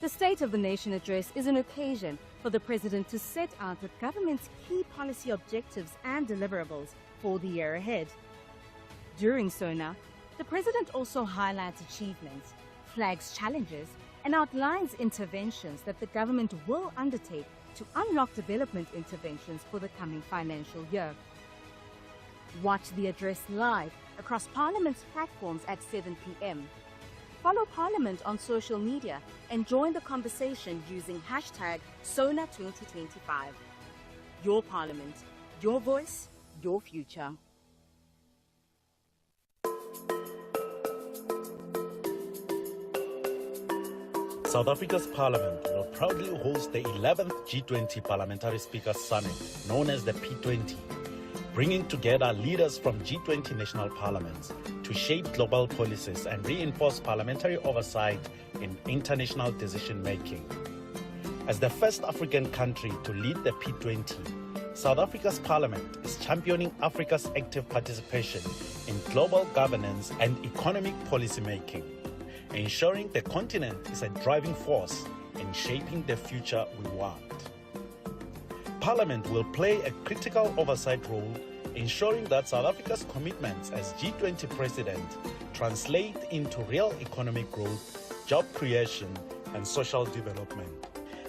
The State of the Nation address is an occasion for the President to set out the government's key policy objectives and deliverables for the year ahead. During SONA, the President also highlights achievements, flags challenges, and outlines interventions that the government will undertake to unlock development interventions for the coming financial year. Watch the address live across Parliament's platforms at 7 p.m. Follow Parliament on social media and join the conversation using #SONA2025. Your Parliament, your voice, your future. South Africa's Parliament will proudly host the 11th G20 Parliamentary Speakers Summit, known as the P20, bringing together leaders from G20 national parliaments to shape global policies and reinforce parliamentary oversight in international decision-making. As the first African country to lead the P20, South Africa's Parliament is championing Africa's active participation in global governance and economic policymaking, ensuring the continent is a driving force in shaping the future we want. Parliament will play a critical oversight role, ensuring that South Africa's commitments as G20 president translate into real economic growth, job creation, and social development.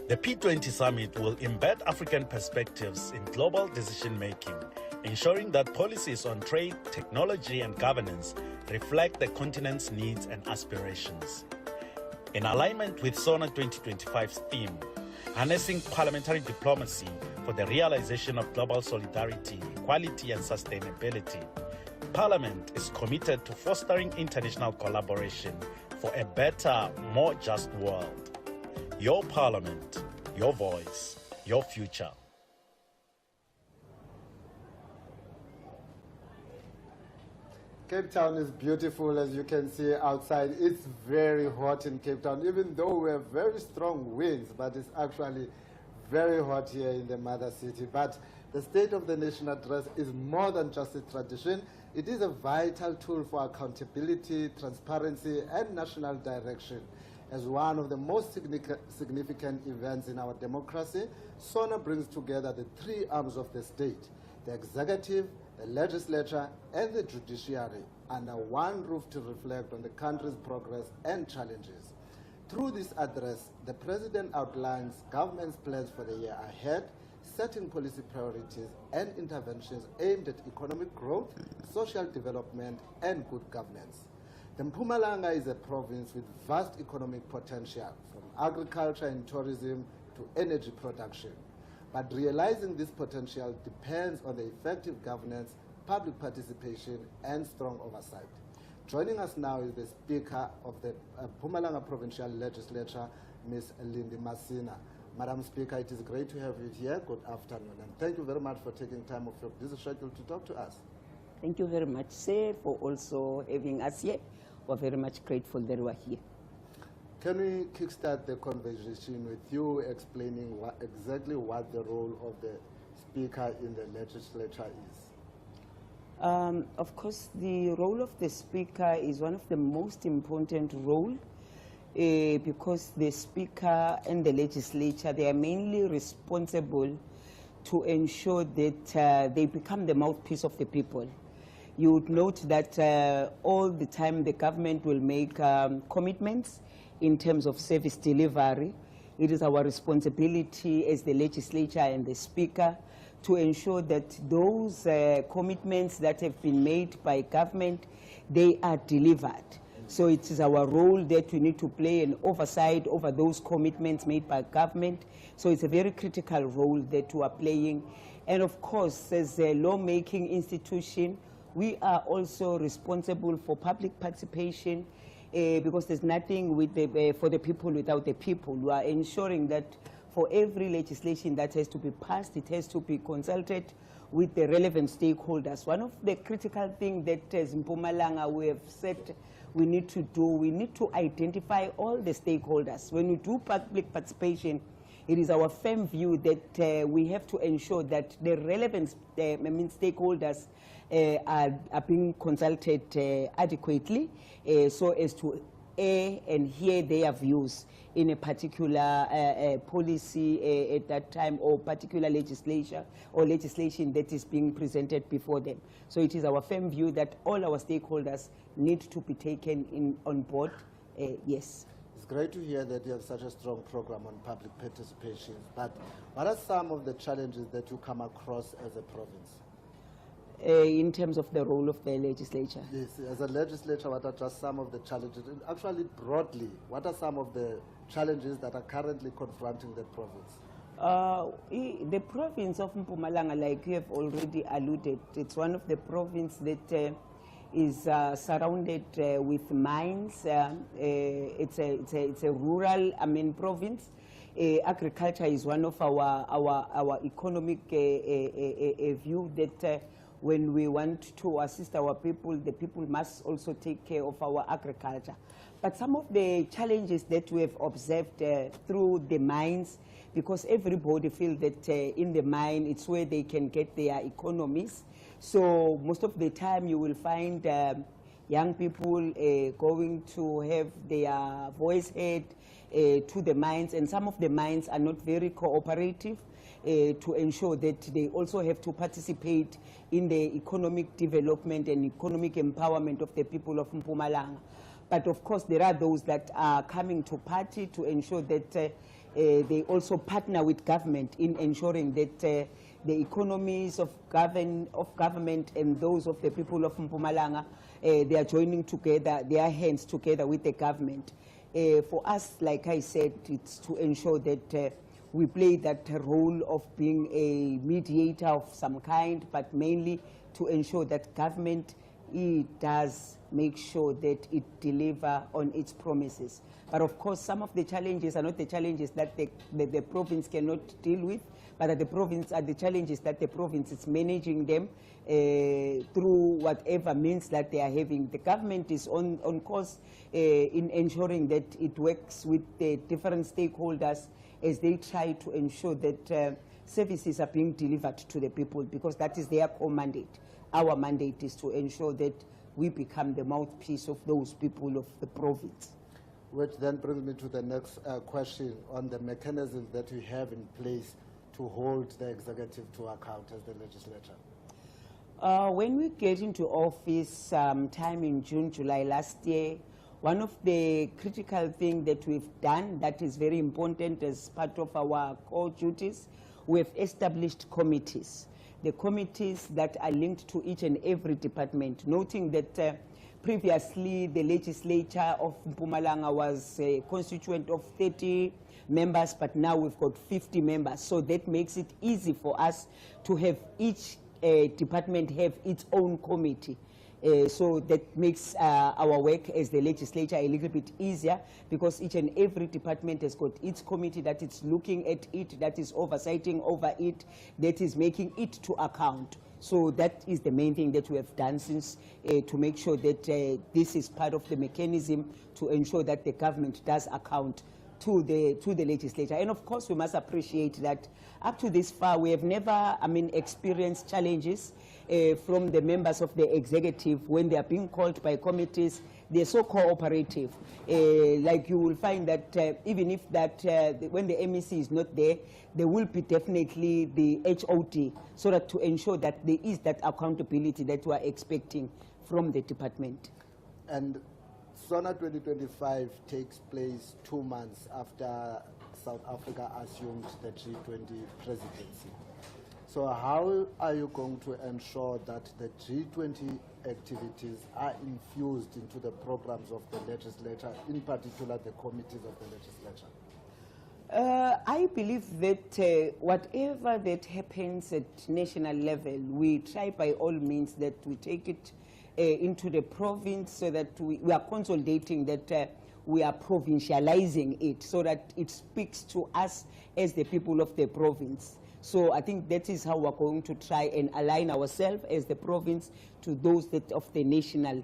The P20 summit will embed African perspectives in global decision-making, ensuring that policies on trade, technology, and governance reflect the continent's needs and aspirations. In alignment with SONA 2025's theme, harnessing parliamentary diplomacy for the realization of global solidarity, equality, and sustainability, Parliament is committed to fostering international collaboration for a better, more just world. Your Parliament, your voice, your future. Cape Town is beautiful, as you can see outside. It's very hot in Cape Town, even though we have very strong winds, but it's actually very hot here in the mother city. But the State of the Nation address is more than just a tradition. It is a vital tool for accountability, transparency, and national direction. As one of the most significant events in our democracy, SONA brings together the three arms of the state: the executive, the legislature, and the judiciary, under one roof to reflect on the country's progress and challenges. Through this address, the President outlines government's plans for the year ahead, setting policy priorities and interventions aimed at economic growth, social development, and good governance. The Mpumalanga is a province with vast economic potential, from agriculture and tourism to energy production. But realizing this potential depends on the effective governance, public participation, and strong oversight. Joining us now is the Speaker of the Mpumalanga Provincial Legislature, Ms. Lindy Masina. Madam Speaker, it is great to have you here. Good afternoon, and thank you very much for taking time off your busy schedule to talk to us. Thank you very much, sir, for also having us here. We're very much grateful that we're here. Can we kickstart the conversation with you explaining exactly what the role of the Speaker in the legislature is? Of course, the role of the Speaker is one of the most important roles because the Speaker and the legislature, they are mainly responsible to ensure that they become the mouthpiece of the people. You would note that all the time the government will make commitments in terms of service delivery. It is our responsibility as the legislature and the Speaker to ensure that those commitments that have been made by government, they are delivered. So it is our role that we need to play an oversight over those commitments made by government. So it's a very critical role that we are playing. And of course, as a lawmaking institution, we are also responsible for public participation because there's nothing with for the people without the people. We are ensuring that for every legislation that has to be passed, it has to be consulted with the relevant stakeholders. One of the critical things that as Mpumalanga we have said we need to do, we need to identify all the stakeholders. When we do public participation, it is our firm view that we have to ensure that the relevant stakeholders are being consulted adequately so as to air and hear their views in a particular policy at that time, or particular legislation that is being presented before them. So it is our firm view that all our stakeholders need to be taken on board, yes. It's great to hear that you have such a strong program on public participation, but what are some of the challenges that you come across as a province? In terms of the role of the legislature? Yes, as a legislature, what are just some of the challenges? And actually, broadly, what are some of the challenges that are currently confronting the province? The province of Mpumalanga, like you have already alluded, it's one of the provinces that is surrounded with mines. It's a rural, province. Agriculture is one of our economic view that when we want to assist our people, the people must also take care of our agriculture. But some of the challenges that we have observed through the mines, because everybody feels that in the mine it's where they can get their economies. So most of the time you will find young people going to have their voice heard to the mines, and some of the mines are not very cooperative to ensure that they also have to participate in the economic development and economic empowerment of the people of Mpumalanga. But of course there are those that are coming to party to ensure that they also partner with government in ensuring that the economies of government and those of the people of Mpumalanga, they are joining together, their hands together with the government. For us, like I said, it's to ensure that we play that role of being a mediator of some kind, but mainly to ensure that government does make sure that it delivers on its promises. But of course, some of the challenges are not the challenges that the province cannot deal with, but the challenges that the province is managing them through whatever means that they are having. The government is on course in ensuring that it works with the different stakeholders as they try to ensure that services are being delivered to the people, because that is their core mandate. Our mandate is to ensure that we become the mouthpiece of those people of the province. Which then brings me to the next question on the mechanisms that we have in place to hold the executive to account as the legislature. When we get into office sometime in June, July last year, one of the critical things that we've done that is very important as part of our core duties, we've established committees. The committees that are linked to each and every department, noting that previously the legislature of Mpumalanga was a constituent of 30 members, but now we've got 50 members. So that makes it easy for us to have each department have its own committee. So that makes our work as the legislature a little bit easier, because each and every department has got its committee that is looking at it, that is oversighting over it, that is making it to account. So that is the main thing that we have done since to make sure that this is part of the mechanism to ensure that the government does account to the legislature. And of course we must appreciate that up to this far we have never experienced challenges from the members of the executive when they are being called by committees. They're so cooperative. Like you will find that even if that when the MEC is not there, there will be definitely the HOD, so that to ensure that there is that accountability that we are expecting from the department. And SONA 2025 takes place 2 months after South Africa assumed the G20 presidency. So how are you going to ensure that the G20 activities are infused into the programs of the legislature, in particular the committees of the legislature? I believe that whatever that happens at national level, we try by all means that we take it into the province, so that we are consolidating that we are provincializing it, so that it speaks to us as the people of the province. So I think that is how we're going to try and align ourselves as the province to those that of the national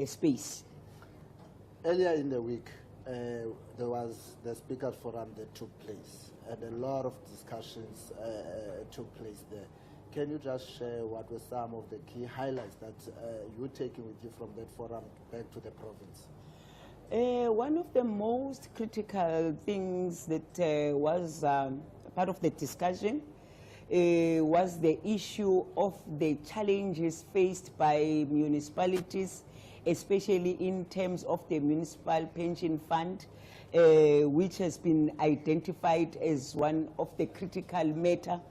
space. Earlier in the week, there was the Speakers Forum that took place, and a lot of discussions took place there. Can you just share what were some of the key highlights that you're taking with you from that forum back to the province? One of the most critical things that was part of the discussion was the issue of the challenges faced by municipalities, especially in terms of the municipal pension fund, which has been identified as one of the critical matter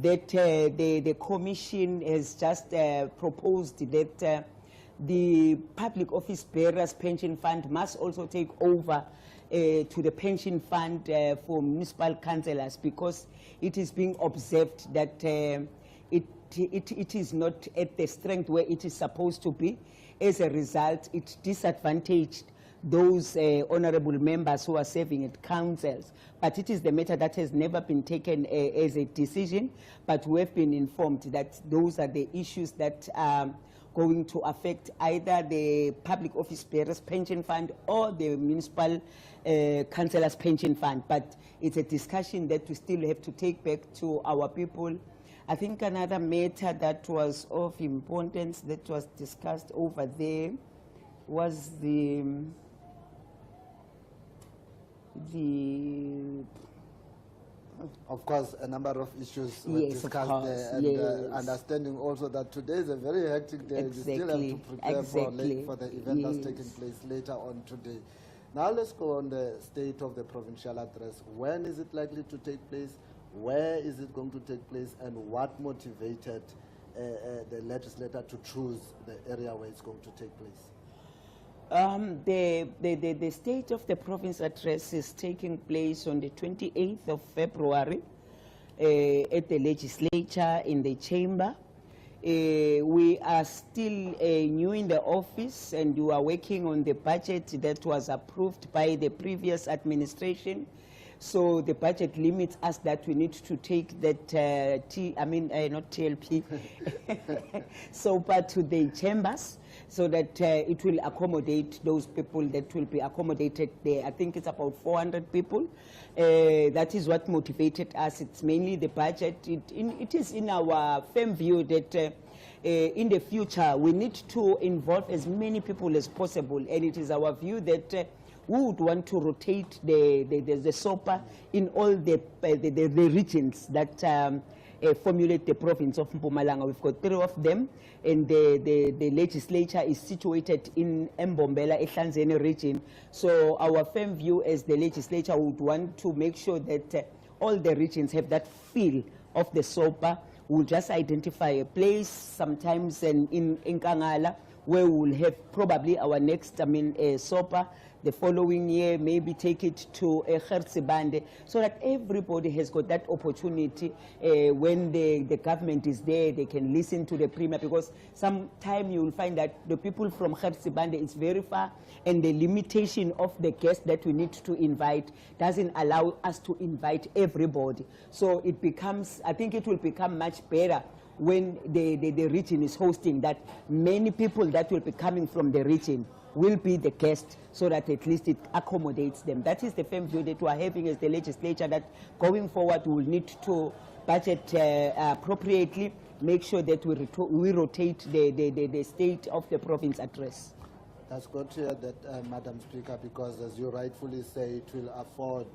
that the Commission has just proposed that the public office bearers pension fund must also take over to the pension fund for municipal councillors, because it is being observed that it is not at the strength where it is supposed to be. As a result, it disadvantaged those honorable members who are serving at councils. But it is the matter that has never been taken as a decision, but we have been informed that those are the issues that are going to affect either the public office bearers pension fund or the municipal councillors pension fund. But it's a discussion that we still have to take back to our people. I think another matter that was of importance that was discussed over there was Of course, a number of issues were discussed there, and understanding also that today is a very hectic day. Exactly. You still have to prepare for the event that's taking place later on today. Now let's go on the state of the provincial address. When is it likely to take place? Where is it going to take place? And what motivated the legislator to choose the area where it's going to take place? The State of the Province Address is taking place on the 28th of February at the legislature in the chamber. We are still new in the office, and we are working on the budget that was approved by the previous administration. So the budget limits us that we need to take that, not TLP, SOPA to the chambers, so that it will accommodate those people that will be accommodated there. I think it's about 400 people. That is what motivated us. It's mainly the budget. It is in our firm view that in the future we need to involve as many people as possible, and it is our view that we would want to rotate the SOPA in all the regions that formulate the province of Mpumalanga. We've got 3 of them, and the legislature is situated in Mbombela, Ehlanzeni region. So our firm view as the legislature would want to make sure that all the regions have that feel of the SOPA. We'll just identify a place, sometimes in Kangala, where we'll have probably our next SOPA. The following year, maybe take it to Khersibande, so that everybody has got that opportunity. When the government is there, they can listen to the premier, because sometime you will find that the people from Khersibande is very far, and the limitation of the guests that we need to invite doesn't allow us to invite everybody. So it becomes, I think it will become much better when the region is hosting, that many people that will be coming from the region will be the guests, so that at least it accommodates them. That is the firm view that we are having as the legislature, that going forward we will need to budget appropriately, make sure that we rotate the State of the Province Address. That's good to hear that, Madam Speaker, because as you rightfully say, it will afford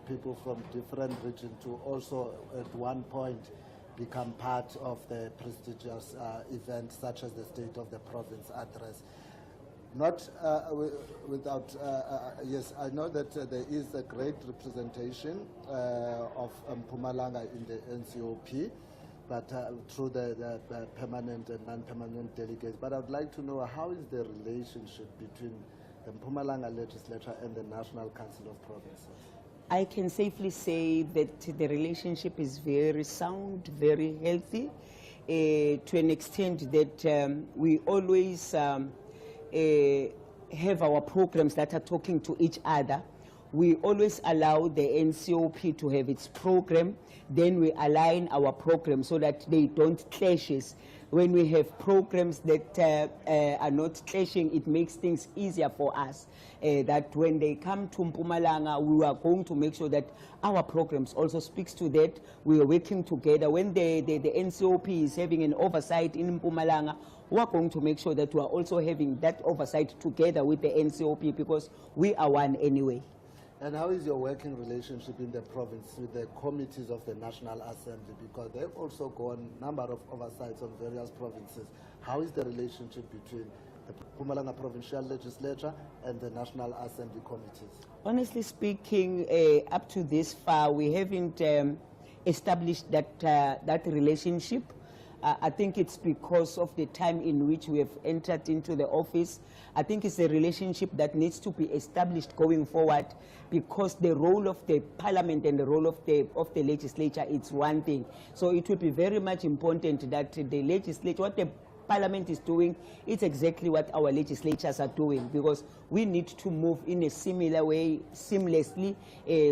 people from different regions to also at one point become part of the prestigious event such as the State of the Province Address. Not without, yes, I know that there is a great representation of Mpumalanga in the NCOP, but through the permanent and non-permanent delegates. But I'd like to know, how is the relationship between the Mpumalanga legislature and the National Council of Provinces? I can safely say that the relationship is very sound, very healthy, to an extent that we always have our programs that are talking to each other. we always allow the NCOP to have its program, then we align our program so that they don't clashes. When we have programs that are not clashing, it makes things easier for us. That when they come to Mpumalanga, we are going to make sure that our programs also speaks to that. We are working together. When the NCOP is having an oversight in Mpumalanga, we are going to make sure that we are also having that oversight together with the NCOP, because we are one anyway. And how is your working relationship in the province with the committees of the National Assembly? Because they've also gone a number of oversights on various provinces. How is the relationship between the Mpumalanga Provincial Legislature and the National Assembly committees? Honestly speaking, up to this far, we haven't established that relationship. I think it's because of the time in which we have entered into the office. I think it's a relationship that needs to be established going forward, because the role of the parliament and the role of the legislature, it's one thing. So it will be very much important that the legislature, what the parliament is doing, it's exactly what our legislatures are doing, because we need to move in a similar way, seamlessly,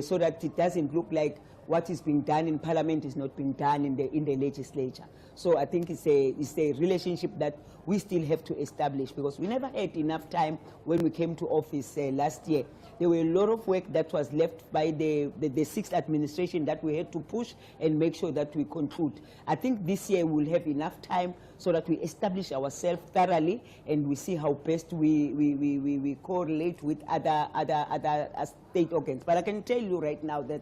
so that it doesn't look like what is being done in parliament is not being done in the legislature. So I think it's a relationship that we still have to establish, because we never had enough time when we came to office last year. There were a lot of work that was left by the sixth administration that we had to push and make sure that we conclude. I think this year we'll have enough time so that we establish ourselves thoroughly and we see how best we correlate with other state organs. But I can tell you right now that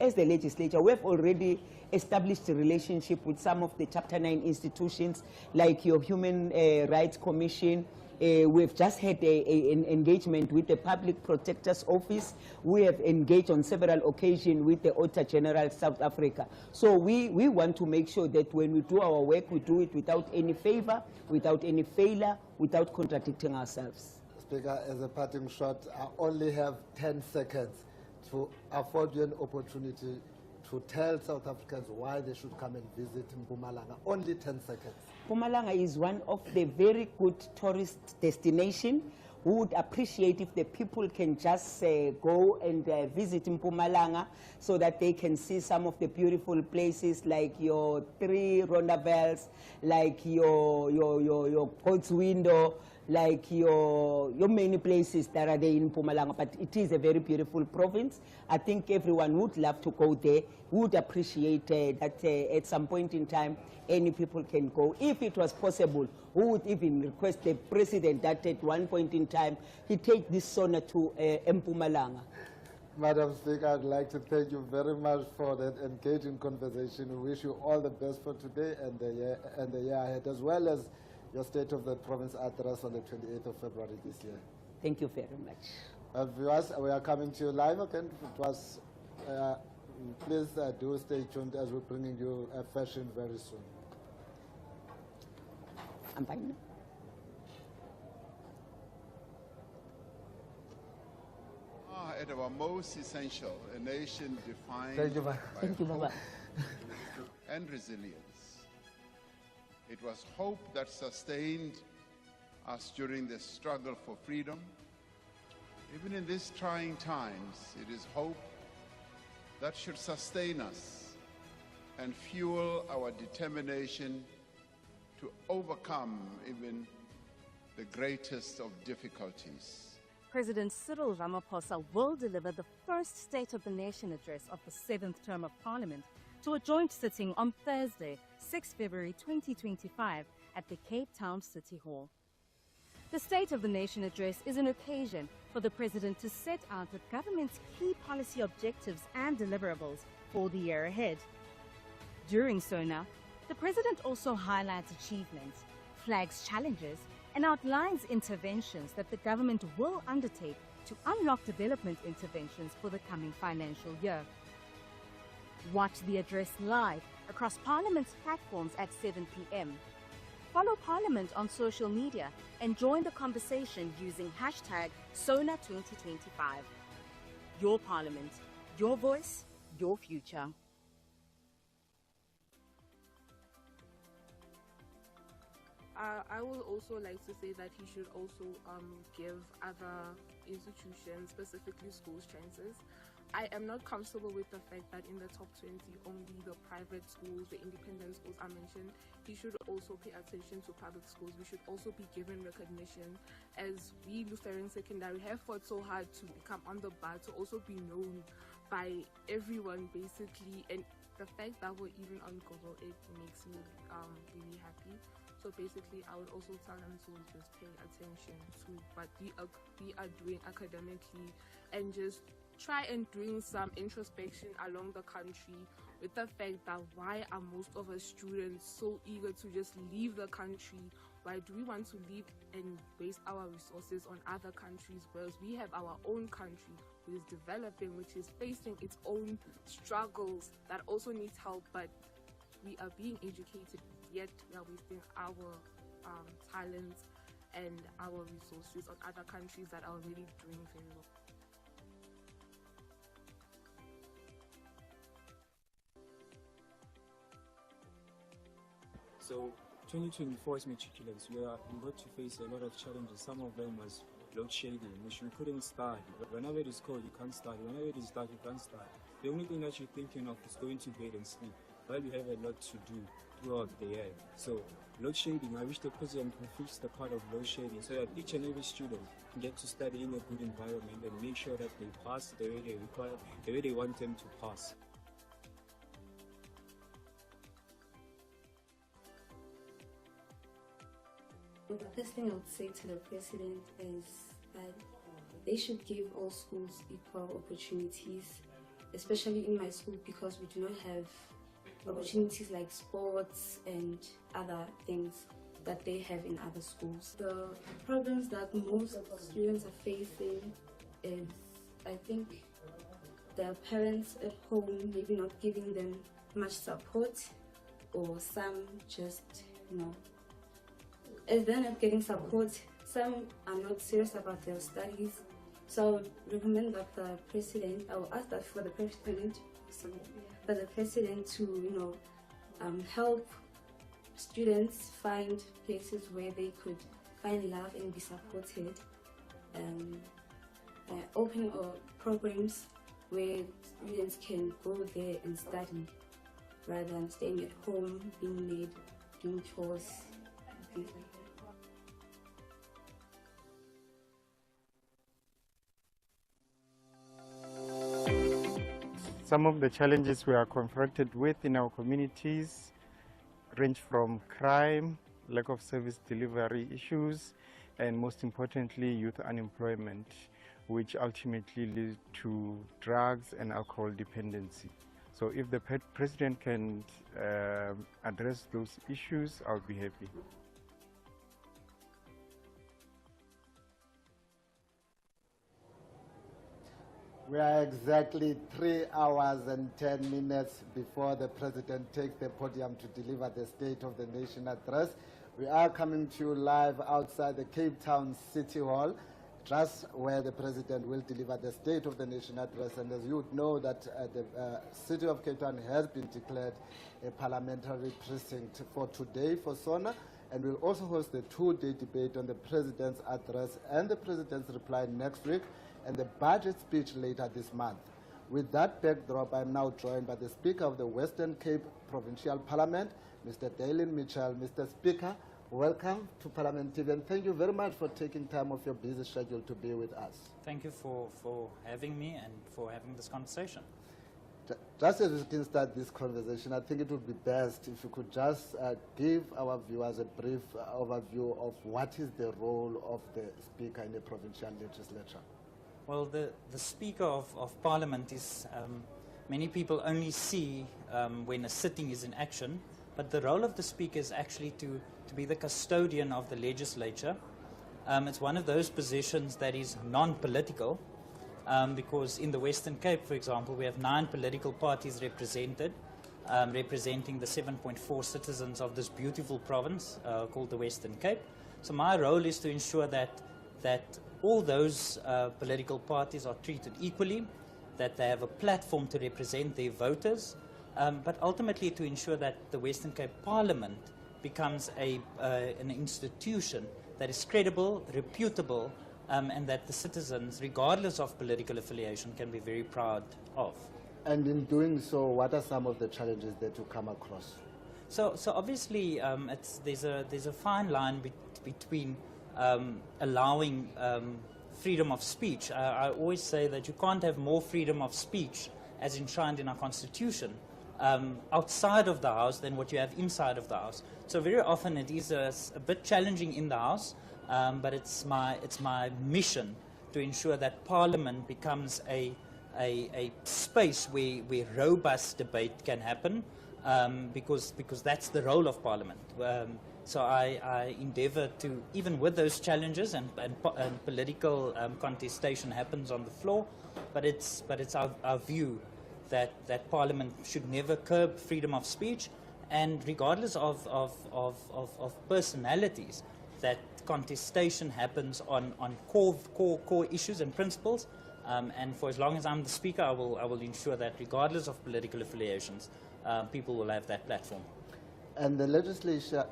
as the legislature, we have already established a relationship with some of the Chapter 9 institutions, like your Human Rights Commission. We've just had an engagement with the Public Protector's Office. We have engaged on several occasions with the Auditor General South Africa. So we want to make sure that when we do our work, we do it without any favor, without any failure, without contradicting ourselves. Speaker, as a parting shot, I only have 10 seconds to afford you an opportunity to tell South Africans why they should come and visit Mpumalanga. Only 10 seconds. Mpumalanga is one of the very good tourist destinations. We would appreciate if the people can just go and visit Mpumalanga so that they can see some of the beautiful places, like your 3 rondavels, like your God's Window, like your many places that are there in Mpumalanga. But it is a very beautiful province. I think everyone would love to go there. Would appreciate that at some point in time any people can go. If it was possible, we would even request the president that at one point in time he take this SONA to Mpumalanga. Madam Speaker, I'd like to thank you very much for that engaging conversation. We wish you all the best for today and the year ahead, as well as your State of the Province address on the 28th of February this year. Thank you very much. Viewers, we are coming to you live again. It was, please do stay tuned as we're bringing you a fashion very soon. I'm fine. At our most essential, a nation defined Thank you, by Thank you, Baba. and resilience. It was hope that sustained us during the struggle for freedom. Even in these trying times, it is hope that should sustain us and fuel our determination to overcome even the greatest of difficulties. President Cyril Ramaphosa will deliver the first State of the Nation address of the 7th term of Parliament to a joint sitting on Thursday, 6 February 2025 at the Cape Town City Hall. The State of the Nation address is an occasion for the President to set out the government's key policy objectives and deliverables for the year ahead. During SONA, the President also highlights achievements, flags challenges, and outlines interventions that the government will undertake to unlock development interventions for the coming financial year. Watch the address live across Parliament's platforms at 7 p.m. Follow Parliament on social media and join the conversation using hashtag SONA2025. Your Parliament, your voice, your future. I would also like to say that he should also give other institutions, specifically schools, chances. I am not comfortable with the fact that in the top 20, only the private schools, the independent schools are mentioned. He should also pay attention to public schools. We should also be given recognition, as we Lutheran Secondary have fought so hard to become on the bar, to also be known by everyone basically. And the fact that we're even on Google, it makes me really happy. So basically, I would also tell them to just pay attention to what we are doing academically, and just try and doing some introspection along the country with the fact that why are most of us students so eager to just leave the country? Why do we want to leave and waste our resources on other countries, whereas we have our own country which is developing, which is facing its own struggles that also needs help, but we are being educated, yet we are wasting our talents and our resources on other countries that are already doing very well. So 2024 is matriculants. We are about to face a lot of challenges. Some of them was load shedding, which we couldn't start. Whenever it is cold, you can't start. Whenever it is dark, you can't start. The only thing that you're thinking of is going to bed and sleep, while we have a lot to do throughout the year. So load shedding, I wish the president can fix the part of load shedding so that each and every student can get to study in a good environment and make sure that they pass the way they require, the way they want them to pass. The first thing I would say to the president is that they should give all schools equal opportunities, especially in my school, because we do not have opportunities like sports and other things that they have in other schools. The problems that most students are facing is, I think, their parents at home maybe not giving them much support, or some just, as they're not getting support, some are not serious about their studies. So I would recommend that the president, I will ask that for the president, to, help students find places where they could find love and be supported. Open programs where students can go there and study rather than staying at home, being made, doing chores, things like that. Some of the challenges we are confronted with in our communities range from crime, lack of service delivery issues, and most importantly, youth unemployment, which ultimately leads to drugs and alcohol dependency. So if the president can address those issues, I'll be happy. We are exactly 3 hours and 10 minutes before the president takes the podium to deliver the State of the Nation address. We are coming to you live outside the Cape Town City Hall, just where the president will deliver the State of the Nation address. And as you would know, that the city of Cape Town has been declared a parliamentary precinct for today for SONA, and we'll also host the 2-day debate on the president's address and the president's reply next week, and the budget speech later this month. With that backdrop, I'm now joined by the Speaker of the Western Cape Provincial Parliament, Mr. Dalen Mitchell. Mr. Speaker, welcome to Parliament TV, and thank you very much for taking time off your busy schedule to be with us. Thank you for having me and for having this conversation. Just as we can start this conversation, I think it would be best if you could just give our viewers a brief overview of what is the role of the Speaker in the provincial legislature. Well, the Speaker of Parliament is, many people only see when a sitting is in action, but the role of the Speaker is actually to be the custodian of the legislature. It's one of those positions that is non-political, because in the Western Cape, for example, we have 9 political parties represented, representing the 7.4 citizens of this beautiful province called the Western Cape. So my role is to ensure that all those political parties are treated equally, that they have a platform to represent their voters, but ultimately to ensure that the Western Cape Parliament becomes an institution that is credible, reputable, and that the citizens, regardless of political affiliation, can be very proud of. And in doing so, what are some of the challenges that you come across? So obviously, there's a fine line between allowing freedom of speech. I always say that you can't have more freedom of speech, as enshrined in our Constitution, outside of the House than what you have inside of the House. So very often it is a bit challenging in the House, but it's my mission to ensure that Parliament becomes a space where robust debate can happen, because that's the role of Parliament. So I endeavour to, even with those challenges and political contestation happens on the floor, but it's our view that Parliament should never curb freedom of speech, and regardless of personalities, that contestation happens on core issues and principles. And for as long as I'm the Speaker, I will ensure that regardless of political affiliations, people will have that platform. And the legislature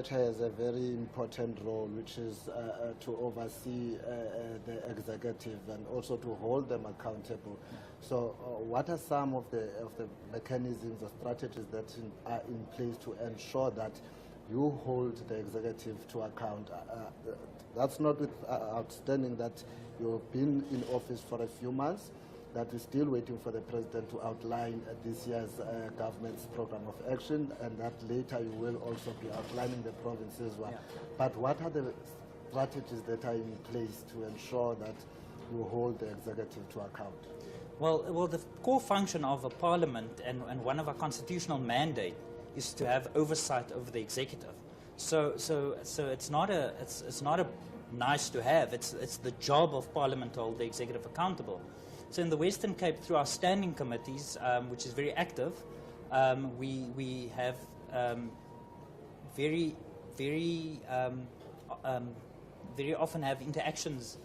has a very important role, which is to oversee the executive and also to hold them accountable. So what are some of the mechanisms or strategies that are in place to ensure that you hold the executive to account? That's not outstanding that you've been in office for a few months, that we're still waiting for the President to outline this year's government's program of action, and that later you will also be outlining the provinces one. Yeah. But what are the strategies that are in place to ensure that you hold the executive to account? Well, the core function of a parliament and one of our constitutional mandate is to have oversight over the executive. So it's not a nice to have. It's the job of Parliament to hold the executive accountable. So in the Western Cape, through our standing committees, which is very active, we have very often have interactions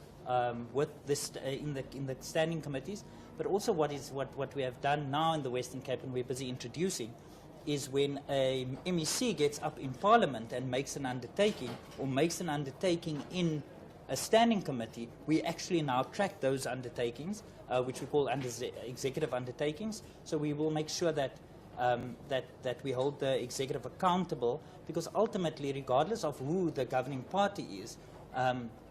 with this in the standing committees. But also what we have done now in the Western Cape, and we're busy introducing, is when a MEC gets up in Parliament and makes an undertaking, or makes an undertaking in a standing committee, we actually now track those undertakings, which we call executive undertakings. So we will make sure that that we hold the executive accountable, because ultimately, regardless of who the governing party is,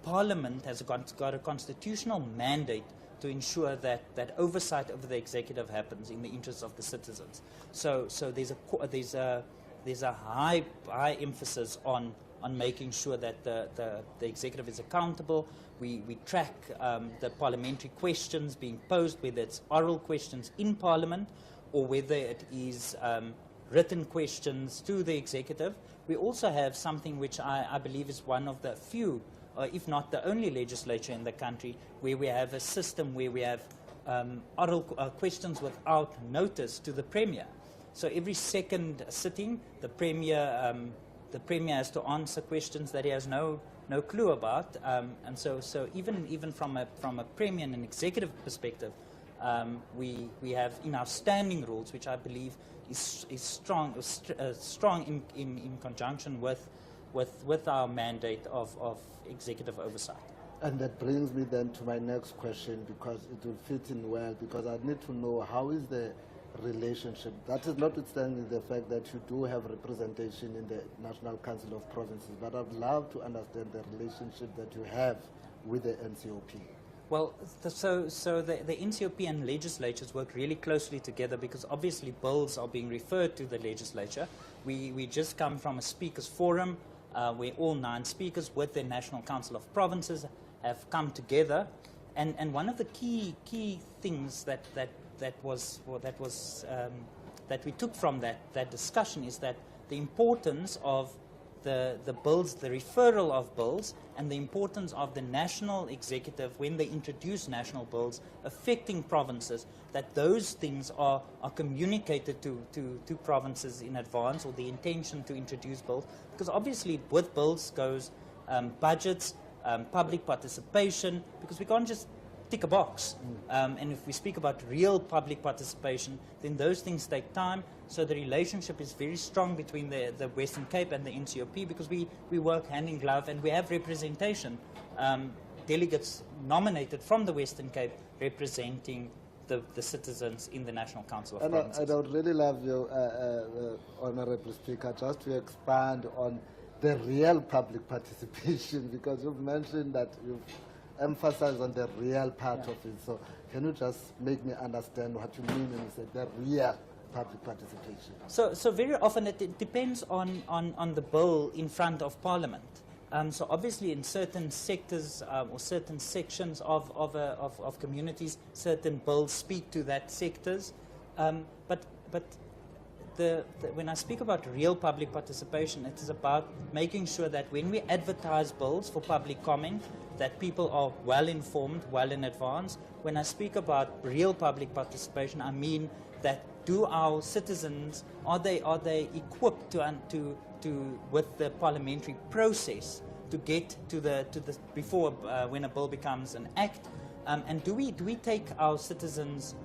Parliament has got a constitutional mandate to ensure that oversight over the executive happens in the interests of the citizens. So there's a high emphasis on making sure that the executive is accountable. We track the parliamentary questions being posed, whether it's oral questions in Parliament or whether it is written questions to the executive. We also have something which I believe is one of the few, if not the only legislature in the country, where we have a system where we have oral questions without notice to the Premier. So every second sitting, the Premier has to answer questions that he has no clue about, and so even from a Premier and an executive perspective, we have in our standing rules, which I believe is strong in conjunction with our mandate of executive oversight. And that brings me then to my next question, because it will fit in well, because I need to know how is the relationship. That is notwithstanding the fact that you do have representation in the National Council of Provinces, but I'd love to understand the relationship that you have with the NCOP. Well, so the NCOP and legislatures work really closely together, because obviously bills are being referred to the legislature. We just come from a speakers forum where all 9 speakers with the National Council of Provinces have come together, and one of the key things that we took from that discussion is that the importance of the bills, the referral of bills, and the importance of the national executive when they introduce national bills affecting provinces, that those things are communicated to provinces in advance, or the intention to introduce bills, because obviously with bills goes budgets, public participation, because we can't just tick a box. And if we speak about real public participation, then those things take time. So the relationship is very strong between the Western Cape and the NCOP, because we work hand in glove and we have representation delegates nominated from the Western Cape representing the citizens in the National Council of Provinces. And I would really love you, Honourable Speaker, just to expand on the real public participation, because you've mentioned that you've emphasized on the real part of it. So can you just make me understand what you mean when you say the real public participation? So very often it depends on the bill in front of Parliament. So obviously in certain sectors or certain sections of communities, certain bills speak to that sectors. But when I speak about real public participation, it is about making sure that when we advertise bills for public comment, that people are well informed, well in advance. When I speak about real public participation, I mean that do our citizens, are they equipped with the parliamentary process to get to the before when a bill becomes an act, and do we take our citizens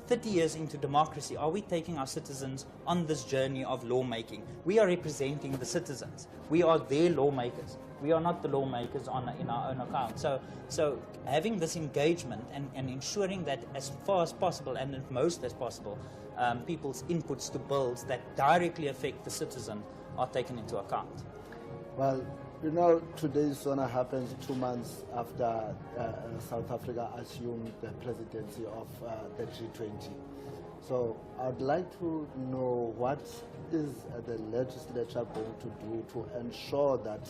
30 years into democracy? Are we taking our citizens on this journey of lawmaking? We are representing the citizens. We are their lawmakers. We are not the lawmakers in our own account. So having this engagement and ensuring that as far as possible and as most as possible, people's inputs to bills that directly affect the citizen are taken into account. Well, you know, today's SONA happens 2 months after South Africa assumed the presidency of the G20. So I'd like to know what is the legislature going to do to ensure that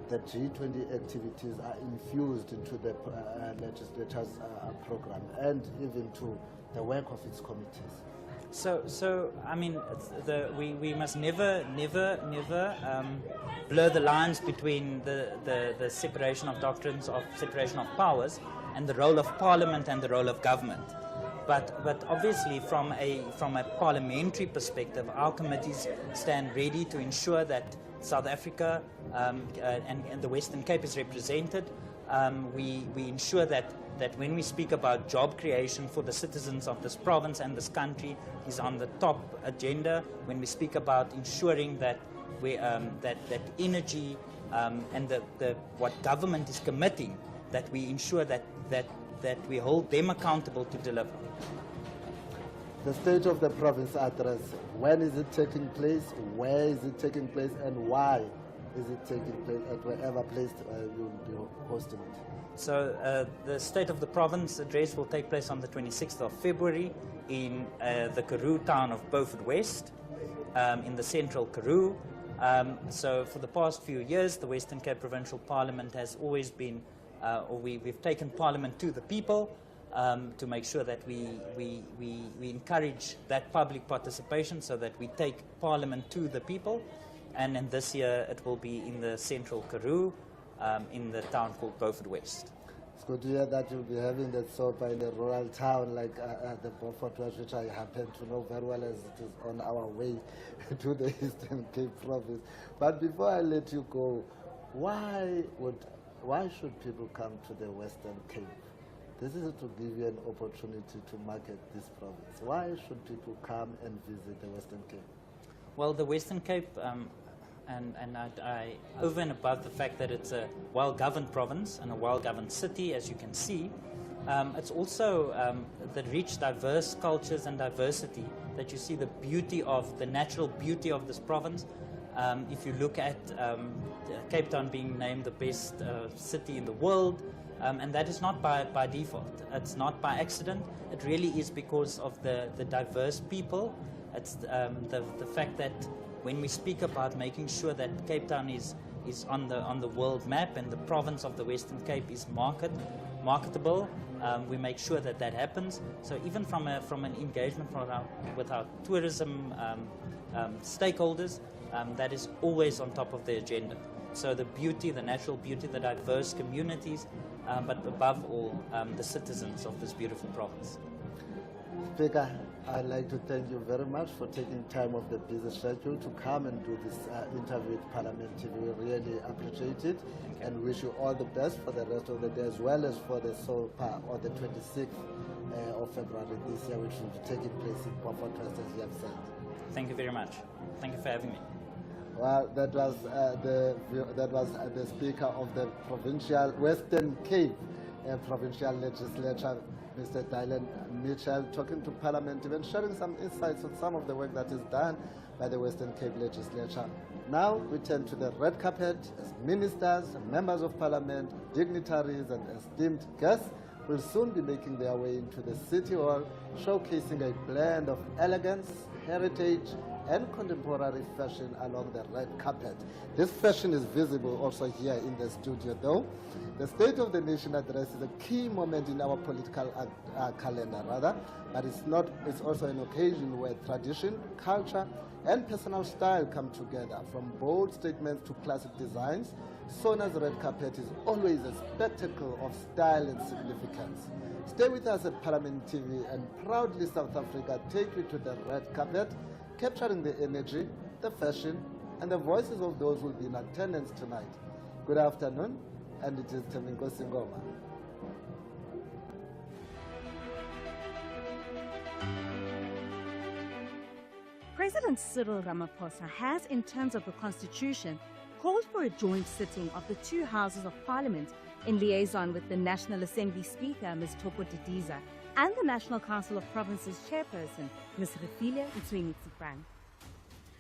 the G20 activities are infused into the legislature's program and even to the work of its committees. So I mean, we must never blur the lines between the separation of doctrines, of separation of powers, and the role of Parliament and the role of government. But obviously, from a parliamentary perspective, our committees stand ready to ensure that South Africa and the Western Cape is represented. We ensure that when we speak about job creation for the citizens of this province and this country is on the top agenda. When we speak about ensuring that that energy and what government is committing, that we ensure that we hold them accountable to deliver. The State of the Province address, when is it taking place, where is it taking place, and why is it taking place at wherever place you'll be hosting it? So the State of the Province address will take place on the 26th of February in the Karoo town of Beaufort West, in the central Karoo. So for the past few years, the Western Cape Provincial Parliament has always been, we've taken Parliament to the people to make sure that we encourage that public participation so that we take Parliament to the people. And in this year, it will be in the central Karoo, in the town called Beaufort West. It's good to hear that you'll be having that SOPA in a rural town like the Beaufort West, which I happen to know very well as it is on our way to the Eastern Cape Province. But before I let you go, why should people come to the Western Cape? This is to give you an opportunity to market this province. Why should people come and visit the Western Cape? Well, the Western Cape, and I, over and above the fact that it's a well-governed province and a well-governed city, as you can see, it's also the rich, diverse cultures and diversity that you see, the beauty of, the natural beauty of this province. If you look at Cape Town being named the best city in the world, and that is not by default. It's not by accident. It really is because of the diverse people. It's the fact that when we speak about making sure that Cape Town is on the world map and the province of the Western Cape is marketable, we make sure that happens. So even from an engagement with our tourism stakeholders, that is always on top of the agenda. So the beauty, the natural beauty, the diverse communities, but above all, the citizens of this beautiful province. Speaker, I'd like to thank you very much for taking time off the busy schedule to come and do this interview with Parliament TV. We really appreciate it and wish you all the best for the rest of the day, as well as for the SOPA on the 26th of February this year, which will be taking place in Beaufort West, as you have said. Thank you very much. Thank you for having me. Well, that was the Speaker of the Provincial Western Cape Provincial Legislature, Mr. Dylan Mitchell, talking to Parliament, even sharing some insights on some of the work that is done by the Western Cape Legislature. Now we turn to the red carpet as ministers, members of Parliament, dignitaries and esteemed guests will soon be making their way into the City Hall, showcasing a blend of elegance, heritage and contemporary fashion along the red carpet. This fashion is visible also here in the studio though. The State of the Nation address is a key moment in our political calendar rather, but it's also an occasion where tradition, culture and personal style come together. From bold statements to classic designs, SONA's red carpet is always a spectacle of style and significance. Stay with us at Parliament TV and proudly South Africa take you to the red carpet, capturing the energy, the fashion, and the voices of those who will be in attendance tonight. Good afternoon, and it is Teminko Singoma. President Cyril Ramaphosa has, in terms of the Constitution, called for a joint sitting of the two houses of Parliament in liaison with the National Assembly Speaker, Ms. Thoko Didiza, and the National Council of Provinces Chairperson, Ms. Refilwe Mtsweni-Tsipane.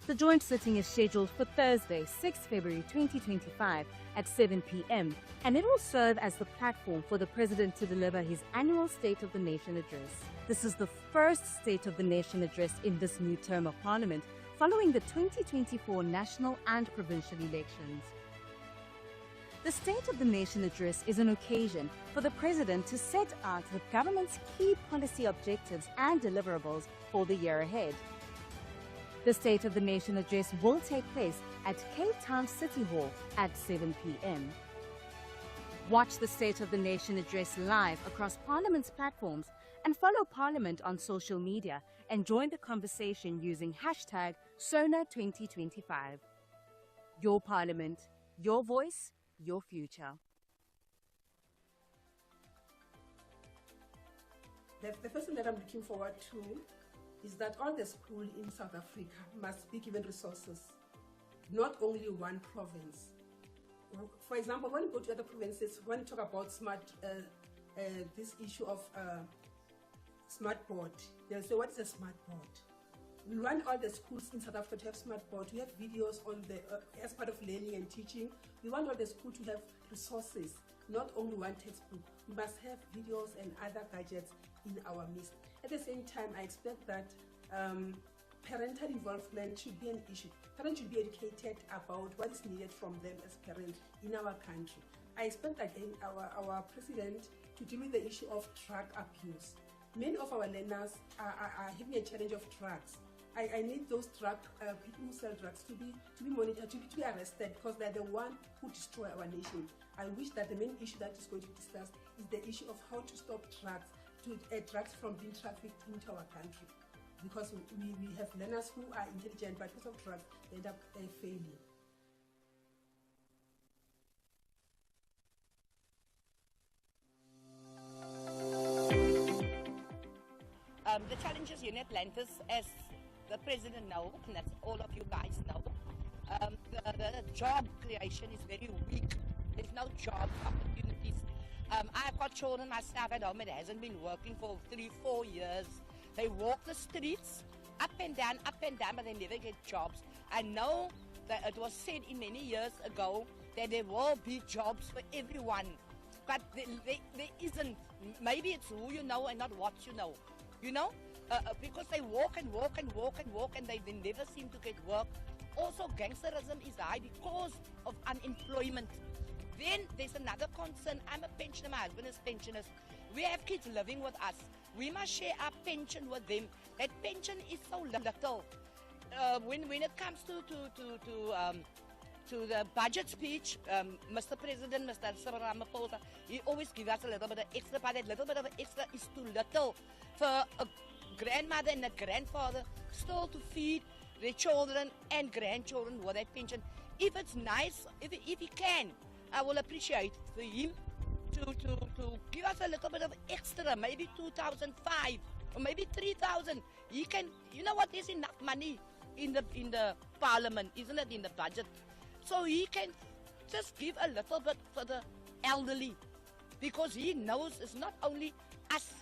The joint sitting is scheduled for Thursday, 6 February 2025 at 7 p.m. and it will serve as the platform for the President to deliver his annual State of the Nation address. This is the first State of the Nation address in this new term of Parliament, following the 2024 national and provincial elections. The State of the Nation address is an occasion for the President to set out the government's key policy objectives and deliverables for the year ahead. The State of the Nation address will take place at Cape Town City Hall at 7 p.m. Watch the State of the Nation address live across Parliament's platforms and follow Parliament on social media and join the conversation using hashtag SONA2025. Your Parliament, your voice, your future. The first thing that I'm looking forward to is that all the schools in South Africa must be given resources, not only one province. For example, when you go to other provinces, when you talk about this issue of smart board, they'll say, what is a smart board? We want all the schools in South Africa to have smart board. We have videos on the as part of learning and teaching. We want all the schools to have resources, not only one textbook. We must have videos and other gadgets in our midst. At the same time, I expect that parental involvement should be an issue. Parents should be educated about what is needed from them as parents in our country. I expect again our president to deal with the issue of drug abuse. Many of our learners are having a challenge of drugs. I need those people who sell drugs to be monitored, to be arrested, because they're the one who destroy our nation. I wish that the main issue that is going to be discussed is the issue of how to stop drugs from being trafficked into our country. Because we have learners who are intelligent, but because of drugs, they end up failing. The challenges in Atlantis, as the President knows, and that's all of you guys know, the job creation is very weak. There's no job opportunities. I've got children myself at home. It hasn't been working for 3-4 years. They walk the streets up and down, but they never get jobs. I know that it was said many years ago that there will be jobs for everyone, but there isn't. Maybe it's who you know and not what you know. You know, because they walk and they never seem to get work. Also, gangsterism is high because of unemployment. Then there's another concern. I'm a pensioner, my husband is pensioners. We have kids living with us. We must share our pension with them. That pension is so little. When it comes to the budget speech, Mr. President, Mr. Cyril Ramaphosa, he always gives us a little bit of extra, but that little bit of extra is too little for a grandmother and a grandfather still to feed their children and grandchildren with that pension. If it's nice, if he can, I will appreciate for him to give us a little bit of extra, maybe 2,500 or maybe 3,000. He can, you know what, there's enough money in the parliament, isn't it, in the budget? So he can just give a little bit for the elderly, because he knows it's not only us.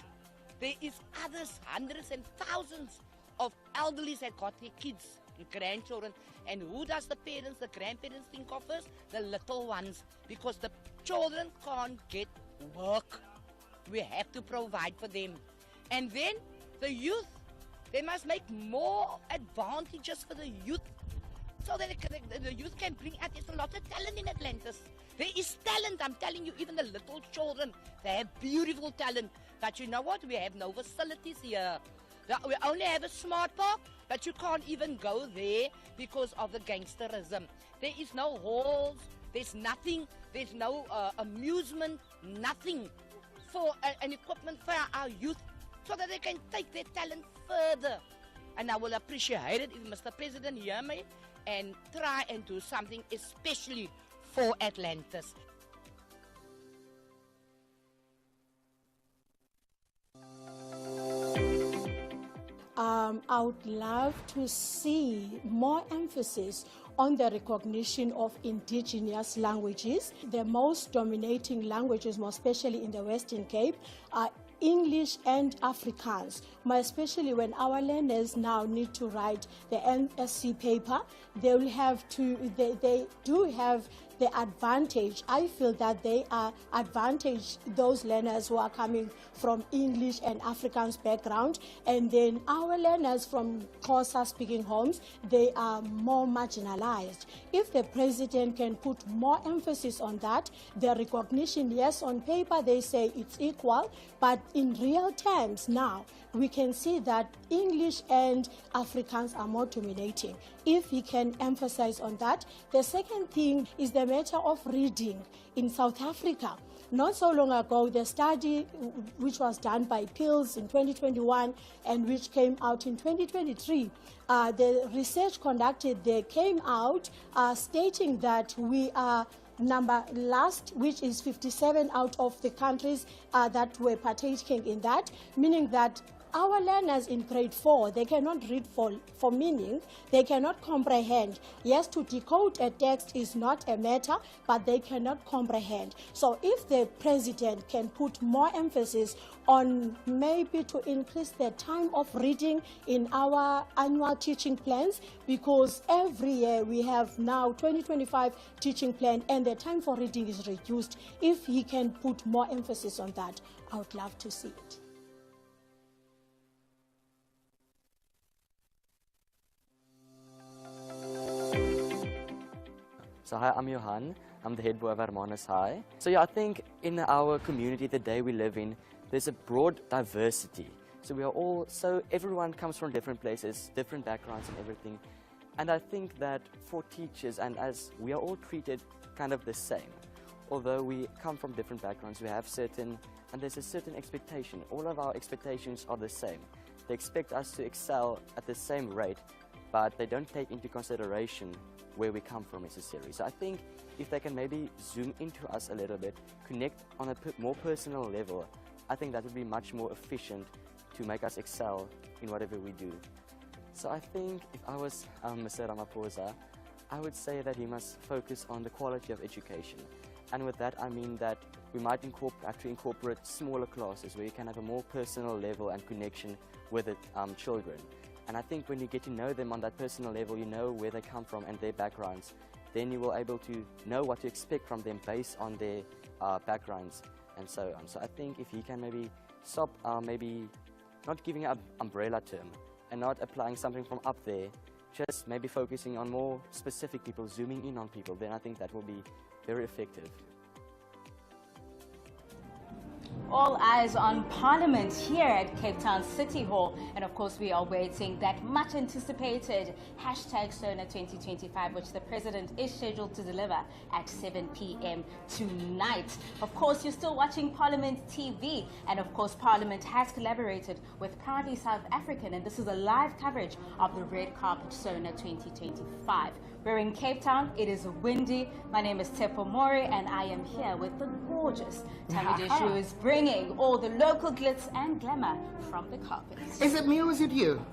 There is others, hundreds and thousands of elderly that got their kids and grandchildren. And who does the parents, the grandparents think of first? The little ones, because the children can't get work. We have to provide for them. And then the youth, they must make more advantages for the youth, so that the youth can bring out. There's a lot of talent in Atlantis. There is talent, I'm telling you, even the little children, they have beautiful talent. But you know what? We have no facilities here. We only have a smart park, but you can't even go there because of the gangsterism. There is no halls, there's nothing, there's no amusement, nothing for an equipment for our youth, so that they can take their talent further. And I will appreciate it if Mr. President hear me and try and do something especially for Atlantis. I would love to see more emphasis on the recognition of indigenous languages. The most dominating languages, more especially in the Western Cape, are English and Afrikaans, more especially when our learners now need to write the NSC paper. They will have to, they do have the advantage. I feel that they are advantaged, those learners who are coming from English and Afrikaans background, and then our learners from Xhosa speaking homes, they are more marginalized. If the president can put more emphasis on that, the recognition, yes, on paper they say it's equal, but in real terms now, we can see that English and Afrikaans are more dominating. If he can emphasize on that. The second thing is the matter of reading in South Africa. Not so long ago, the study which was done by Pills in 2021 and which came out in 2023, the research conducted there came out stating that we are number last, which is 57 out of the countries that were partaking in that, meaning that our learners in grade 4, they cannot read for meaning, they cannot comprehend. Yes, to decode a text is not a matter, but they cannot comprehend. So if the president can put more emphasis on maybe to increase the time of reading in our annual teaching plans, because every year we have now 2025 teaching plan and the time for reading is reduced. If he can put more emphasis on that, I would love to see it. So hi, I'm Johan. I'm the head boy of Hermanus High. So yeah, I think in our community, the day we live in, there's a broad diversity. So we are all, so everyone comes from different places, different backgrounds and everything. And I think that for teachers, and as we are all treated kind of the same, although we come from different backgrounds, we have certain, and there's a certain expectation. All of our expectations are the same. They expect us to excel at the same rate, but they don't take into consideration where we come from necessarily. So I think if they can maybe zoom into us a little bit, connect on a more personal level, I think that would be much more efficient to make us excel in whatever we do. So I think if I was Mr. Ramaphosa, I would say that he must focus on the quality of education. And with that, I mean that we might actually incorporate smaller classes where you can have a more personal level and connection with the children. And I think when you get to know them on that personal level, you know where they come from and their backgrounds, then you will be able to know what to expect from them based on their backgrounds and so on. So I think if he can maybe stop maybe not giving an umbrella term and not applying something from up there, just maybe focusing on more specific people, zooming in on people, then I think that will be very effective. All eyes on Parliament here at Cape Town City Hall, and of course we are waiting that much anticipated hashtag SONA 2025, which the President is scheduled to deliver at 7 p.m. tonight. Of course, you're still watching Parliament TV, and of course Parliament has collaborated with Proudly South African, and this is a live coverage of the Red Carpet SONA 2025. We're in Cape Town, it is windy. My name is Tepo Mori, and I am here with the gorgeous Tammy Deshu, who is bringing all the local glitz and glamour from the carpet. Is it me or is it you?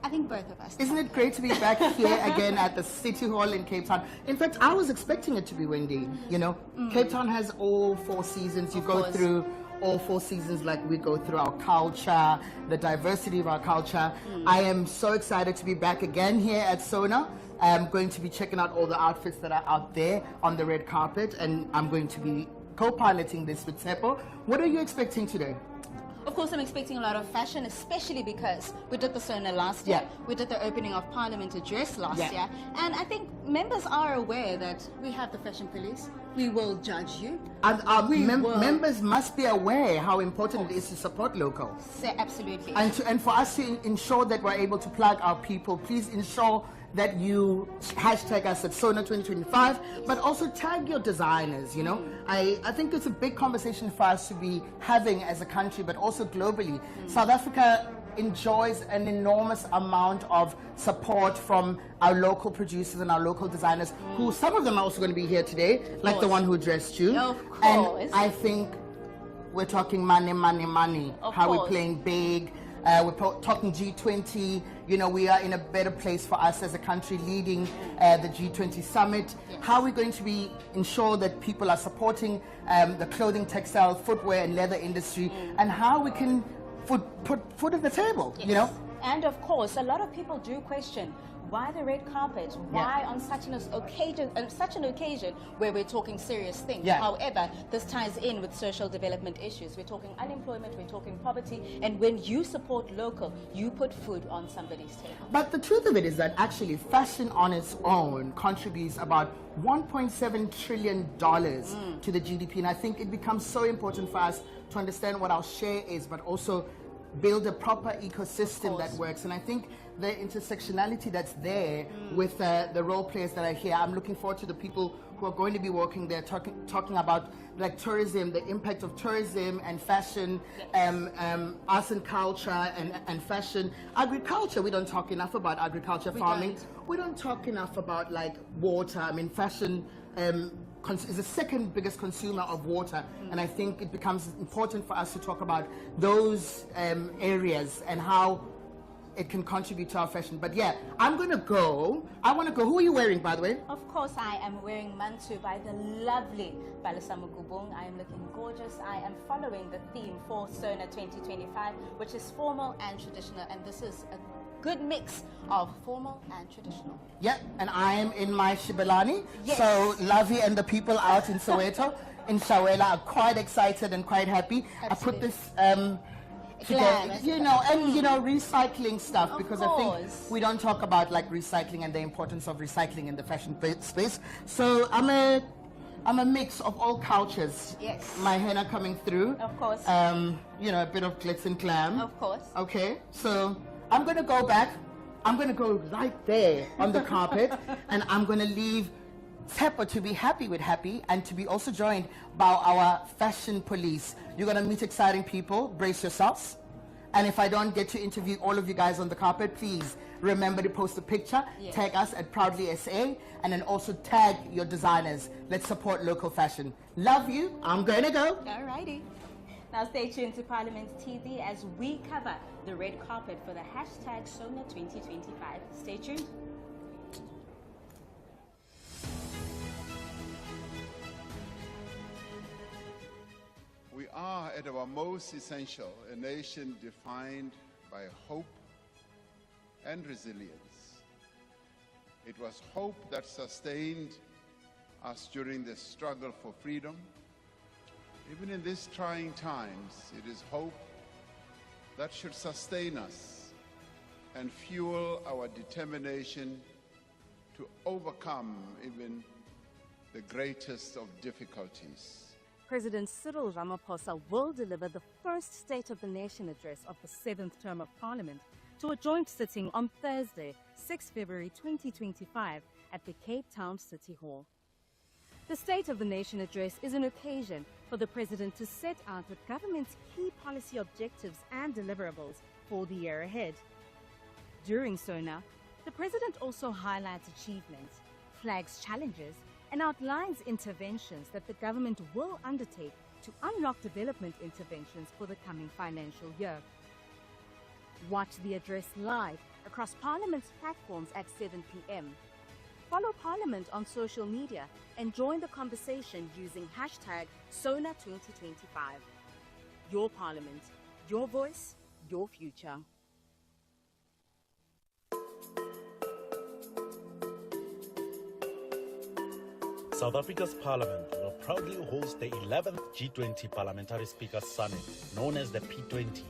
I think both of us. Isn't it great to be back here again at the City Hall in Cape Town? In fact, I was expecting it to be windy, you know. Cape Town has all 4 seasons. You go through all 4 seasons like we go through our culture, the diversity of our culture. I am so excited to be back again here at SONA. I'm going to be checking out all the outfits that are out there on the red carpet, and I'm going to be co-piloting this with Tsepo. What are you expecting today? Of course, I'm expecting a lot of fashion, especially because we did the SONA last year. We did the opening of Parliament address last year. And I think members are aware that we have the fashion police. We will judge you. And our members must be aware how important it is to support local. Absolutely. And for us to ensure that we're able to plug our people, please ensure that you hashtag us at SONA 2025, but also tag your designers, you know. I think it's a big conversation for us to be having as a country, but also globally. South Africa enjoys an enormous amount of support from our local producers and our local designers, who some of them are also going to be here today, like the one who dressed you. Of course. And I think we're talking money, money, money. How we're playing big. We're talking G20. You know, we are in a better place for us as a country leading the G20 summit. How are we going to be ensure that people are supporting the clothing, textile, footwear and leather industry, and how we can put food at the table, you know? And of course, a lot of people do question, why the red carpet? Why on such an occasion where we're talking serious things? However, this ties in with social development issues. We're talking unemployment, we're talking poverty, and when you support local, you put food on somebody's table. But the truth of it is that actually fashion on its own contributes about $1.7 trillion to the GDP, and I think it becomes so important for us to understand what our share is, but also build a proper ecosystem that works. And I think the intersectionality that's there with the role players that are here, I'm looking forward to the people who are going to be working there, talking about like tourism, the impact of tourism and fashion, arts and culture and fashion. Agriculture, we don't talk enough about agriculture, farming. We don't talk enough about like water. I mean, fashion is the second biggest consumer of water, and I think it becomes important for us to talk about those areas and how it can contribute to our fashion. But yeah, I'm gonna go. I want to go. Who are you wearing, by the way? Of course, I am wearing mantu by the lovely Balisama Gubung. I am looking gorgeous. I am following the theme for SONA 2025, which is formal and traditional, and this is a good mix of formal and traditional. Yeah, and I am in my Shibelani. So Lavi and the people out in Soweto, in Shawela, are quite excited and quite happy. Absolutely. I put this together, you know, and you know, recycling stuff, because I think we don't talk about like recycling and the importance of recycling in the fashion space. So I'm a mix of all cultures. Yes. My henna coming through. Of course. You know, a bit of glitz and glam. Of course. Okay, so I'm going to go back. I'm going to go right there on the carpet, and I'm going to leave Tsepo to be happy with Happy, and to be also joined by our fashion police. You're going to meet exciting people. Brace yourselves. And if I don't get to interview all of you guys on the carpet, please remember to post a picture, tag us at Proudly SA, and then also tag your designers. Let's support local fashion. Love you. I'm going to go. Alrighty. Now stay tuned to Parliament TV as we cover the red carpet for the hashtag SONA 2025. Stay tuned. We are at our most essential, a nation defined by hope and resilience. It was hope that sustained us during the struggle for freedom. Even in these trying times, it is hope that should sustain us and fuel our determination to overcome even the greatest of difficulties. President Cyril Ramaphosa will deliver the first State of the Nation address of the 7th term of Parliament to a joint sitting on Thursday, 6 February 2025 at the Cape Town City Hall. The State of the Nation address is an occasion for the President to set out the government's key policy objectives and deliverables for the year ahead. During SONA, the President also highlights achievements, flags challenges, and outlines interventions that the government will undertake to unlock development interventions for the coming financial year. Watch the address live across Parliament's platforms at 7 p.m. Follow Parliament on social media and join the conversation using hashtag SONA2025. Your Parliament, your voice, your future. South Africa's Parliament will proudly host the 11th G20 Parliamentary Speakers Summit, known as the P20,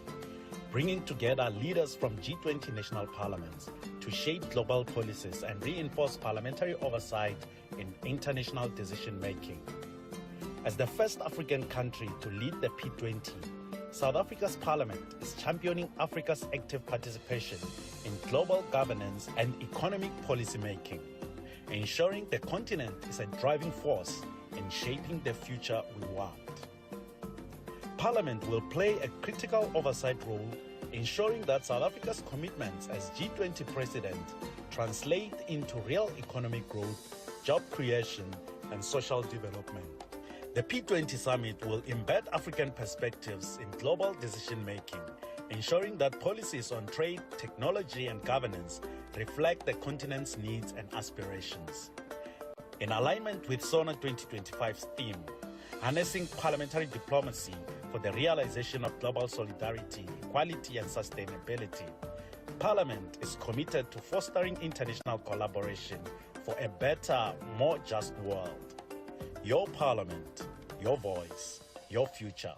bringing together leaders from G20 national parliaments to shape global policies and reinforce parliamentary oversight in international decision-making. As the first African country to lead the P20, South Africa's Parliament is championing Africa's active participation in global governance and economic policymaking, ensuring the continent is a driving force in shaping the future we want. Parliament will play a critical oversight role, ensuring that South Africa's commitments as G20 president translate into real economic growth, job creation, and social development. The P20 summit will embed African perspectives in global decision-making, ensuring that policies on trade, technology, and governance reflect the continent's needs and aspirations. In alignment with SONA 2025's theme, Harnessing Parliamentary Diplomacy for the Realization of Global Solidarity, Equality, and Sustainability, Parliament is committed to fostering international collaboration for a better, more just world. Your Parliament, your voice, your future.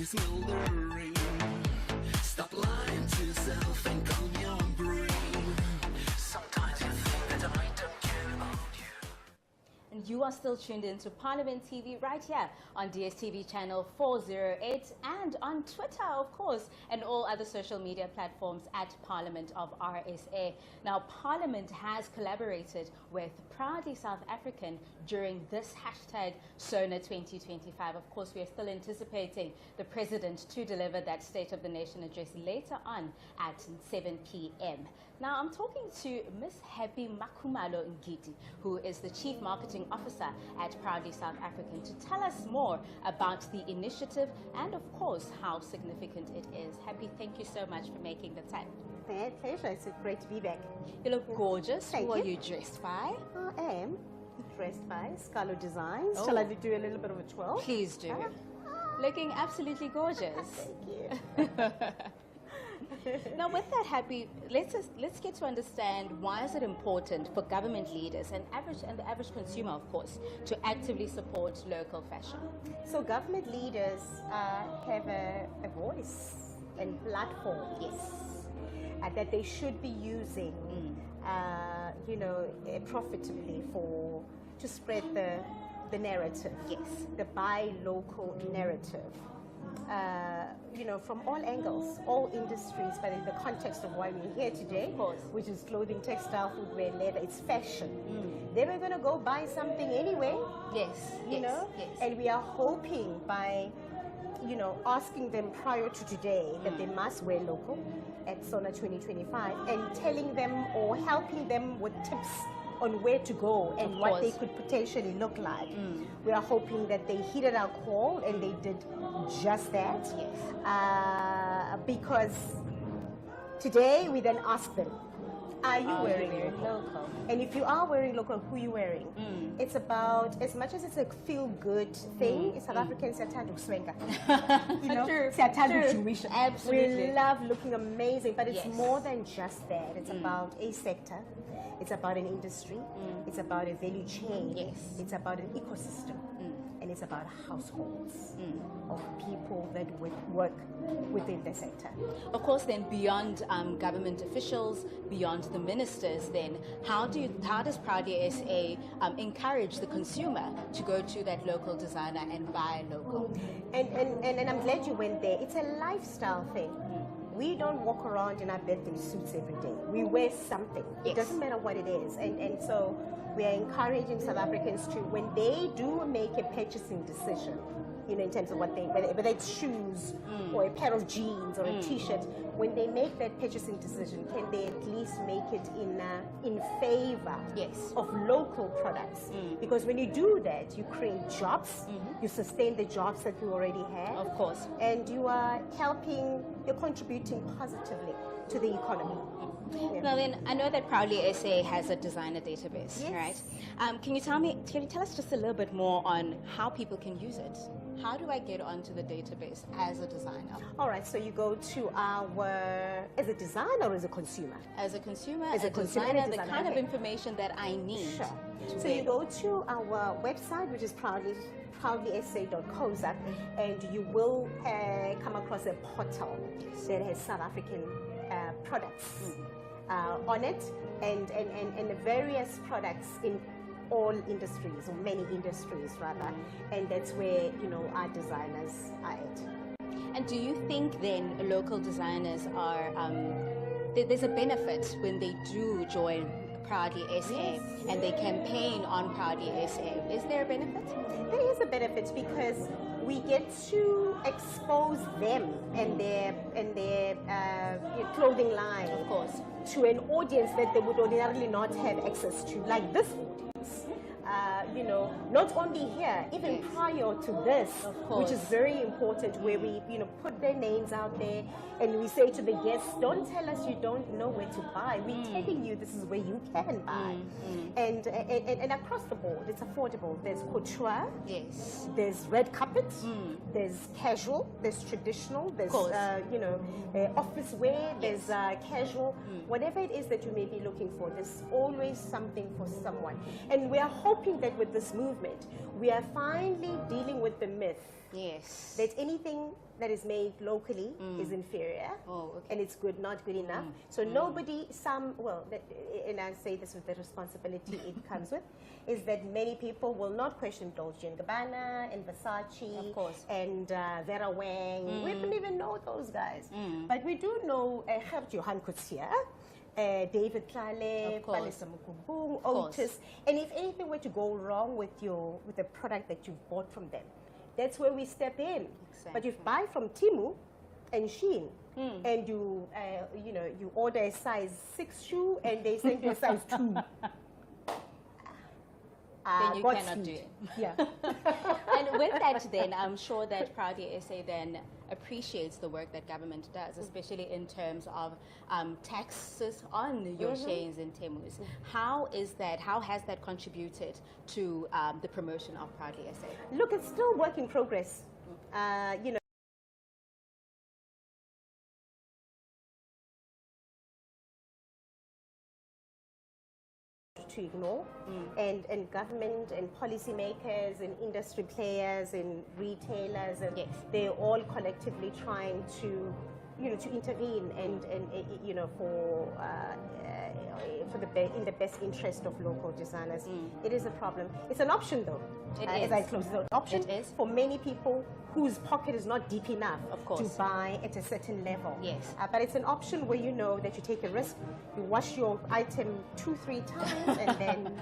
Smell the rain. Stop lying to yourself and calm your brain. Sometimes you think that I don't care about you. And you are still tuned into Parliament TV right here on DSTV channel 408 and on Twitter, of course, and all other social media platforms at Parliament of RSA. Now, Parliament has collaborated with Proudly South African during this hashtag SONA 2025. Of course, we are still anticipating the President to deliver that State of the Nation address later on at 7 p.m. Now, I'm talking to Miss Happy Makhumalo Ngidi, who is the Chief Marketing Officer at Proudly South African, to tell us more about the initiative and, of course, how significant it is. Happy, thank you so much for making the time. My pleasure. It's great to be back. You look gorgeous. Thank Who you. are you dressed by? I am dressed by Scalo Designs. Oh. Shall I do a little bit of a twirl? Please do. Looking absolutely gorgeous. Thank you. Now, with that, Happy, let's get to understand why is it important for government leaders and the average consumer, of course, to actively support local fashion. So government leaders have a voice and platform, yes, that they should be using, profitably to spread the narrative, yes, the buy local narrative. From all angles, all industries, but in the context of why we're here today, which is clothing, textile, footwear, leather, it's fashion. They were going to go buy something anyway. Yes, yes. And we are hoping by, asking them prior to today that they must wear local at SONA 2025 and telling them or helping them with tips on where to go and what they could potentially look like. We are hoping that they heeded our call and they did just that. Because today we then ask them, are you wearing local? And if you are wearing local, who are you wearing? It's about, as much as it's a feel-good thing, South Africans siyathanda ukuswenka. Siyathanda ujuwisha. Absolutely. We love looking amazing, but it's more than just that. It's about a sector. It's about an industry. It's about a value chain. Yes. It's about an ecosystem. And it's about households of people that work within the sector. Of course, then beyond government officials, beyond the ministers, then how does Proudly SA encourage the consumer to go to that local designer and buy local? And I'm glad you went there. It's a lifestyle thing. We don't walk around in our birthday suits every day. We wear something. It doesn't matter what it is. And so we are encouraging South Africans to, when they do make a purchasing decision, in terms of what whether it's shoes or a pair of jeans or a t-shirt, when they make that purchasing decision, can they at least make it in favor of local products? Because when you do that, you create jobs, you sustain the jobs that you already have. Of course. And you are you're contributing positively to the economy. Now then, I know that Proudly SA has a designer database, right? Can you tell us just a little bit more on how people can use it? How do I get onto the database as a designer? All right, so you go to as a designer or as a consumer? As a consumer, as a designer, the kind of information that I need. Sure. So you go to our website, which is proudlysa.coza, and you will come across a portal that has South African products on it, and the various products in all industries, or many industries rather, and that's where our designers are at. And do you think then local designers are there's a benefit when they do join Proudly SA and they campaign on Proudly SA? Is there a benefit? There is a benefit because we get to expose them and their clothing line, of course, to an audience that they would ordinarily not have access to, like this audience. Not only here, even prior to this, which is very important, where we, put their names out there and we say to the guests, don't tell us you don't know where to buy. We're telling you this is where you can buy. And across the board, it's affordable. There's couture, there's red carpet, there's casual, there's traditional, there's, office wear, there's casual. Whatever it is that you may be looking for, there's always something for someone. And we are hoping that with this movement, we are finally dealing with the myth that anything that is made locally is inferior and it's not good enough. So nobody, and I say this with the responsibility it comes with, is that many people will not question Dolce & Gabbana and Versace and Vera Wang. We don't even know those guys. But we do know Gert Johan Coetzee, David Tlale, Palesa Mukumbung, Otis, and if anything were to go wrong with the product that you've bought from them, that's where we step in. But you buy from Timu and Shein, and you order a size 6 shoe, and they send you a size 2. Then you cannot do it. Yeah. And with that, then I'm sure that Proudly SA then appreciates the work that government does, especially in terms of taxes on your Sheins and Temus. How has that contributed to the promotion of Proudly SA? Look, it's still work in progress. you know, to ignore, and government and policymakers and industry players and retailers, and they're all collectively trying to, you know, to intervene and you know, in the best interest of local designers. It is a problem. It's an option though. As I close, it's an option for many people whose pocket is not deep enough to buy at a certain level. Yes. But it's an option where you know that you take a risk, you wash your item 2-3 times, and then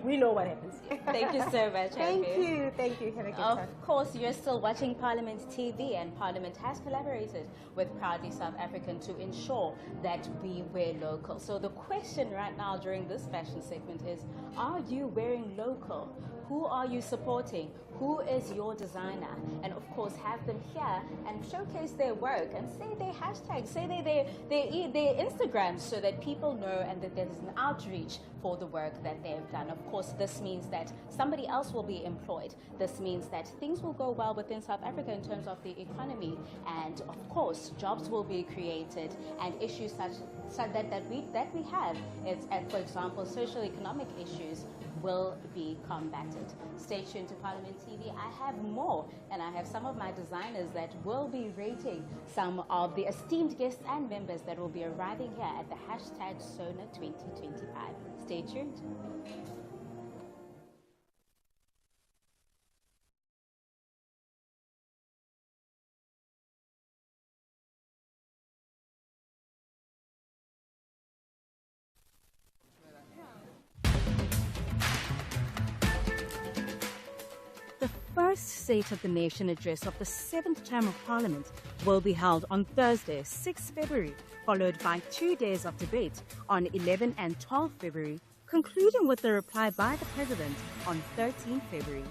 we know what happens. Thank you so much. Thank you. Thank you. Have a good time. Of course, you're still watching Parliament TV, and Parliament has collaborated with Proudly South African to ensure that we wear local. So the question right now during this fashion segment is, are you wearing local? Who are you supporting? Who is your designer? And of course, have them here and showcase their work and say their hashtags, say their Instagrams, so that people know and that there is an outreach for the work that they've done. Of course, this means that somebody else will be employed. This means that things will go well within South Africa in terms of the economy. And of course, jobs will be created, and issues such that we have, for example, socio-economic issues, will be combated. Stay tuned to Parliament TV. I have more, and I have some of my designers that will be rating some of the esteemed guests and members that will be arriving here at the hashtag SONA 2025. Stay tuned. First State of the Nation address of the 7th term of Parliament will be held on Thursday, 6 February, followed by 2 days of debate on 11 and 12 February, concluding with the reply by the President on 13 February.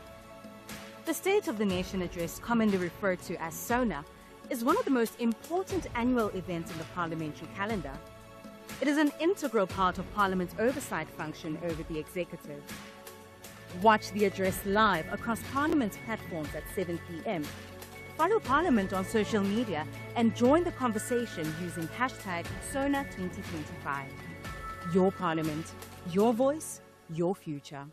The State of the Nation address, commonly referred to as SONA, is one of the most important annual events in the parliamentary calendar. It is an integral part of Parliament's oversight function over the executive. Watch the address live across Parliament's platforms at 7 p.m. Follow Parliament on social media and join the conversation using hashtag SONA2025. Your Parliament, your voice, your future.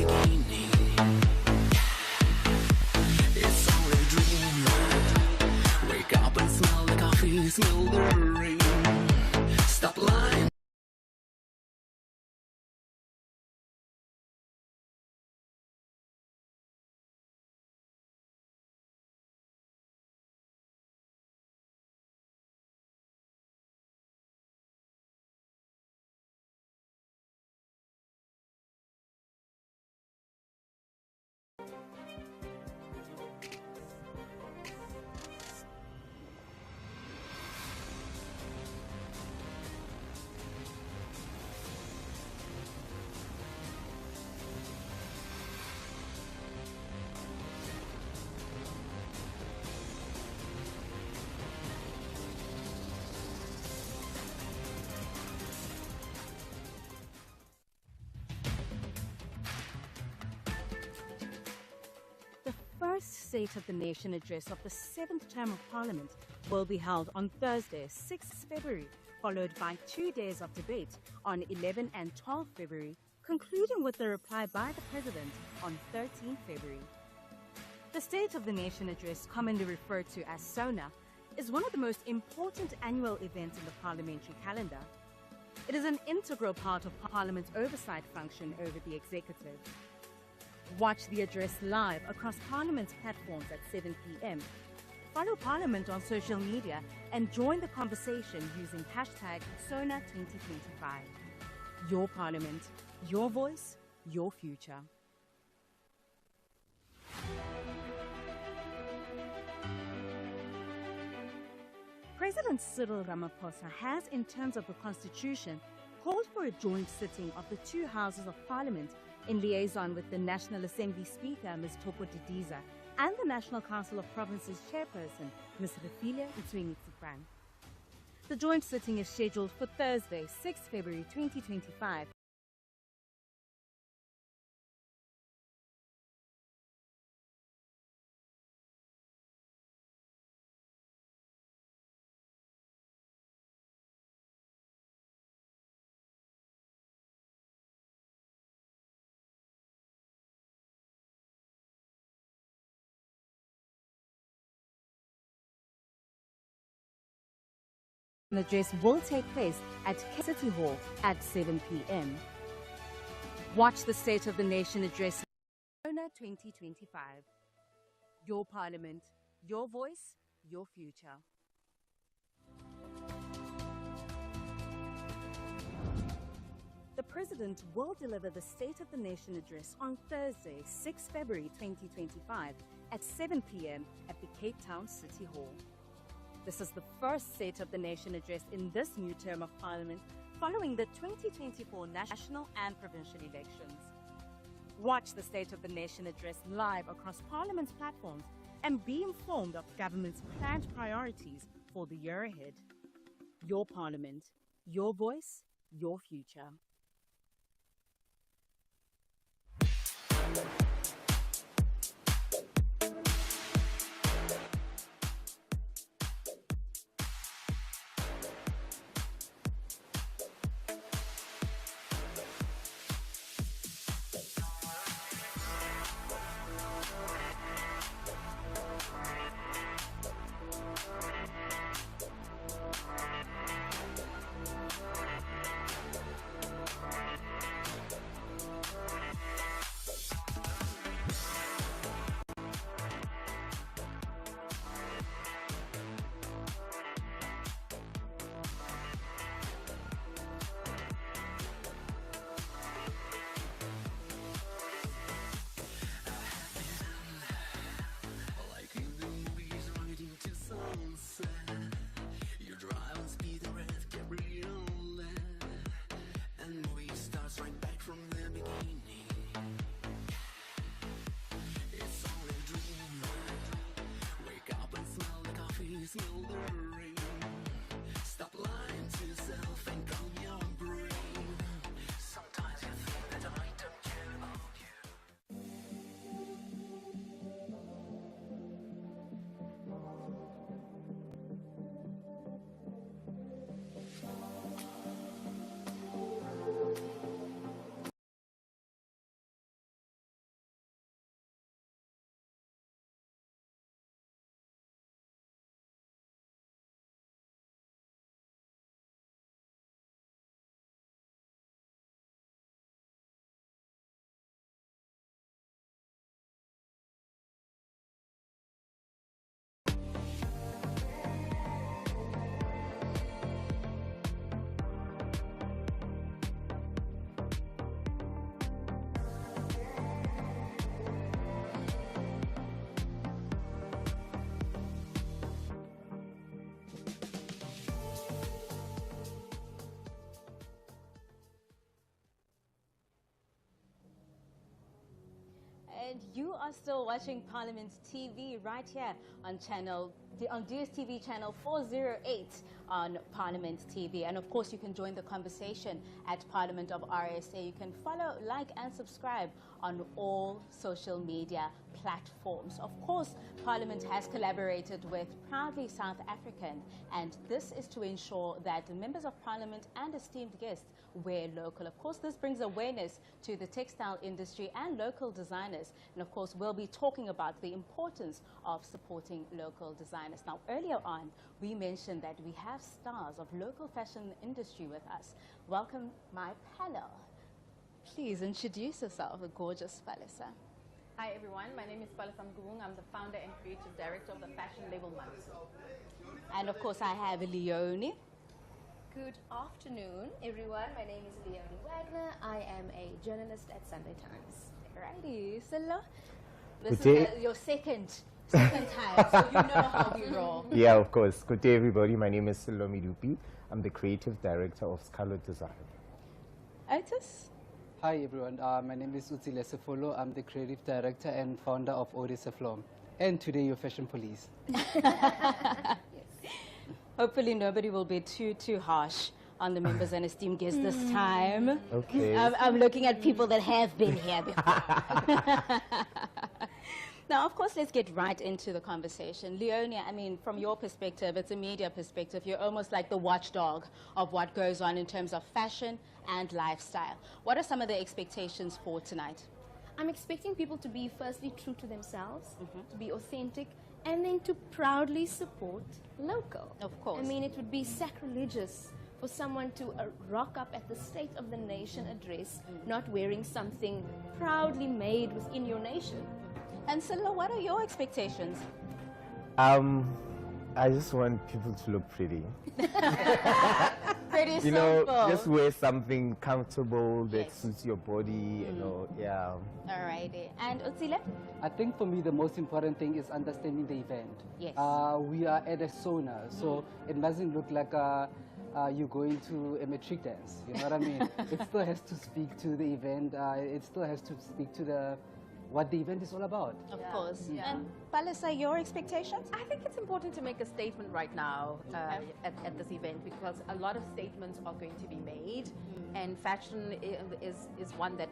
beginning. It's only a dream. Wake up and smell the coffee, smell the rain. Stop lying. First State of the Nation address of the 7th term of Parliament will be held on Thursday, 6 February, followed by 2 days of debate on 11 and 12 February, concluding with the reply by the President on 13 February. The State of the Nation address, commonly referred to as SONA, is one of the most important annual events in the parliamentary calendar. It is an integral part of Parliament's oversight function over the executive. Watch the address live across Parliament's platforms at 7 p.m. Follow Parliament on social media and join the conversation using hashtag SONA2025. Your Parliament, your voice, your future. President Cyril Ramaphosa has, in terms of the Constitution, called for a joint sitting of the two houses of Parliament in liaison with the National Assembly Speaker, Ms. Topo Didiza, and the National Council of Provinces Chairperson, Ms. Refilwe Mtsweni-Sipran. The joint sitting is scheduled for Thursday, 6 February 2025. An address will take place at City Hall at 7 p.m. Watch the State of the Nation address SONA 2025. Your Parliament, your voice, your future. The President will deliver the State of the Nation address on Thursday, 6 February 2025 at 7 p.m. at the Cape Town City Hall. This is the first State of the Nation address in this new term of Parliament following the 2024 national and provincial elections. Watch the State of the Nation address live across Parliament's platforms and be informed of government's planned priorities for the year ahead. Your Parliament, your voice, your future. and you are still watching Parliament TV right here on DSTV channel 408 on Parliament TV. And of course, you can join the conversation at Parliament of RSA. You can follow, like, and subscribe on all social media platforms. Of course, Parliament has collaborated with Proudly South African, and this is to ensure that the members of Parliament and esteemed guests wear local. Of course, this brings awareness to the textile industry and local designers. And of course, we'll be talking about the importance of supporting local designers. Now, earlier on, we mentioned that we have stars of local fashion industry with us. Welcome my panel. Please introduce yourself, the gorgeous Palesa. Hi everyone, my name is Palesa Mgubung. I'm the founder and creative director of the fashion label Months. And of course, I have Leonie. Good afternoon, everyone. My name is Leonie Wagner. I am a journalist at Sunday Times. Alrighty, Silo. This Good day. is your second time, so you know how we roll. Yeah, of course. Good day, everybody. My name is Silomi Dupi. I'm the creative director of Scarlet Design. Otis? Hi everyone, my name is Utsile Sefolo. I'm the creative director and founder of Odisaflom. And today your fashion police. Hopefully nobody will be too harsh on the members and esteemed guests this time. Okay. I'm looking at people that have been here before. Now, of course, let's get right into the conversation. Leonie, I mean, from your perspective, it's a media perspective, you're almost like the watchdog of what goes on in terms of fashion and lifestyle. What are some of the expectations for tonight? I'm expecting people to be firstly true to themselves, to be authentic, and then to proudly support local. Of course. I mean, it would be sacrilegious for someone to rock up at the State of the Nation address not wearing something proudly made within your nation. And Silo, what are your expectations? I just want people to look pretty. Pretty You know, simple. just wear something comfortable that suits your body, you know, yeah. Alrighty. And Utsile? I think for me the most important thing is understanding the event. Yes. We are at a SONA, so it mustn't look like you're going to a metric dance. You know what I mean? It still has to speak to the event. It still has to speak to what the event is all about. Of course. And Palesa, your expectations? I think it's important to make a statement right now at this event, because a lot of statements are going to be made, and fashion is one that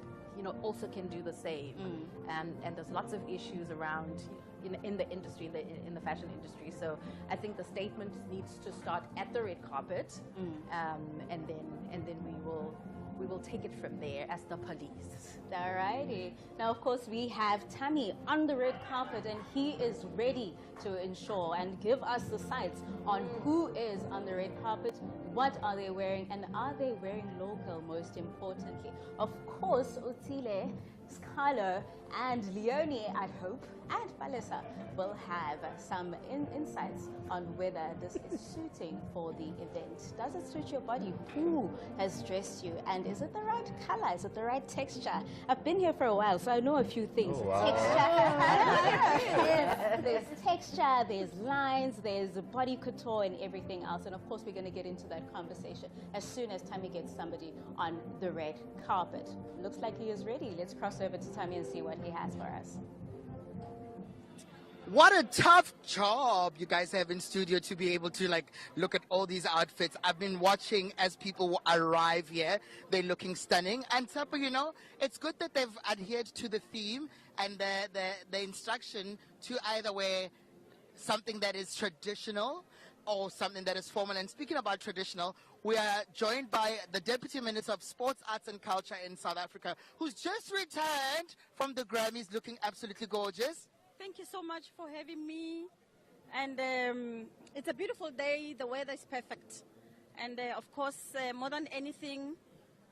also can do the same. And there's lots of issues around in the industry, in the fashion industry. So I think the statement needs to start at the red carpet, and then we will take it from there as the police. Alrighty. Now, of course, we have Tammy on the red carpet, and he is ready to ensure and give us the sights on who is on the red carpet, what are they wearing, and are they wearing local, most importantly. Of course, Utile, Scarlo, and Leonie, I hope, and Palesa will have some insights on whether this is suiting for the event. Does it suit your body? Who has dressed you? And is it the right color? Is it the right texture? I've been here for a while, so I know a few things. Oh, wow. Texture. There's texture, there's lines, there's body couture and everything else. And of course, we're going to get into that conversation as soon as Tammy gets somebody on the red carpet. Looks like he is ready. Let's cross over to Tammy and see what he has for us. What a tough job you guys have in studio to be able to look at all these outfits. I've been watching as people arrive here. They're looking stunning. And Tapa, it's good that they've adhered to the theme and the instruction to either wear something that is traditional or something that is formal. And speaking about traditional, we are joined by the Deputy Minister of Sports, Arts and Culture in South Africa, who's just returned from the Grammys looking absolutely gorgeous. Thank you so much for having me. And it's a beautiful day. The weather is perfect. And of course, more than anything,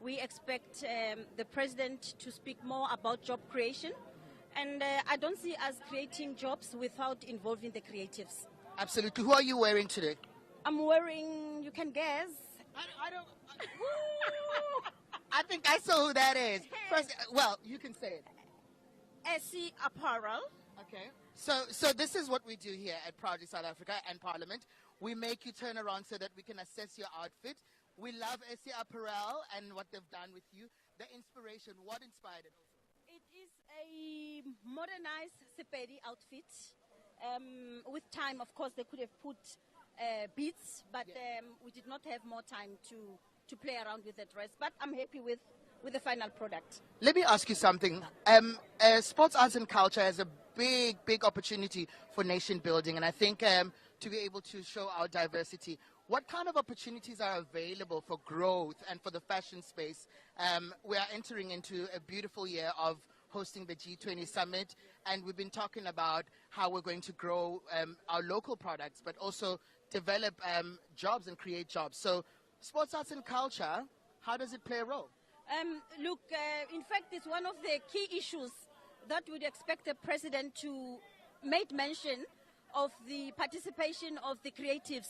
we expect the president to speak more about job creation. And I don't see us creating jobs without involving the creatives. Absolutely. Who are you wearing today? I'm wearing, you can guess. I don't. I think I saw who that is. First, well, you can say it. SC Apparel. Okay. So this is what we do here at Proudly South Africa and Parliament. We make you turn around so that we can assess your outfit. We love SC Apparel and what they've done with you. The inspiration, what inspired it? It is a modernized Sepedi outfit. With time, of course, they could have put beads, but we did not have more time to play around with the dress. But I'm happy with the final product. Let me ask you something. Sports, arts and culture has a big opportunity for nation building, and I think to be able to show our diversity, what kind of opportunities are available for growth and for the fashion space? We are entering into a beautiful year of hosting the G20 summit, and we've been talking about how we're going to grow our local products, but also develop jobs and create jobs. So sports, arts and culture, how does it play a role? Look, in fact, it's one of the key issues that we'd expect the president to make mention of the participation of the creatives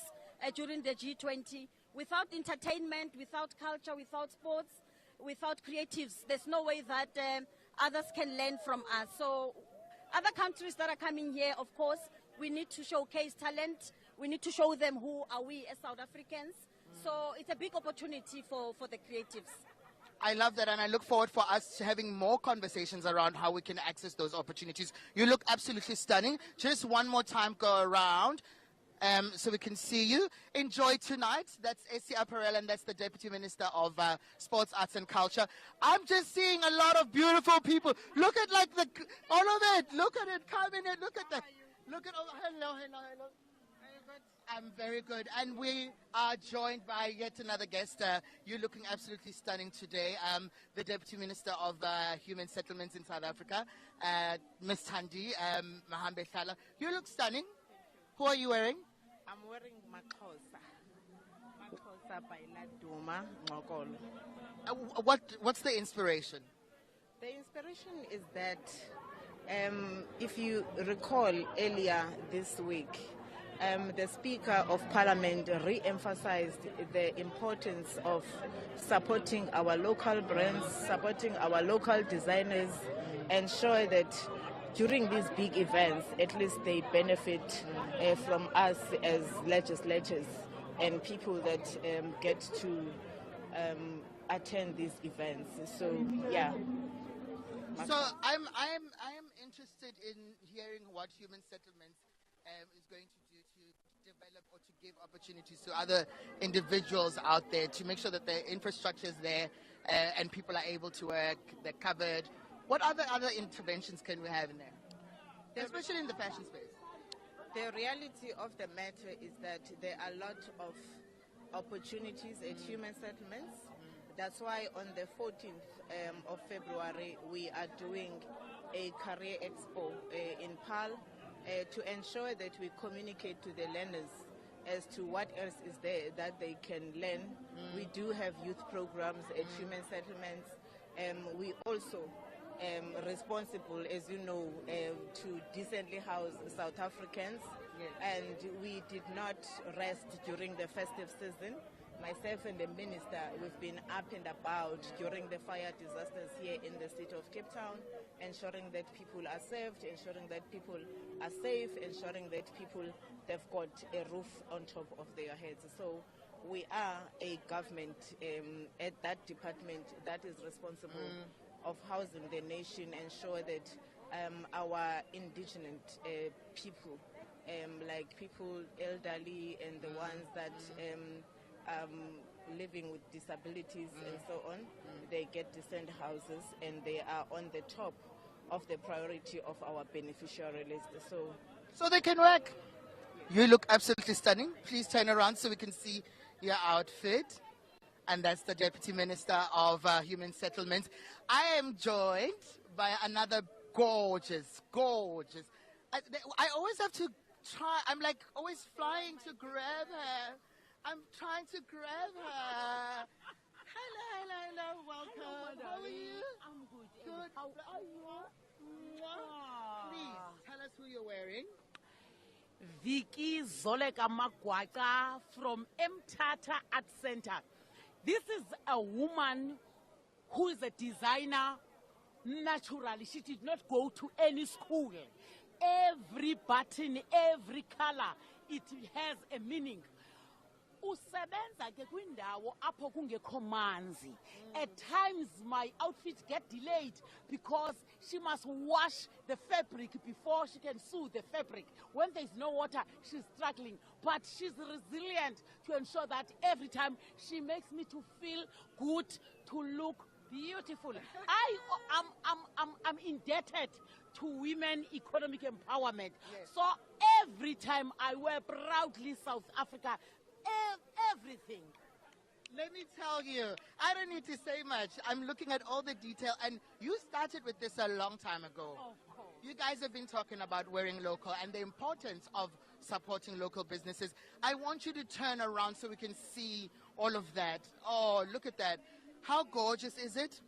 during the G20. Without entertainment, without culture, without sports, without creatives, there's no way that others can learn from us. So other countries that are coming here, of course, we need to showcase talent. We need to show them who are we as South Africans. So it's a big opportunity for the creatives. I love that, and I look forward for us having more conversations around how we can access those opportunities. You look absolutely stunning. Just one more time, go around so we can see you. Enjoy tonight. That's Essie Apparel, and that's the Deputy Minister of Sports, Arts and Culture. I'm just seeing a lot of beautiful people. Look at all of it. Look at it. Come in and look at that. Look at hello. I'm very good. And we are joined by yet another guest. You're looking absolutely stunning today. The Deputy Minister of Human Settlements in South Africa, Ms. Thandi Mahambe Hlala. You look stunning. Who are you wearing? I'm wearing Makhosa. Makhosa by Laduma Ngokolo. What's the inspiration? The inspiration is that if you recall earlier this week, the Speaker of Parliament re-emphasized the importance of supporting our local brands, supporting our local designers, ensure that during these big events, at least they benefit from us as legislators and people that get to attend these events. So, yeah. So I'm interested in hearing what Human Settlements is going to do to develop or to give opportunities to other individuals out there to make sure that the infrastructure is there and people are able to work, they're covered. What other interventions can we have in there, especially in the fashion space? The reality of the matter is that there are a lot of opportunities at Human Settlements. That's why on the 14th of February, we are doing a career expo in PAL to ensure that we communicate to the learners as to what else is there that they can learn. We do have youth programs at Human Settlements. We also responsible, as you know, to decently house South Africans. Yes. And we did not rest during the festive season. Myself and the Minister, we've been up and about during the fire disasters here in the state of Cape Town, ensuring that people are served, ensuring that people are safe, ensuring that people, they've got a roof on top of their heads. So we are a government at that department that is responsible of housing the nation, ensure that our indigenous people, like people elderly and the ones that living with disabilities and so on, they get decent houses and they are on the top of the priority of our beneficiary list. So they can work. You look absolutely stunning. Please turn around so we can see your outfit. And that's the Deputy Minister of Human Settlements. I am joined by another gorgeous. I always have to try. I'm like always flying to grab her. I'm trying to grab her. Hello. Welcome. How are you? I'm good. Good. How are you? Please tell us who you're wearing. Vicky Zoleka Magwaka from Mtata Art Center. This is a woman who is a designer naturally. She did not go to any school. Every button, every color, it has a meaning. usebenza ke kwindawo apho kungekho manzi. At times my outfits get delayed because she must wash the fabric before she can sew the fabric. When there's no water, she's struggling, but she's resilient to ensure that every time she makes me to feel good, to look beautiful. I'm indebted to women economic empowerment. So every time I wear proudly South Africa, everything. Let me tell you, I don't need to say much. I'm looking at all the detail, and you started with this a long time ago. You guys have been talking about wearing local and the importance of supporting local businesses. I want you to turn around so we can see all of that. Oh, look at that. How gorgeous is it?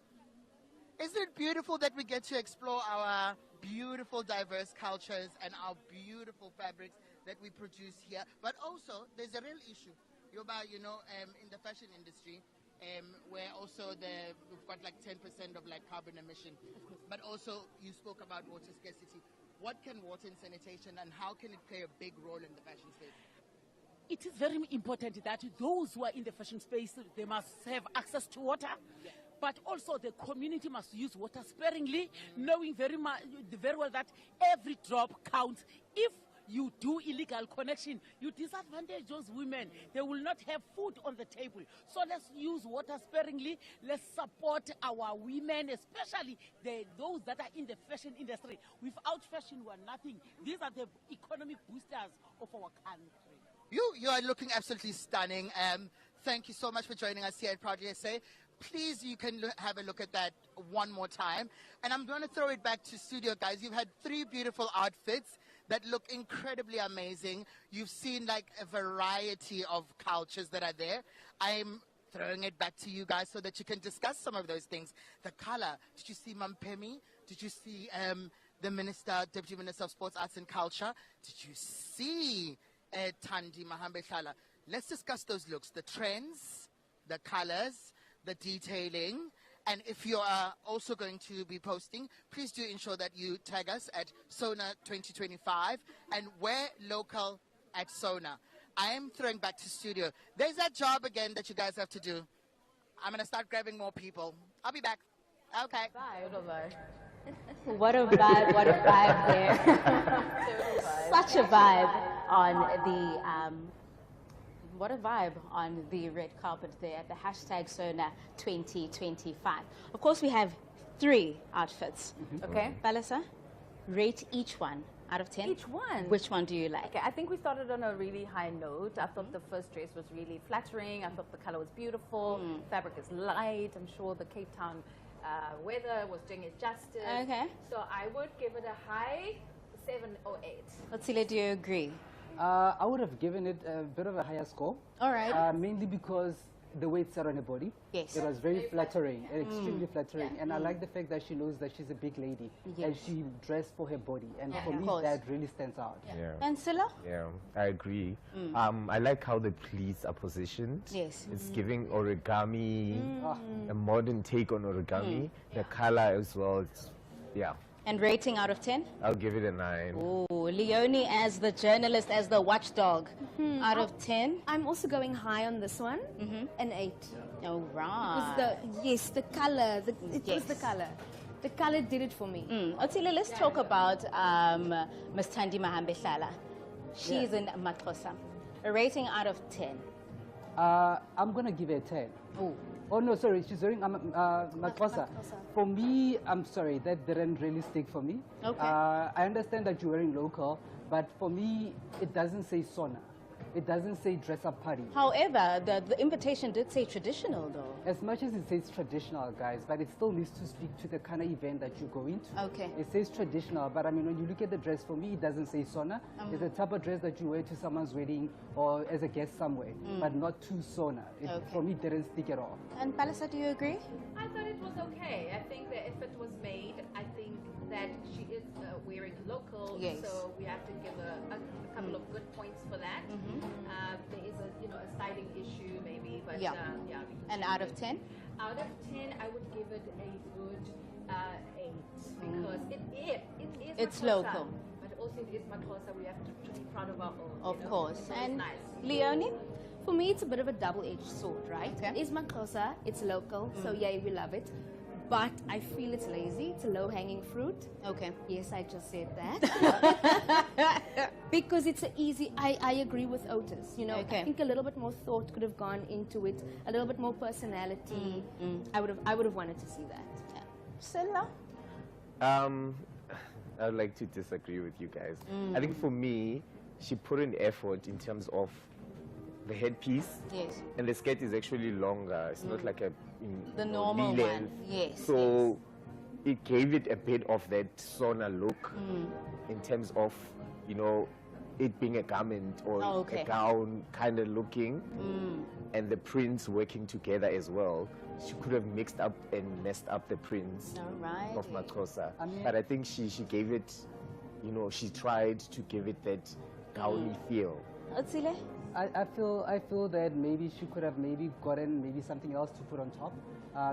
Isn't it beautiful that we get to explore our beautiful, diverse cultures and our beautiful fabrics that we produce here? But also, there's a real issue. Yoba, you know, in the fashion industry, where also we've got like 10% of like carbon emission. But also, you spoke about water scarcity. What can water and sanitation, and how can it play a big role in the fashion space? It is very important that those who are in the fashion space, they must have access to water. Yeah. But also the community must use water sparingly, knowing very well that every drop counts. If you do illegal connection, you disadvantage those women. They will not have food on the table. So let's use water sparingly. Let's support our women, especially those that are in the fashion industry. Without fashion, we are nothing. These are the economic boosters of our country. You are looking absolutely stunning. Thank you so much for joining us here at Proudly SA. Please, you can have a look at that one more time. And I'm going to throw it back to studio, guys. You've had 3 beautiful outfits that look incredibly amazing. You've seen like a variety of cultures that are there. I'm throwing it back to you guys so that you can discuss some of those things. The color. Did you see Mampemi? Did you see the Deputy Minister of Sports, Arts and Culture? Did you see Thandi Mahambeshala? Let's discuss those looks, the trends, the colors, the detailing. And if you are also going to be posting, please do ensure that you tag us at SONA 2025 and wear local at SONA. I am throwing back to studio. There's that job again that you guys have to do. I'm going to start grabbing more people. I'll be back. Okay. Bye. What a vibe, what a vibe there. Such a vibe on the what a vibe on the red carpet there at the hashtag SONA 2025. Of course, we have 3 outfits. Okay, Balasa, rate each one out of 10. Each one? Which one do you like? Okay, I think we started on a really high note. I thought the first dress was really flattering. I thought the color was beautiful. Fabric is light. I'm sure the Cape Town weather was doing it justice. Okay. So I would give it a high 7 or 8. Otsile, do you agree? I would have given it a bit of a higher score. All right. Mainly because the way it sat on her body. Yes. It was very flattering, extremely flattering. Yeah. And I like the fact that she knows that she's a big lady. And she dressed for her body. And for me, that really stands out. And Silla? Yeah, I agree. I like how the pleats are positioned. Yes. It's giving origami, a modern take on origami. The color as well, And rating out of 10? I'll give it a 9. Oh, Leonie as the journalist, as the watchdog. Out of 10? I'm also going high on this one. An 8. Oh, right. Yes, the color. It was the color. The color did it for me. Otsile, let's talk about Ms. Thandi Mahambeshala. She's in Mathosa. A rating out of 10. I'm going to give it a 10. Oh, no, sorry, she's wearing Mathosa. For me, I'm sorry, that didn't really stick for me. Okay. I understand that you're wearing local, but for me, it doesn't say SONA. It doesn't say dress-up party. However, the invitation did say traditional, though. As much as it says traditional, guys, but it still needs to speak to the kind of event that you're going to. Okay. It says traditional, but I mean, when you look at the dress, for me, it doesn't say SONA. It's a type of dress that you wear to someone's wedding or as a guest somewhere, but not to SONA. For me, it didn't stick at all. And Palisa, do you agree? I thought it was okay. I think the effort was made. I think that she is wearing local, so we have to give her a couple of good points for that. There is a styling issue maybe, but And out of 10? Out of 10, I would give it a good 8 because it is It's Mathosa, local. but also it is Mathosa. We have to be proud of our own. Of course. So and it's nice. Leonie? For me, it's a bit of a double-edged sword, right? Okay. It is Maxhosa, it's local, so yay, we love it. But I feel it's lazy, it's a low-hanging fruit. Okay. Yes, I just said that. Because it's an easy, I agree with Otis, you know. Okay. I think a little bit more thought could have gone into it, a little bit more personality. I would have wanted to see that. Yeah. Silla? I would like to disagree with you guys. I think for me, she put in effort in terms of the headpiece. Yes. And the skirt is actually longer. It's not like the normal one. Yes. So it gave it a bit of that SONA look in terms of, you know, it being a garment or a gown kind of looking, and the prints working together as well. She could have mixed up and messed up the prints of Maxhosa. But I think she gave it, you know, she tried to give it that gowny feel. Otsile? I feel that maybe she could have gotten something else to put on top.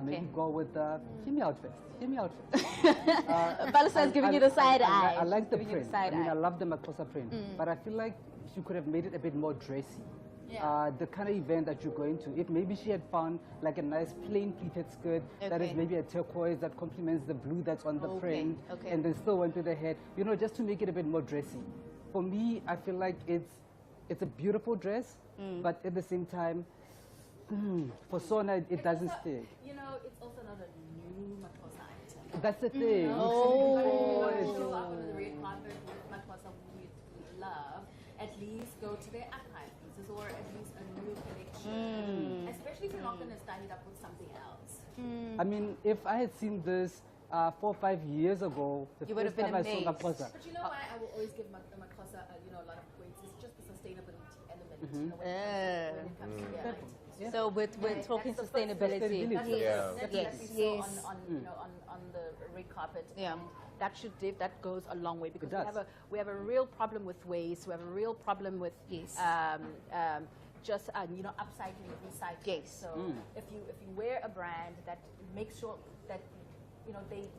Maybe go with the hear me out first. Balasa is giving you the side eye. I like the print. I love the Maxhosa print, but I feel like she could have made it a bit more dressy. Yeah. The kind of event that you're going to. If maybe she had found like a nice plain pleated skirt that is maybe a turquoise that complements the blue that's on the print, and then still went with the head, you know, just to make it a bit more dressy. For me, I feel like it's a beautiful dress, but at the same time, for SONA, it doesn't stick. You know, it's also not a new Maxhosa item. That's the thing. Oh. Show up on the red carpet with Maxhosa we love. At least go to their archive pieces or at least a new collection. Especially if you're not going to style it up with something else. I mean, if I had seen this 4 or 5 years ago, the first time I saw Maxhosa. But you know why I will always give Maxhosa a lot of weight? It's just the sustainability element. You know, when it comes to their items. Yeah. So we're talking sustainability. Yes. On the red carpet. Yeah. That goes a long way because we have a real problem with waste. We have a real problem with just upcycling, recycling. Yes. So if you wear a brand that makes sure that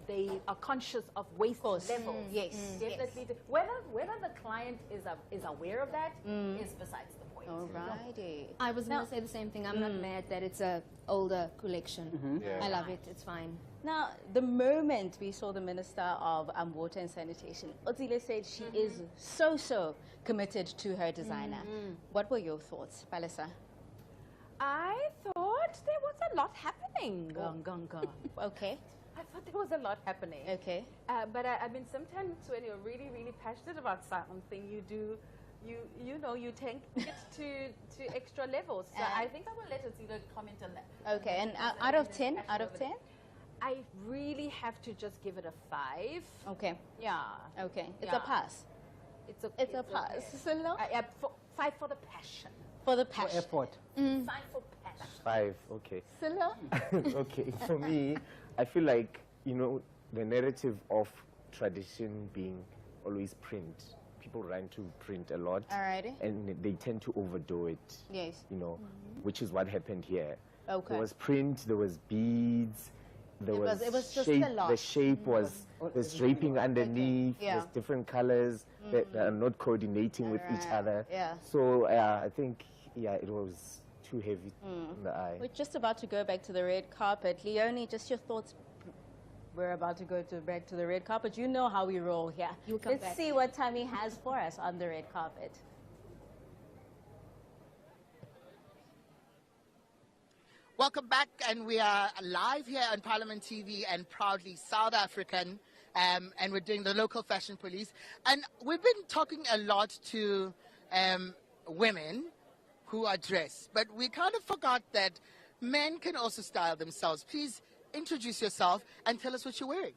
they are conscious of waste levels. Yes. Definitely. Whether the client is aware of that is besides the point. Alrighty. I was going to say the same thing. I'm not mad that it's a older collection. I love it. It's fine. Now, the moment we saw the Minister of Water and Sanitation, Otsile said she is so committed to her designer. What were your thoughts, Balasa? I thought there was a lot happening. Okay. I thought there was a lot happening. Okay. But I mean, sometimes when you're really, really passionate about something, you take it to extra levels. So I think I will let Otsile comment on that. Okay, and out of 10? I really have to just give it a 5. Okay. Yeah. Okay. It's a pass. It's a pass. Okay. 5 for the passion. For the passion. For effort. 5 for passion. 5, okay. Silla? Okay, for me, I feel like, you know, the narrative of tradition being always print. People run to print a lot. Alrighty. And they tend to overdo it. Yes. You know, which is what happened here. Okay. There was print, there was beads, it was just shape, a lot. the shape was, there's draping underneath, there's different colors that are not coordinating with each other. Yeah. So I think, it was too heavy in the eye. We're just about to go back to the red carpet. Leonie, just your thoughts. We're about to go back to the red carpet. You know how we roll here. Let's see what Tammy has for us on the red carpet. Welcome back, and we are live here on Parliament TV and proudly South African, and we're doing the local fashion police. And we've been talking a lot to women who are dressed, but we kind of forgot that men can also style themselves. Please introduce yourself and tell us what you're wearing.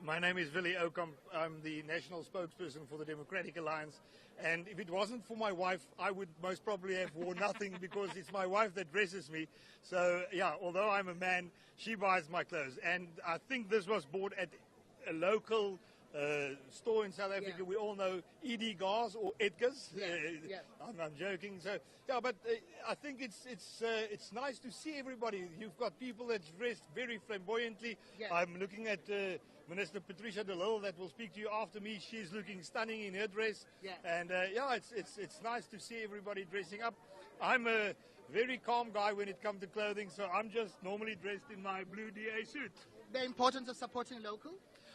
My name is Willie Okamp. I'm the national spokesperson for the Democratic Alliance. And if it wasn't for my wife, I would most probably have worn nothing because it's my wife that dresses me. So, although I'm a man, she buys my clothes. And I think this was bought at a local store in South Africa. We all know Edie Gars or Edgar's. I'm joking. So, but I think it's nice to see everybody. You've got people that's dressed very flamboyantly. I'm looking at Minister Patricia de Lille that will speak to you after me. She's looking stunning in her dress. And it's nice to see everybody dressing up. I'm a very calm guy when it comes to clothing, so I'm just normally dressed in my blue DA suit. The importance of supporting local?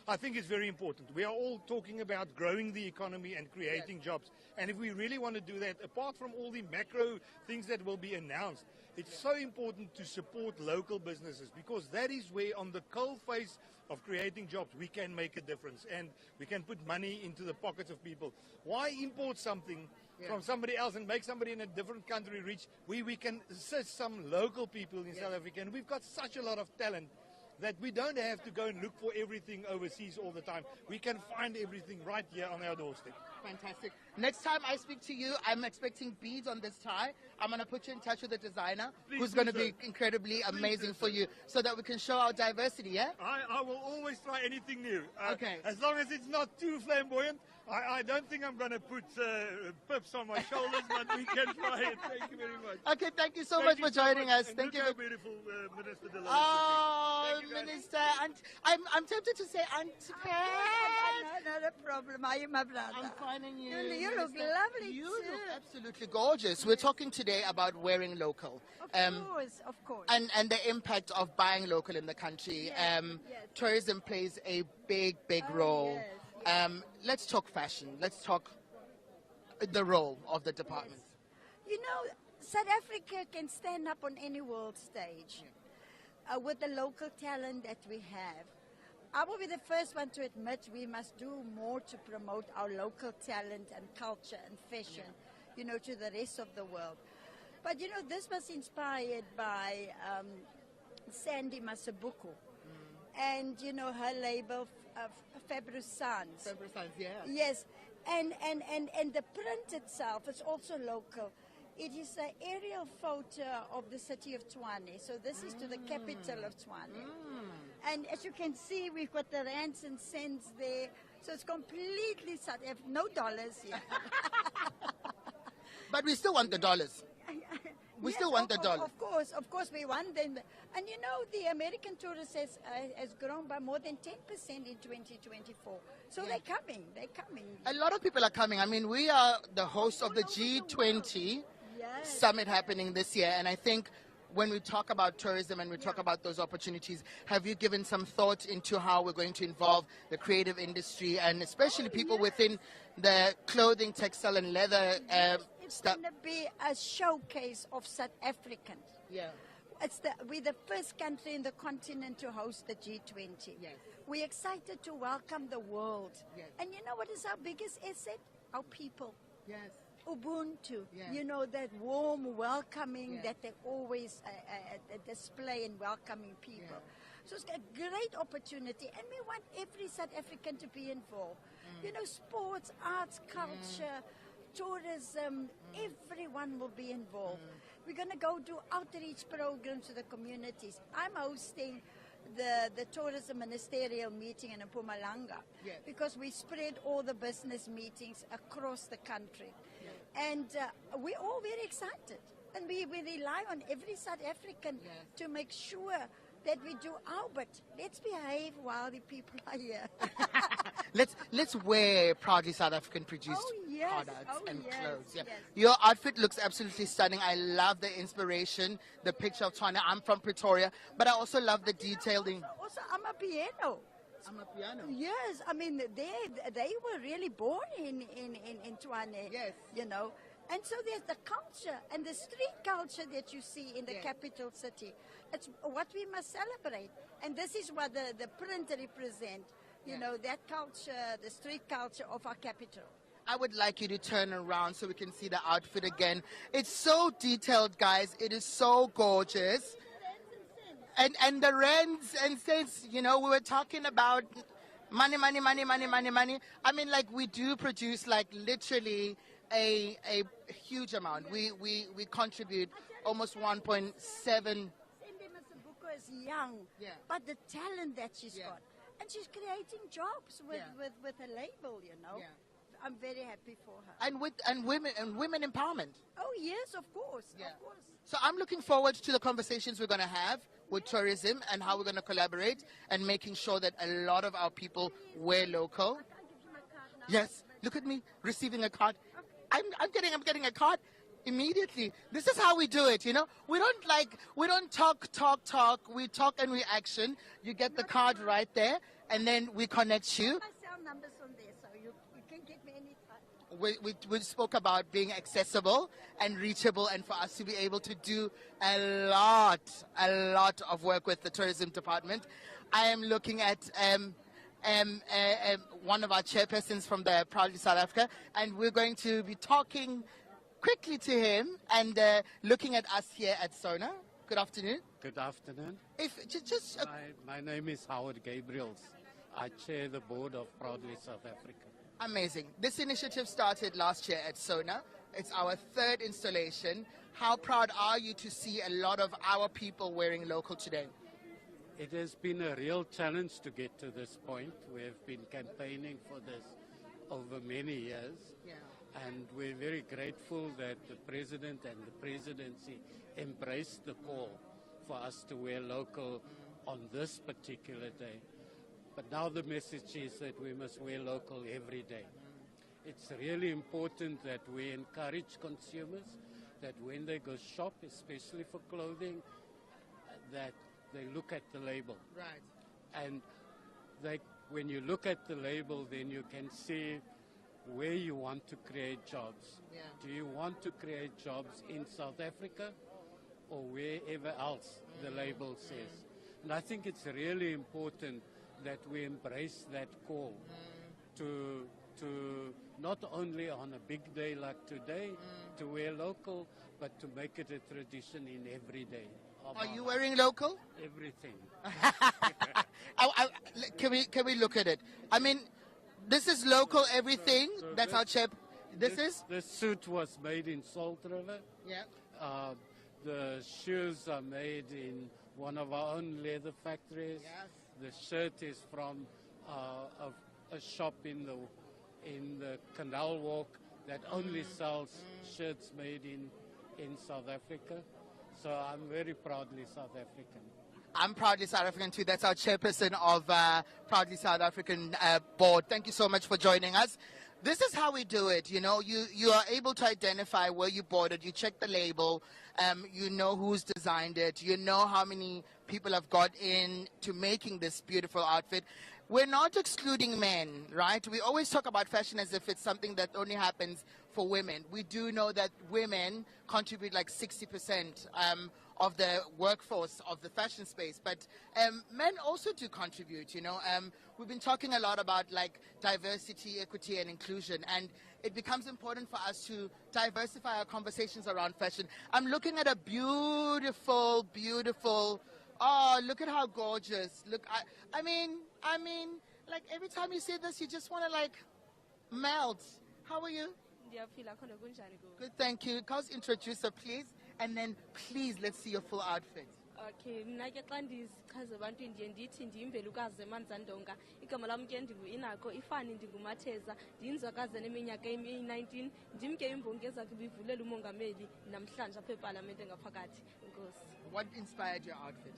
I think it's very important. We are all talking about growing the economy and creating jobs. And if we really want to do that, apart from all the macro things that will be announced, it's so important to support local businesses, because that is where, on the coal face of creating jobs, we can make a difference and we can put money into the pockets of people. Why import something from somebody else and make somebody in a different country rich? We can assist some local people in South Africa, and we've got such a lot of talent that we don't have to go and look for everything overseas all the time. We can find everything right here on our doorstep. Fantastic. Next time I speak to you, I'm expecting beads on this tie. I'm going to put you in touch with the designer who's going to be incredibly amazing for you, so that we can show our diversity, yeah? I will always try anything new. Okay. As long as it's not too flamboyant. I don't think I'm going to put pips on my shoulders, but we can try it. Thank you very much. Okay, thank you so much for joining us. And thank you. Beautiful Minister Delano. Oh, Minister, I'm tempted to say Auntie Pat. No, not a problem. Are you my brother? I'm finding you. You look lovely You too. look absolutely gorgeous. We're talking today about wearing local. Of course. And the impact of buying local in the country. Yes, Tourism plays a big role. Let's talk fashion. Let's talk the role of the department. You know, South Africa can stand up on any world stage with the local talent that we have. I will be the first one to admit we must do more to promote our local talent and culture and fashion, you know, to the rest of the world. But, you know, this was inspired by Sandy Masabuku and, you know, her label, Fabulous Sons. Fabulous Sons, yeah. Yes, and the print itself is also local. It is an aerial photo of the city of Tshwane. So this is to the capital of Tshwane. And as you can see, we've got the rands and cents there. So it's completely South African. No dollars here. But we still want the dollars. We still want the dollars. Of course, we want them. And you know, the American tourist has grown by more than 10% in 2024. So they're coming. A lot of people are coming. I mean, we are the host of the G20 summit happening this year. And I think when we talk about tourism and we talk about those opportunities, have you given some thought into how we're going to involve the creative industry and especially people within the clothing, textile and leather It's going to be a showcase of South Africans. Yeah. We're the first country in the continent to host the G20. Yes. We're excited to welcome the world. Yes. And you know what is our biggest asset? Our people. Yes. Ubuntu. Yes. You know, that warm welcoming that they always display in welcoming people. So it's a great opportunity, and we want every South African to be involved. You know, sports, arts, culture, tourism, everyone will be involved. We're going to go do outreach programs to the communities. I'm hosting the tourism ministerial meeting in Mpumalanga because we spread all the business meetings across the country. And we're all very excited. And we rely on every South African to make sure that we do our bit. Let's behave while the people are here. Let's wear proudly South African produced products and yes, clothes. Yeah. yes. Your outfit looks absolutely stunning. I love the inspiration, the picture of Tshwane. I'm from Pretoria, but I also love the detailing. Also, Amapiano. Amapiano. Yes, I mean they were really born in Tshwane. Yes. You know. And so there's the culture and the street culture that you see in the capital city. It's what we must celebrate. And this is what the print represent, you know, that culture, the street culture of our capital. I would like you to turn around so we can see the outfit again. It's so detailed, guys. It is so gorgeous. And the rands and cents, you know, we were talking about money. I mean, like, we do produce, like, literally a huge amount. We contribute almost 1.7. Cindy Masabuko is young, but the talent that she's got. And she's creating jobs with a label, you know. I'm very happy for her. And women empowerment. Oh yes, of course. Of course. So I'm looking forward to the conversations we're going to have with tourism and how we're going to collaborate and making sure that a lot of our people wear local. I can't give you my card now. Yes, look at me receiving a card. I'm getting a card. immediately. This is how we do it, you know. We don't talk. We talk and we action. You get the card right there, and then we connect you. My cell number's on there, so you can get me anytime. We spoke about being accessible and reachable, and for us to be able to do a lot of work with the tourism department. I am looking at one of our chairpersons from the Proudly South Africa, and we're going to be talking quickly to him and looking at us here at SONA. Good afternoon. Good afternoon. Just my name is Howard Gabriels. I chair the board of Proudly South Africa. Amazing. This initiative started last year at SONA. It's our third installation. How proud are you to see a lot of our people wearing local today? It has been a real challenge to get to this point. We have been campaigning for this over many years. Yeah. And we're very grateful that the President and the Presidency embraced the call for us to wear local on this particular day. But now the message is that we must wear local every day. It's really important that we encourage consumers that when they go shop, especially for clothing, that they look at the label. Right. And when you look at the label, then you can see where you want to create jobs. Yeah. Do you want to create jobs in South Africa or wherever else the label says? And I think it's really important that we embrace that call to not only on a big day like today to wear local, but to make it a tradition in every day. Are you wearing local? Everything. Can we look at it? I mean, this is local everything. That's our chip. This suit was made in Salt River. Yeah. The shoes are made in one of our own leather factories. Yes. The shirt is from a shop in the Canal Walk that only sells shirts made in South Africa. So I'm very proudly South African. I'm proudly South African too. That's our chairperson of Proudly South African board. Thank you so much for joining us. This is how we do it. You know, you are able to identify where you bought it. You check the label. You know who's designed it. You know how many people have got into making this beautiful outfit. We're not excluding men, right? We always talk about fashion as if it's something that only happens for women. We do know that women contribute like 60% of the workforce of the fashion space, but men also do contribute, you know. We've been talking a lot about like diversity, equity, and inclusion, and it becomes important for us to diversify our conversations around fashion. I'm looking at a beautiful, oh, look at how gorgeous. Look, I mean, like every time you see this, you just want to like melt. How are you? Good, thank you. Cause introducer, please, and then please let's see your full outfit. Okay, mina ke xa ndichaza abantu ndiye ndithi ndiyimvelukazi emanzandonga igama lam ke inako ifani ndingumatheza ndiyinzwakazi neminyaka eyi-19 ndim ke imbongi ezakhe ibivulela umongameli namhlanje apha epalamente ngaphakathi. Inkosi. What inspired your outfit?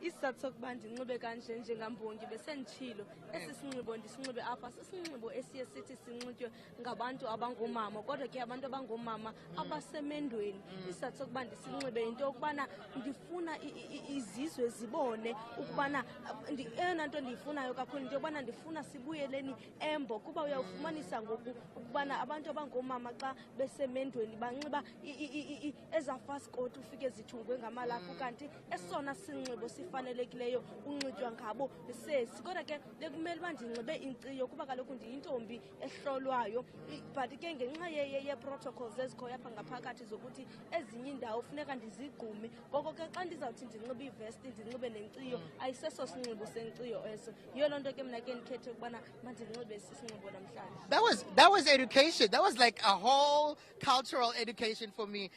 Isizathu sokuba ndinxibe kanje njengambongi besenditshilo esi sinxibo ndisinxibe apha sisinxibo esiye sithi sinxitywe ngabantu abangoomama kodwa ke abantu abangoomama abasemendweni. Isizathu sokuba ndisinxibe yinto yokubana ndifuna izizwe zibone ukubana eyona nto ndiyifunayo kakhulu into yokubana ndifuna sibuyeleni embo kuba uyawufumanisa ngoku ukubana abantu abangoomama xa besemendweni banxiba ezafasikoti ufike zithungwe ngamalafu kanti esona sinxibo fanelekileyo unxitywa ngabo sesi kodwa ke bekumele uba ndinxibe inkciyo kuba kaloku ndiyintombi ehlolwayo but ke ngenxa ye-protocols ezikhoyo apha ngaphakathi zokuthi ezinye iindawo funeka ndizigqume ngoko ke xa ndizawuthi ndinxibe ivesti ndinxibe nenkciyo ayiseso sinxibo senkciyo eso yiyo loo nto ke mna ke ndikhethe ukubana mandinxibe sisinxibo namhlanje. That was education. That was like a whole cultural education for me.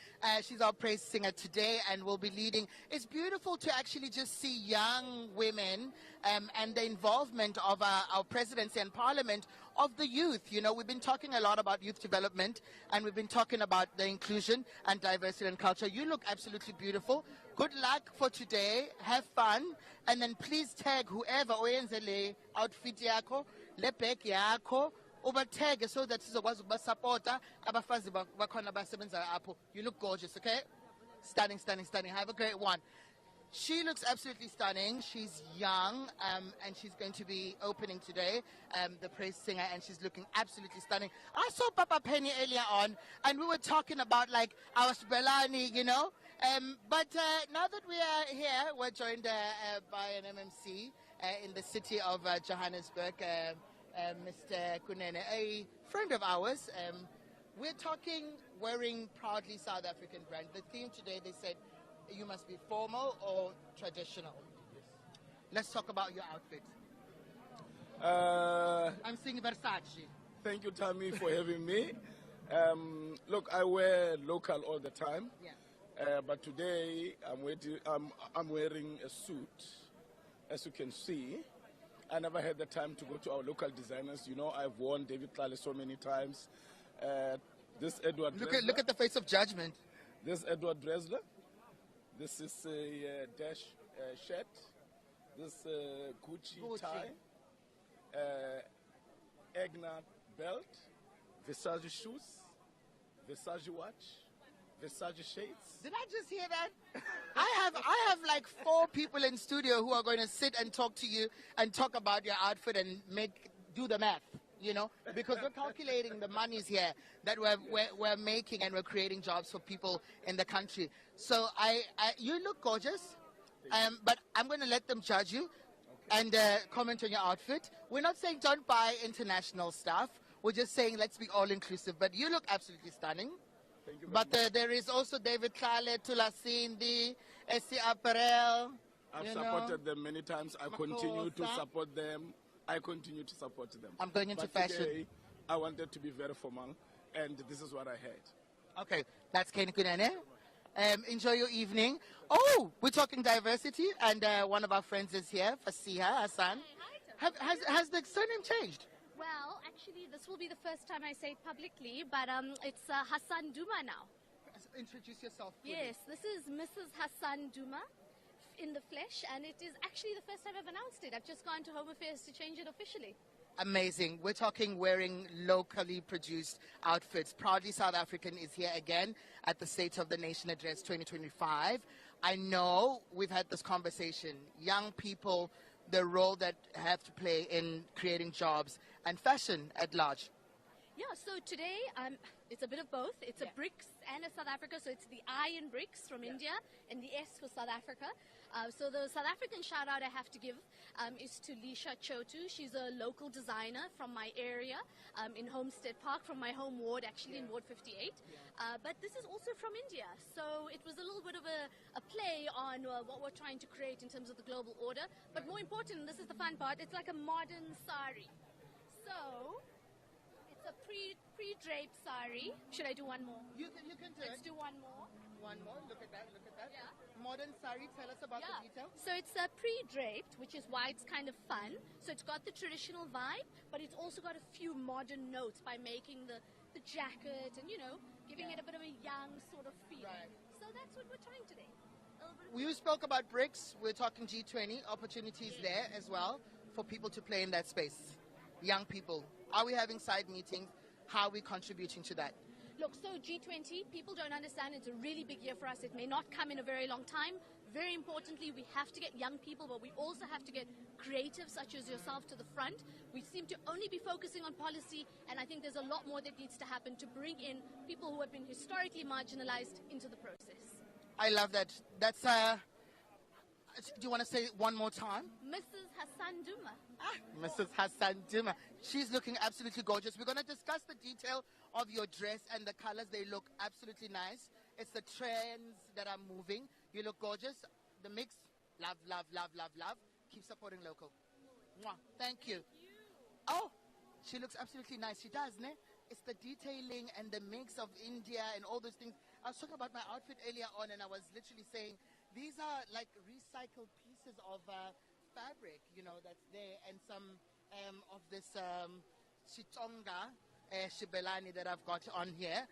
She's our praise singer today and will be leading. It's beautiful to actually just see young women and the involvement of our presidency and parliament of the youth. You know, we've been talking a lot about youth development and we've been talking about the inclusion and diversity and culture. You look absolutely beautiful. Good luck for today. Have fun. And then please tag whoever oyenzele outfit yakho, le bag yakho, ubathege so that sizokwazi ukubasupporta abafazi bakhona abasebenza apho. You look gorgeous, okay? Stunning, stunning, stunning. Have a great one. She looks absolutely stunning. She's young, and she's going to be opening today, the praise singer, and she's looking absolutely stunning. I saw Papa Penny earlier on, and we were talking about like our Sibelani, you know. But now that we are here, we're joined by an MMC in the city of Johannesburg, Mr. Kunene, a friend of ours. We're talking wearing proudly South African brand. The theme today, they said, you must be formal or traditional. Yes. Let's talk about your outfit. I'm seeing Versace. Thank you, Tammy, for having me. Look, I wear local all the time. Yeah. But today I'm wearing a suit. As you can see, I never had the time to go to our local designers. You know, I've worn David Tlale so many times. This Edward Dresler. Look at the face of judgment. This Edward Dresler. This is a Dash shirt. This Gucci tie. Egna belt. Versace shoes. Versace watch. Versace shades. Did I just hear that? I have like 4 people in studio who are going to sit and talk to you and talk about your outfit and do the math, you know, because we're calculating the monies here that we're making, and we're creating jobs for people in the country. So you look gorgeous, but I'm going to let them judge you and comment on your outfit. We're not saying don't buy international stuff. We're just saying let's be all inclusive. But you look absolutely stunning. Thank you very But there is also David Tlale, Tulasindi, SC Apparel. I've supported them many times. I continue to support them. I'm going into but fashion. Today, I wanted to be very formal, and this is what I had. Okay, that's Ken Kunene. Enjoy your evening. Oh, we're talking diversity, and one of our friends is here, Fasiha Hassan. Has the surname changed? Well, actually, this will be the first time I say it publicly, but it's Hassan Duma now. Introduce yourself, please. Yes, this is Mrs. Hassan Duma in the flesh, and it is actually the first time I've announced it. I've just gone to Home Affairs to change it officially. Amazing. We're talking wearing locally produced outfits. Proudly South African is here again at the State of the Nation Address 2025. I know we've had this conversation. Young people, the role that have to play in creating jobs and fashion at large. Yeah, so today it's a bit of both. It's a BRICS and a South Africa. So it's the I in BRICS from India and the S for South Africa. So the South African shout out I have to give is to Lisha Chotu. She's a local designer from my area in Homestead Park, from my home ward, actually in Ward 58. But this is also from India. So it was a little bit of a play on what we're trying to create in terms of the global order. But more important, and this is the fun part, it's like a modern sari. So it's a pre-draped sari. Should I do one more? You can do Let's do one more. One more. Look at that. Yeah. Modern sari. Tell us about the detail. So it's a pre-draped, which is why it's kind of fun. So it's got the traditional vibe, but it's also got a few modern notes by making the jacket and, you know, giving it a bit of a young sort of feel. Right. So that's what we're trying today. We spoke about BRICS. We're talking G20 opportunities there as well for people to play in that space. Young people. Are we having side meetings? How are we contributing to that? Look, so G20, people don't understand it's a really big year for us. It may not come in a very long time. Very importantly, we have to get young people, but we also have to get creatives such as yourself to the front. We seem to only be focusing on policy, and I think there's a lot more that needs to happen to bring in people who have been historically marginalized into the process. I love that. That's do you want to say it one more time? Mrs. Hassan Duma. Mrs. Hassan Duma. She's looking absolutely gorgeous. We're going to discuss the detail of your dress and the colors. They look absolutely nice. It's the trends that are moving. You look gorgeous. The mix, love, love, love, love, love. Keep supporting local. Mwah. Thank you. Oh, she looks absolutely nice. She does, ne? It's the detailing and the mix of India and all those things. I was talking about my outfit earlier on, and I was literally saying, these are like recycled pieces of fabric, you know, that's there, and some of this Chitonga Shibelani that I've got on here.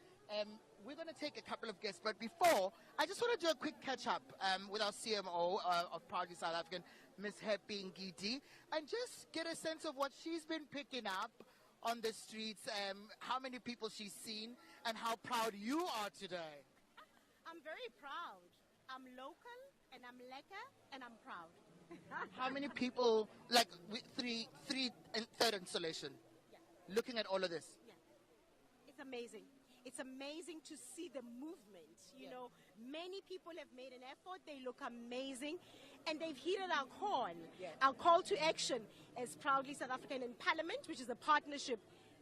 We're going to take a couple of guests, but before, I just want to do a quick catch-up with our CMO of Proudly South African, Ms. Happy Ngidi, and just get a sense of what she's been picking up on the streets, how many people she's seen, and how proud you are today. I'm very proud. I'm local, and I'm lekker, and I'm proud. How many people, like third installation, looking at all of this? It's amazing. It's amazing to see the movement. You know, many people have made an effort. They look amazing. And they've heeded our call. Our call to action as Proudly South African in Parliament, which is a partnership.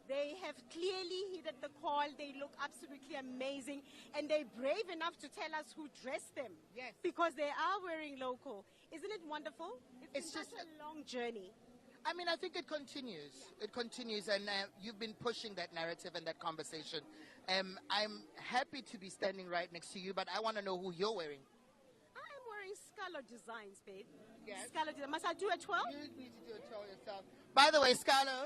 They have clearly heeded the call. They look absolutely amazing. And they're brave enough to tell us who dressed them. Yes. Because they are wearing local. Isn't it wonderful? It's just such a long journey. I mean, I think it continues. It continues, and you've been pushing that narrative and that conversation. I'm happy to be standing right next to you, but I want to know who you're wearing. I'm wearing Scalo Designs, babe. Yes. Scalo Designs. Must I do a 12? You need to do a 12 yourself. By the way, Scalo,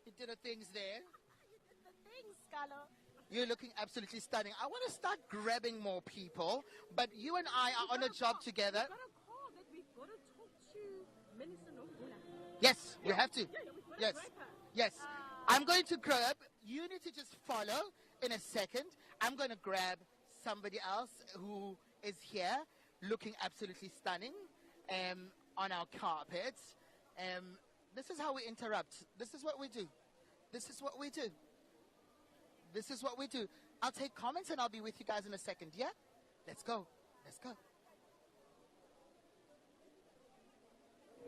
you did the things there. You did the things, Scalo. You're looking absolutely stunning. I want to start grabbing more people, but you and I are on a job together. We've got a call that we've got to talk to Minister Nogula. Yes, we have to. Yes, yes. I'm going to grab, you need to just follow in a second. I'm going to grab somebody else who is here looking absolutely stunning on our carpets. This is how we interrupt. This is what we do. This is what we do. This is what we do. I'll take comments and I'll be with you guys in a second, yeah? Let's go. Let's go.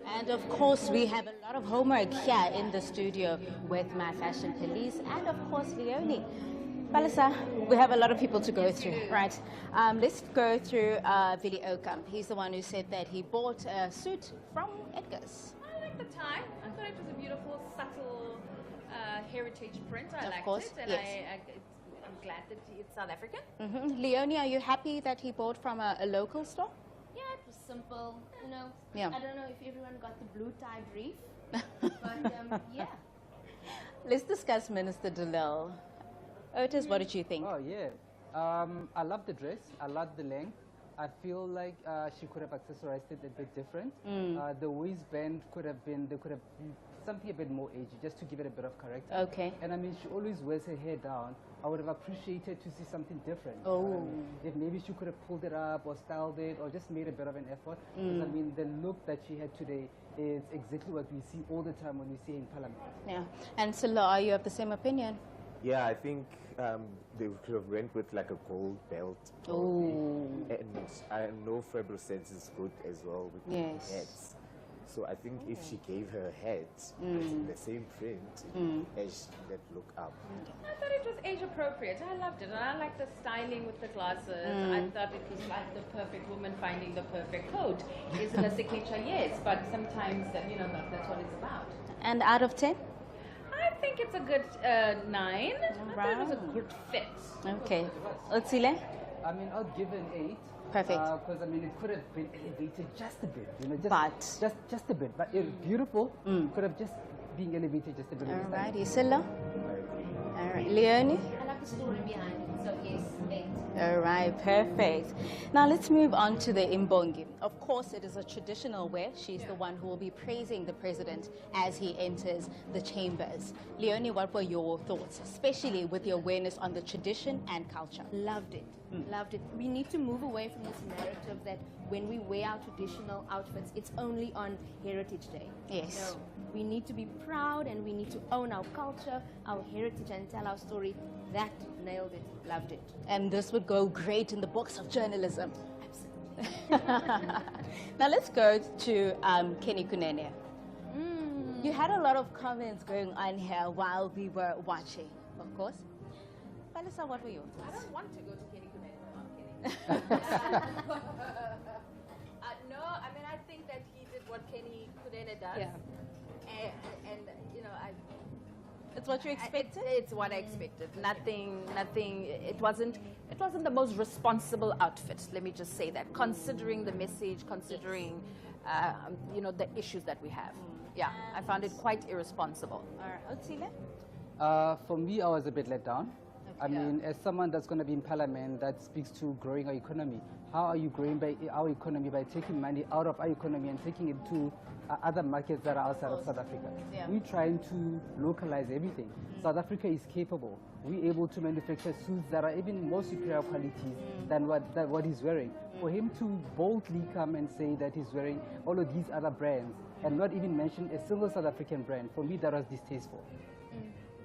And of course, we have a lot of homework here in the studio with my fashion police and of course, Leonie. Palisa, we have a lot of people to go through, right? Let's go through Willie Oakham. He's the one who said that he bought a suit from Edgar's. I like the tie. I thought it was a beautiful, subtle heritage print. I liked course, it, and yes. I'm glad that it's South African. Leonie, are you happy that he bought from a local store? Yeah, it was simple, you know. Yeah. I don't know if everyone got the blue tie brief, but yeah. Let's discuss Minister Delil. Otis, what did you think? Oh, yeah. I love the dress. I love the length. I feel like she could have accessorized it a bit different. The waistband could have been something a bit more edgy, just to give it a bit of character. Okay. And I mean, she always wears her hair down. I would have appreciated to see something different. Oh. If maybe she could have pulled it up or styled it or just made a bit of an effort. Because, I mean, the look that she had today is exactly what we see all the time when we see her in Parliament. Yeah. And Silla, are you of the same opinion? Yeah, I think they could have went with like a gold belt. Oh. And I know Fabrosense is good as well with hats. So I think if she gave her hats in the same print, as that look up. I thought it was age appropriate. I loved it. And I liked the styling with the glasses. I thought it was like the perfect woman finding the perfect coat. Is it a signature? Yes, but sometimes that's what it's about. And out of 10? I think it's a good 9. I thought it was a good fit. Okay. Otsile? I mean, I'll give it an 8. Perfect. Because I mean, it could have been elevated just a bit, you know, just a bit. But it's beautiful. Could have just been elevated just a bit. Alrighty, Silla. All right, Leonie. I like the story behind it, so yes, 8. All right, perfect. Now let's move on to the Imbongi. Of course, it is a traditional wear. She's the one who will be praising the president as he enters the chambers. Leonie, what were your thoughts, especially with the awareness on the tradition and culture? Loved it. Loved it. We need to move away from this narrative that when we wear our traditional outfits, it's only on Heritage Day. Yes. No, we need to be proud and we need to own our culture, our heritage, and tell our story. That nailed it. Loved it. And this would go great in the books of journalism. Now let's go to Kenny Kunene. You had a lot of comments going on here while we were watching, of course. Palisa, what were your thoughts? I don't want to go to Kenny Kunene. No, I'm kidding. No, I mean, I think that he did what Kenny Kunene does. Yeah. And you know, it's what you expected? It's what I expected. Nothing, it wasn't the most responsible outfit, let me just say that, considering the message, considering, you know, the issues that we have. Yeah, I found it quite irresponsible. All right, Otsile? For me, I was a bit let down. I mean, as someone that's going to be in Parliament that speaks to growing our economy, how are you growing our economy by taking money out of our economy and taking it to other markets that are outside of South Africa. Yeah. We're trying to localize everything. South Africa is capable. We're able to manufacture suits that are even more superior qualities than what he's wearing. For him to boldly come and say that he's wearing all of these other brands and not even mention a single South African brand, for me that was distasteful.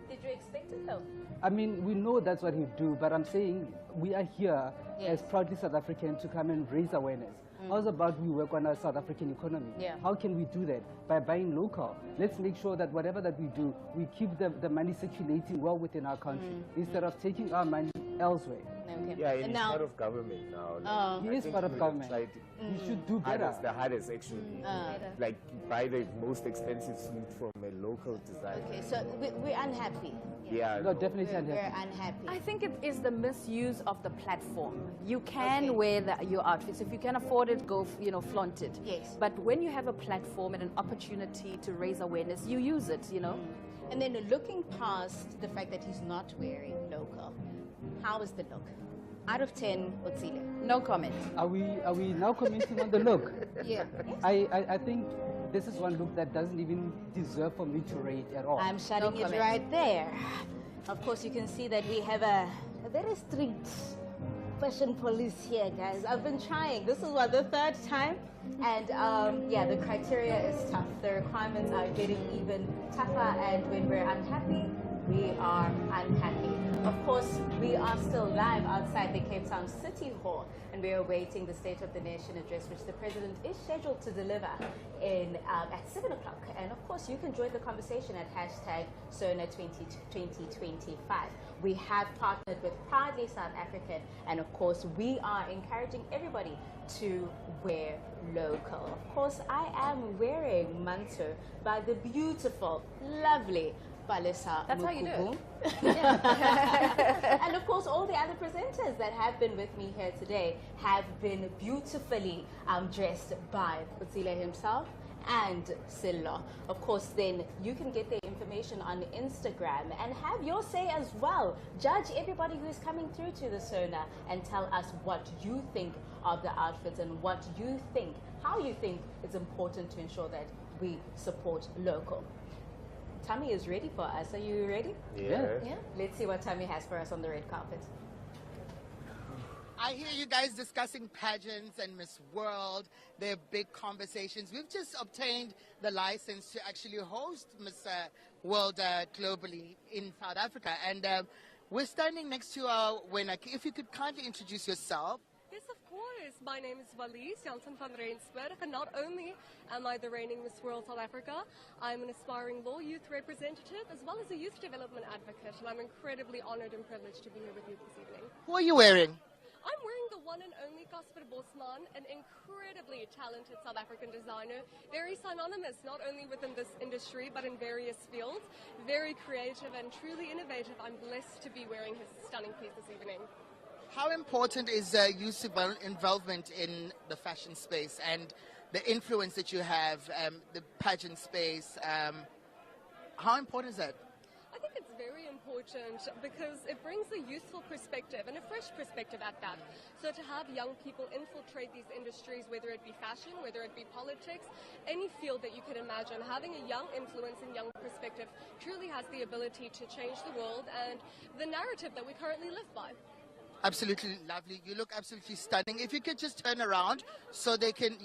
Did you expect it though? I mean, we know that's what he'd do, but I'm saying we are here as proudly South African to come and raise awareness. How's about we work on our South African economy? Yeah. How can we do that? By buying local. Let's make sure that whatever that we do, we keep the money circulating well within our country instead of taking our money elsewhere. Okay. Yeah, he's part of government now. Like, he is part of government. He should do better. The hardest actually. Like buy the most expensive suit from a local designer. Okay, so we're unhappy. Yeah. No, definitely We're unhappy. unhappy. I think it is the misuse of the platform. You can wear your outfits. If you can afford it, go, flaunt it. Yes. But when you have a platform and an opportunity to raise awareness, you use it, And then looking past the fact that he's not wearing local, how is the look? Out of 10, Otsile? No comment. Are we now commenting on the look? Yeah. I think this is one look that doesn't even deserve for me to rate at all. I'm shutting it right there. Of course, you can see that we have a very strict fashion police here, guys. I've been trying. This is the third time. And the criteria is tough. The requirements are getting even tougher. And when we're unhappy, we are unhappy. Of course, we are still live outside the Cape Town City Hall, and we are awaiting the State of the Nation address, which the President is scheduled to deliver at 7 o'clock. And of course, you can join the conversation at hashtag SONA 2025. We have partnered with Proudly South African, and of course, we are encouraging everybody to wear local. Of course, I am wearing manto by the beautiful, lovely Palesa. That's how you do it. And of course, all the other presenters that have been with me here today have been beautifully dressed by Otsile himself and Sillo. Of course, then you can get their information on Instagram and have your say as well. Judge everybody who is coming through to the SONA and tell us what you think of the outfits and how you think it's important to ensure that we support local. Tammy is ready for us. Are you ready? Yeah. Let's see what Tammy has for us on the red carpet. I hear you guys discussing pageants and Miss World. They're big conversations. We've just obtained the license to actually host Miss World globally in South Africa. And we're standing next to our winner. If you could kindly introduce yourself. Yes, of course. My name is Valise Janssen van Rensburg, and not only am I the reigning Miss World South Africa, I'm an aspiring law youth representative as well as a youth development advocate, and I'm incredibly honored and privileged to be here with you this evening. Who are you wearing? I'm wearing the one and only Casper Bosman, an incredibly talented South African designer, very synonymous not only within this industry but in various fields, very creative and truly innovative. I'm blessed to be wearing his stunning piece this evening. How important is youth involvement in the fashion space and the influence that you have, the pageant space? How important is that? I think it's very important because it brings a youthful perspective and a fresh perspective at that. So to have young people infiltrate these industries, whether it be fashion, whether it be politics, any field that you can imagine, having a young influence and young perspective truly has the ability to change the world and the narrative that we currently live by. Absolutely lovely. You look absolutely stunning. If you could just turn around so they can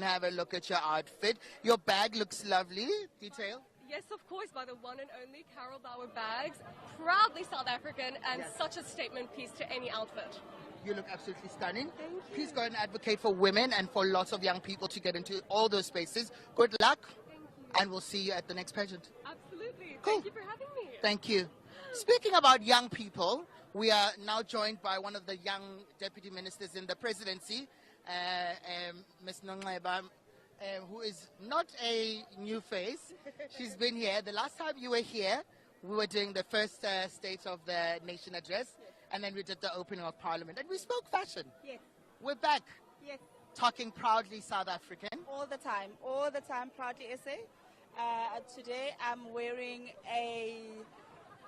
have a look at your outfit. Your bag looks lovely. Detail? Yes, of course, by the one and only Carol Bauer Bags. Proudly South African and such a statement piece to any outfit. You look absolutely stunning. Thank you. Please go and advocate for women and for lots of young people to get into all those spaces. Good luck. Thank you. And we'll see you at the next pageant. Absolutely. Cool. Thank you for having me. Thank you. Speaking about young people, we are now joined by one of the young deputy ministers in the presidency, Ms. Nongeba, who is not a new face. She's been here. The last time you were here, we were doing the first State of the Nation address, and then we did the opening of Parliament, and we spoke fashion. Yes. We're back. Yes. Talking proudly South African. All the time, proudly SA. Today I'm wearing a...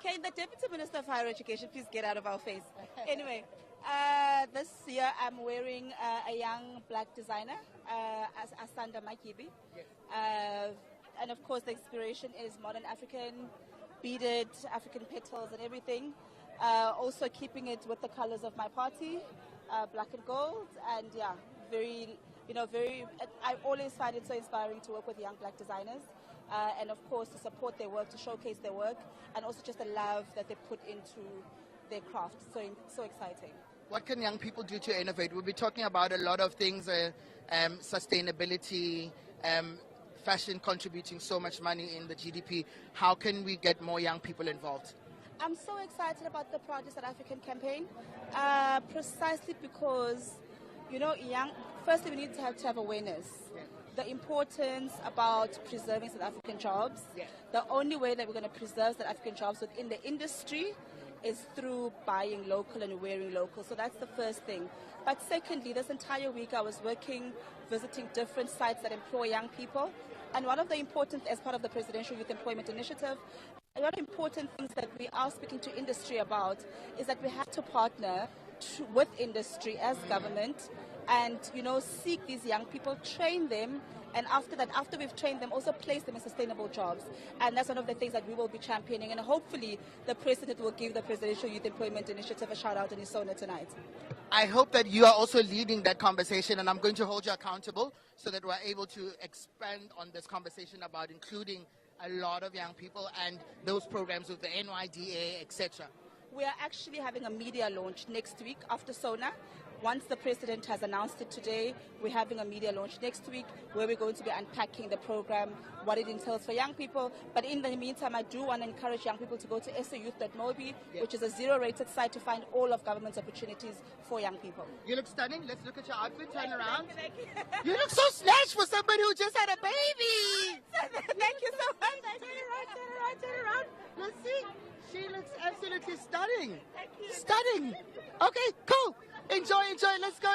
Can the Deputy Minister of Higher Education please get out of our face? Anyway, this year I'm wearing a young black designer, as Asanda Makibi. And of course the inspiration is modern African, beaded African petals and everything. Also keeping it with the colors of my party, black and gold, and yeah, very, I always find it so inspiring to work with young black designers, and of course to support their work, to showcase their work, and also just the love that they put into their craft. So exciting. What can young people do to innovate? We'll be talking about a lot of things, sustainability, fashion contributing so much money in the GDP. How can we get more young people involved? I'm so excited about the Proudly South African campaign, precisely because, firstly we need to have awareness. The importance about preserving South African jobs. The only way that we're going to preserve South African jobs within the industry is through buying local and wearing local. So that's the first thing. But secondly, this entire week I was visiting different sites that employ young people. And one of the important, as part of the Presidential Youth Employment Initiative, a lot of important things that we are speaking to industry about is that we have to partner with industry as government and, seek these young people, train them, and after that, after we've trained them, also place them in sustainable jobs. And that's one of the things that we will be championing. And hopefully the President will give the Presidential Youth Employment Initiative a shout out in SONA tonight. I hope that you are also leading that conversation, and I'm going to hold you accountable so that we're able to expand on this conversation about including a lot of young people and those programs with the NYDA, etc. We are actually having a media launch next week after SONA. Once the President has announced it today, we're having a media launch next week where we're going to be unpacking the program, what it entails for young people. But in the meantime, I do want to encourage young people to go to sayouth.mobi, which is a zero-rated site to find all of government's opportunities for young people. You look stunning. Let's look at your outfit. Turn around. You look so snatched for somebody who just had a baby. Thank you so much. Turn around. Let's see. She looks absolutely stunning. Thank you. Stunning. Okay, cool. Enjoy. Let's go.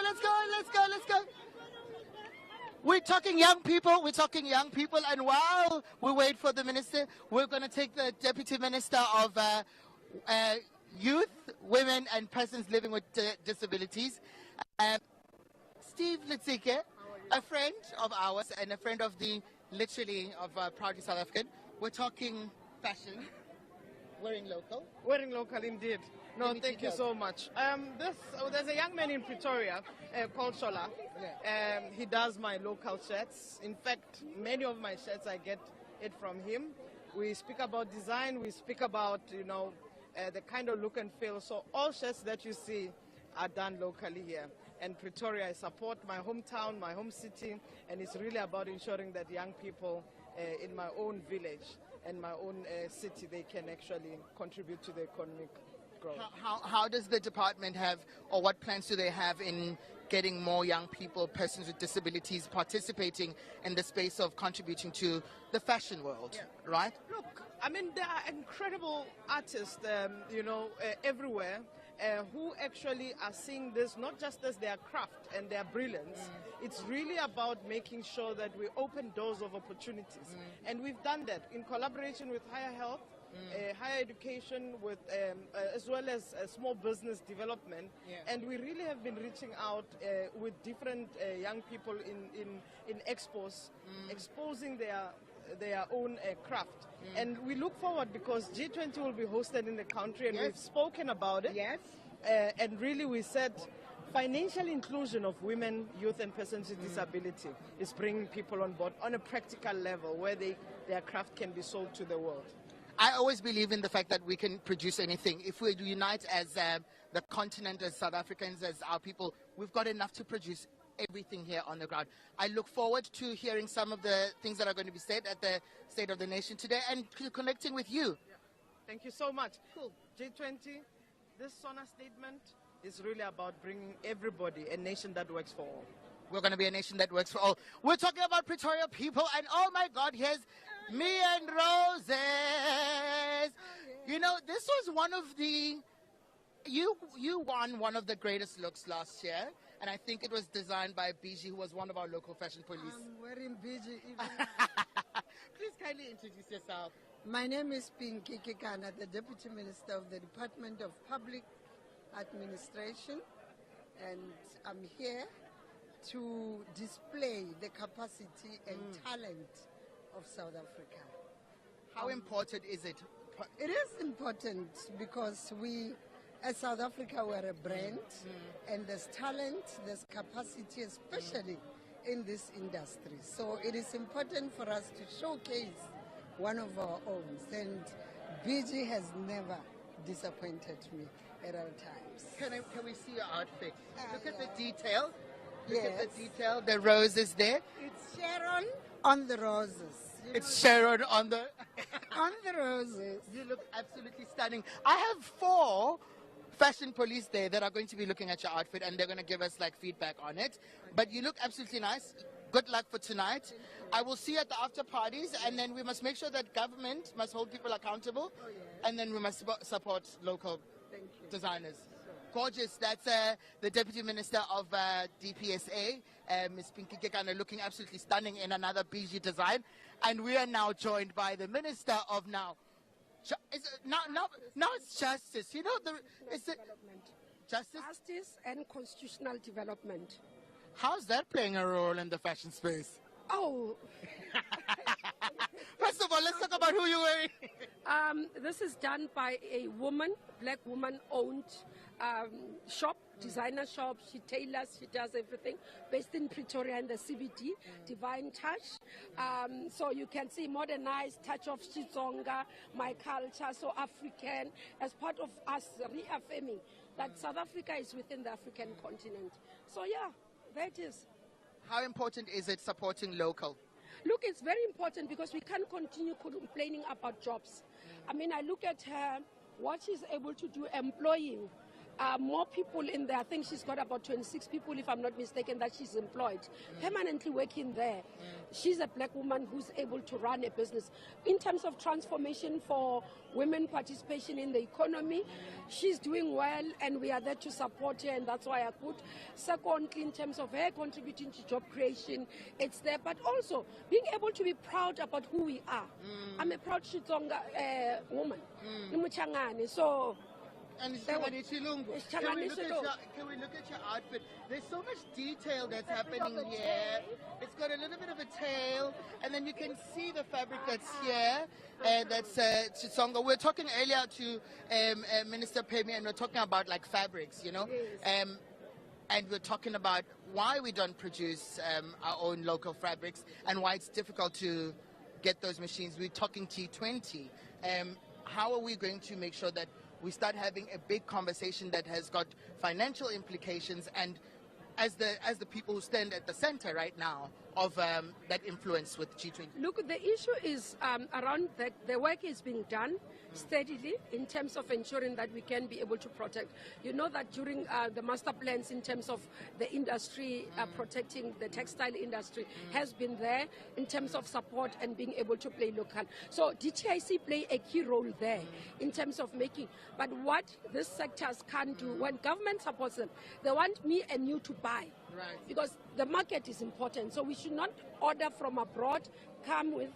We're talking young people. And while we wait for the minister, we're going to take the Deputy Minister of Youth, Women and Persons Living with Disabilities, Steve Litsike, a friend of ours and a friend of Proudly South African. We're talking fashion. Wearing local? Wearing local, indeed. No, thank you so much. There's a young man in Pretoria called Shola. He does my local shirts. In fact, many of my shirts I get it from him. We speak about design. We speak about, the kind of look and feel. So all shirts that you see are done locally here. And Pretoria, I support my hometown, my home city, and it's really about ensuring that young people in my own village and my own city, they can actually contribute to the economic growth. How does the department have, or what plans do they have in getting more young people, persons with disabilities, participating in the space of contributing to the fashion world, right? Look, I mean, there are incredible artists, everywhere. Who actually are seeing this not just as their craft and their brilliance. It's really about making sure that we open doors of opportunities. And we've done that in collaboration with Higher Health, higher education, with as well as small business development. And we really have been reaching out with different young people in expos, exposing their own craft. And we look forward because G20 will be hosted in the country, and we've spoken about it. And really we said financial inclusion of women, youth and persons with disability is bringing people on board on a practical level where their craft can be sold to the world. I always believe in the fact that we can produce anything. If we unite as the continent, as South Africans, as our people, we've got enough to produce everything here on the ground. I look forward to hearing some of the things that are going to be said at the State of the Nation today and connecting with you. Thank you so much. Cool. G20, this SONA statement is really about bringing everybody a nation that works for all. We're going to be a nation that works for all. We're talking about Pretoria people, and oh my God, here's me and Roses. This was one of the... You won one of the greatest looks last year. And I think it was designed by BG, who was one of our local fashion police. I'm wearing BG. Please kindly introduce yourself. My name is Pinky Kikana, the Deputy Minister of the Department of Public Administration. And I'm here to display the capacity and talent of South Africa. How important is it? It is important because we, as South Africa, we're a brand, and there's talent, there's capacity, especially in this industry. So it is important for us to showcase one of our own, and BG has never disappointed me at all times. Can we see your outfit? Look at the detail. Look at the detail. The roses there. It's Sharon on the roses. It's Sharon on the on the roses. You look absolutely stunning. I have 4 fashion police there that are going to be looking at your outfit, and they're going to give us like feedback on it. But you look absolutely nice. Good luck for tonight. I will see you at the after parties, and then we must make sure that government must hold people accountable, and then we must support local designers. Gorgeous. That's the Deputy Minister of DPSA, Ms. Pinky Kekana, looking absolutely stunning in another BG design. And we are now joined by the Minister of now it's Justice. You know, Justice and Constitutional Development. How's that playing a role in the fashion space? Oh. First of all, let's talk about who you're wearing. This is done by a woman, black woman-owned shop, designer shop. She tailors, she does everything, based in Pretoria in the CBD, Divine Touch. So you can see modernized touch of Xitsonga, my culture, so African, as part of us reaffirming that South Africa is within the African continent. So yeah, there it is. How important is it supporting local? Look, it's very important because we can't continue complaining about jobs. I mean, I look at her, what she's able to do, employing more people in there. I think she's got about 26 people, if I'm not mistaken, that she's employed, permanently working there. She's a black woman who's able to run a business. In terms of transformation for women participation in the economy, she's doing well, and we are there to support her, and that's why I put. Secondly, in terms of her contributing to job creation, it's there, but also being able to be proud about who we are. I'm a proud Xitsonga woman. So. And can we look at your outfit? There's so much detail that's happening here. It's got a little bit of a tail, and then you can see the fabric that's here. That's Xitsonga. We're talking earlier to Minister Pemi, and we're talking about like fabrics, you know. And we're talking about why we don't produce our own local fabrics and why it's difficult to get those machines. We're talking G20. How are we going to make sure that we start having a big conversation that has got financial implications, and as the people who stand at the center right now of that influence with G20? Look, the issue is around that the work is being done steadily in terms of ensuring that we can be able to protect. You know that during the master plans in terms of the industry, protecting the textile industry has been there in terms of support and being able to play local. So DTIC play a key role there in terms of making. But what these sectors can do, when government supports them, they want me and you to buy. Right. Because the market is important. So we should not order from abroad, come with.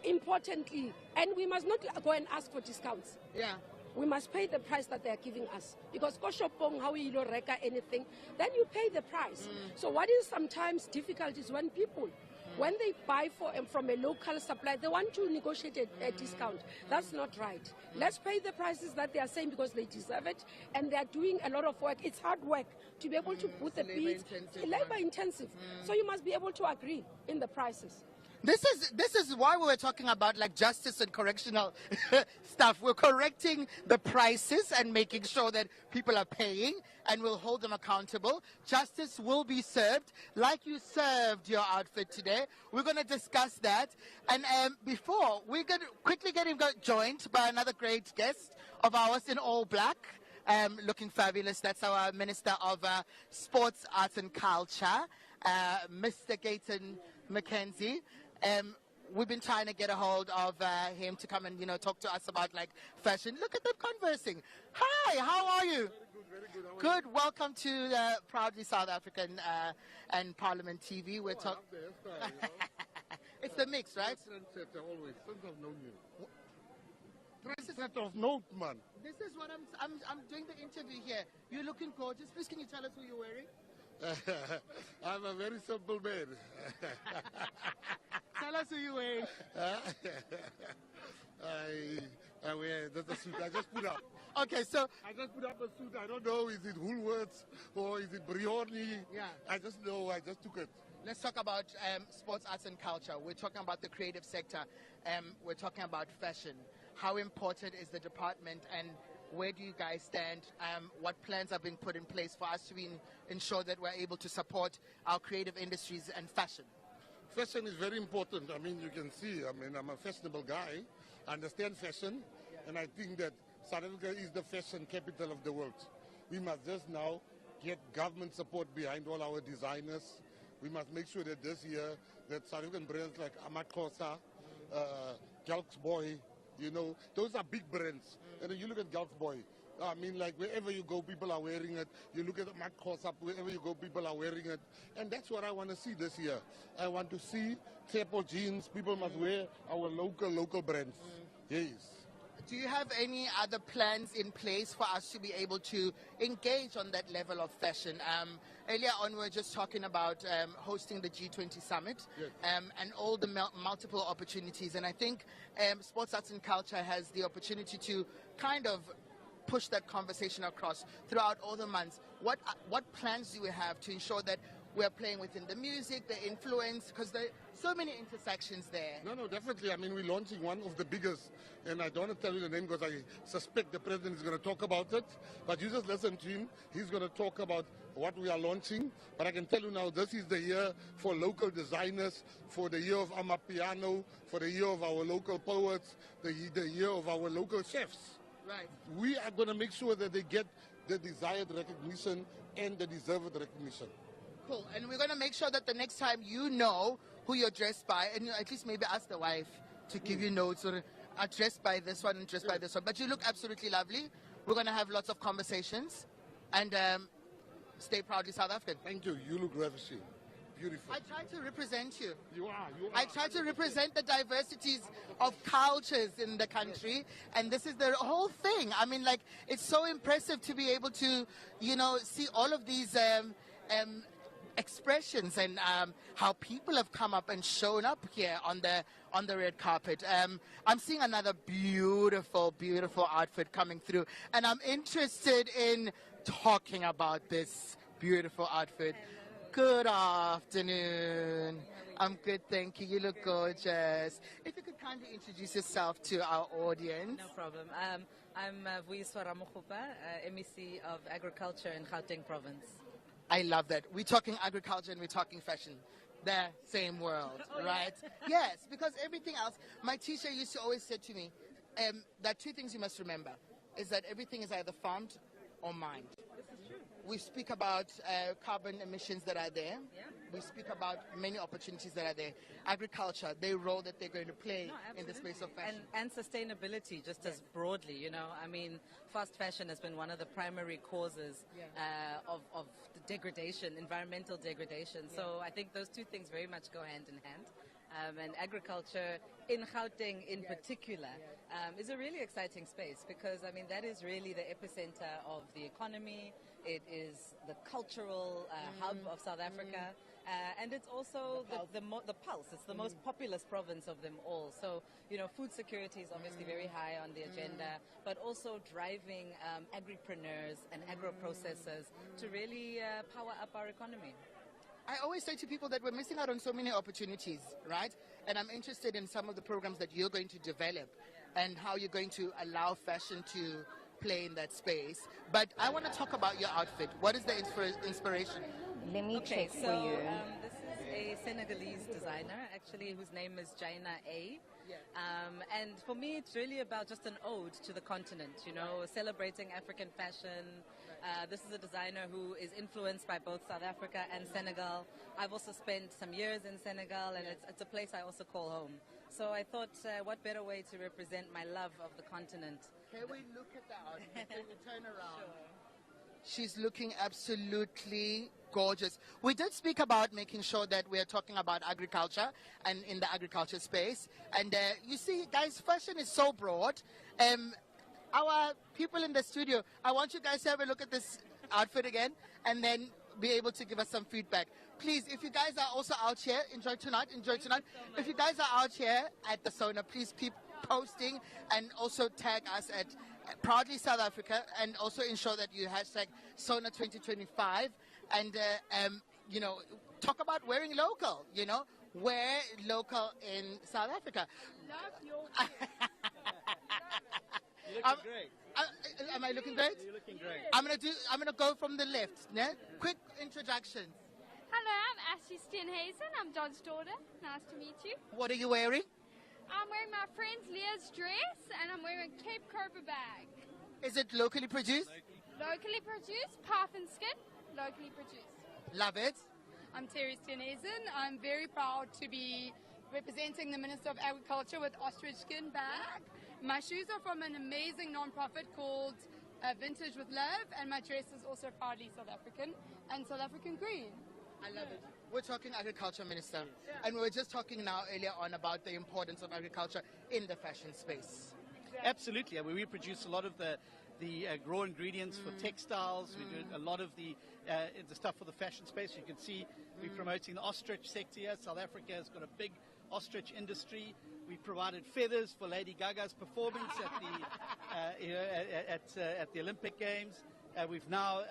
Importantly, and we must not go and ask for discounts. Yeah. We must pay the price that they are giving us. Because koshopong, how you reka anything, then you pay the price. So what is sometimes difficult is when people, when they buy from a local supplier, they want to negotiate a discount. That's not right. Let's pay the prices that they are saying because they deserve it, and they are doing a lot of work. It's hard work to be able to put the beads, labor intensive. So you must be able to agree in the prices. This is why we were talking about like justice and correctional stuff. We're correcting the prices and making sure that people are paying, and we'll hold them accountable. Justice will be served like you served your outfit today. We're going to discuss that. And before, we're going to quickly get joined by another great guest of ours in all black. Looking fabulous. That's our Minister of Sports, Arts and Culture, Mr. Gayton McKenzie. We've been trying to get a hold of him to come and, talk to us about like fashion. Look at them conversing. Hi, how are you? Very good. Good. Welcome to Proudly South African and Parliament TV. We're talking. It's the mix, right? Trendsetter always. Since I've known you. Trendsetter of note, man. This is what I'm doing the interview here. You're looking gorgeous. Please, can you tell us who you're wearing? I'm a very simple man. Tell us who you wear. I wear that's a suit I just put up. Okay, so I just put up a suit. I don't know, is it Woolworths or is it Brioni? Yeah. I just know, I just took it. Let's talk about sports, arts, and culture. We're talking about the creative sector. We're talking about fashion. How important is the department, and where do you guys stand? What plans are being put in place for us to ensure that we're able to support our creative industries and fashion? Fashion is very important. I mean, you can see, I'm a fashionable guy. I understand fashion, and I think that South Africa is the fashion capital of the world. We must just now get government support behind all our designers. We must make sure that this year, that South African brands like Amakosa, Galks Boy, you know, those are big brands. And then you look at Galks Boy, I mean, like wherever you go, people are wearing it. You look at Amakosa, wherever you go, people are wearing it. And that's what I want to see this year. I want to see Tepo jeans. People must wear our local brands. Yes. Do you have any other plans in place for us to be able to engage on that level of fashion? Earlier on, we were just talking about hosting the G20 summit. Yes. And all the multiple opportunities. And I think sports, arts, and culture has the opportunity to kind of push that conversation across throughout all the months. What plans do we have to ensure that we're playing within the music, the influence, because there are so many intersections there? No, definitely. I mean, we're launching one of the biggest, and I don't want to tell you the name because I suspect the president is going to talk about it, but you just listen to him. He's going to talk about what we are launching, but I can tell you now, this is the year for local designers, for the year of Amapiano, for the year of our local poets, the year of our local chefs. Right. We are going to make sure that they get the desired recognition and the deserved recognition. Cool. And we're going to make sure that the next time you know who you're dressed by, and you at least maybe ask the wife to give you notes, or are dressed by this one and dressed by this one. But you look absolutely lovely. We're going to have lots of conversations. And stay proudly South African. Thank you. You look ravishing. Beautiful. I try to represent you. You are. I try to represent the diversities of cultures in the country, and this is the whole thing. I mean, like, it's so impressive to be able to, you know, see all of these expressions and how people have come up and shown up here on the red carpet. I'm seeing another beautiful outfit coming through, and I'm interested in talking about this beautiful outfit. Good afternoon. I'm good, thank you. You look gorgeous. If you could kindly introduce yourself to our audience. No problem. I'm Vuyiswa Ramokhupa, MEC of Agriculture in Gauteng Province. I love that. We're talking agriculture and we're talking fashion. The same world, right? Yes, because everything else, my teacher used to always say to me, there are two things you must remember, is that everything is either farmed or mined. This is true. We speak about carbon emissions that are there. Yeah. We speak about many opportunities that are there. Agriculture, the role that they're going to play in the space of fashion. And sustainability, just as broadly, you know. I mean, fast fashion has been one of the primary causes of the degradation, environmental degradation. So I think those two things very much go hand in hand. And agriculture in Gauteng in particular is a really exciting space because, I mean, that is really the epicenter of the economy. It is the cultural hub of South Africa. And it's also the pulse. It's the most populous province of them all. So, you know, food security is obviously very high on the agenda, but also driving agripreneurs and agro-processors to really power up our economy. I always say to people that we're missing out on so many opportunities, right? And I'm interested in some of the programs that you're going to develop and how you're going to allow fashion to play in that space. But I want to talk about your outfit. What is the inspiration? Let me check for you. This is a Senegalese designer, actually, whose name is Jaina A. And for me, it's really about just an ode to the continent, you know, celebrating African fashion. This is a designer who is influenced by both South Africa and Senegal. I've also spent some years in Senegal, and it's a place I also call home. So I thought, what better way to represent my love of the continent? Can we look at the outfit? Can you turn around? Sure. She's looking absolutely gorgeous. We did speak about making sure that we're talking about agriculture and in the agriculture space. And you see, guys, fashion is so broad. Our people in the studio, I want you guys to have a look at this outfit again. And then be able to give us some feedback. Please, if you guys are also out here, enjoy tonight. If you guys are out here at the SONA, please keep posting and also tag us at Proudly South Africa, and also ensure that you hashtag SONA 2025 and, you know, talk about wearing local, you know, wear local in South Africa. Love your You're looking great. Am I looking great? You're looking great. I'm gonna go from the left. Yeah? Quick introduction. Hello, I'm Ashley Stenhazen. I'm John's daughter. Nice to meet you. What are you wearing? I'm wearing my friend Leah's dress, and I'm wearing a Cape Cobra bag. Is it locally produced? Locally produced, Python skin, locally produced. Love it. I'm Terry Stenhazen. I'm very proud to be representing the Minister of Agriculture with ostrich skin bag. My shoes are from an amazing non-profit called Vintage with Love, and my dress is also proudly South African and South African green. I love it. We're talking agriculture, Minister, and we were just talking now earlier on about the importance of agriculture in the fashion space. Absolutely. I mean, we produce a lot of the raw ingredients for textiles. We do a lot of the stuff for the fashion space. You can see we're promoting the ostrich sector here. South Africa has got a big ostrich industry. We provided feathers for Lady Gaga's performance at the Olympic Games. We've now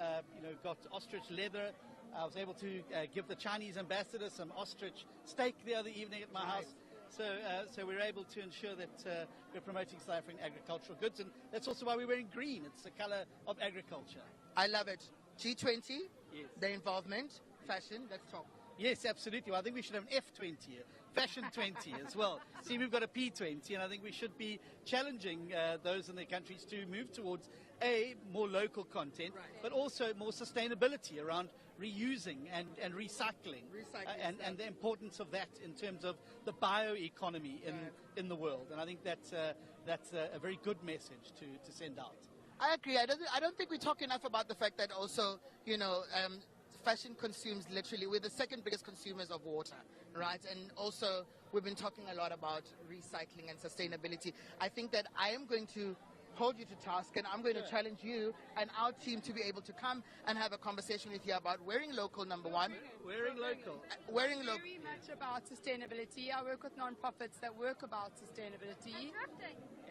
got ostrich leather. I was able to give the Chinese ambassador some ostrich steak the other evening at my house. So we're able to ensure that we're promoting South African agricultural goods, and that's also why we're wearing green. It's the color of agriculture. I love it. G20, yes. The involvement, fashion, let's talk. Yes, absolutely. Well, I think we should have an F20 here, fashion 20 as well. See, we've got a P20, and I think we should be challenging those in their countries to move towards more local content, but also more sustainability around reusing and recycling, and the importance of that in terms of the bioeconomy in the world. And I think that's a very good message to send out. I agree. I don't think we talk enough about the fact that also, fashion consumes literally, we're the second biggest consumers of water, right? And also we've been talking a lot about recycling and sustainability. I think that I am going to hold you to task, and I'm going to challenge you and our team to be able to come and have a conversation with you about wearing local, number one. Wearing local. Wearing local. Very much about sustainability. I work with non-profits that work about sustainability.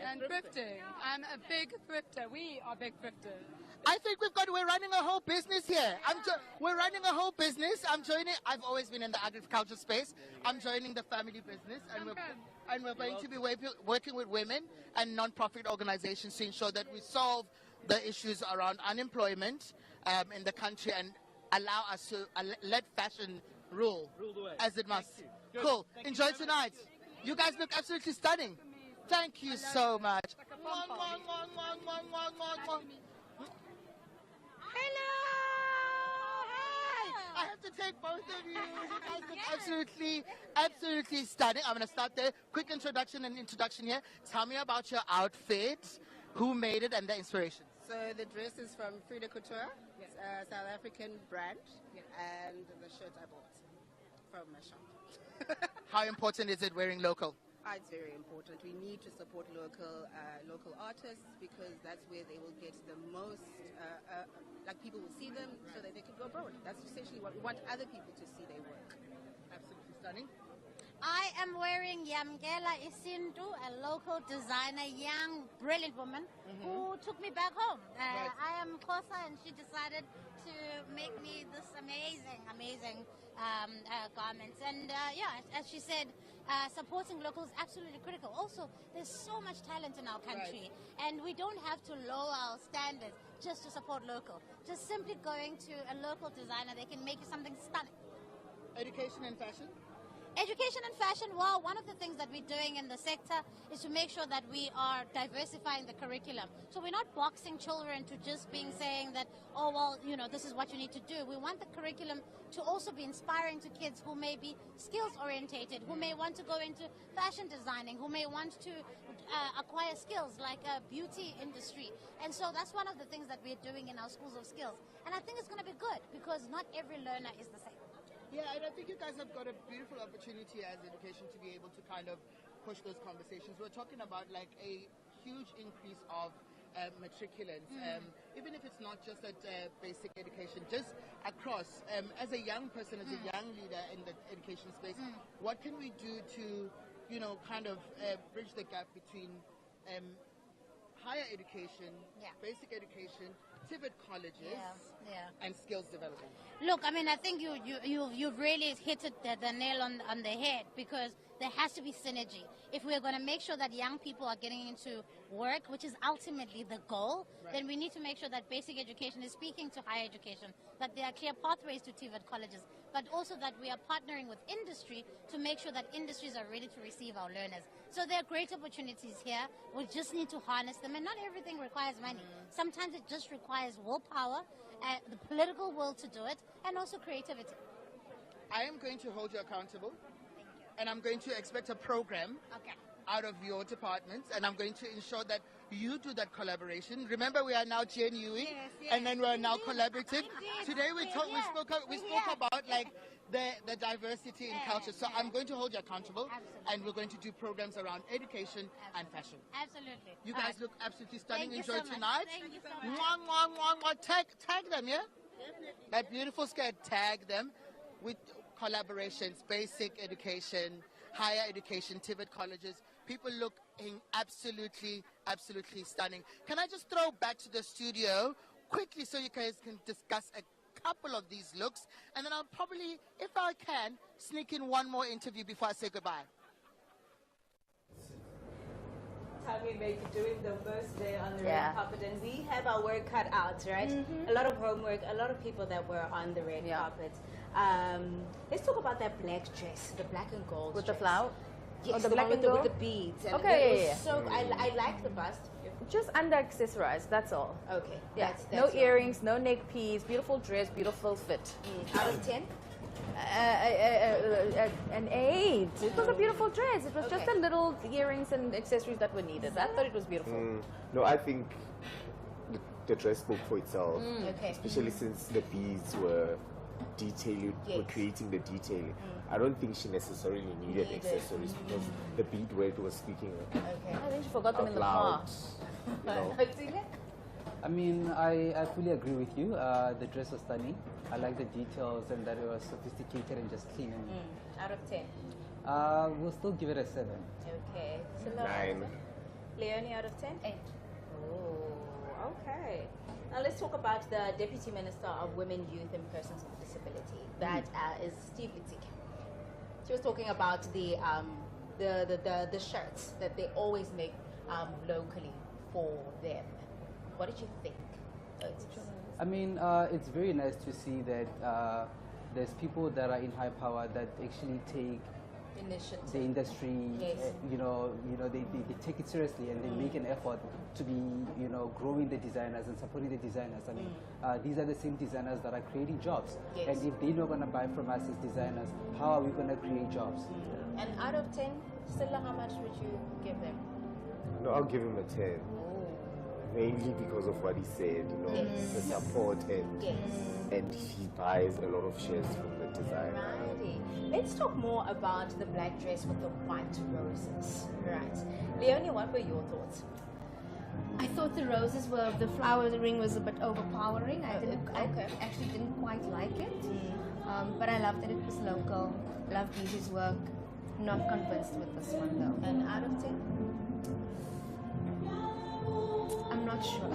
And thrifting. I'm a big thrifter. We are big thrifters. I think we're running a whole business here. We're running a whole business. I'm joining. I've always been in the agriculture space. I'm joining the family business, and we're going to be working with women and non-profit organizations to ensure that we solve the issues around unemployment in the country and allow us to let fashion rule the way. As it must. Cool. Enjoy tonight. You guys look absolutely stunning. Thank you so much. Hello! Hi! I have to take both of you. You guys look absolutely stunning. I'm going to start there. Quick introduction here. Tell me about your outfit, who made it, and the inspiration. So the dress is from Frida Couture. It's a South African brand. And the shirt I bought from my shop. How important is it wearing local? It's very important. We need to support local artists, because that's where they will get the most, people will see them so that they can go abroad. That's essentially what we want, other people to see their work. Absolutely stunning. I am wearing Yamgela Isintu, a local designer, young, brilliant woman who took me back home. I am Kosa, and she decided to make me this amazing garments. And as she said, supporting locals is absolutely critical. Also, there's so much talent in our country, and we don't have to lower our standards just to support local. Just simply going to a local designer, they can make you something stunning. Education and fashion? Education and fashion, well, one of the things that we're doing in the sector is to make sure that we are diversifying the curriculum. So we're not boxing children to just saying that, this is what you need to do. We want the curriculum to also be inspiring to kids who may be skills orientated, who may want to go into fashion designing, who may want to acquire skills like a beauty industry. And so that's one of the things that we're doing in our schools of skills. And I think it's going to be good, because not every learner is the same. Yeah, and I think you guys have got a beautiful opportunity as education to be able to kind of push those conversations. We're talking about a huge increase of matriculants, even if it's not just at basic education, just across, as a young person, as a young leader in the education space, what can we do to, you know, kind of bridge the gap between higher education, basic education, TVET colleges, and skills development? Look, I mean, I think you've really hit the nail on the head, because there has to be synergy. If we're going to make sure that young people are getting into work, which is ultimately the goal, then we need to make sure that basic education is speaking to higher education, that there are clear pathways to TVET colleges, but also that we are partnering with industry to make sure that industries are ready to receive our learners. So there are great opportunities here. We just need to harness them, and not everything requires money. Sometimes it just requires willpower, the political will to do it, and also creativity. I am going to hold you accountable, and I'm going to expect a program out of your department, and I'm going to ensure that you do that collaboration. Remember, we are now GNUE, and then we are now collaborative. Today we spoke about like the diversity in culture. So I'm going to hold you accountable, and we're going to do programs around education and fashion. Absolutely. You guys look absolutely stunning. Thank you Enjoy so much. tonight. Thank you so much. Mwah, mwah, mwah, mwah. Tag them, yeah? That beautiful skirt, tag them with collaborations, basic education, higher education, TVET colleges. People look absolutely stunning. Can I just throw back to the studio quickly so you guys can discuss a couple of these looks, and then I'll probably, if I can, sneak in one more interview before I say goodbye. Tami may be doing the most there on the red carpet, and we have our work cut out, right? A lot of homework, a lot of people that were on the red carpet. Let's talk about that black dress, the black and gold With dress. the flower? Yes, the the black one and with gold? the beads. And Okay, So I like the bust. Just under accessorized, that's all. Okay. Yeah. That's No all. earrings, no neck piece, beautiful dress, beautiful fit. Out of 10? An 8. It was a beautiful dress. It was just the little earrings and accessories that were needed. I thought it was beautiful. No, I think the dress spoke for itself. Okay. Especially since the beads were detailed, were creating the detailing. I don't think she necessarily needed accessories because the beadwork was speaking. Okay. I think she forgot them in the loud, car. you know. I mean, I fully agree with you. The dress was stunning. I like the details and that it was sophisticated and just clean. And Out of 10? we'll still give it a 7. Okay. 9. Leonie, out of 10? 8. Oh, okay. Now let's talk about the Deputy Minister of Women, Youth and Persons with Disability. That is Steve Litike. She was talking about the shirts that they always make locally for them. What did you think? I mean, it's very nice to see that there's people that are in high power that actually take initiative. The industry, Yes. They take it seriously and they make an effort to be, growing the designers and supporting the designers. I mean, these are the same designers that are creating jobs. Yes. And if they're not going to buy from us as designers, how are we going to create jobs? And out of 10, Stella, how much would you give them? No, I'll give him a 10. Mainly because of what he said, the support and he buys a lot of shares from the designer. Righty. Let's talk more about the black dress with the white roses. Right. Leonie, what were your thoughts? I thought the roses were, the flowering was a bit overpowering. I actually didn't quite like it. But I loved that it was local. Loved Gigi's work. Not convinced with this one though. And out of 10? I'm not sure.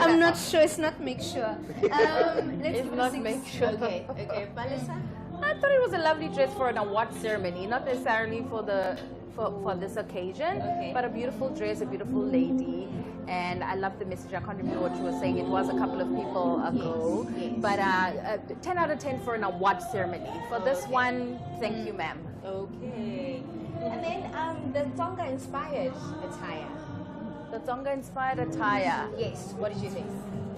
I'm not sure. It's not make sure. Let's not make sure. Okay. Palisa? I thought it was a lovely dress for an award ceremony, not necessarily for this occasion, but a beautiful dress, a beautiful lady. And I love the message. I can't remember what she was saying. It was a couple of people ago. But 10 out of 10 for an award ceremony. For this one, thank you, ma'am. Okay. And then the Tonga-inspired attire. The Tonga-inspired attire. Yes. What did you think?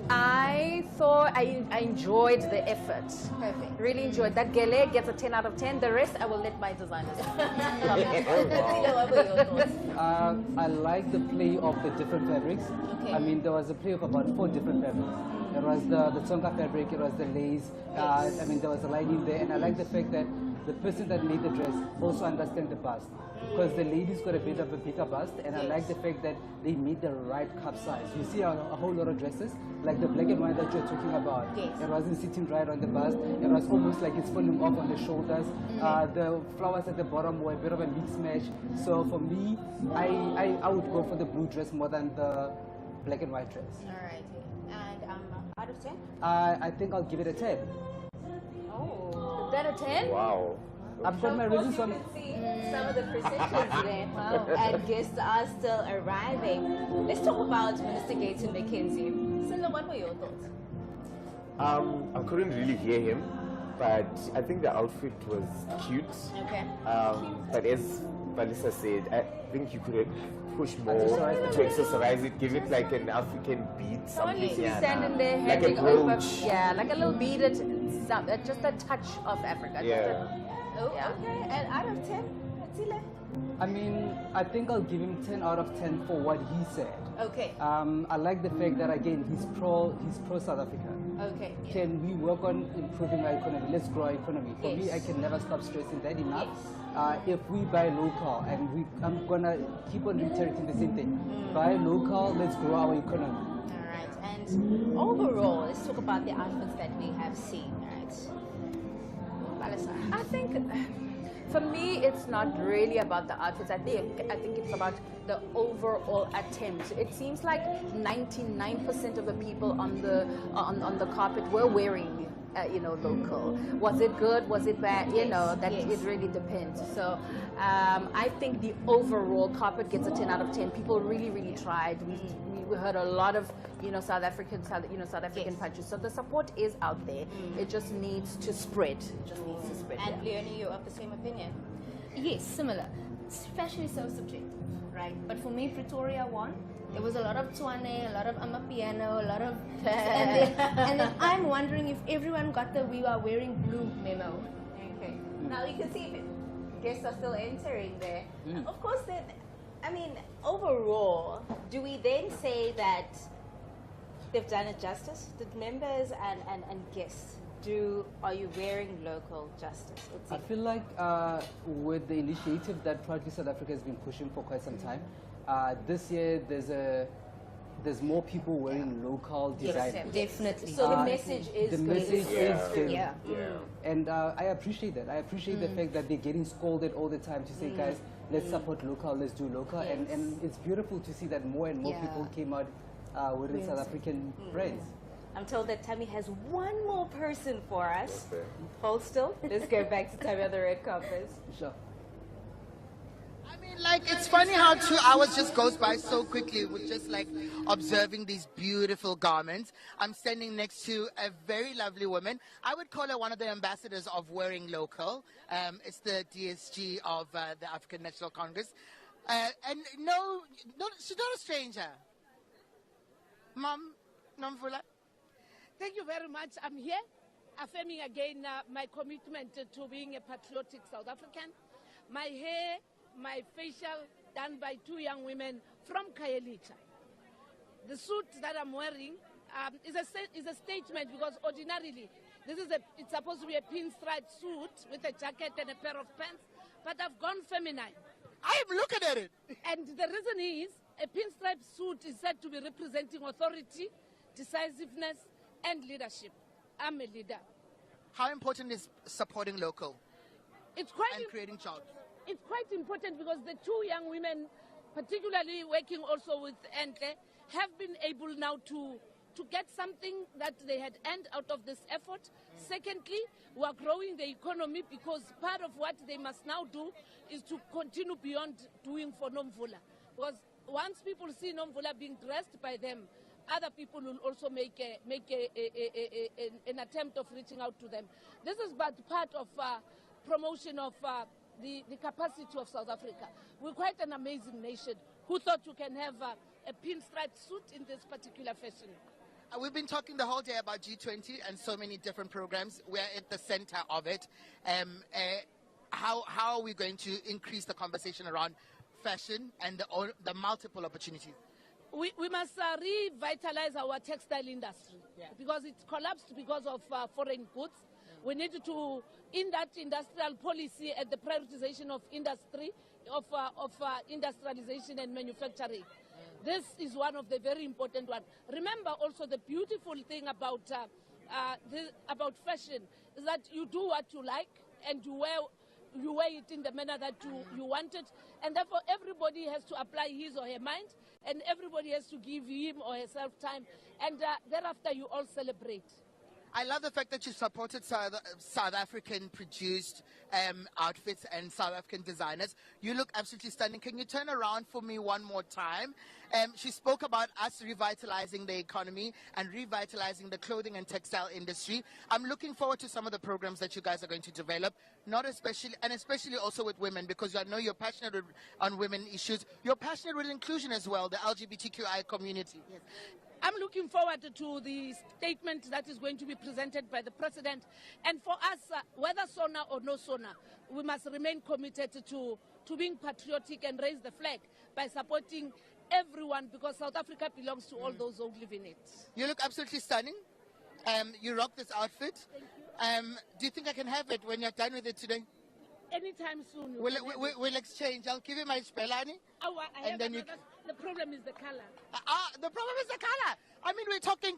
I thought I enjoyed the effort. Perfect. Really enjoyed that. Gele gets a 10 out of 10. The rest I will let my designers do. What were your thoughts? I like the play of the different fabrics. Okay. I mean, there was a play of about 4 different fabrics. There was the Tsonga fabric, it was the lace. I mean, there was a line in there, and I like the fact that the person that made the dress also understand the bust. Because the lady's got a bit of a bigger bust, and I like the fact that they made the right cup size. You see a whole lot of dresses, like the black and white that you're talking about. It wasn't sitting right on the bust. It was almost like it's falling off on the shoulders. The flowers at the bottom were a bit of a mix match. So for me, I would go for the blue dress more than the black and white dress. All right. And out of 10? I think I'll give it a 10. Oh, is that a 10? Wow. I've got my reasons on. Some of the processions there, and guests are still arriving. Let's talk about Minister Gayton McKenzie. Silo, what were your thoughts? I couldn't really hear him, but I think the outfit was cute. Okay. But as Valisa said, I think you could push more to accessorize it, give it like an African bead, something. Standing there, like handing a over. brooch. Yeah, like a little beaded, just a touch of Africa. Yeah. Okay, and out of 10, Atile? I mean, I think I'll give him 10 out of 10 for what he said. Okay. I like the fact that again he's pro South Africa. Okay. Can we work on improving our economy? Let's grow our economy. For me, I can never stop stressing that enough. If we buy local, and I'm gonna keep on reiterating the same thing. Buy local, let's grow our economy. All right. And overall, let's talk about the outfits that we have seen. Right. I think for me it's not really about the outfits. I think it's about the overall attempt. It seems like 99% of the people on the carpet were wearing local. Was it good? Was it bad? You know, that it really depends. So I think the overall carpet gets a 10 out of 10. People really tried. We heard a lot of South African punches. So the support is out there. It just needs to spread. And Leonie, you of the same opinion? Yes, similar. Fashion is so subjective, right? But for me, Pretoria won. There was a lot of Tshwane, a lot of Amapiano, a lot of... and then I'm wondering if everyone got the "we are wearing blue" memo. Okay. Now you can see guests are still entering there. Of course, overall, do we then say that they've done it justice? Did members and guests are you wearing local justice? I feel like with the initiative that Proudly South Africa has been pushing for quite some time, this year there's more people wearing local design. Yes, definitely. So the message is good. And I appreciate that. I appreciate the fact that they're getting scolded all the time to say, guys, let's support local, let's do local. And it's beautiful to see that more and more people came out wearing South African brands. I'm told that Tammy has one more person for us. Okay. Hold still. Let's go back to Tammy on the red carpet. Sure. I mean, like, it's funny how 2 hours just goes by so quickly with just like observing these beautiful garments. I'm standing next to a very lovely woman. I would call her one of the ambassadors of wearing local. It's the DSG of the African National Congress. And no, she's not a stranger. Mom, Nomvula. Thank you very much. I'm here affirming again my commitment to being a patriotic South African. My hair, my facial, done by 2 young women from Khayelitsha. The suit that I'm wearing is a statement because ordinarily it's supposed to be a pinstripe suit with a jacket and a pair of pants, but I've gone feminine. I'm looking at it. And the reason is a pinstripe suit is said to be representing authority, decisiveness, and leadership. I'm a leader. How important is supporting local? It's quite and creating jobs. It's quite important because the 2 young women, particularly working also with Entle, have been able now to get something that they had earned out of this effort. Secondly, we are growing the economy because part of what they must now do is to continue beyond doing for Nomvula. Because once people see Nomvula being dressed by them, other people will also make an attempt of reaching out to them. This is but part of promotion of the capacity of South Africa. We're quite an amazing nation. Who thought you can have a pinstripe suit in this particular fashion? We've been talking the whole day about G20 and so many different programs. We're at the center of it. How are we going to increase the conversation around fashion and the multiple opportunities? We must revitalize our textile industry because it collapsed because of foreign goods. We need to, in that industrial policy and the prioritization of industry, of industrialization and manufacturing. This is one of the very important ones. Remember also the beautiful thing about fashion is that you do what you like and you wear it in the manner that you want it, and therefore everybody has to apply his or her mind, and everybody has to give him or herself time, and thereafter you all celebrate. I love the fact that you supported South African produced outfits and South African designers. You look absolutely stunning. Can you turn around for me one more time? She spoke about us revitalizing the economy and revitalizing the clothing and textile industry. I'm looking forward to some of the programs that you guys are going to develop, especially also with women, because I know you're passionate on women issues. You're passionate with inclusion as well, the LGBTQI community. Yes. I'm looking forward to the statement that is going to be presented by the President. And for us, whether SONA or no SONA, we must remain committed to being patriotic and raise the flag by supporting everyone, because South Africa belongs to all those who live in it. You look absolutely stunning. You rock this outfit. Thank you. Do you think I can have it when you're done with it today? Anytime soon. We'll exchange. I'll give you my spelani. And then the problem is the color. The problem is the color. I mean, we're talking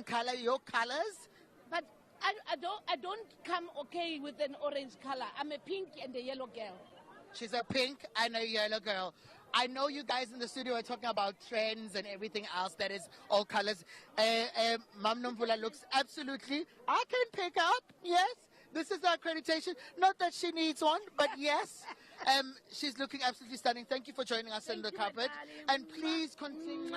color. Your colors. But I don't come okay with an orange color. I'm a pink and a yellow girl. She's a pink and a yellow girl. I know you guys in the studio are talking about trends and everything else that is all colors. Mam Nomvula looks absolutely. I can pick up. Yes. This is the accreditation. Not that she needs one, but yes. She's looking absolutely stunning. Thank you for joining us on the carpet. And please continue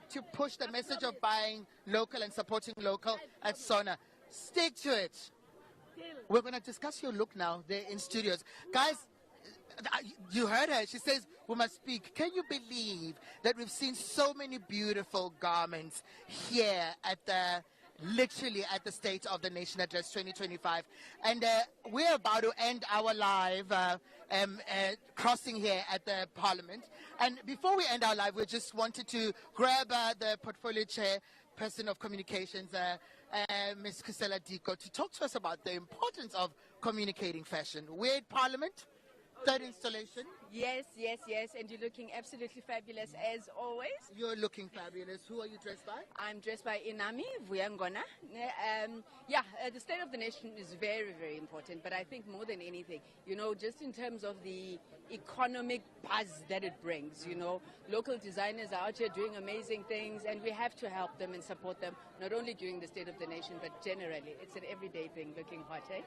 to push the message of buying local and supporting local at SONA. Stick to it. We're going to discuss your look now. They're in studios. Guys, you heard her. She says we must speak. Can you believe that we've seen so many beautiful garments here at literally at the State of the Nation Address 2025, and we're about to end our live crossing here at the Parliament. And before we end our live, we just wanted to grab the portfolio chairperson of communications, Ms. Kusela Diko, to talk to us about the importance of communicating fashion. We're at Parliament. Third installation. Yes, and you're looking absolutely fabulous as always. You're looking fabulous. Who are you dressed by? I'm dressed by Inami Vuyangona. The State of the Nation is very, very important, but I think more than anything, just in terms of the economic buzz that it brings, local designers are out here doing amazing things, and we have to help them and support them, not only during the State of the Nation, but generally. It's an everyday thing, looking hot, eh?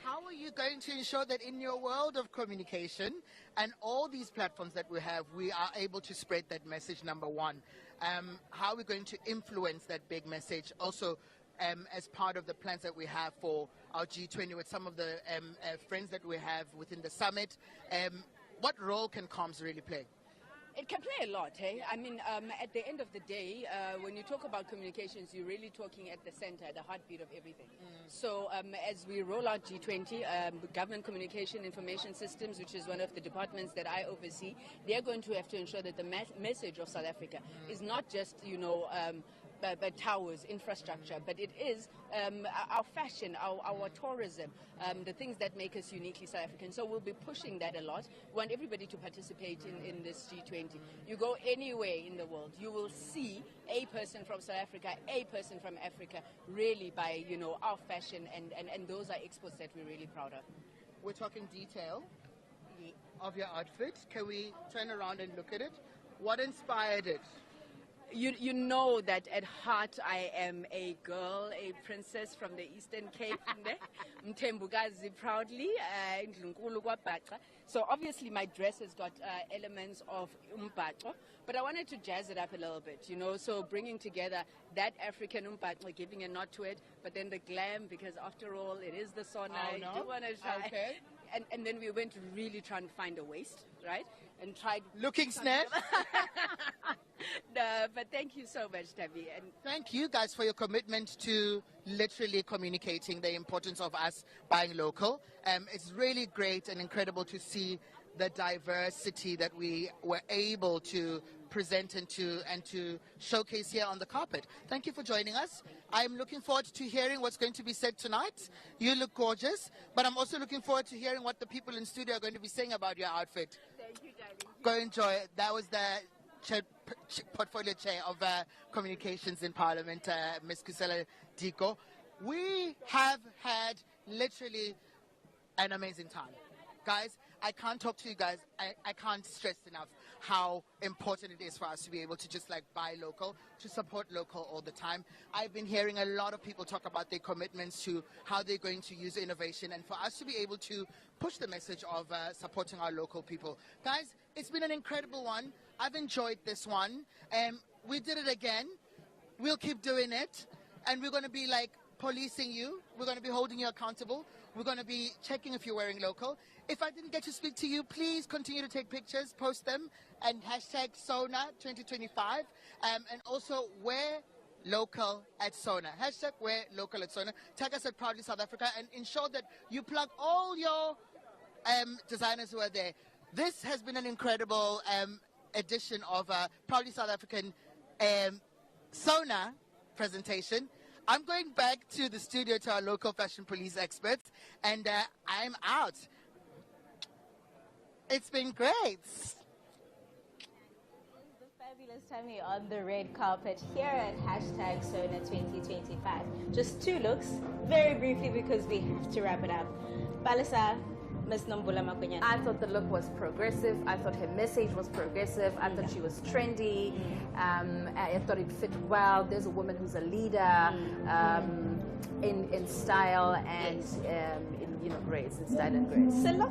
How are you going to ensure that in your world of communication and all these platforms that we have, we are able to spread that message, number one? How are we going to influence that big message also as part of the plans that we have for our G20 with some of the friends that we have within the summit? What role can comms really play? It can play a lot, hey? I mean, at the end of the day, when you talk about communications, you're really talking at the center, the heartbeat of everything. So as we roll out G20, Government Communication Information Systems, which is one of the departments that I oversee, they're going to have to ensure that the message of South Africa is not just, towers, infrastructure, but it is our fashion, our tourism, the things that make us uniquely South African. So we'll be pushing that a lot. We want everybody to participate in this G20. You go anywhere in the world, you will see a person from South Africa, a person from Africa, really by, our fashion, and those are exports that we're really proud of. We're talking detail of your outfit. Can we turn around and look at it? What inspired it? You know that at heart I am a girl, a princess from the Eastern Cape, Mtembugazi proudly, so obviously my dress has got elements of umbhaco, but I wanted to jazz it up a little bit, so bringing together that African umbhaco, giving a nod to it, but then the glam, because after all it is the SONA, you do want to shine. Okay. And then we went to really try and find a waist, right? And tried looking snatched. But thank you so much, Tabby. And thank you guys for your commitment to literally communicating the importance of us buying local. It's really great and incredible to see the diversity that we were able to present and to showcase here on the carpet. Thank you for joining us. I'm looking forward to hearing what's going to be said tonight. You look gorgeous, but I'm also looking forward to hearing what the people in studio are going to be saying about your outfit. Thank you, darling. Go enjoy it. That was the portfolio chair of communications in Parliament, Ms. Kusela Diko. We have had literally an amazing time. Guys, I can't talk to you guys. I can't stress enough how important it is for us to be able to just like buy local, to support local all the time. I've been hearing a lot of people talk about their commitments to how they're going to use innovation, and for us to be able to push the message of supporting our local people. Guys, it's been an incredible one. I've enjoyed this one. We did it again. We'll keep doing it. And we're going to be like policing you. We're going to be holding you accountable. We're going to be checking if you're wearing local. If I didn't get to speak to you, please continue to take pictures, post them, and hashtag SONA 2025. And also wear local at SONA. Hashtag wear local at SONA. Tag us at Proudly South Africa and ensure that you plug all your designers who are there. This has been an incredible edition of Proudly South African SONA presentation. I'm going back to the studio to our local fashion police experts, and I'm out. It's been great. The fabulous Tammy on the red carpet here at hashtag SONA 2025. Just two looks, very briefly because we have to wrap it up. Balasa, Ms. Nombula Makunyan. I thought the look was progressive. I thought her message was progressive. I thought she was trendy. I thought it fit well. There's a woman who's a leader in style and in grace, in style and grace. Silla?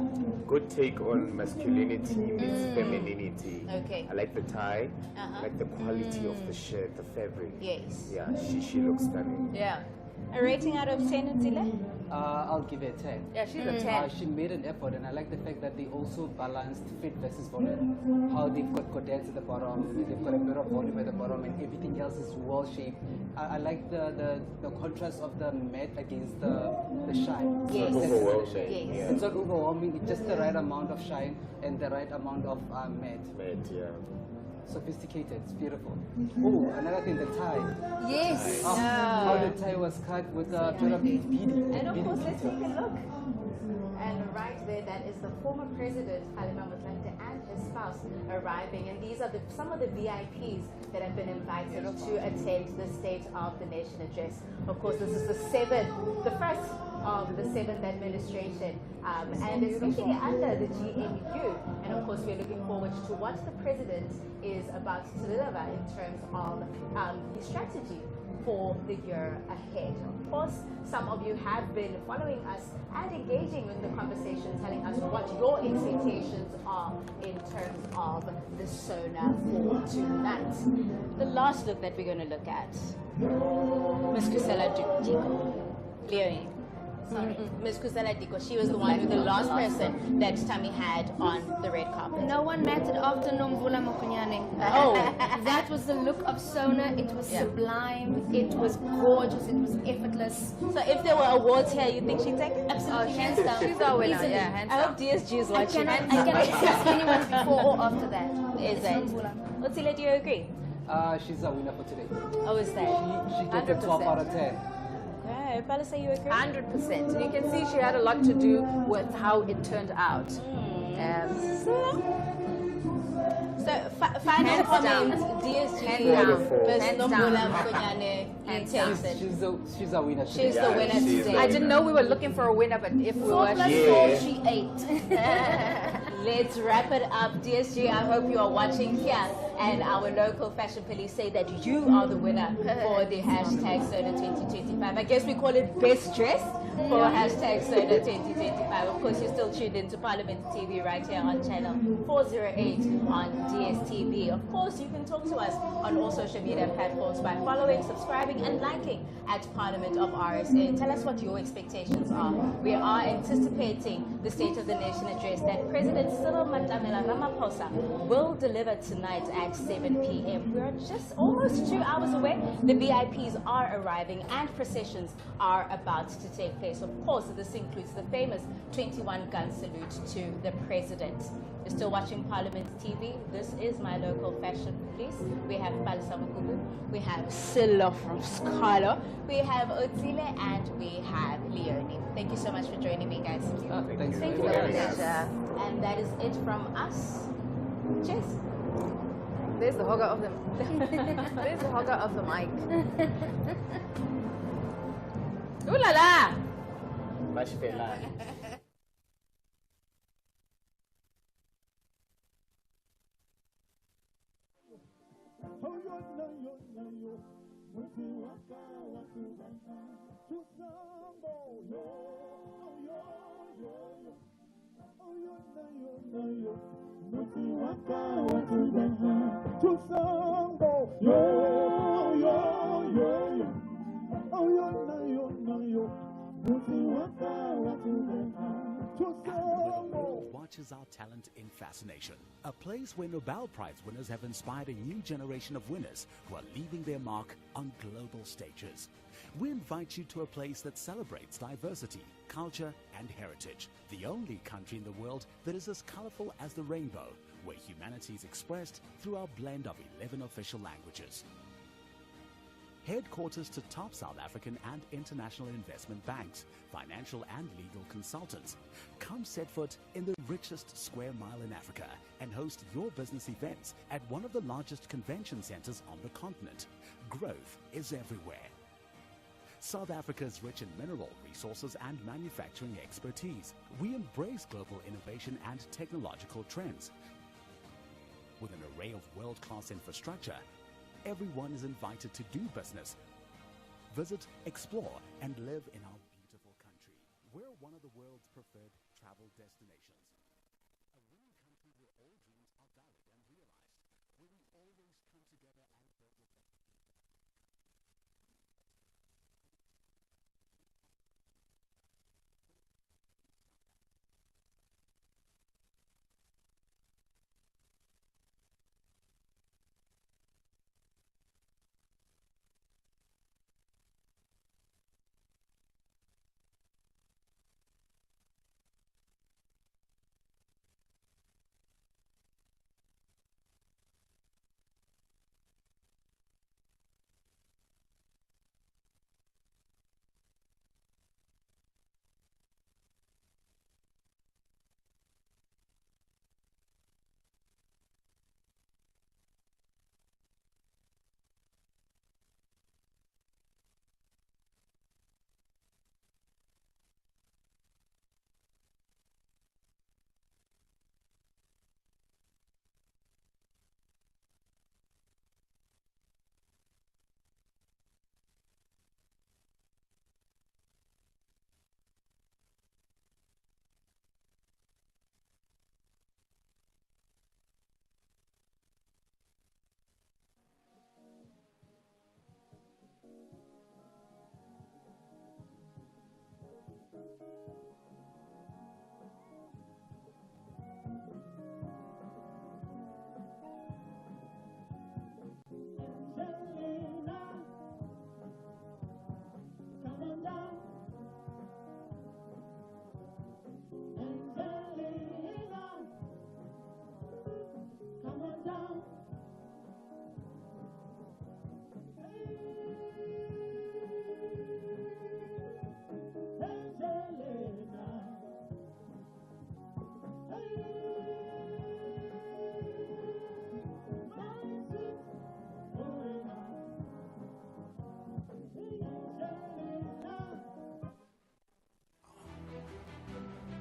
Good take on masculinity meets femininity. Okay. I like the tie. I like the quality of the shirt, the fabric. Yes. Yeah, she looks stunning. Yeah. A rating out of 10, Ntile? I'll give it a 10. Yeah, she's a 10. She made an effort, and I like the fact that they also balanced fit versus volume. How they've got cordettes at the bottom, they've got a bit of volume at the bottom, and everything else is well shaped. I like the contrast of the matte against the shine. Yes. It's not overwhelming. Yes. Yeah. It's not overwhelming, it's just the right amount of shine and the right amount of matte. Matte, yeah. Sophisticated, it's beautiful. Oh, another thing, the tie. Yes. How the tie was cut with a bit of beading. And of course, let's take a look. And right there, that is the former president, Halima Motlanthe, and his spouse arriving. And these are some of the VIPs that have been invited to attend the State of the Nation address. Of course, this is the first of the 7th administration, and especially under the GNU. And of course, we're looking forward to what the president is about to deliver in terms of his strategy for the year ahead. Of course, some of you have been following us and engaging in the conversation, telling us what your expectations are in terms of the SONA for tonight. The last look that we're going to look at, Ms. Kusela Diko. Leonie. Sorry, Ms. Kusela Diko, she was the one with the last person that Tammy had on the red carpet. No one mattered after Nombula Mokunyane. Oh. That was the look of SONA. It was sublime. It was gorgeous. It was effortless. So if there were awards here, you think she'd take it? Absolutely. Hands down. She's our winner. Easily. Yeah, hands I down. hope DSG is watching. I cannot sense anyone before or after that. Is it? Otile, do you agree? She's a winner for today. Oh, is that? She gets a 12 out of 10. Okay, Bala, say you agree? 100%. You can see she had a lot to do with how it turned out. So, final comment, DSG, Ms. Nombula Mokunyane, She's a winner today. She's the winner today. I didn't know we were looking for a winner, but if we 4 were, plus 4, she ate. Let's wrap it up. DSG, I hope you are watching here, and our local fashion police say that you are the winner for the hashtag SONA 2025. I guess we call it best dressed for hashtag SONA 2025. Of course, you're still tuned into Parliament TV right here on channel 408 on DSTV. Of course, you can talk to us on all social media platforms by following, subscribing, and liking at Parliament of RSA. Tell us what your expectations are. We are anticipating the State of the Nation address that President Cyril Matamela Ramaphosa will deliver tonight at at 7 p.m. We are just almost 2 hours away. The VIPs are arriving and processions are about to take place. Of course, this includes the famous 21-gun salute to the President. You're still watching Parliament TV. This is my local fashion police. We have Palisa Mukubu, we have Silla from Scala, we have Otsile, and we have Leonie. Thank you so much for joining me, guys. Thanks Thank you very very much. much. And that is it from us. Cheers. There's the hogger of the there's the hogger of the mic. Ooh la la! Much fella. Watches our talent in fascination, a place where Nobel Prize winners have inspired a new generation of winners who are leaving their mark on global stages. We invite you to a place that celebrates diversity, culture and heritage, the only country in the world that is as colorful as the rainbow, where humanity is expressed through our blend of 11 official languages. Headquarters to top South African and international investment banks, financial and legal consultants. Come set foot in the richest square mile in Africa and host your business events at one of the largest convention centers on the continent. Growth is everywhere. South Africa is rich in mineral resources and manufacturing expertise. We embrace global innovation and technological trends. With an array of world-class infrastructure, everyone is invited to do business. Visit, explore, and live in our beautiful country. We're one of the world's preferred travel destinations. A rare country where all dreams are valid and realized, where we always come together and build with them.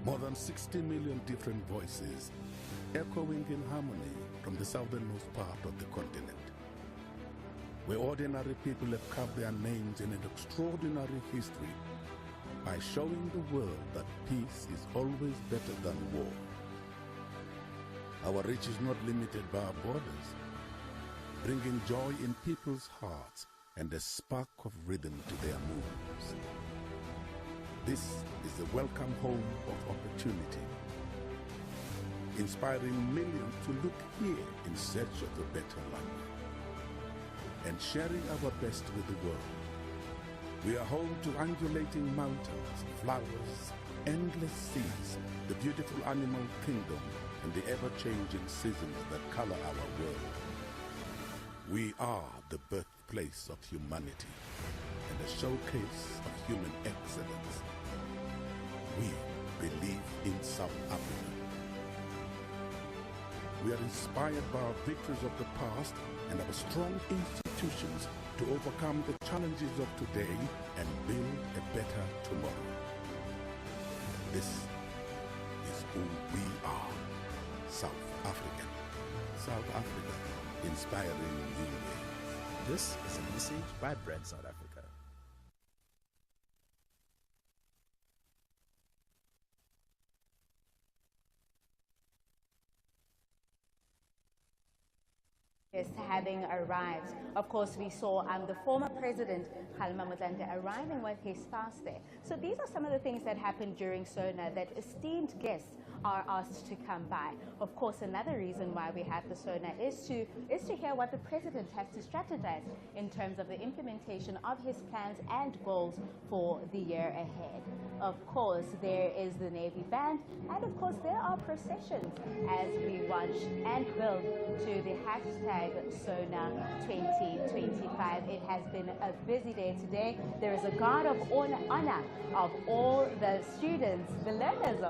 More than 60 million different voices echoing in harmony from the southernmost part of the continent, where ordinary people have carved their names in an extraordinary history by showing the world that peace is always better than war. Our reach is not limited by our borders, bringing joy in people's hearts and a spark of rhythm to their moves. This is the welcome home of opportunity. inspiring millions to look here in search of a better life, and sharing our best with the world. We are home to undulating mountains, flowers, endless seas, the beautiful animal kingdom, and the ever-changing seasons that color our world. We are the birthplace of humanity and a showcase of human excellence. We believe in South Africa. We are inspired by our victories of the past and our strong institutions to overcome the challenges of today and build a better tomorrow. This is who we are, South African. South Africa, inspiring new ways. This is a message by Brand South Africa. Having arrived. Of course, we saw the former president, Kgalema Motlanthe, arriving with his spouse there. So these are some of the things that happened during SONA that esteemed guests are asked to come by. Of course, another reason why we have the SONA is to hear what the president has to strategize in terms of the implementation of his plans and goals for the year ahead. Of course, there is the Navy Band, and of course, there are processions as we watch and build to the hashtag SONA 2025. It has been a busy day today. There is a guard of honor of all the students, the learners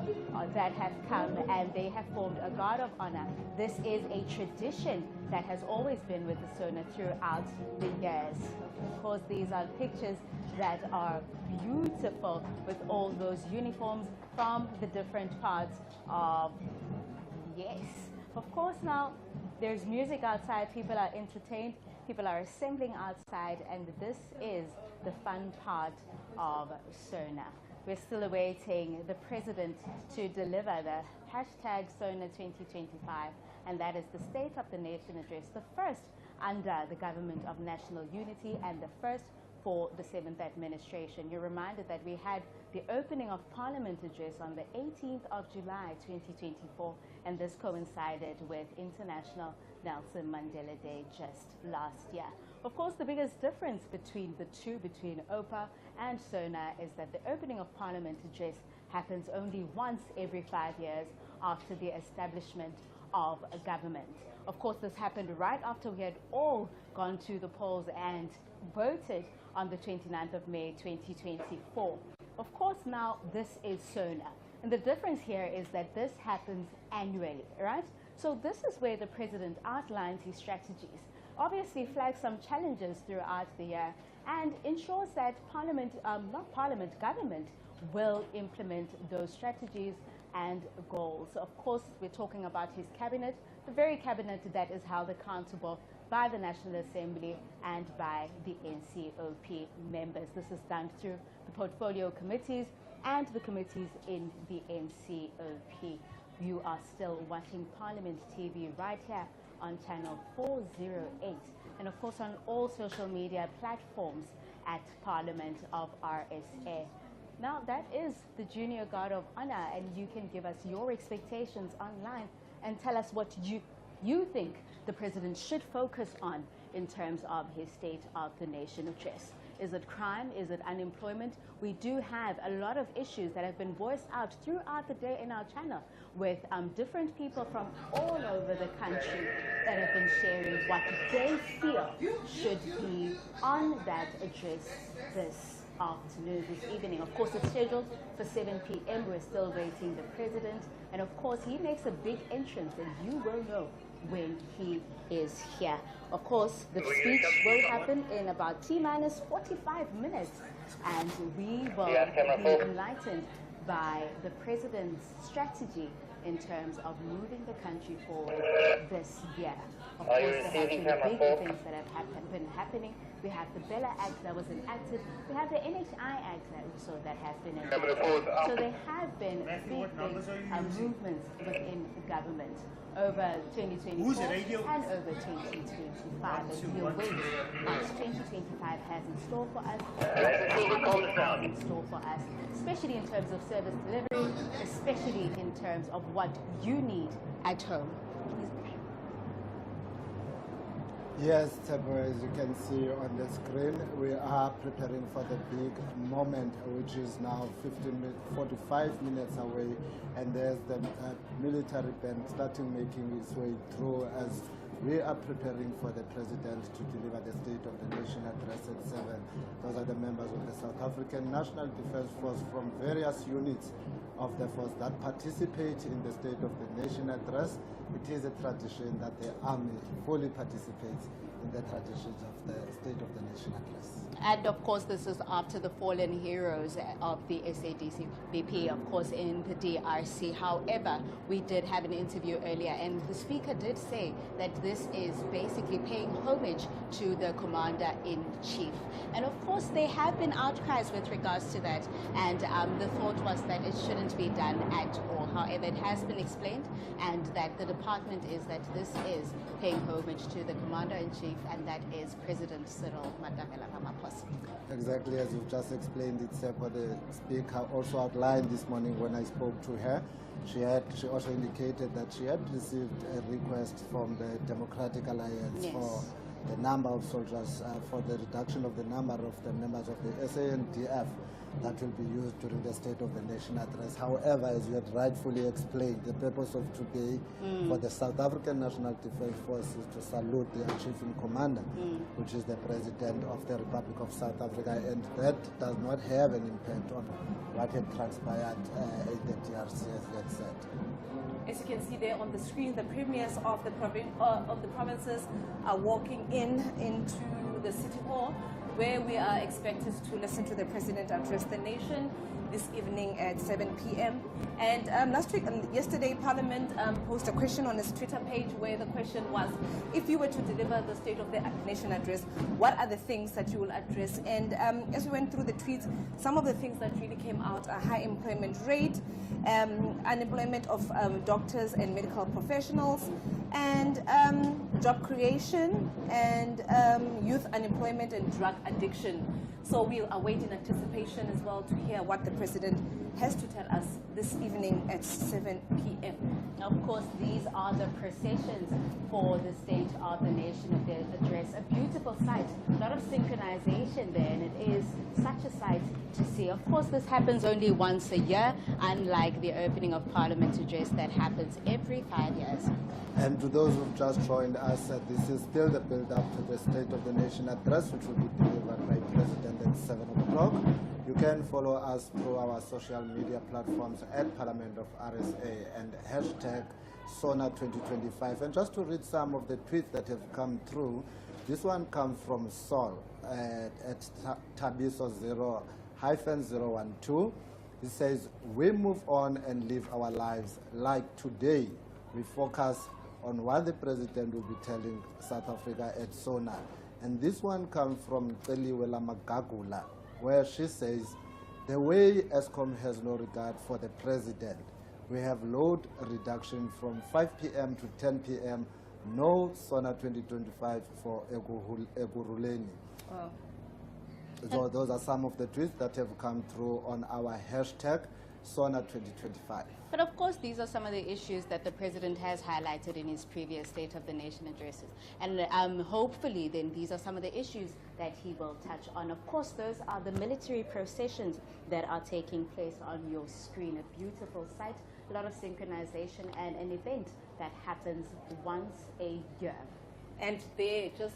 that have come, and they have formed a guard of honor. This is a tradition that has always been with the SONA throughout the years. Of course, these are pictures that are beautiful with all those uniforms from the different parts of, yes. Of course, now there's music outside, people are entertained, people are assembling outside, and this is the fun part of SONA. We're still awaiting the president to deliver the hashtag SONA 2025, and that is the State of the Nation address, the first under the Government of National Unity and the first for the 7th administration. You're reminded that we had the opening of Parliament address on the 18th of July 2024, and this coincided with International Nelson Mandela Day just last year. Of course, the biggest difference between the two, between OPA and SONA, is that the opening of Parliament address happens only once every 5 years after the establishment of a government. Of course, this happened right after we had all gone to the polls and voted on the 29th of May 2024. Of course, now this is SONA. And the difference here is that this happens annually, right? So this is where the president outlines his strategies, obviously flags some challenges throughout the year, and ensures that government will implement those strategies and goals. Of course, we're talking about his cabinet, the very cabinet that is held accountable by the National Assembly and by the NCOP members. This is done through the portfolio committees and the committees in the NCOP. You are still watching Parliament TV right here on channel 408, and of course on all social media platforms at Parliament of RSA. Now that is the Junior Guard of Honor, and you can give us your expectations online and tell us what you think the president should focus on in terms of his State of the Nation address. Is it crime? Is it unemployment? We do have a lot of issues that have been voiced out throughout the day in our channel with different people from all over the country that have been sharing what they feel should be on that address this afternoon, this evening. Of course, it's scheduled for 7 p.m. We're still waiting the president, and of course, he makes a big entrance, and you will know when he is here. Of course, the speech will happen in about T-minus 45 minutes, and we will be enlightened by the president's strategy in terms of moving the country forward this year. Of course, there have been big events that have been happening We have the Bella Act that was enacted. We have the NHI Act that we saw that has been enacted. So there have been big movements within the government over 2024 and over 2025. And we await what 2025 has in store for us, has in store for us, especially in terms of service delivery, especially in terms of what you need at home. Yes, Tabo, as you can see on the screen, we are preparing for the big moment, which is now 45 minutes away, and there's the military band starting making its way through as we are preparing for the president to deliver the State of the Nation address at 7. Those are the members of the South African National Defence Force from various units of the force that participate in the State of the Nation address. It is a tradition that the Army fully participates in the traditions of the State of the Nation address. And of course, this is after the fallen heroes of the SACP, of course, in the DRC. However, we did have an interview earlier, and the speaker did say that this is basically paying homage to the commander-in-chief. And of course, there have been outcries with regards to that, and the thought was that it shouldn't be done at all. However, it has been explained, and that the department is that this is paying homage to the commander-in-chief, and that is President Cyril Ramaphosa. Exactly as you've just explained it, what the speaker also outlined this morning when I spoke to her. She also indicated that she had received a request from the Democratic Alliance for the number of soldiers, for the reduction of the number of the members of the SANDF that will be used during the State of the Nation address. However, as you had rightfully explained, the purpose of today for the South African National Defence Force is to salute their chief in commander, which is the President of the Republic of South Africa, and that does not have an impact on what had transpired in the DRC, as you had said. As you can see there on the screen, the premiers of the provinces are walking into the City Hall, where we are expected to listen to the President address the nation this evening at 7 p.m. And yesterday, Parliament posed a question on its Twitter page where the question was, if you were to deliver the State of the Nation address, what are the things that you will address? And as we went through the tweets, some of the things that really came out are high employment rate, unemployment of doctors and medical professionals, and job creation, and youth unemployment and drug addiction. So we'll await in anticipation as well to hear what the President has to tell us this evening at 7 p.m. Of course, these are the processions for the State of the Nation address. A beautiful sight, a lot of synchronization there, and it is such a sight to see. Of course, this happens only once a year, unlike the opening of Parliament address that happens every 5 years. And to those who've just joined us, this is still the build-up to the State of the Nation address, which will be delivered by President at 7 o'clock. You can follow us through our social media platforms at Parliament of RSA and hashtag SONA 2025. And just to read some of the tweets that have come through, this one comes from Sol at Tabiso 0-012. He says, we move on and live our lives like today. We focus on what the President will be telling South Africa at SONA. And this one comes from Teliwela Magagula, where she says, the way ESCOM has no regard for the President, we have load reduction from 5 p.m. to 10 p.m., no SONA 2025 for Eguruleni. Wow. So those are some of the tweets that have come through on our hashtag SONA 2025. But of course, these are some of the issues that the President has highlighted in his previous State of the Nation addresses. And hopefully, then, these are some of the issues that he will touch on. Of course, those are the military processions that are taking place on your screen. A beautiful sight, a lot of synchronization, and an event that happens once a year. And there, just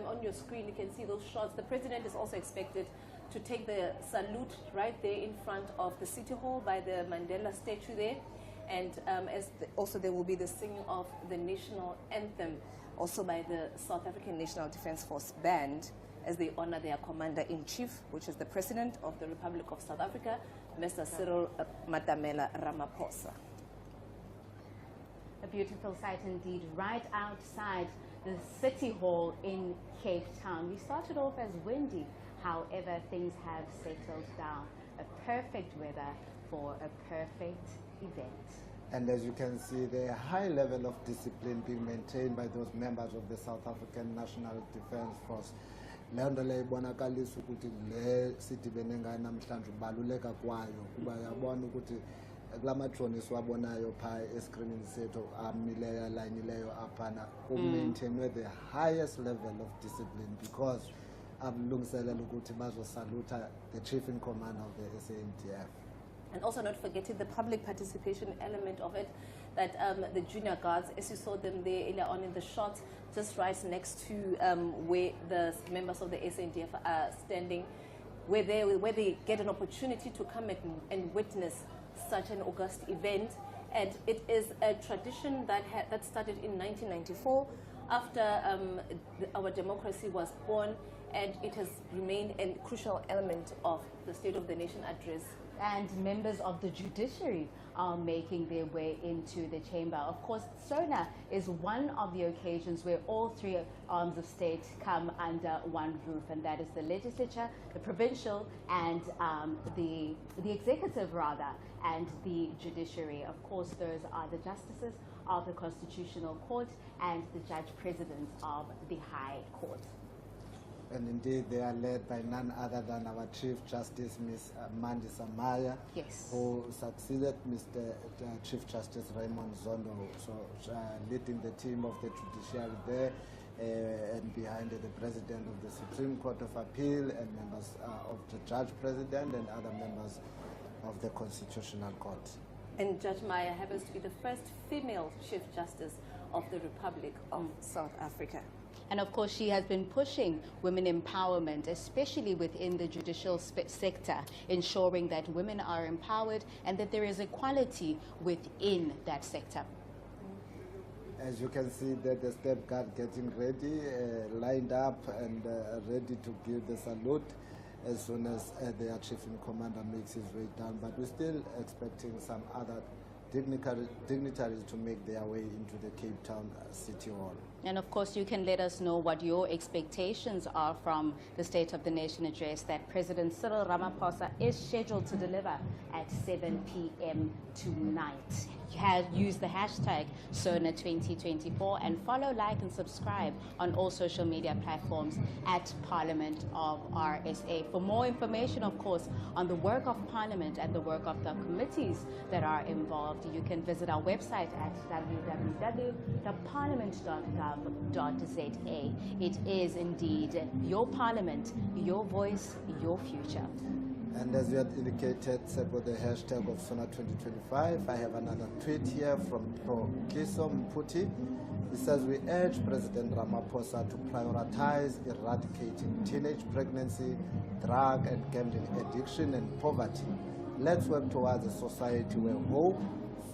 on your screen, you can see those shots. The President is also expected to take the salute right there in front of the City Hall by the Mandela statue there. And also there will be the singing of the national anthem, also by the South African National Defence Force Band, as they honor their Commander-in-Chief, which is the President of the Republic of South Africa, Mr. Cyril Ramaphosa. A beautiful sight indeed, right outside the City Hall in Cape Town. We started off as windy, however, things have settled down. A perfect weather for a perfect event. And as you can see, the high level of discipline being maintained by those members of the South African National Defence Force. Le nto le ibonakalisa ukuthi le sidibene ngayo namhlanje ubaluleka kwayo kuba yabona ukuthi kula madrone siwabonayo phaa eskrinini sethu amileyo alayinileyo aphana kumaintainwe the highest level of discipline because abalungiselela ukuthi bazosaluta the chief in command of the SANDF. And also not forgetting the public participation element of it, that the junior guards, as you saw them there earlier on in the shot, just right next to where the members of the SANDF are standing, where they get an opportunity to come and witness such an august event. And it is a tradition that started in 1994 after our democracy was born, and it has remained a crucial element of the State of the Nation address. And members of the judiciary are making their way into the chamber. Of course, SONA is one of the occasions where all three arms of state come under one roof, and that is the legislature, the provincial, and the executive, rather, and the judiciary. Of course, those are the justices of the Constitutional Court and the judge presidents of the High Court. And indeed, they are led by none other than our Chief Justice, Ms. Mandi Samaya, yes, who succeeded Mr. Chief Justice Raymond Zondo, so leading the team of the judiciary there, and behind the President of the Supreme Court of Appeal and members of the Judge President and other members of the Constitutional Court. And Judge Maya happens to be the first female Chief Justice of the Republic of South Africa. And of course, she has been pushing women empowerment, especially within the judicial sector, ensuring that women are empowered and that there is equality within that sector. As you can see, that the step guard getting ready, lined up and ready to give the salute as soon as their chief in commander makes his way down. But we're still expecting some other dignitaries to make their way into the Cape Town City Hall. And of course, you can let us know what your expectations are from the State of the Nation address that President Cyril Ramaphosa is scheduled to deliver at 7 p.m. tonight. Use the hashtag SONA2024 and follow, like, and subscribe on all social media platforms at Parliament of RSA. For more information, of course, on the work of Parliament and the work of the committees that are involved, you can visit our website at www.parliament.gov.za. It is indeed your Parliament, your voice, your future. And as you had indicated about the hashtag of SONA 2025, I have another tweet here from Provincial G20. It says, we urge President Ramaphosa to prioritize eradicating teenage pregnancy, drug and gambling addiction and poverty. Let's work towards a society where hope,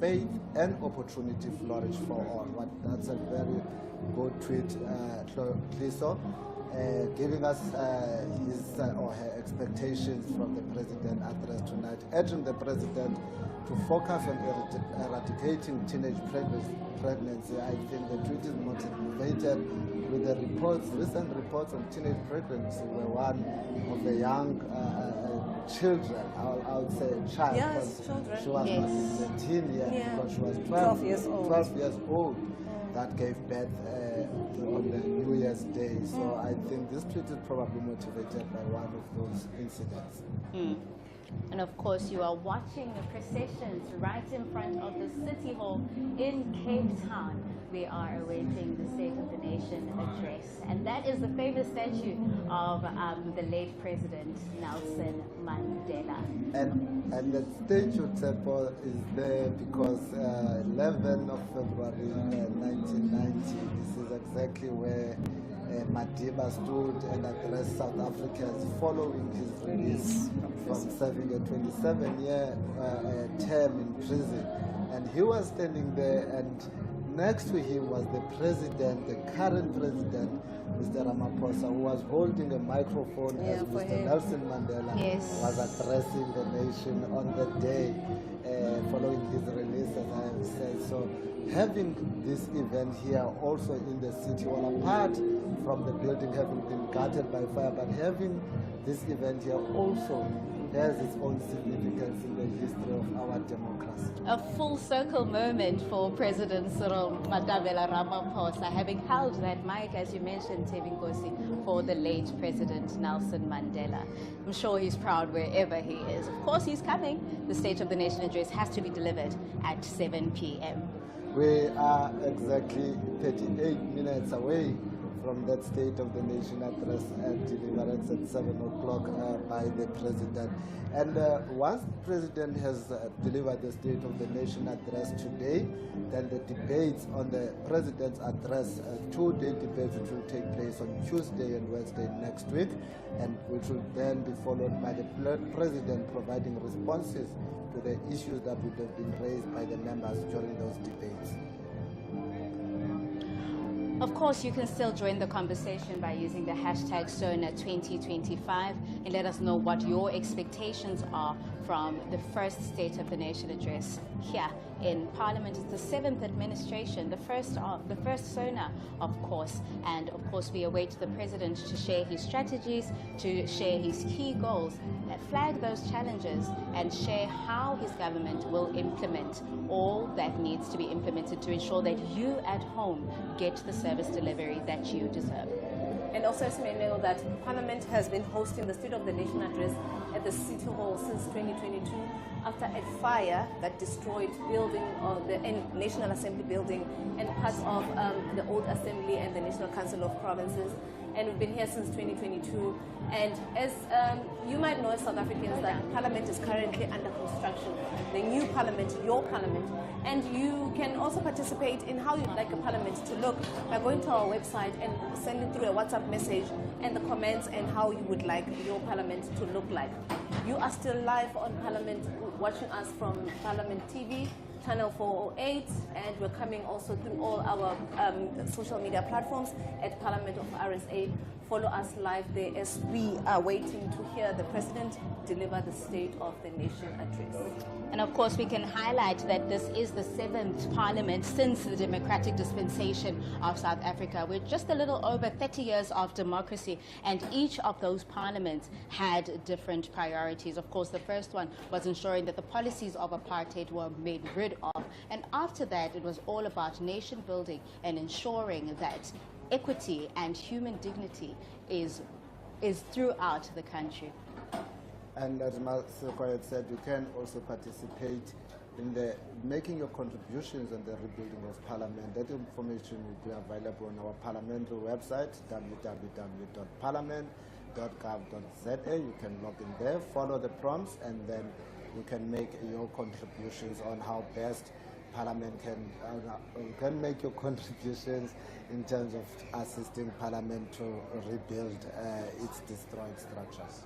faith and opportunity flourish for all. That's a very good tweet, Provincial. Giving us his or her expectations from the President address tonight, urging the President to focus on eradicating teenage pregnancy. I think the tweet is motivated with the recent reports on teenage pregnancy, where one of the young children, I would say a child, yes, children. She was not in the teen yet, because she was 12 years old, that gave birth on the New Year's Day. So I think this tweet is probably motivated by one of those incidents. And of course, you are watching the processions right in front of the City Hall in Cape Town. We are awaiting the State of the Nation address. And that is the famous statue of the late President Nelson Mandela. And the statue, Tsepo, is there because 11th of February 1990, this is exactly where Madiba stood and addressed South Africans following his release from serving a 27-year term in prison. And he was standing there, and next to him was the president, the current president, Mr. Ramaphosa, who was holding a microphone as Mr. Nelson Mandela was addressing the nation on the day following his release, as I have said. So having this event here also in the city, well, apart from the building having been gutted by fire, but having this event here also has its own significance in the history of our democracy. A full circle moment for President Cyril Matabela Ramaphosa, having held that mic, as you mentioned, Tebinkosi, for the late President Nelson Mandela. I'm sure he's proud wherever he is. Of course, he's coming. The State of the Nation address has to be delivered at 7 p.m. We are exactly 38 minutes away from that State of the Nation address and deliverance at 7 o'clock by the President. And once the President has delivered the State of the Nation address today, then the debates on the President's address, two-day debates which will take place on Tuesday and Wednesday next week, and which will then be followed by the President providing responses to the issues that would have been raised by the members during those debates. Of course, you can still join the conversation by using the hashtag SONA 2025 and let us know what your expectations are from the first State of the Nation address here in Parliament. It's the 7th administration, the first SONA, of course. And of course, we await the President to share his strategies, to share his key goals, flag those challenges, and share how his government will implement all that needs to be implemented to ensure that you at home get the service delivery that you deserve. And also, as you may know, that Parliament has been hosting the State of the Nation address at the City Hall since 2022 after a fire that destroyed building of the National Assembly building and parts of the old Assembly and the National Council of Provinces. And we've been here since 2022. And as you might know as South Africans, that Parliament is currently under construction. The new Parliament, your Parliament. And you can also participate in how you'd like a Parliament to look by going to our website and sending through a WhatsApp message and the comments and how you would like your Parliament to look like. You are still live on Parliament, watching us from Parliament TV, channel 408, and we're coming also through all our social media platforms at Parliament of RSA. Follow us live there as we are waiting to hear the President deliver the State of the Nation address. And of course, we can highlight that this is the 7th Parliament since the democratic dispensation of South Africa. We're just a little over 30 years of democracy, and each of those parliaments had different priorities. Of course, the first one was ensuring that the policies of apartheid were made rid of. And after that, it was all about nation building and ensuring that equity and human dignity is throughout the country. And as Maseko had said, you can also participate in the making your contributions on the rebuilding of Parliament. That information will be available on our parliamentary website, www.parliament.gov.za. You can log in there, follow the prompts, and then you can make your contributions on how best Parliament can make your contributions in terms of assisting Parliament to rebuild its destroyed structures.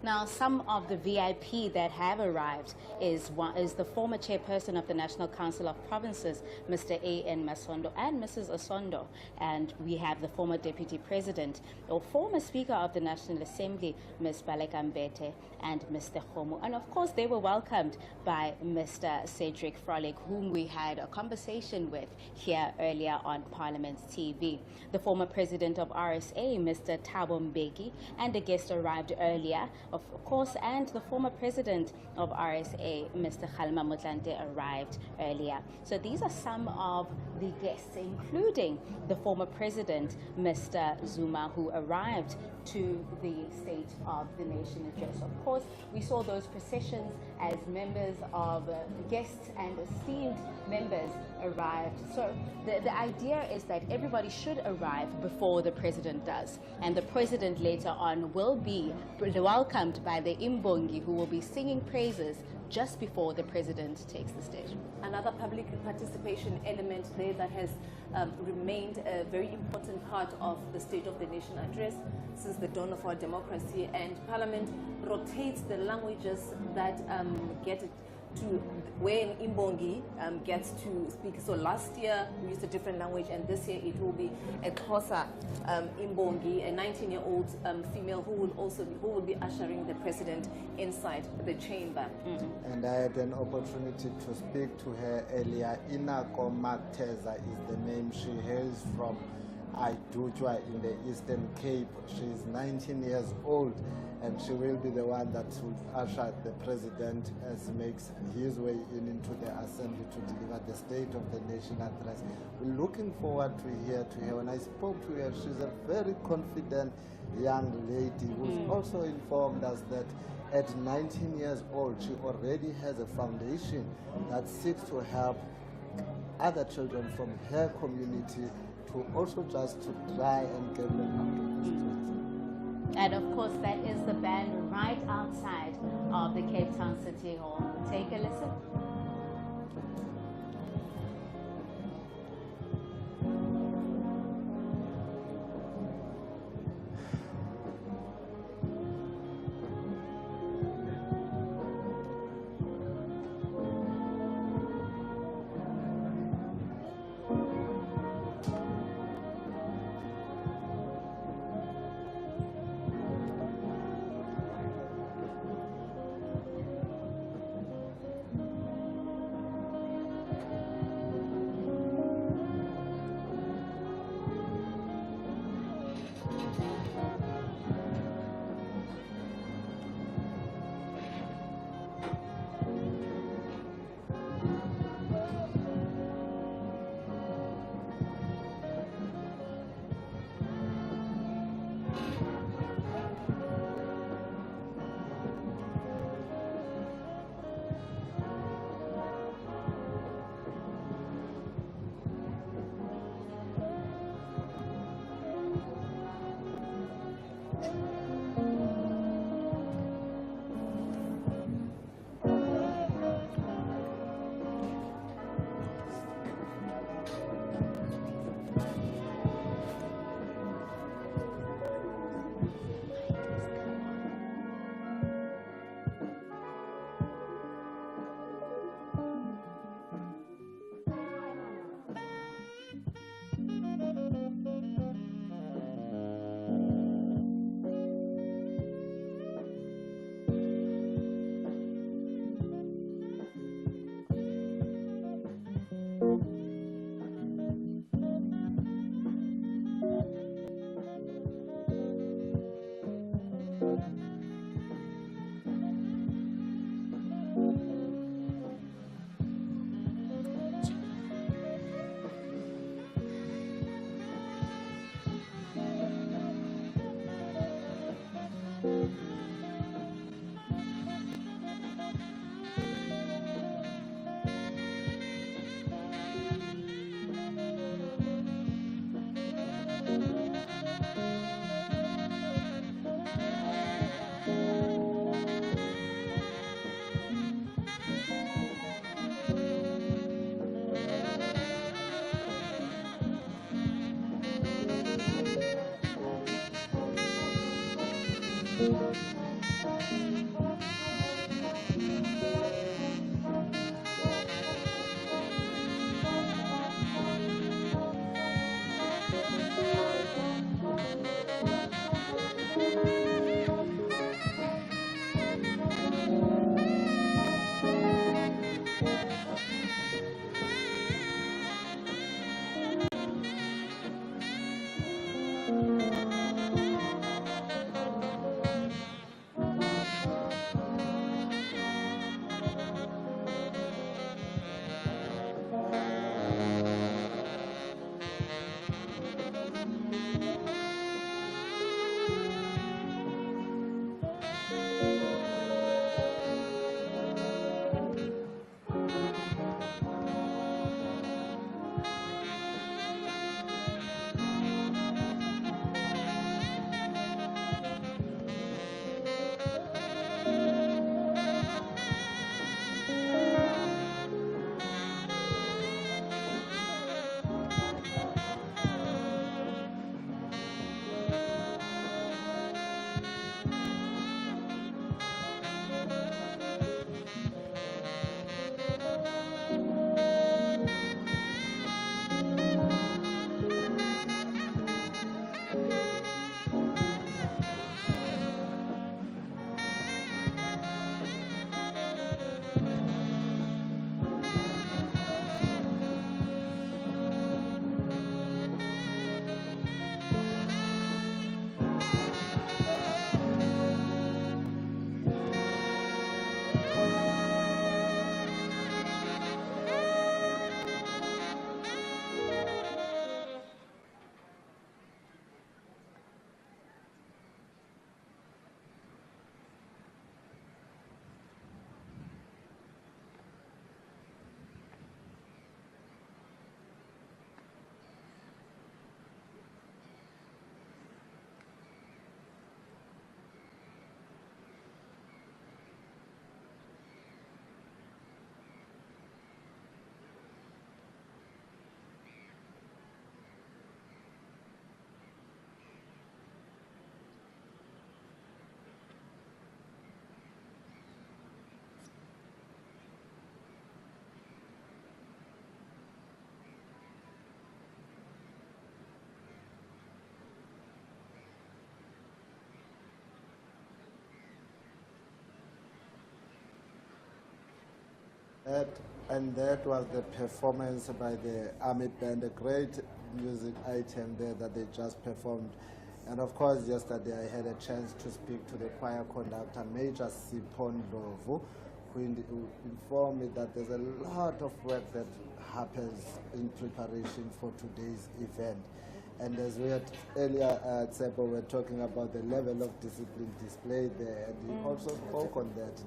Now, some of the VIP that have arrived is the former chairperson of the National Council of Provinces, Mr. A.N. Masondo, and Mrs. Osondo. And we have the former deputy president, or former speaker of the National Assembly, Ms. Baleka Mbete, and Mr. Khomu. And of course, they were welcomed by Mr. Cedric Frolic, whom we had a conversation with here earlier on Parliament's TV. The former president of RSA, Mr. Thabo Mbeki, and a guest arrived earlier, of course, and the former president of RSA, Mr. Kgalema Motlanthe, arrived earlier. So these are some of the guests, including the former president, Mr. Zuma, who arrived to the State of the Nation address. Of course, we saw those processions as members of guests and esteemed members arrived. So the idea is that everybody should arrive before the president does. And the president later on will be welcomed by the Imbongi, who will be singing praises just before the president takes the stage. Another public participation element there that has remained a very important part of the State of the Nation address since the dawn of our democracy, and Parliament rotates the languages that get to where Imbongi gets to speak. So last year we used a different language, and this year it will be a Xhosa Imbongi, a 19-year-old female who will be ushering the president inside the chamber. And I had an opportunity to speak to her earlier. Inako Mateza is the name. She hails from Idujwa in the Eastern Cape. She's 19 years old, and she will be the one that will usher the president as he makes his way into the assembly to deliver the State of the Nation address. We're looking forward to hear to her. When I spoke to her, she's a very confident young lady who's also informed us that at 19 years old, she already has a foundation that seeks to help other children from her community to also just to try and get them out of the streets. And of course, that is the band right outside of the Cape Town City Hall. Take a listen. that was the performance by the Army Band, a great music item there that they just performed. And of course, yesterday I had a chance to speak to the choir conductor, Major Sipon Lovu, who informed me that there's a lot of work that happens in preparation for today's event. And as we had earlier, Tsebo, we were talking about the level of discipline displayed there, and he also spoke on that,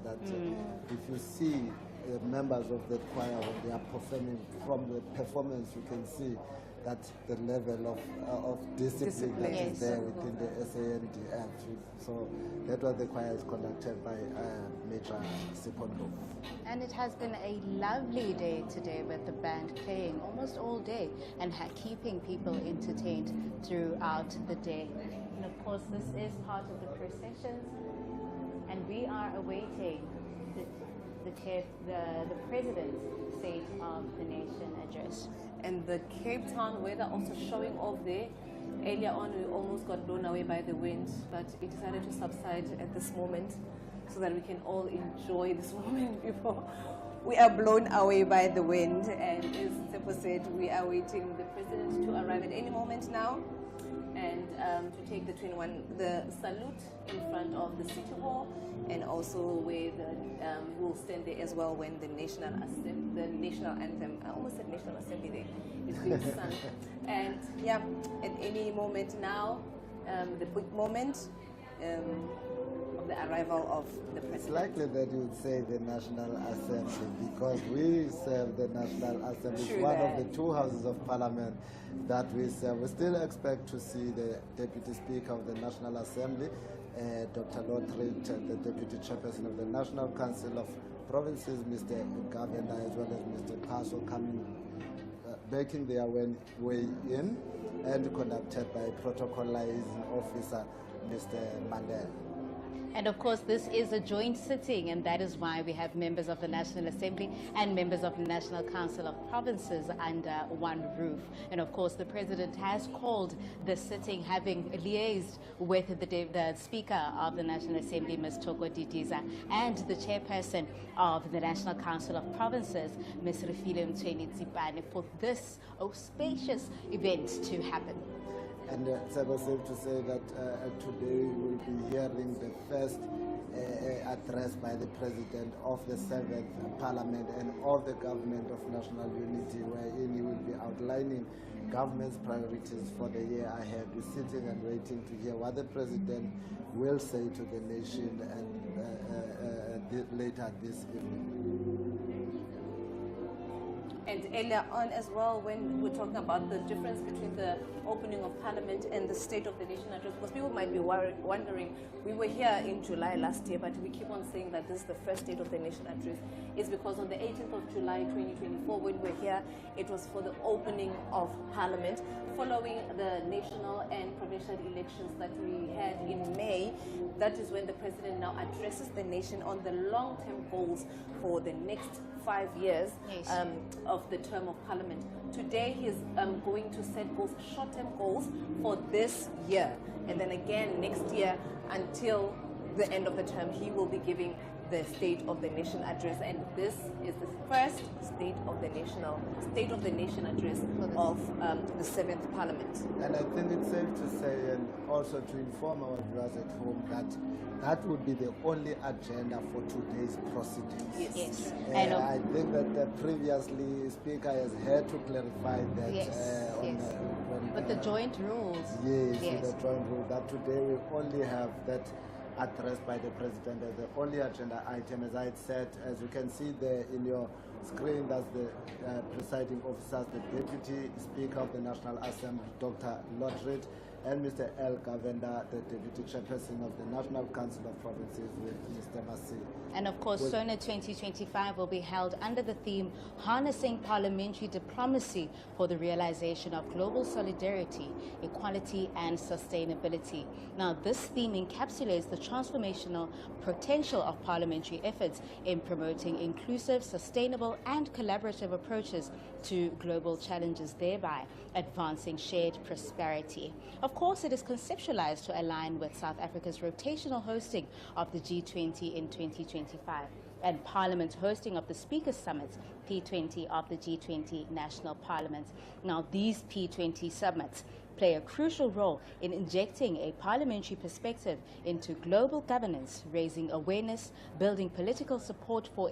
if you see the members of the choir when they are performing, from the performance you can see that the level of discipline that is there within the SANDF. So that was the choir is conducted by Major Sipondo. And it has been a lovely day today with the band playing almost all day and keeping people entertained throughout the day. And of course, this is part of the processions, and we are awaiting the President's State of the Nation address. And the Cape Town weather also showing off there. Earlier on, we almost got blown away by the wind, but it decided to subside at this moment so that we can all enjoy this moment before we are blown away by the wind. And as Tsepo said, we are waiting the President to arrive at any moment now, and to take the salute in front of the City Hall, and also where we'll stand there as well when the national anthem, I almost said National Assembly there, is being sung. And yeah, at any moment now, the big moment of the arrival of the President. It's likely that you would say the National Assembly, because we serve the National Assembly. It's one of the two houses of Parliament that we serve. We still expect to see the Deputy Speaker of the National Assembly, Dr. Lotrit, the Deputy Chairperson of the National Council of Provinces, Mr. Governor, as well as Mr. Paso, coming, making their way in, and conducted by Protocol Liaison Officer, Mr. Mandela. And of course, this is a joint sitting, and that is why we have members of the National Assembly and members of the National Council of Provinces under one roof. And of course, the President has called the sitting, having liaised with the Speaker of the National Assembly, Ms. Toko Didiza, and the Chairperson of the National Council of Provinces, Ms. Refile Mtsweni-Tsipane, for this auspicious event to happen. And it's safe to say that today we will be hearing the first address by the President of the 7th Parliament and of the Government of National Unity, wherein he will be outlining government's priorities for the year ahead. We're sitting and waiting to hear what the President will say to the nation later this evening. And earlier on as well, when we're talking about the difference between the opening of Parliament and the State of the Nation address, because people might be wondering, we were here in July last year, but we keep on saying that this is the first State of the Nation address. It's because on the 18th of July 2024, when we were here, it was for the opening of Parliament, following the national and provincial elections that we had in May. That is when the President now addresses the nation on the long-term goals for the next 5 years of the term of Parliament. Today he's going to set goals, short-term goals for this year, and then again next year until the end of the term he will be giving the State of the Nation address, and this is the first State of the Nation address of the 7th Parliament. And I think it's safe to say, and also to inform our viewers at home, that that would be the only agenda for today's proceedings. Yes. I think that previously Speaker has had to clarify that. But the joint rules. Yes, the joint rule, that today we only have that addressed by the President as the only agenda item. As I had said, as you can see there in your screen, that's the presiding officers, the Deputy Speaker of the National Assembly, Dr. Lotrit, and Mr. L. Govender, the Deputy Chairperson of the National Council of Provinces, with Mr. Masi. And of course, SONA 2025 will be held under the theme Harnessing Parliamentary Diplomacy for the Realization of Global Solidarity, Equality and Sustainability. Now, this theme encapsulates the transformational potential of parliamentary efforts in promoting inclusive, sustainable and collaborative approaches to global challenges, thereby advancing shared prosperity. Of Of course, it is conceptualized to align with South Africa's rotational hosting of the G20 in 2025 and Parliament's hosting of the Speakers' Summits, P20 of the G20 National Parliaments. Now, these P20 summits play a crucial role in injecting a parliamentary perspective into global governance, raising awareness, building political support for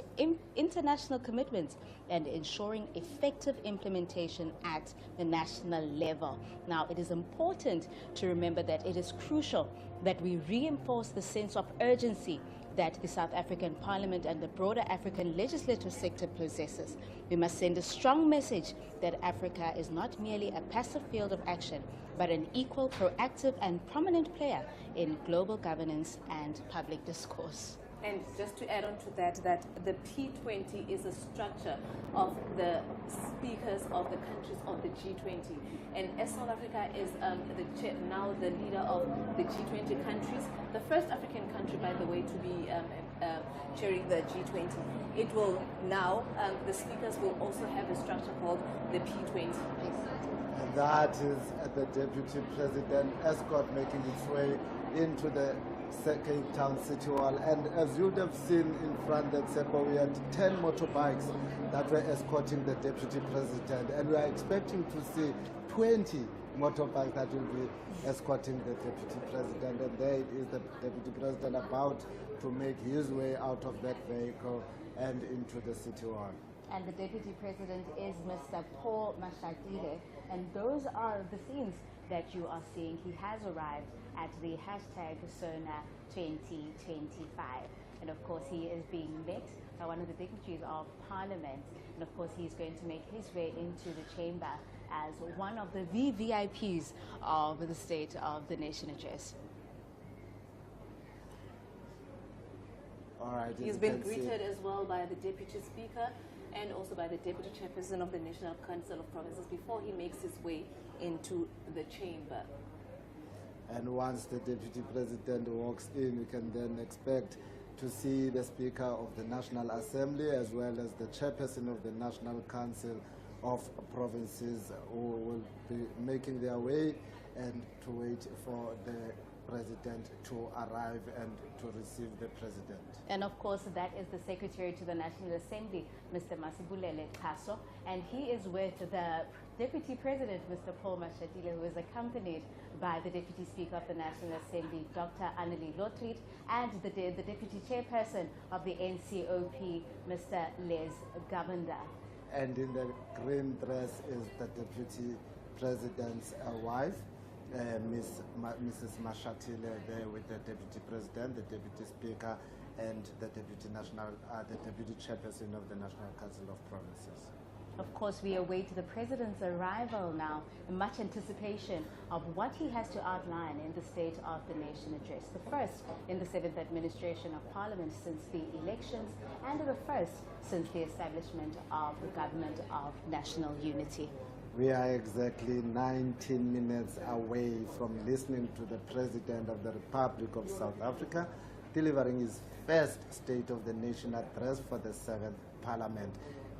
international commitments, and ensuring effective implementation at the national level. Now, it is important to remember that it is crucial that we reinforce the sense of urgency that the South African Parliament and the broader African legislative sector possesses. We must send a strong message that Africa is not merely a passive field of action, but an equal, proactive and prominent player in global governance and public discourse. And just to add on to that, that the P20 is a structure of the speakers of the countries of the G20. And as South Africa is now the leader of the G20 countries, the first African country, by the way, to be chairing the G20, it will now, the speakers will also have a structure called the P20. And that is the Deputy President escort making its way into the Cape Town City Hall. And as you'd have seen in front that Sepo, we had 10 motorbikes that were escorting the Deputy President, and we are expecting to see 20 motorbikes that will be escorting the Deputy President. And there it is, the Deputy President about to make his way out of that vehicle and into the City Hall. And the Deputy President is Mr. Paul Mashatile, and those are the scenes that you are seeing. He has arrived at the hashtag SONA 2025. And of course, he is being met by one of the dignitaries of Parliament. And of course, he's going to make his way into the chamber as one of the VVIPs of the State of the Nation address. All right, he's been greeted as well by the Deputy Speaker and also by the Deputy Chairperson of the National Council of Provinces before he makes his way into the chamber. And once the Deputy President walks in, we can then expect to see the Speaker of the National Assembly as well as the Chairperson of the National Council of Provinces, who will be making their way and to wait for the President to arrive and to receive the President. And of course, that is the Secretary to the National Assembly, Mr. Masibulele Kaso, and he is with the Deputy President, Mr. Paul Mashatile, who is accompanied by the Deputy Speaker of the National Assembly, Dr. Annelie Lotriet, and the Deputy Chairperson of the NCOP, Mr. Les Govender. And in the green dress is the Deputy President's wife, Mrs. Mashatile, there with the Deputy President, the Deputy Speaker, and the Deputy Chairperson of the National Council of Provinces. Of course, we await the President's arrival now, in much anticipation of what he has to outline in the State of the Nation address. The first in the 7th administration of Parliament since the elections, and the first since the establishment of the Government of National Unity. We are exactly 19 minutes away from listening to the President of the Republic of South Africa delivering his first State of the Nation address for the 7th Parliament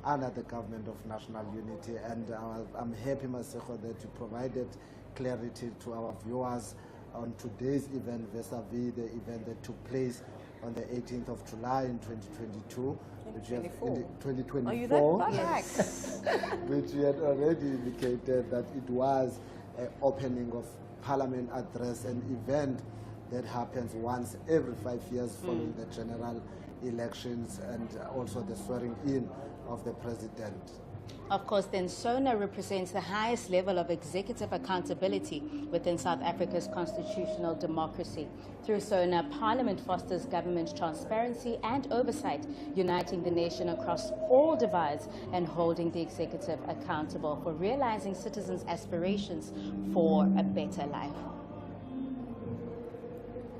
under the Government of National Unity. And I'm happy, Maseko, that you provided clarity to our viewers on today's event vis-a-vis the event that took place on the 18th of July in 2022. 2024. Are you that back? Yes. Which we had already indicated that it was an opening of Parliament address, an event that happens once every 5 years following the general elections and also the swearing in of the President. Of course, then SONA represents the highest level of executive accountability within South Africa's constitutional democracy. Through SONA, Parliament fosters government transparency and oversight, uniting the nation across all divides and holding the executive accountable for realizing citizens' aspirations for a better life.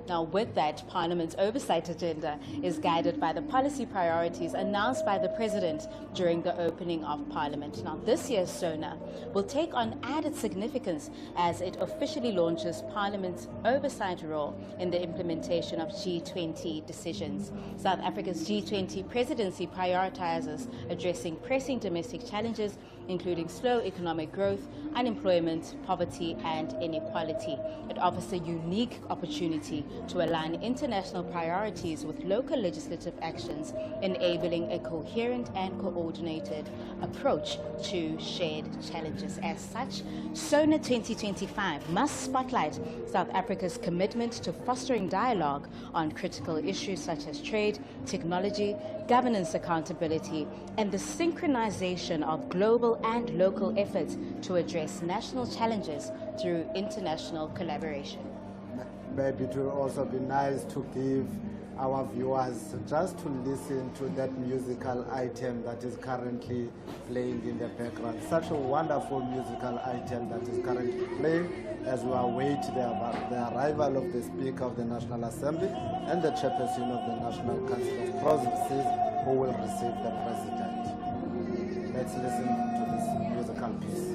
Now, with that, Parliament's oversight agenda is guided by the policy priorities announced by the President during the opening of Parliament. Now, this year's SONA will take on added significance as it officially launches Parliament's oversight role in the implementation of G20 decisions. South Africa's G20 presidency prioritizes addressing pressing domestic challenges including slow economic growth, unemployment, poverty, and inequality. It offers a unique opportunity to align international priorities with local legislative actions, enabling a coherent and coordinated approach to shared challenges. As such, SONA 2025 must spotlight South Africa's commitment to fostering dialogue on critical issues such as trade, technology, governance accountability, and the synchronization of global and local efforts to address national challenges through international collaboration. Maybe it will also be nice to give our viewers just to listen to that musical item that is currently playing in the background. Such a wonderful musical item that is currently playing as we await the arrival of the Speaker of the National Assembly and the Chairperson of the National Council of Provinces, who will receive the President. Let's listen to this musical piece.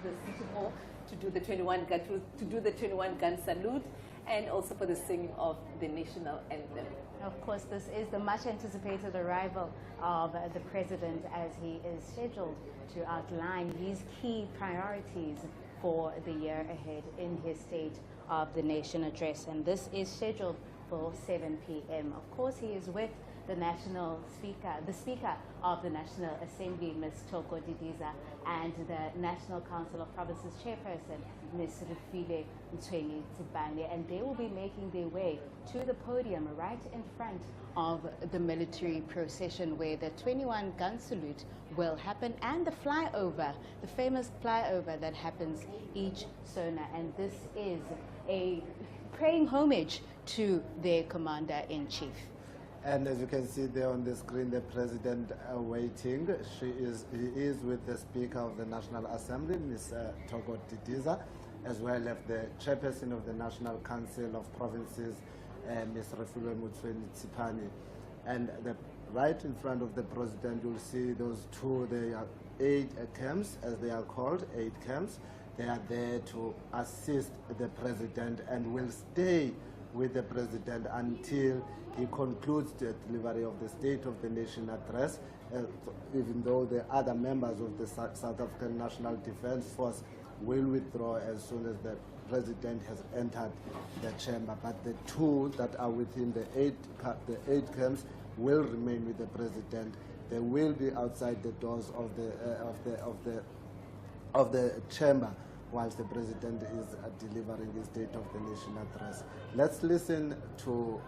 The City Hall to do the 21 gun salute, and also for the singing of the national anthem. Of course, this is the much anticipated arrival of the President as he is scheduled to outline his key priorities for the year ahead in his State of the Nation address. And this is scheduled for 7 p.m. Of course, he is with the Speaker of the National Assembly, Ms. Toko Didiza, and the National Council of Provinces Chairperson, Ms. Rufile Mtshweni Tsibane, and they will be making their way to the podium right in front of the military procession where the 21-gun salute will happen, and the flyover, the famous flyover that happens each SONA. And this is a paying homage to their Commander-in-Chief. And as you can see there on the screen, the President waiting. He is with the Speaker of the National Assembly, Ms. Toko Didiza, as well as the Chairperson of the National Council of Provinces, Ms. Rufile Mtshweni Tsibane. And right in front of the President, you'll see those two, they are 8 camps, as they are called, 8 camps. They are there to assist the President and will stay with the President until he concludes the delivery of the State of the Nation address, even though the other members of the South African National Defence Force will withdraw as soon as the President has entered the chamber. But the 2 that are within the 8 camps will remain with the President. They will be outside the doors of the chamber whilst the President is delivering the State of the Nation address. Let's listen to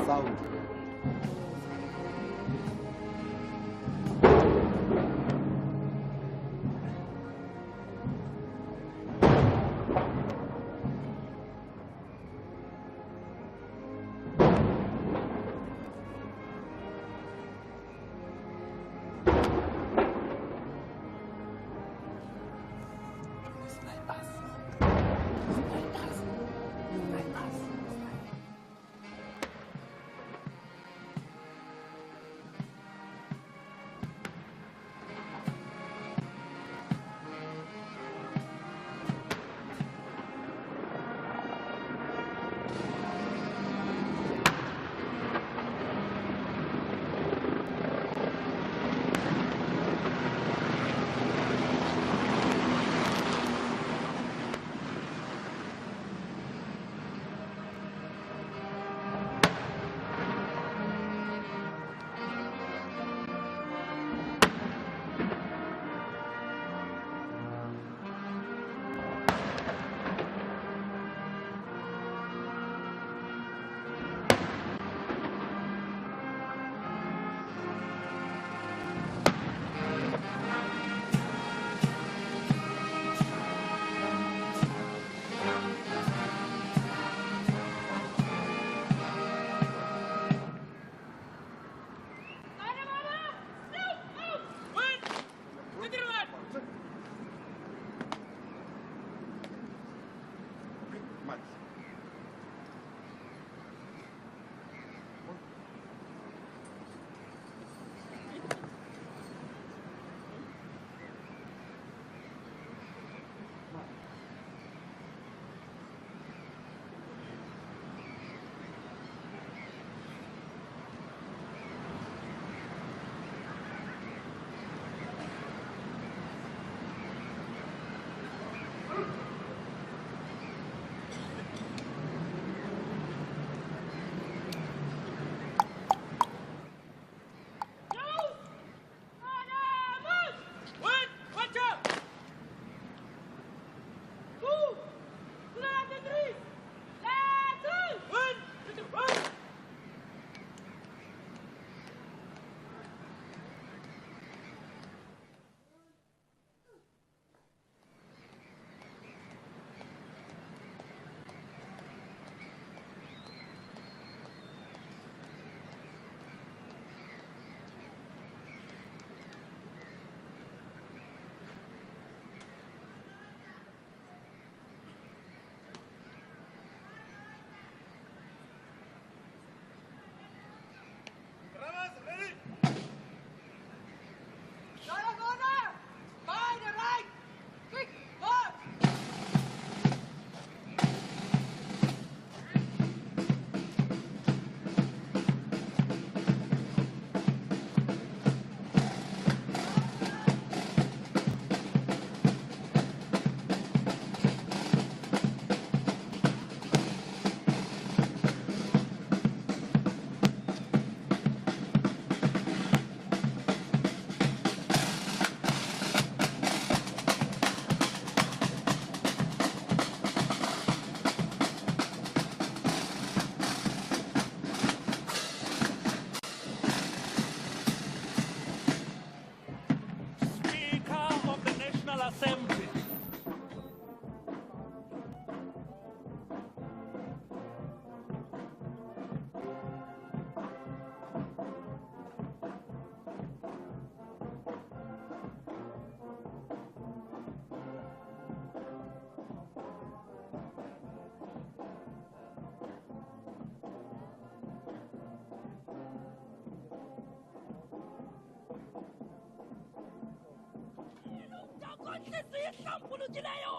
sound. esiyihlambulukileyo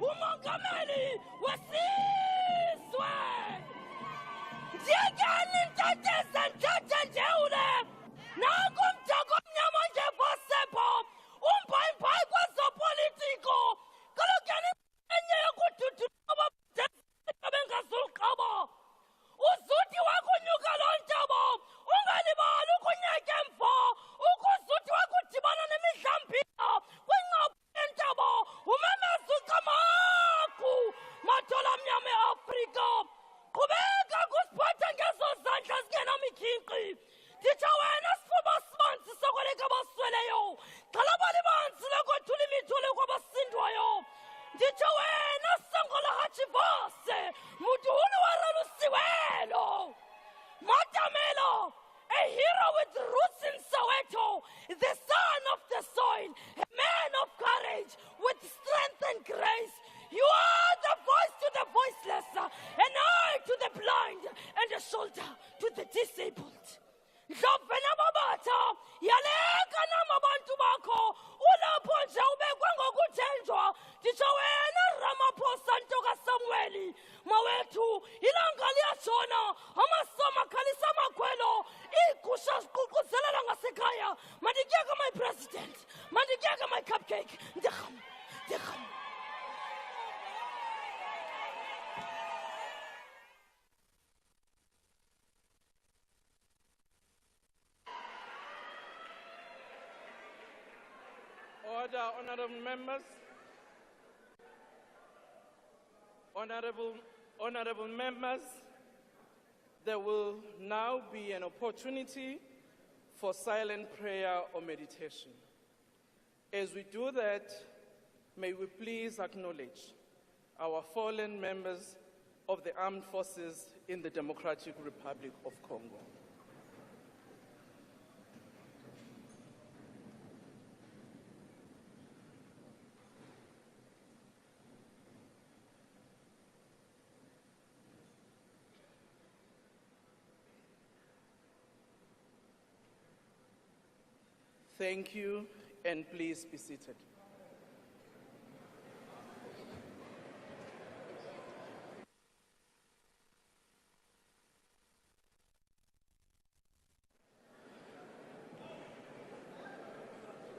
umongameli wesizwe. Ndiyekani ntateze nthathe njewule nanku umdako omnyama nje bosepho umbhayibhayi kwezopolitiko kalokuyani enye yokududuba bengazuqaba uzuthi wakunyuka loo ntaba ungalibali ukunyaka emva ukuzuthi wakudibana nemidlambila kwingcaphu yentaba umemezuqamaku madola amnyama eAfrika qhubeka kusiphatha ngezo zandla zingenamikhinqi nditsho wena sifuba sibanzi sokweleka abasweleyo xalabali banzi lokothula imithole kwabasindwayo nditsho wena songola hachivase muduhulu waralusiwelo Matamelo, a hero with roots in Soweto, the son of the soil, a man of courage with strength and grace. You are the voice to the voiceless, an eye to the blind, and a shoulder to the disabled. Ndlovena babata yaleka namabantu bakho ulapho nje ubekwe ngokuthenjwa nditsho wena Ramaphosa Ntoka Samueli mawethu ilanga liyatshona amasoma khalisa amakhwelo iigusha ziququzelela ngasekhaya mandikuyeke my president mandikuyeke my cupcake ndirham. Order, honorable members. Honorable members, there will now be an opportunity for silent prayer or meditation. As we do that, may we please acknowledge our fallen members of the armed forces in the Democratic Republic of Congo. Thank you, and please be seated.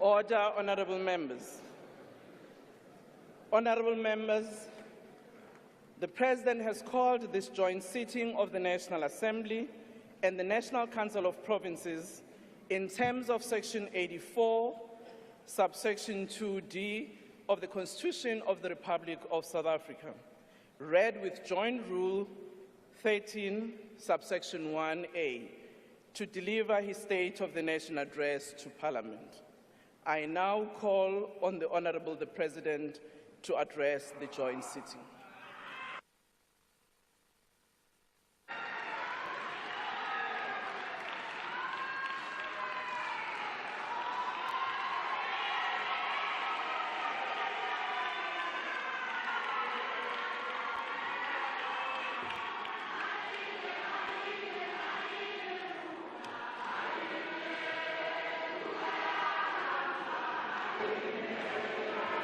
Order, honorable members. Honorable members, the President has called this joint sitting of the National Assembly and the National Council of Provinces in terms of Section 84, subsection 2D of the Constitution of the Republic of South Africa, read with Joint Rule 13, subsection 1A, to deliver his State of the Nation address to Parliament. I now call on the Honourable the President to address the joint sitting.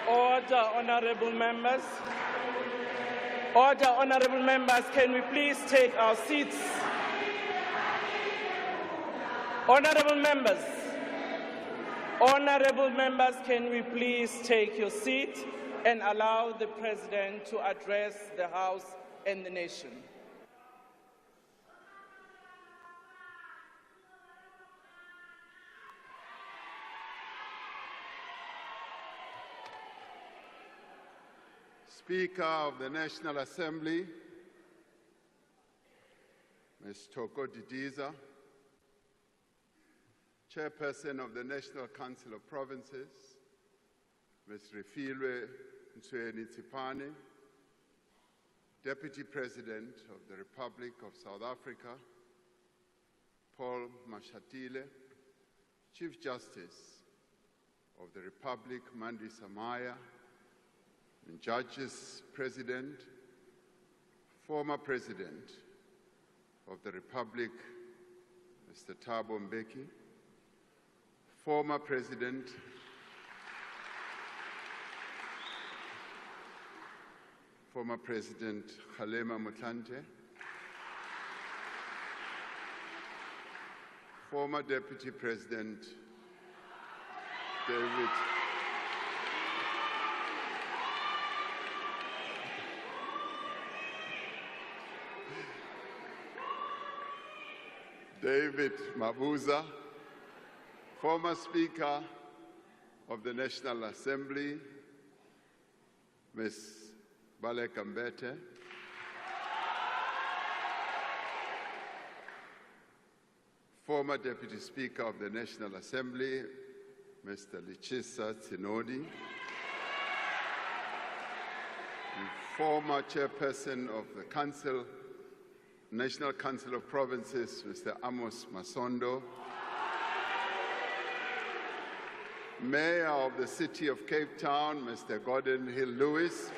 Order, honorable members. Order, honorable members, can we please take our seats? Honorable members, can we please take your seat and allow the President to address the House and the nation? Speaker of the National Assembly, Ms. Toko Didiza, Chairperson of the National Council of Provinces, Ms. Refilwe Ntsueni-Tsipane, Deputy President of the Republic of South Africa, Paul Mashatile, Chief Justice of the Republic, Mandi Samaya, and Judges President, former President of the Republic, Mr. Thabo Mbeki, former President former President Kgalema Motlanthe, former Deputy President David Mabuza, former Speaker of the National Assembly, Ms. Baleka Mbete, former Deputy Speaker of the National Assembly, Mr. Lichisa Tsinodi, former Chairperson of the Council, National Council of Provinces, Mr. Amos Masondo, Mayor of the City of Cape Town, Mr. Gordon Hill-Lewis,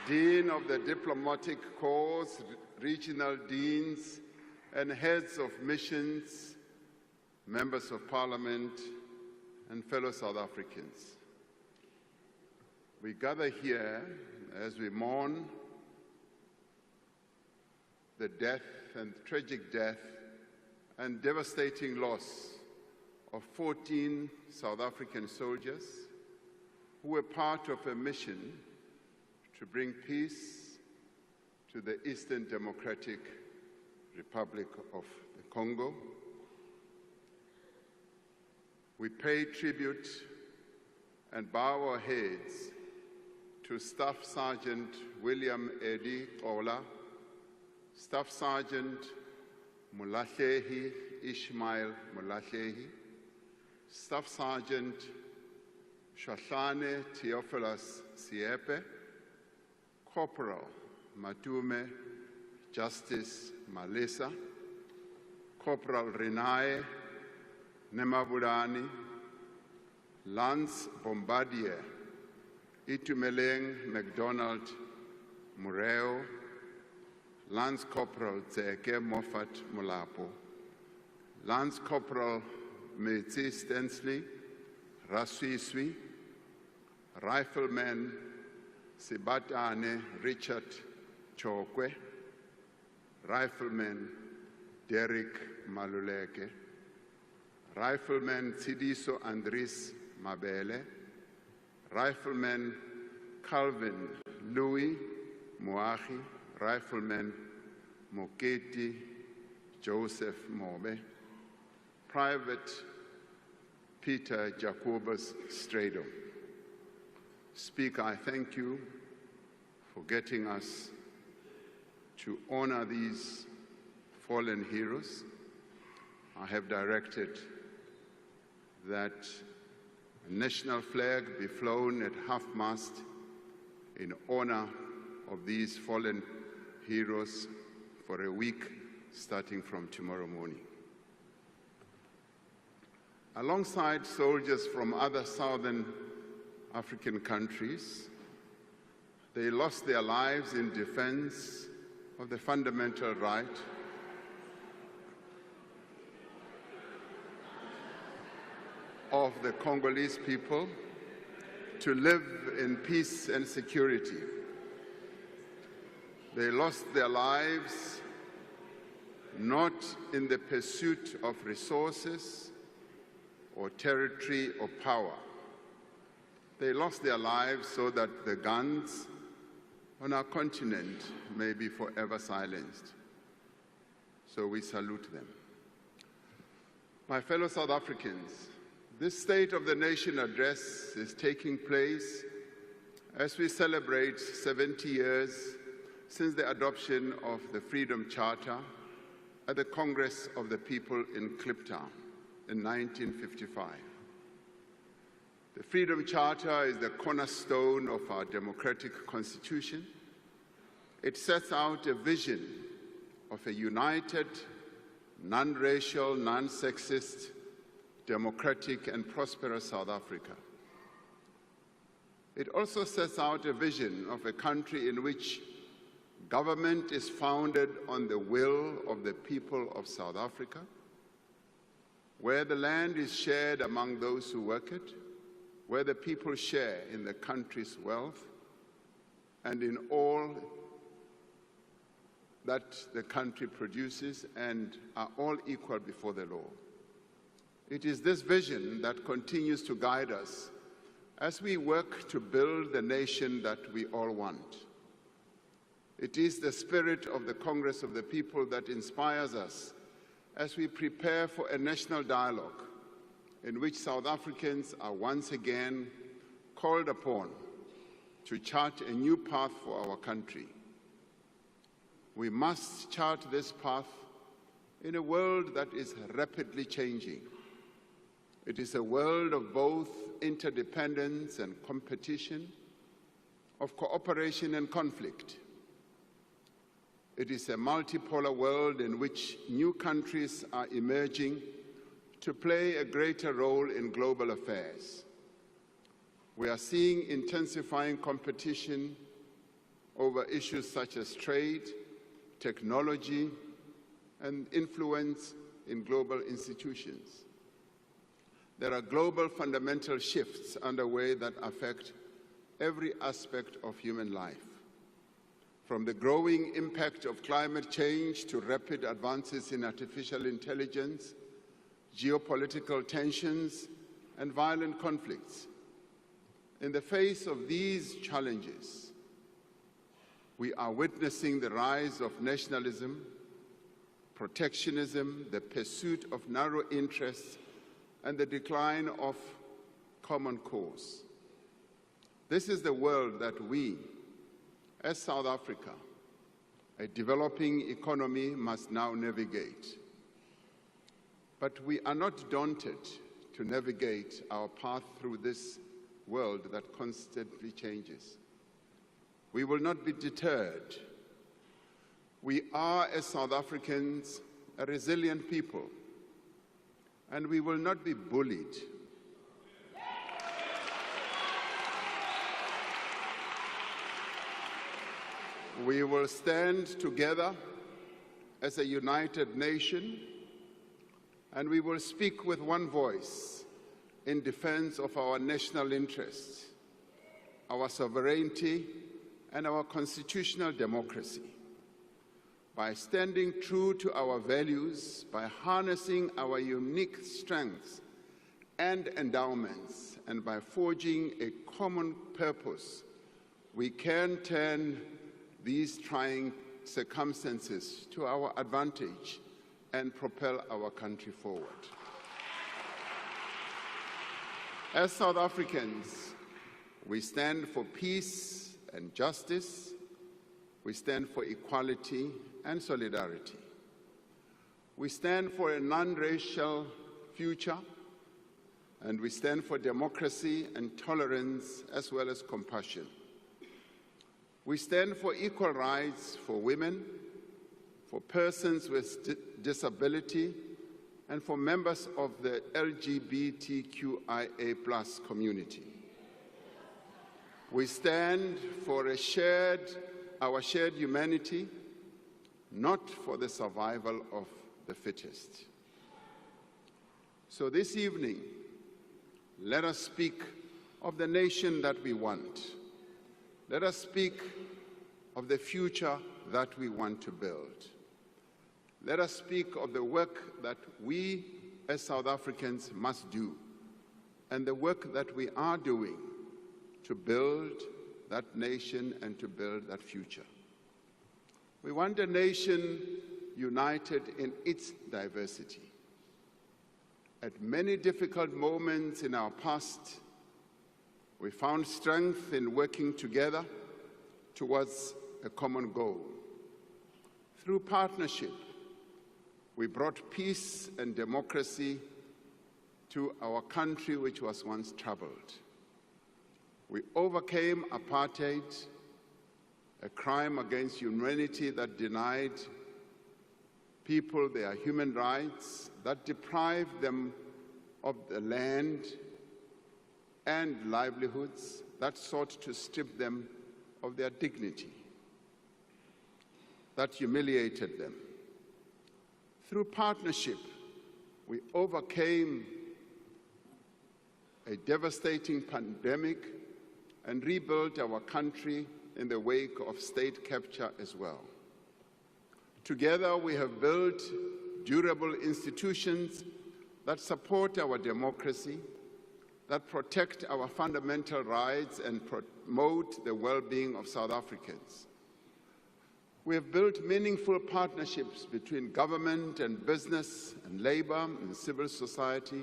Dean of the Diplomatic Corps, regional deans, and heads of missions, members of Parliament, and fellow South Africans. We gather here as we mourn the death and tragic death and devastating loss of 14 South African soldiers who were part of a mission to bring peace to the Eastern Democratic Republic of the Congo. We pay tribute and bow our heads to Staff Sergeant William Eddie Ola, Staff Sergeant Mulahlehi Ishmael Mulahlehi, Staff Sergeant Shahlane Theophilus Siepe, Corporal Matume Justice Malisa, Corporal Renae Nemabulani, Lance Bombardier Itumeleng MacDonald Mureo, Lance Corporal Tseke Moffat Mulapo, Lance Corporal Metsi Stensley Raswiswi, Rifleman Sibatane Richard Chokwe, Rifleman Derek Maluleke, Rifleman Tsidiso Andris Mabele, Rifleman Calvin Louis Moahi, Rifleman Moketi Joseph Mobe, Private Peter Jacobus Strado. Speaker, I thank you for getting us to honor these fallen heroes. I have directed that a national flag be flown at half-mast in honor of these fallen heroes for a week starting from tomorrow morning. Alongside soldiers from other southern African countries, they lost their lives in defense of the fundamental right of the Congolese people to live in peace and security. They lost their lives not in the pursuit of resources or territory or power. They lost their lives so that the guns on our continent may be forever silenced. So we salute them. My fellow South Africans, this State of the Nation address is taking place as we celebrate 70 years since the adoption of the Freedom Charter at the Congress of the People in Kliptown in 1955. The Freedom Charter is the cornerstone of our democratic constitution. It sets out a vision of a united, non-racial, non-sexist, democratic and prosperous South Africa. It also sets out a vision of a country in which government is founded on the will of the people of South Africa, where the land is shared among those who work it, where the people share in the country's wealth and in all that the country produces and are all equal before the law. It is this vision that continues to guide us as we work to build the nation that we all want. It is the spirit of the Congress of the People that inspires us as we prepare for a national dialogue in which South Africans are once again called upon to chart a new path for our country. We must chart this path in a world that is rapidly changing. It is a world of both interdependence and competition, of cooperation and conflict. It is a multipolar world in which new countries are emerging to play a greater role in global affairs. We are seeing intensifying competition over issues such as trade, technology, and influence in global institutions. There are global fundamental shifts underway that affect every aspect of human life, from the growing impact of climate change to rapid advances in artificial intelligence, geopolitical tensions, and violent conflicts. In the face of these challenges, we are witnessing the rise of nationalism, protectionism, the pursuit of narrow interests, and the decline of common cause. This is the world that we, as South Africa, a developing economy, must now navigate. But we are not daunted to navigate our path through this world that constantly changes. We will not be deterred. We are, as South Africans, a resilient people, and we will not be bullied. We will stand together as a united nation, and we will speak with one voice in defense of our national interests, our sovereignty, and our constitutional democracy. By standing true to our values, by harnessing our unique strengths and endowments, and by forging a common purpose, we can turn these trying circumstances to our advantage and propel our country forward. As South Africans, we stand for peace and justice. We stand for equality and solidarity. We stand for a non-racial future, and we stand for democracy and tolerance as well as compassion. We stand for equal rights for women, for persons with disability, and for members of the LGBTQIA+ community. We stand for our shared humanity, not for the survival of the fittest. So this evening, let us speak of the nation that we want. Let us speak of the future that we want to build. Let us speak of the work that we as South Africans must do, and the work that we are doing to build that nation and to build that future. We want a nation united in its diversity. At many difficult moments in our past, we found strength in working together towards a common goal. Through partnership, we brought peace and democracy to our country, which was once troubled. We overcame apartheid, a crime against humanity that denied people their human rights, that deprived them of the land and livelihoods, that sought to strip them of their dignity, that humiliated them. Through partnership, we overcame a devastating pandemic and rebuilt our country in the wake of state capture as well. Together, we have built durable institutions that support our democracy, that protect our fundamental rights and promote the well-being of South Africans. We have built meaningful partnerships between government and business and labor and civil society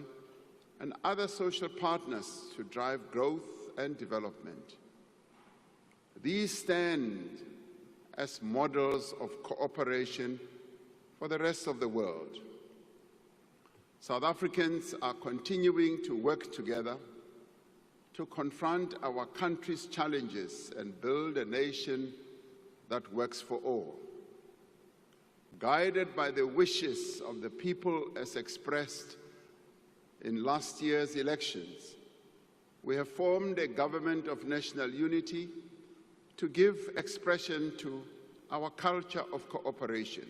and other social partners to drive growth and development. These stand as models of cooperation for the rest of the world. South Africans are continuing to work together to confront our country's challenges and build a nation that works for all. Guided by the wishes of the people as expressed in last year's elections, we have formed a government of national unity to give expression to our culture of cooperation.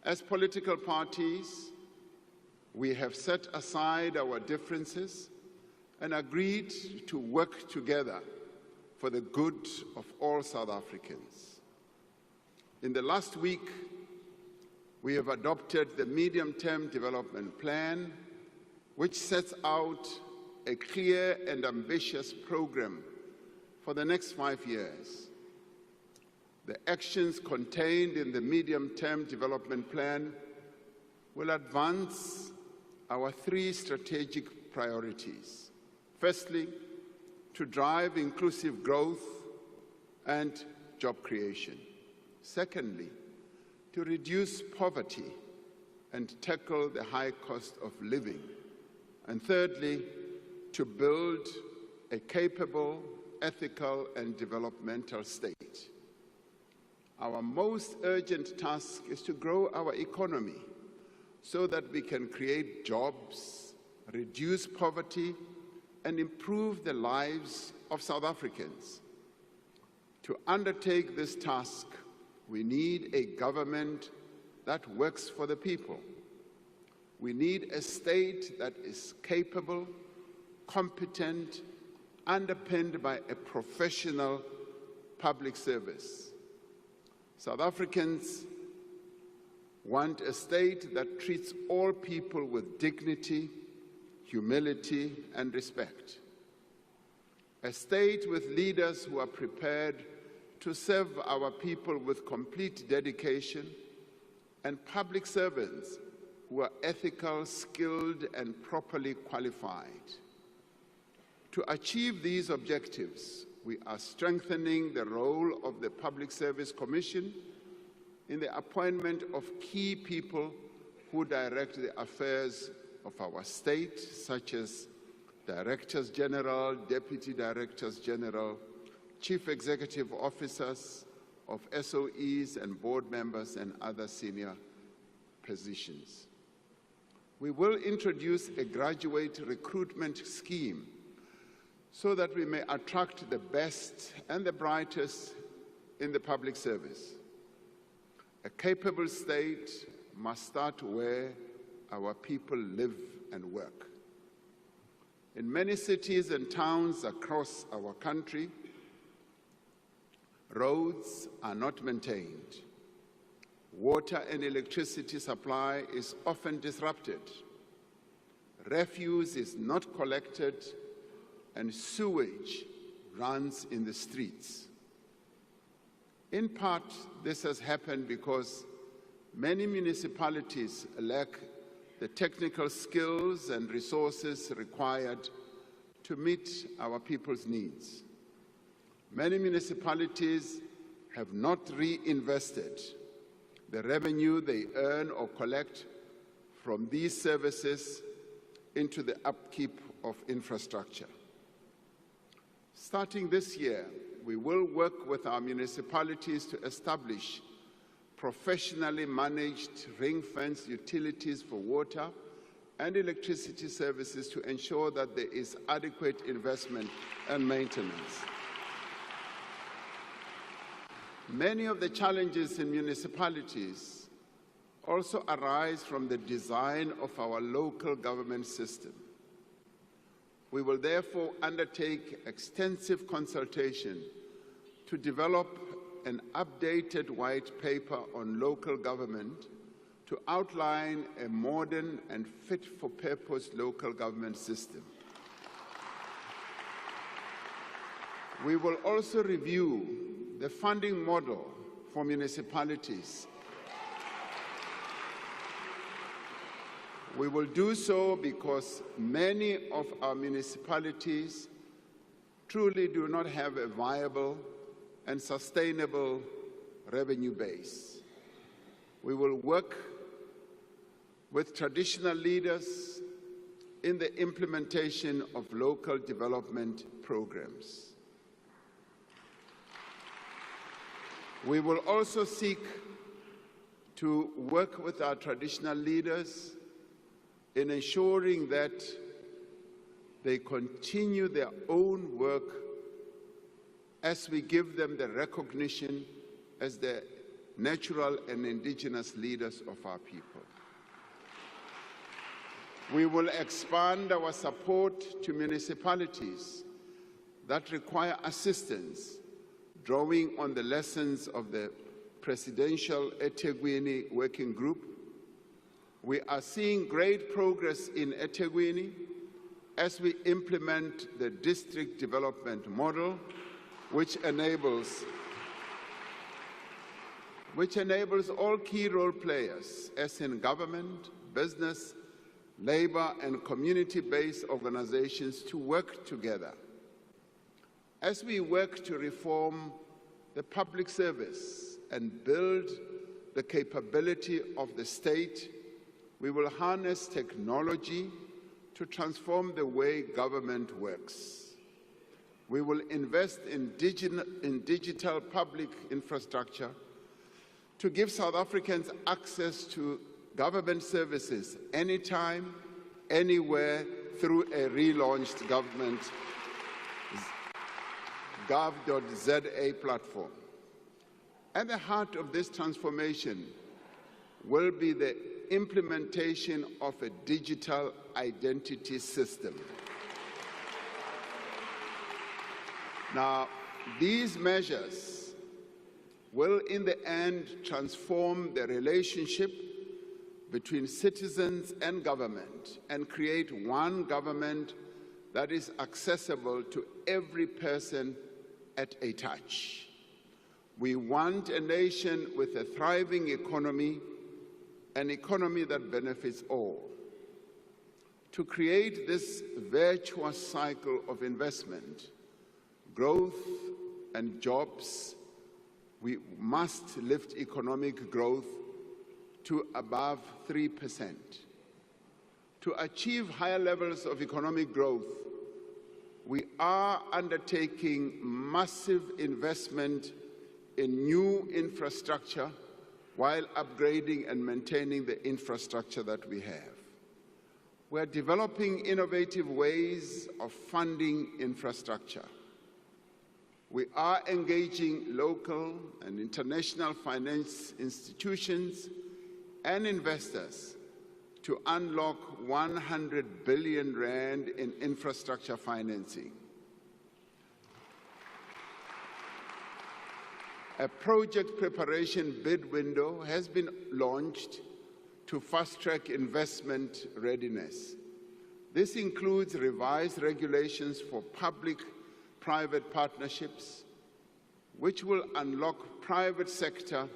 As political parties, we have set aside our differences and agreed to work together for the good of all South Africans. In the last week, we have adopted the Medium-Term Development Plan, which sets out a clear and ambitious program for the next 5 years. The actions contained in the Medium-Term Development Plan will advance our 3 strategic priorities. Firstly, to drive inclusive growth and job creation. Secondly, to reduce poverty and tackle the high cost of living. And thirdly, to build a capable, ethical, and developmental state. Our most urgent task is to grow our economy so that we can create jobs, reduce poverty, and improve the lives of South Africans. To undertake this task, we need a government that works for the people. We need a state that is capable, competent, underpinned by a professional public service. South Africans want a state that treats all people with dignity, humility, and respect. A state with leaders who are prepared to serve our people with complete dedication, and public servants who are ethical, skilled, and properly qualified. To achieve these objectives, we are strengthening the role of the Public Service Commission in the appointment of key people who direct the affairs of our state, such as Directors General, Deputy Directors General, Chief Executive Officers of SOEs and board members and other senior positions. We will introduce a graduate recruitment scheme so that we may attract the best and the brightest in the public service. A capable state must start where our people live and work. In many cities and towns across our country, roads are not maintained. Water and electricity supply is often disrupted. Refuse is not collected, and sewage runs in the streets. In part, this has happened because many municipalities lack the technical skills and resources required to meet our people's needs. Many municipalities have not reinvested the revenue they earn or collect from these services into the upkeep of infrastructure. Starting this year, we will work with our municipalities to establish professionally managed ring-fenced utilities for water and electricity services to ensure that there is adequate investment and maintenance. Many of the challenges in municipalities also arise from the design of our local government system. We will therefore undertake extensive consultation to develop an updated white paper on local government to outline a modern and fit-for-purpose local government system. We will also review the funding model for municipalities. We will do so because many of our municipalities truly do not have a viable and sustainable revenue base. We will work with traditional leaders in the implementation of local development programs. We will also seek to work with our traditional leaders in ensuring that they continue their own work as we give them the recognition as the natural and indigenous leaders of our people. We will expand our support to municipalities that require assistance, drawing on the lessons of the Presidential eThekwini Working Group. We are seeing great progress in eThekwini as we implement the district development model, which enables all key role players, as in government, business, labor, and community-based organizations, to work together. As we work to reform the public service and build the capability of the state, we will harness technology to transform the way government works. We will invest in digital public infrastructure to give South Africans access to government services anytime, anywhere, through a relaunched government gov.za platform. At the heart of this transformation will be the implementation of a digital identity system. Now, these measures will in the end transform the relationship between citizens and government and create one government that is accessible to every person at a touch. We want a nation with a thriving economy, an economy that benefits all. To create this virtuous cycle of investment, growth, and jobs, we must lift economic growth to above 3%. To achieve higher levels of economic growth, we are undertaking massive investment in new infrastructure while upgrading and maintaining the infrastructure that we have. We are developing innovative ways of funding infrastructure. We are engaging local and international finance institutions and investors to unlock 100 billion rand in infrastructure financing. A project preparation bid window has been launched to fast-track investment readiness. This includes revised regulations for public-private partnerships, which will unlock private sector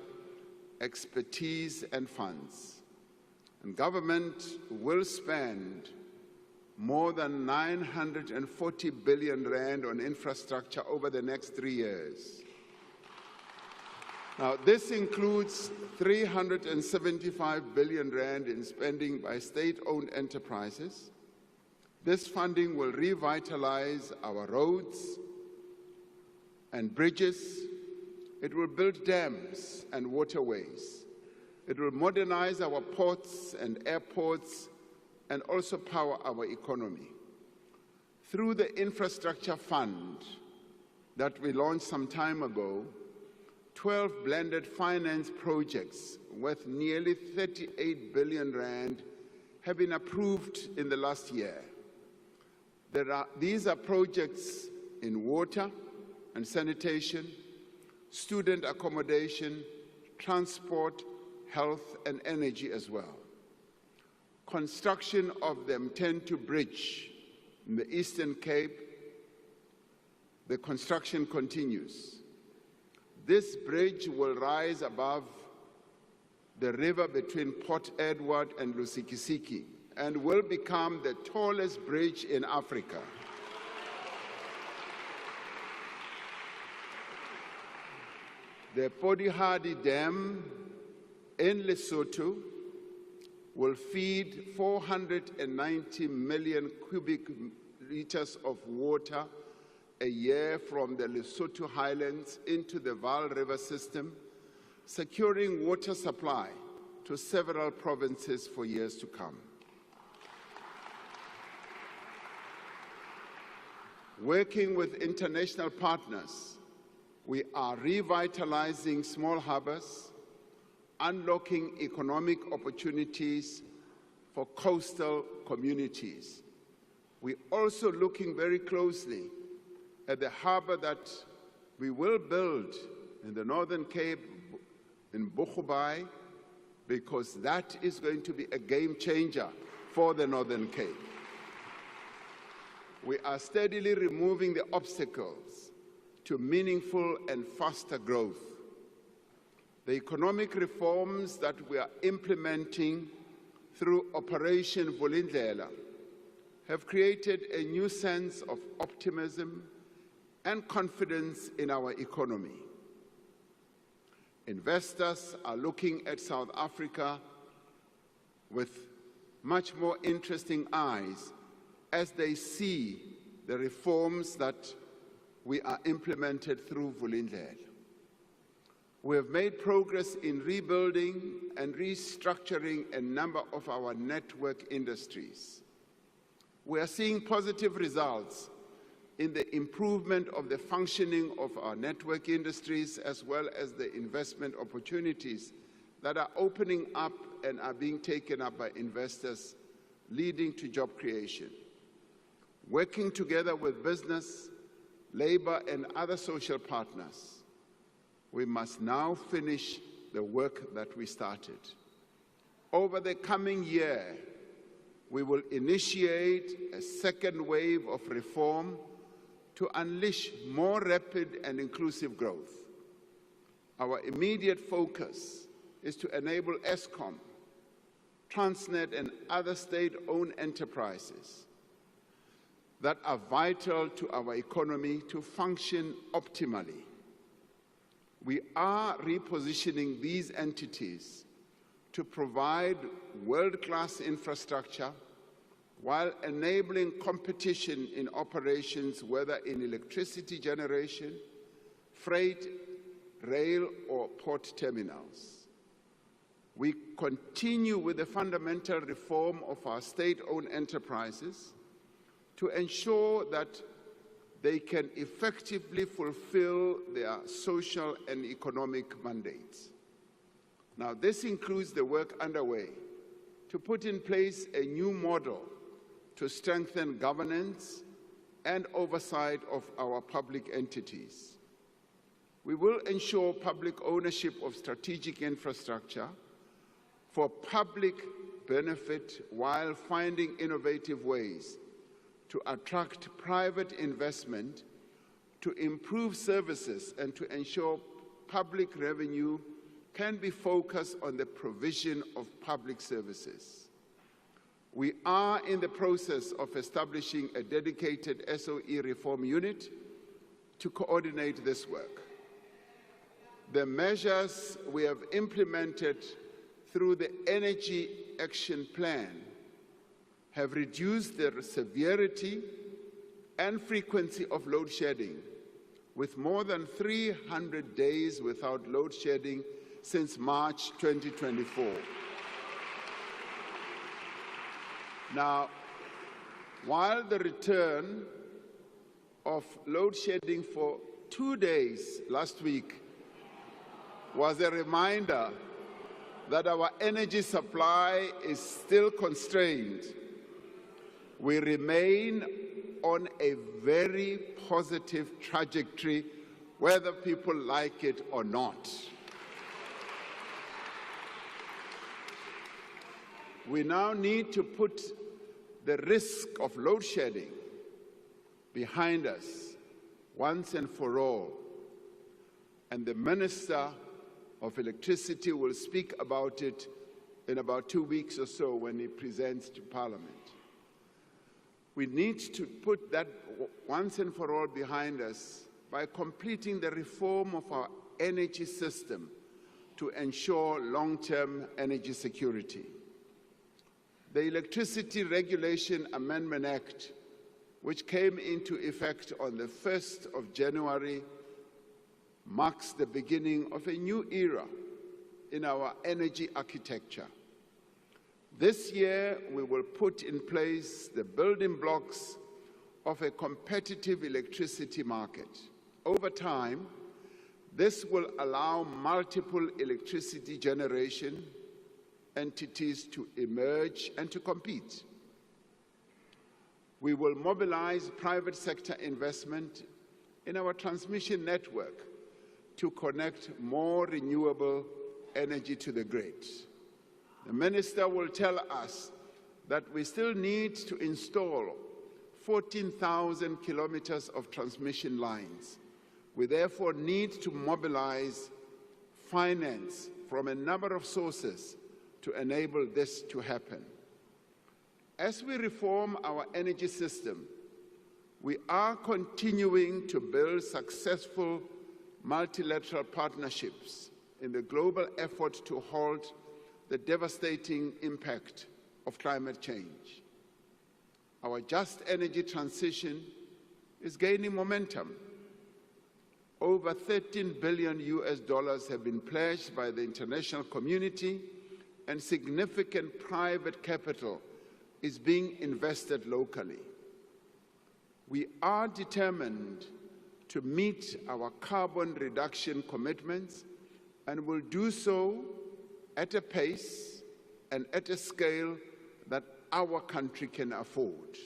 expertise and funds. And government will spend more than 940 billion rand on infrastructure over the next 3 years. Now, this includes 375 billion rand in spending by state-owned enterprises. This funding will revitalize our roads and bridges. It will build dams and waterways. It will modernize our ports and airports and also power our economy. Through the infrastructure fund that we launched some time ago, 12 blended finance projects worth nearly 38 billion rand have been approved in the last year. These are projects in water and sanitation, student accommodation, transport, health, and energy as well. Construction of the M10 bridge in the Eastern Cape, the construction continues. This bridge will rise above the river between Port Edward and Lusikisiki and will become the tallest bridge in Africa. The Podihadi Dam in Lesotho will feed 490 million cubic liters of water a year from the Lesotho highlands into the Vaal River system, securing water supply to several provinces for years to come. Working with international partners, we are revitalizing small harbors, unlocking economic opportunities for coastal communities. We're also looking very closely at the harbor that we will build in the Northern Cape, in Bochubai, because that is going to be a game changer for the Northern Cape. We are steadily removing the obstacles to meaningful and faster growth. The economic reforms that we are implementing through Operation Vulindlela have created a new sense of optimism and confidence in our economy. Investors are looking at South Africa with much more interesting eyes as they see the reforms that we are implemented through Vulindlela. We have made progress in rebuilding and restructuring a number of our network industries. We are seeing positive results in the improvement of the functioning of our network industries, as well as the investment opportunities that are opening up and are being taken up by investors, leading to job creation. Working together with business, labor, and other social partners, we must now finish the work that we started. Over the coming year, we will initiate a second wave of reform to unleash more rapid and inclusive growth. Our immediate focus is to enable Eskom, Transnet, and other state-owned enterprises that are vital to our economy to function optimally. We are repositioning these entities to provide world-class infrastructure while enabling competition in operations, whether in electricity generation, freight, rail, or port terminals. We continue with the fundamental reform of our state-owned enterprises to ensure that they can effectively fulfill their social and economic mandates. Now, this includes the work underway to put in place a new model to strengthen governance and oversight of our public entities. We will ensure public ownership of strategic infrastructure for public benefit while finding innovative ways to attract private investment, to improve services, and to ensure public revenue can be focused on the provision of public services. We are in the process of establishing a dedicated SOE reform unit to coordinate this work. The measures we have implemented through the Energy Action Plan have reduced the severity and frequency of load shedding, with more than 300 days without load shedding since March 2024. Now, while the return of load shedding for 2 days last week was a reminder that our energy supply is still constrained, we remain on a very positive trajectory, whether people like it or not. We now need to put the risk of load shedding behind us once and for all. And the Minister of Electricity will speak about it in about 2 weeks or so when he presents to Parliament. We need to put that once and for all behind us by completing the reform of our energy system to ensure long-term energy security. The Electricity Regulation Amendment Act, which came into effect on the 1st of January, marks the beginning of a new era in our energy architecture. This year, we will put in place the building blocks of a competitive electricity market. Over time, this will allow multiple electricity generation entities to emerge and to compete. We will mobilize private sector investment in our transmission network to connect more renewable energy to the grid. The Minister will tell us that we still need to install 14,000 kilometers of transmission lines. We therefore need to mobilize finance from a number of sources to enable this to happen. As we reform our energy system, we are continuing to build successful multilateral partnerships in the global effort to halt the devastating impact of climate change. Our just energy transition is gaining momentum. Over $13 billion have been pledged by the international community, and significant private capital is being invested locally. We are determined to meet our carbon reduction commitments and will do so at a pace and at a scale that our country can afford.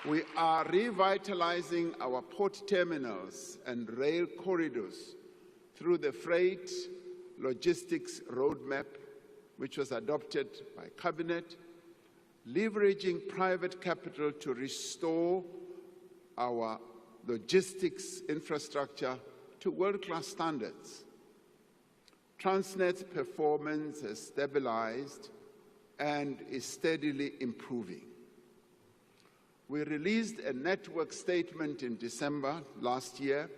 We are revitalizing our port terminals and rail corridors through the Freight Logistics Roadmap, which was adopted by Cabinet, leveraging private capital to restore our logistics infrastructure to world-class standards. Transnet's performance has stabilized and is steadily improving. We released a network statement in December last year,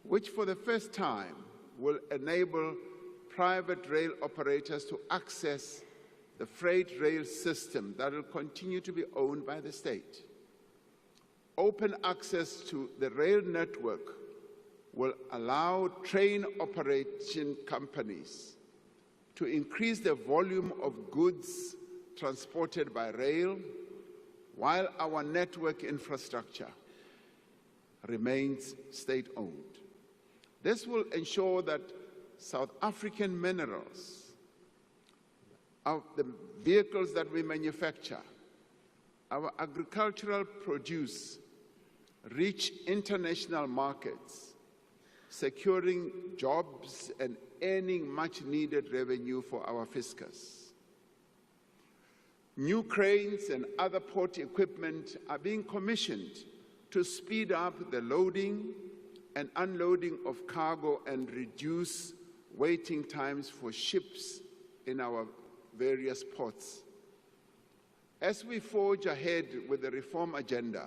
which for the first time will enable private rail operators to access the freight rail system that will continue to be owned by the state. Open access to the rail network will allow train operation companies to increase the volume of goods transported by rail, while our network infrastructure remains state-owned. This will ensure that South African minerals, the vehicles that we manufacture, our agricultural produce reach international markets, securing jobs and earning much-needed revenue for our fiscus. New cranes and other port equipment are being commissioned to speed up the loading and unloading of cargo and reduce waiting times for ships in our various ports. As we forge ahead with the reform agenda,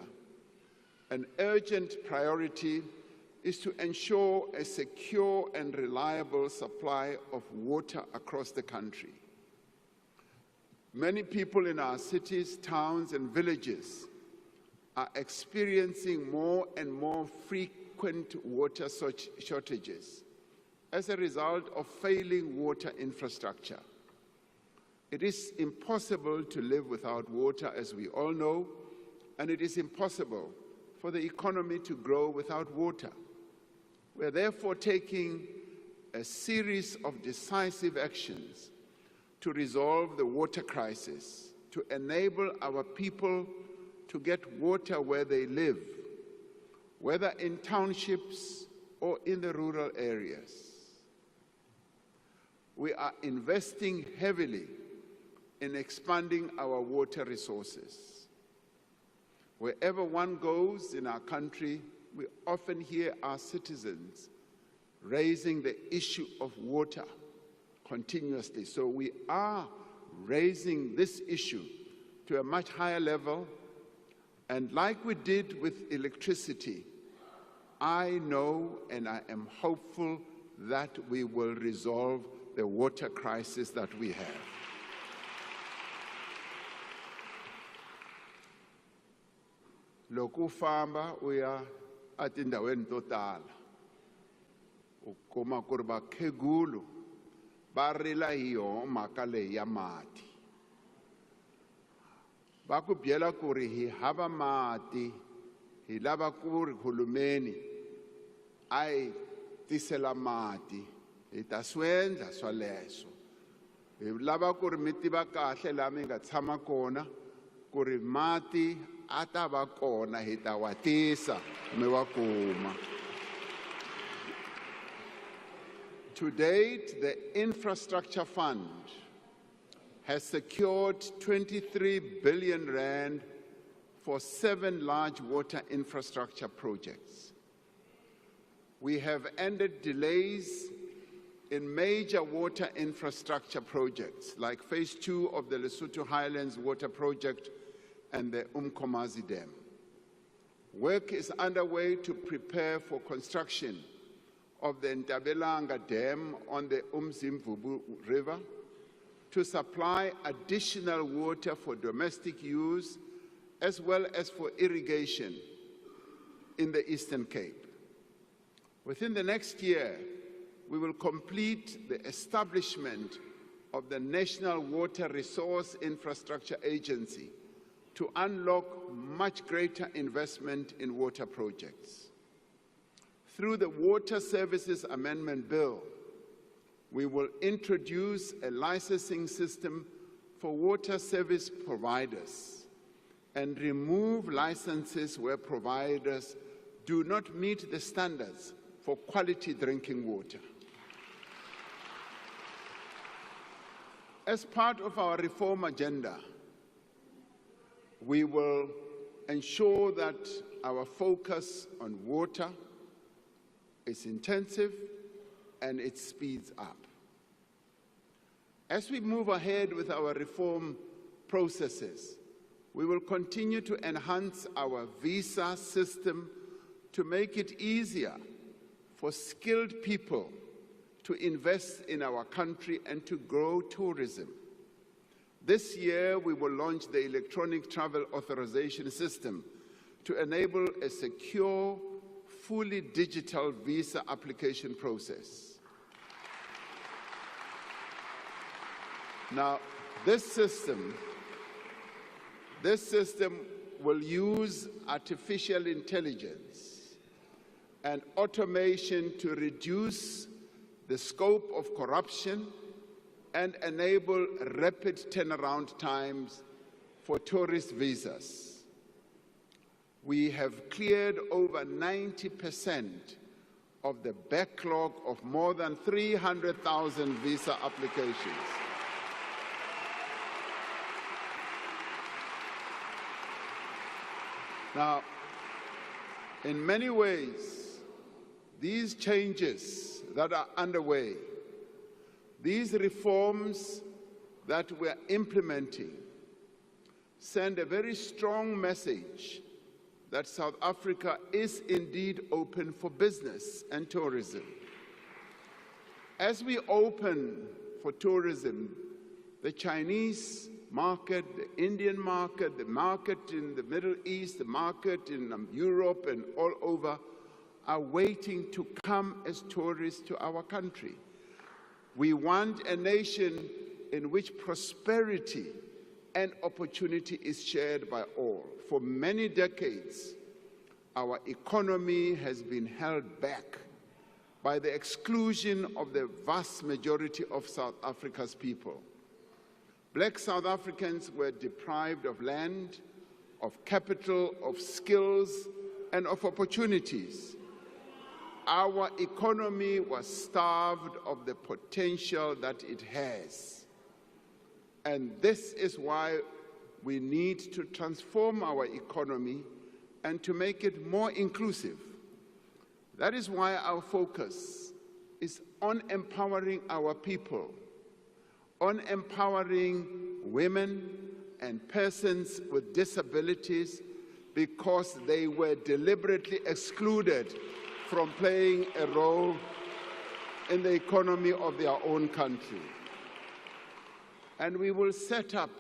an urgent priority is to ensure a secure and reliable supply of water across the country. Many people in our cities, towns, and villages are experiencing more and more frequent water shortages as a result of failing water infrastructure. It is impossible to live without water, as we all know, and it is impossible for the economy to grow without water. We are therefore taking a series of decisive actions to resolve the water crisis, to enable our people to get water where they live, whether in townships or in the rural areas. We are investing heavily in expanding our water resources. Wherever one goes in our country, we often hear our citizens raising the issue of water continuously. So we are raising this issue to a much higher level. And like we did with electricity, I know and I am hopeful that we will resolve the water crisis that we have. Loko famba uya atindaweni to tala ukuma ku ri vakhegulu va rila hi yona mhaka leyi ya mati. Va ku byela ku ri hi hava mati, hi lava ku ri hulumeni a hi tisela mati, hi ta swi endla swaleswo. Hi lava ku ri mi tiva kahle laha mi nga tshama kona ku ri mati a ta va kona, hi ta wa tisa mi wa kuma. To date, the Infrastructure Fund has secured 23 billion rand for 7 large water infrastructure projects. We have ended delays in major water infrastructure projects like Phase 2 of the Lesotho Highlands Water Project and the Umkomazi Dam. Work is underway to prepare for construction of the Ntabelanga Dam on the Umzimvubu River to supply additional water for domestic use as well as for irrigation in the Eastern Cape. Within the next year, we will complete the establishment of the National Water Resource Infrastructure Agency to unlock much greater investment in water projects. Through the Water Services Amendment Bill, we will introduce a licensing system for water service providers and remove licenses where providers do not meet the standards for quality drinking water. As part of our reform agenda, we will ensure that our focus on water is intensive and it speeds up. As we move ahead with our reform processes, we will continue to enhance our visa system to make it easier for skilled people to invest in our country and to grow tourism. This year, we will launch the electronic travel authorization system to enable a secure, fully digital visa application process. Now, this system will use artificial intelligence and automation to reduce the scope of corruption and enable rapid turnaround times for tourist visas. We have cleared over 90% of the backlog of more than 300,000 visa applications. Now, in many ways, these changes that are underway, these reforms that we're implementing, send a very strong message that South Africa is indeed open for business and tourism. As we open for tourism, the Chinese market, the Indian market, the market in the Middle East, the market in Europe and all over are waiting to come as tourists to our country. We want a nation in which prosperity and opportunity is shared by all. For many decades, our economy has been held back by the exclusion of the vast majority of South Africa's people. Black South Africans were deprived of land, of capital, of skills, and of opportunities. Our economy was starved of the potential that it has. And this is why we need to transform our economy and to make it more inclusive. That is why our focus is on empowering our people, on empowering women and persons with disabilities, because they were deliberately excluded from playing a role in the economy of their own country. And we will set up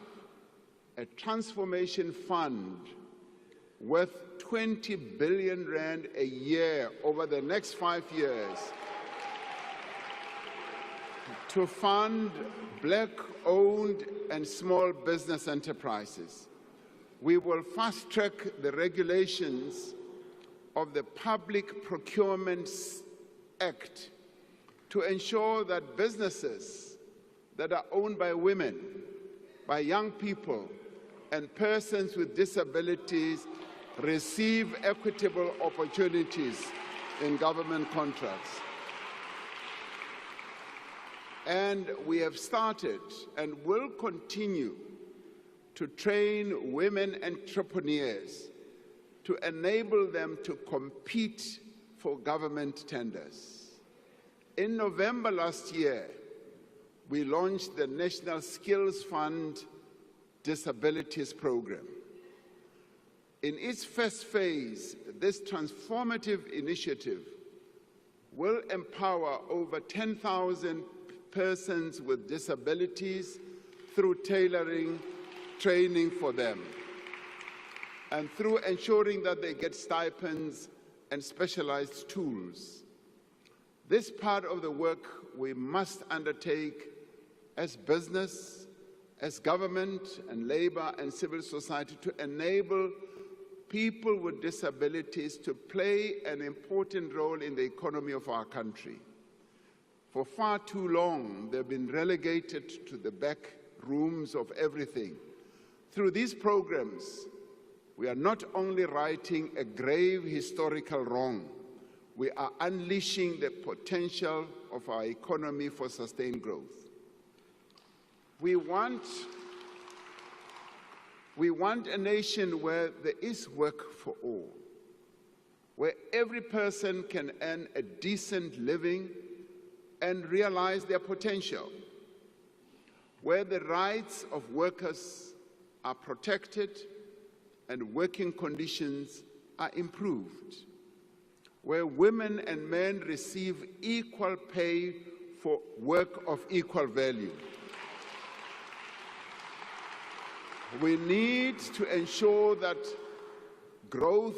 a transformation fund worth 20 billion rand a year over the next 5 years to fund Black-owned and small business enterprises. We will fast-track the regulations of the Public Procurement Act to ensure that businesses that are owned by women, by young people, and persons with disabilities receive equitable opportunities in government contracts. And we have started and will continue to train women entrepreneurs to enable them to compete for government tenders. In November last year, we launched the National Skills Fund Disabilities Program. In its first phase, this transformative initiative will empower over 10,000 persons with disabilities through tailoring training for them and through ensuring that they get stipends and specialized tools. This part of the work we must undertake as business, as government and labor and civil society to enable people with disabilities to play an important role in the economy of our country. For far too long, they've been relegated to the back rooms of everything. Through these programs, we are not only righting a grave historical wrong, we are unleashing the potential of our economy for sustained growth. We want a nation where there is work for all, where every person can earn a decent living and realize their potential, where the rights of workers are protected and working conditions are improved, where women and men receive equal pay for work of equal value. We need to ensure that growth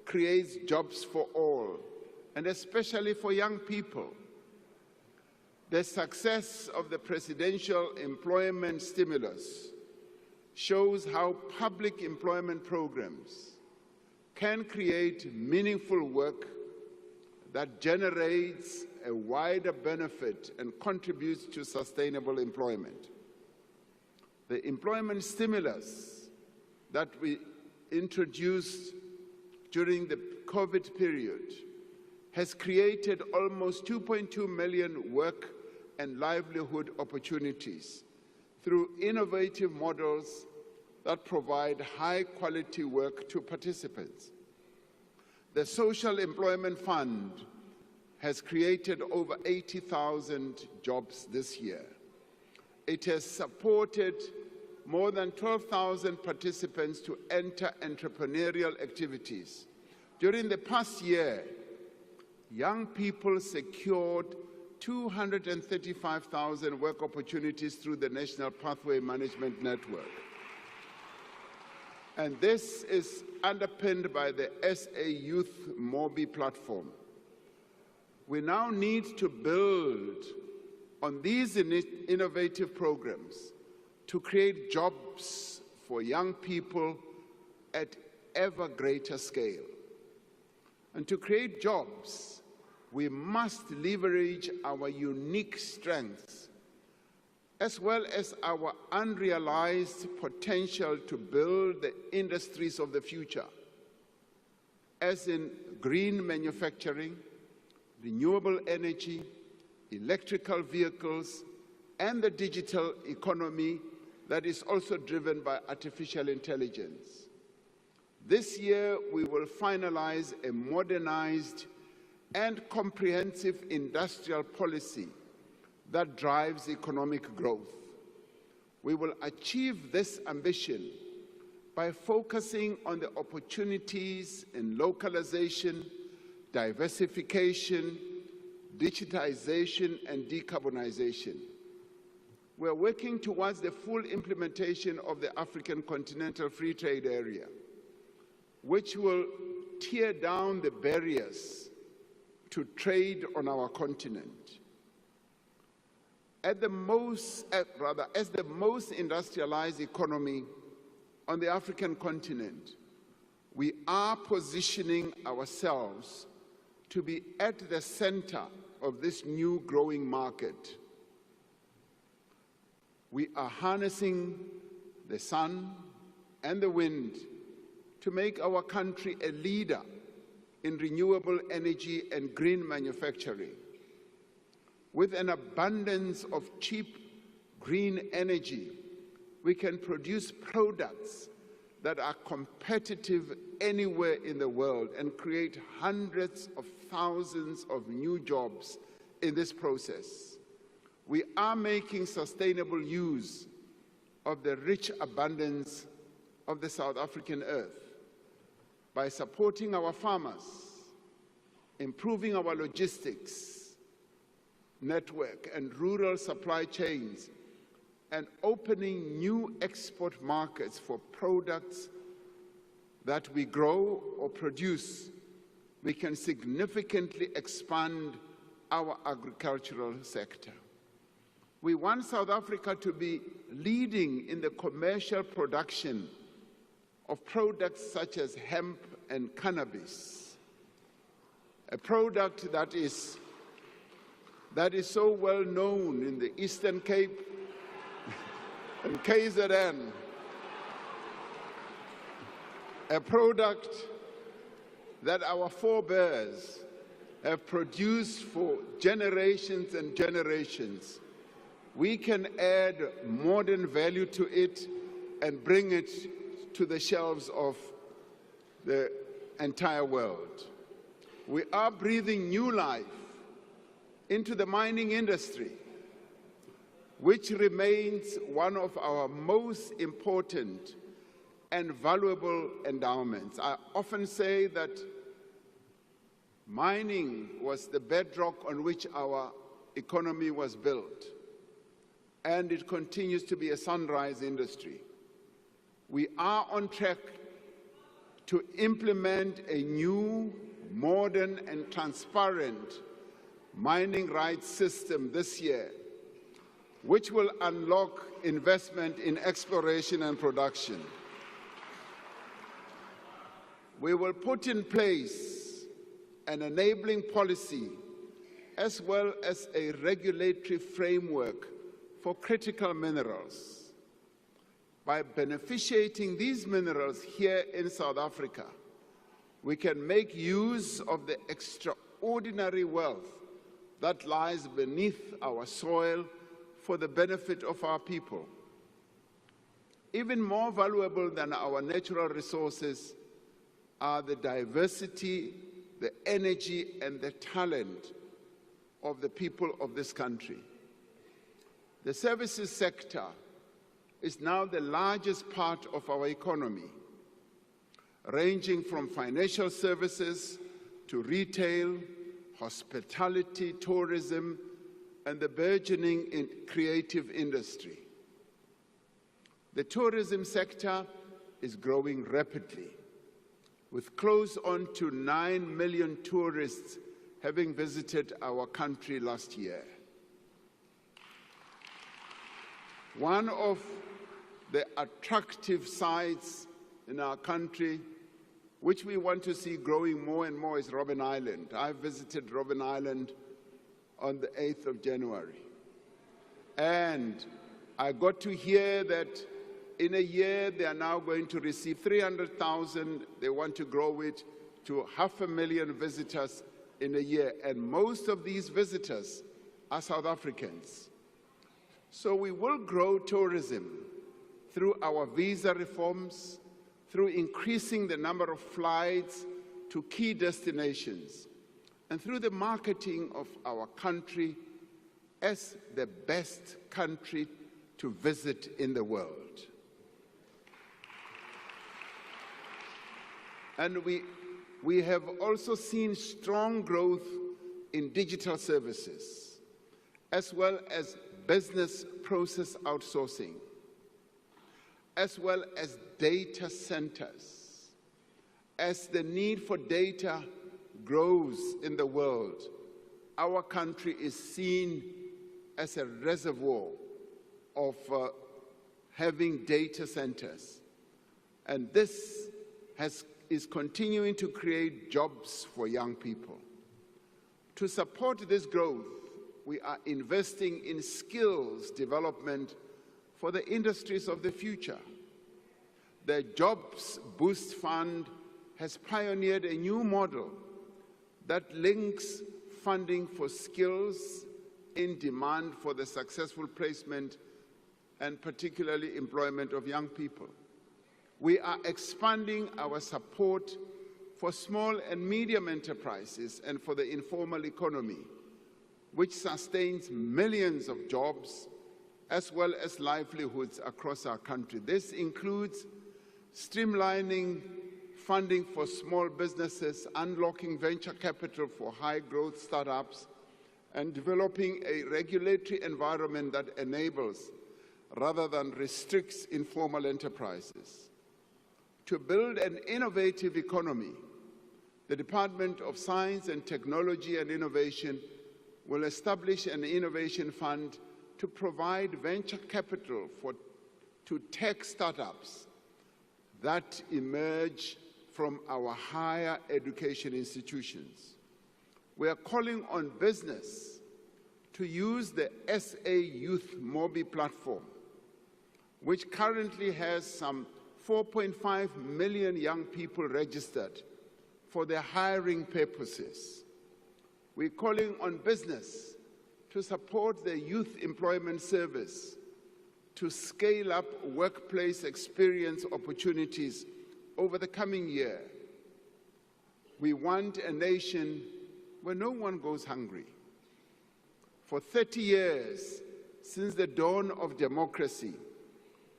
creates jobs for all, and especially for young people. The success of the presidential employment stimulus shows how public employment programs can create meaningful work that generates a wider benefit and contributes to sustainable employment. The employment stimulus that we introduced during the COVID period has created almost 2.2 million work and livelihood opportunities through innovative models that provide high-quality work to participants. The Social Employment Fund has created over 80,000 jobs this year. It has supported more than 12,000 participants to enter entrepreneurial activities. During the past year, young people secured 235,000 work opportunities through the National Pathway Management Network. And this is underpinned by the SA Youth Mobi platform. We now need to build on these innovative programs to create jobs for young people at ever greater scale. And to create jobs, we must leverage our unique strengths as well as our unrealized potential to build the industries of the future, as in green manufacturing, renewable energy, electrical vehicles, and the digital economy that is also driven by artificial intelligence. This year, we will finalize a modernized and comprehensive industrial policy that drives economic growth. We will achieve this ambition by focusing on the opportunities in localization, diversification, digitization, and decarbonization. We're working towards the full implementation of the African Continental Free Trade Area, which will tear down the barriers to trade on our continent. As the most industrialized economy on the African continent, we are positioning ourselves to be at the center of this new growing market. We are harnessing the sun and the wind to make our country a leader in renewable energy and green manufacturing. With an abundance of cheap green energy, we can produce products that are competitive anywhere in the world and create hundreds of thousands of new jobs in this process. We are making sustainable use of the rich abundance of the South African earth by supporting our farmers, improving our logistics network and rural supply chains, and opening new export markets for products that we grow or produce. We can significantly expand our agricultural sector. We want South Africa to be leading in the commercial production of products such as hemp and cannabis, a product that is so well known in the Eastern Cape and KZN, a product that our forebears have produced for generations and generations. We can add modern value to it and bring it to the shelves of the entire world. We are breathing new life into the mining industry, which remains one of our most important and valuable endowments. I often say that mining was the bedrock on which our economy was built, and it continues to be a sunrise industry. We are on track to implement a new, modern, and transparent mining rights system this year, which will unlock investment in exploration and production. We will put in place an enabling policy as well as a regulatory framework for critical minerals. By beneficiating these minerals here in South Africa, we can make use of the extraordinary wealth that lies beneath our soil for the benefit of our people. Even more valuable than our natural resources are the diversity, the energy, and the talent of the people of this country. The services sector is now the largest part of our economy, ranging from financial services to retail, hospitality, tourism, and the burgeoning creative industry. The tourism sector is growing rapidly, with close on to 9 million tourists having visited our country last year. One of the attractive sites in our country, which we want to see growing more and more, is Robben Island. I visited Robben Island on the 8th of January. And I got to hear that in a year they are now going to receive 300,000. They want to grow it to 500,000 visitors in a year, and most of these visitors are South Africans. So we will grow tourism through our visa reforms, through increasing the number of flights to key destinations, and through the marketing of our country as the best country to visit in the world. And we have also seen strong growth in digital services, as well as business process outsourcing, as well as data centers. As the need for data grows in the world, our country is seen as a reservoir of having data centers. And this is continuing to create jobs for young people. To support this growth, we are investing in skills development for the industries of the future. The Jobs Boost Fund has pioneered a new model that links funding for skills in demand for the successful placement and particularly employment of young people. We are expanding our support for small and medium enterprises and for the informal economy, which sustains millions of jobs as well as livelihoods across our country. This includes streamlining funding for small businesses, unlocking venture capital for high-growth startups, and developing a regulatory environment that enables rather than restricts informal enterprises. To build an innovative economy, the Department of Science and Technology and Innovation will establish an innovation fund to provide venture capital to tech startups that emerge from our higher education institutions. We are calling on business to use the SA Youth Mobi platform, which currently has some 4.5 million young people registered for their hiring purposes. We're calling on business to support the Youth Employment Service to scale up workplace experience opportunities over the coming year. We want a nation where no one goes hungry. For 30 years, since the dawn of democracy,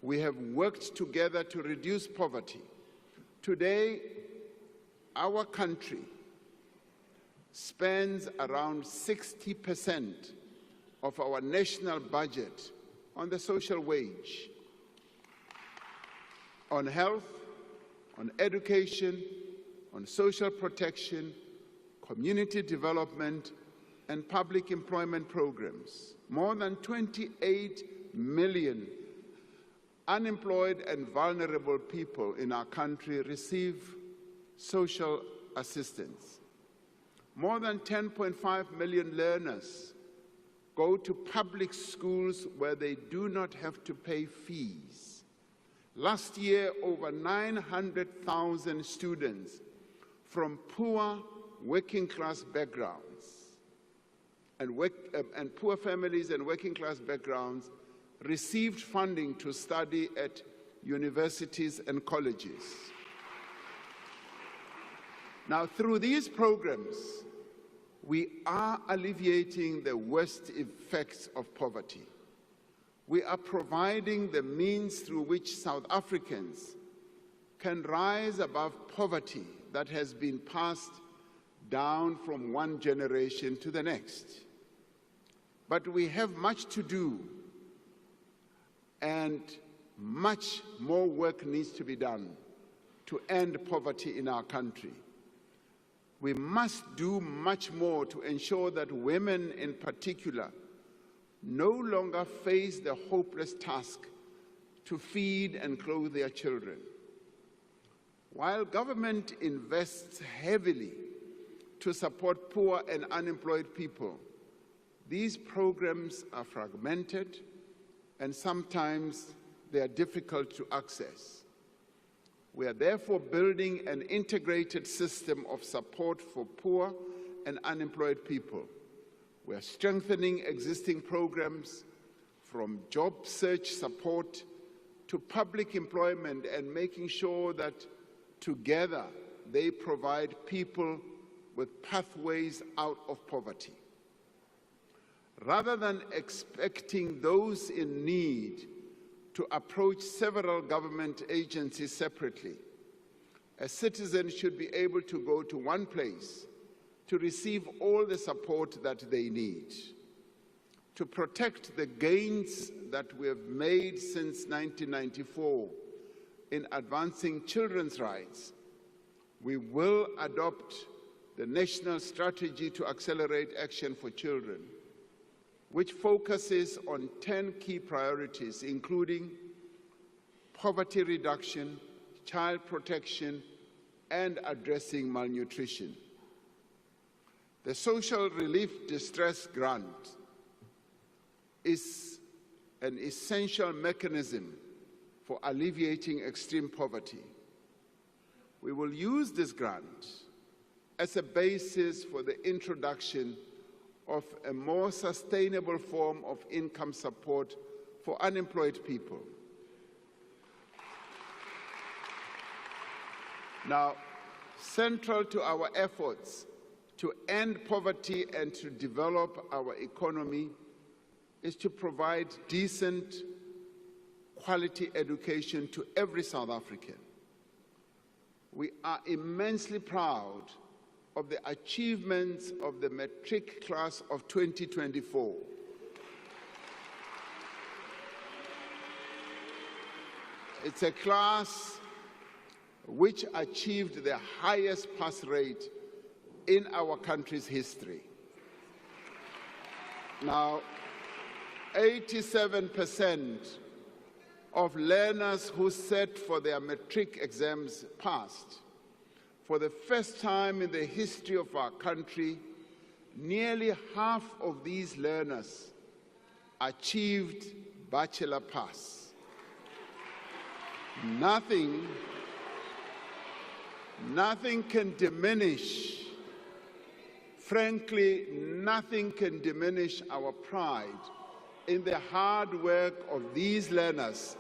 we have worked together to reduce poverty. Today, our country spends around 60% of our national budget on the social wage, on health, on education, on social protection, community development, and public employment programs. More than 28 million unemployed and vulnerable people in our country receive social assistance. More than 10.5 million learners go to public schools where they do not have to pay fees. Last year, over 900,000 students from poor working-class backgrounds and poor families and working-class backgrounds received funding to study at universities and colleges. Now, through these programs, we are alleviating the worst effects of poverty. We are providing the means through which South Africans can rise above poverty that has been passed down from one generation to the next. But we have much to do, and much more work needs to be done to end poverty in our country. We must do much more to ensure that women in particular no longer face the hopeless task to feed and clothe their children. While government invests heavily to support poor and unemployed people, these programs are fragmented and sometimes they are difficult to access. We are therefore building an integrated system of support for poor and unemployed people. We are strengthening existing programs from job search support to public employment and making sure that together they provide people with pathways out of poverty. Rather than expecting those in need to approach several government agencies separately, a citizen should be able to go to one place to receive all the support that they need. To protect the gains that we have made since 1994 in advancing children's rights, we will adopt the National Strategy to Accelerate Action for Children, which focuses on 10 key priorities, including poverty reduction, child protection, and addressing malnutrition. The Social Relief Distress Grant is an essential mechanism for alleviating extreme poverty. We will use this grant as a basis for the introduction of a more sustainable form of income support for unemployed people. Now, central to our efforts to end poverty and to develop our economy is to provide decent, quality education to every South African. We are immensely proud of the achievements of the matric class of 2024. It's a class which achieved the highest pass rate in our country's history. Now, 87% of learners who sat for their matric exams passed. For the first time in the history of our country, nearly half of these learners achieved bachelor pass. Nothing can diminish, frankly, nothing can diminish our pride in the hard work of these learners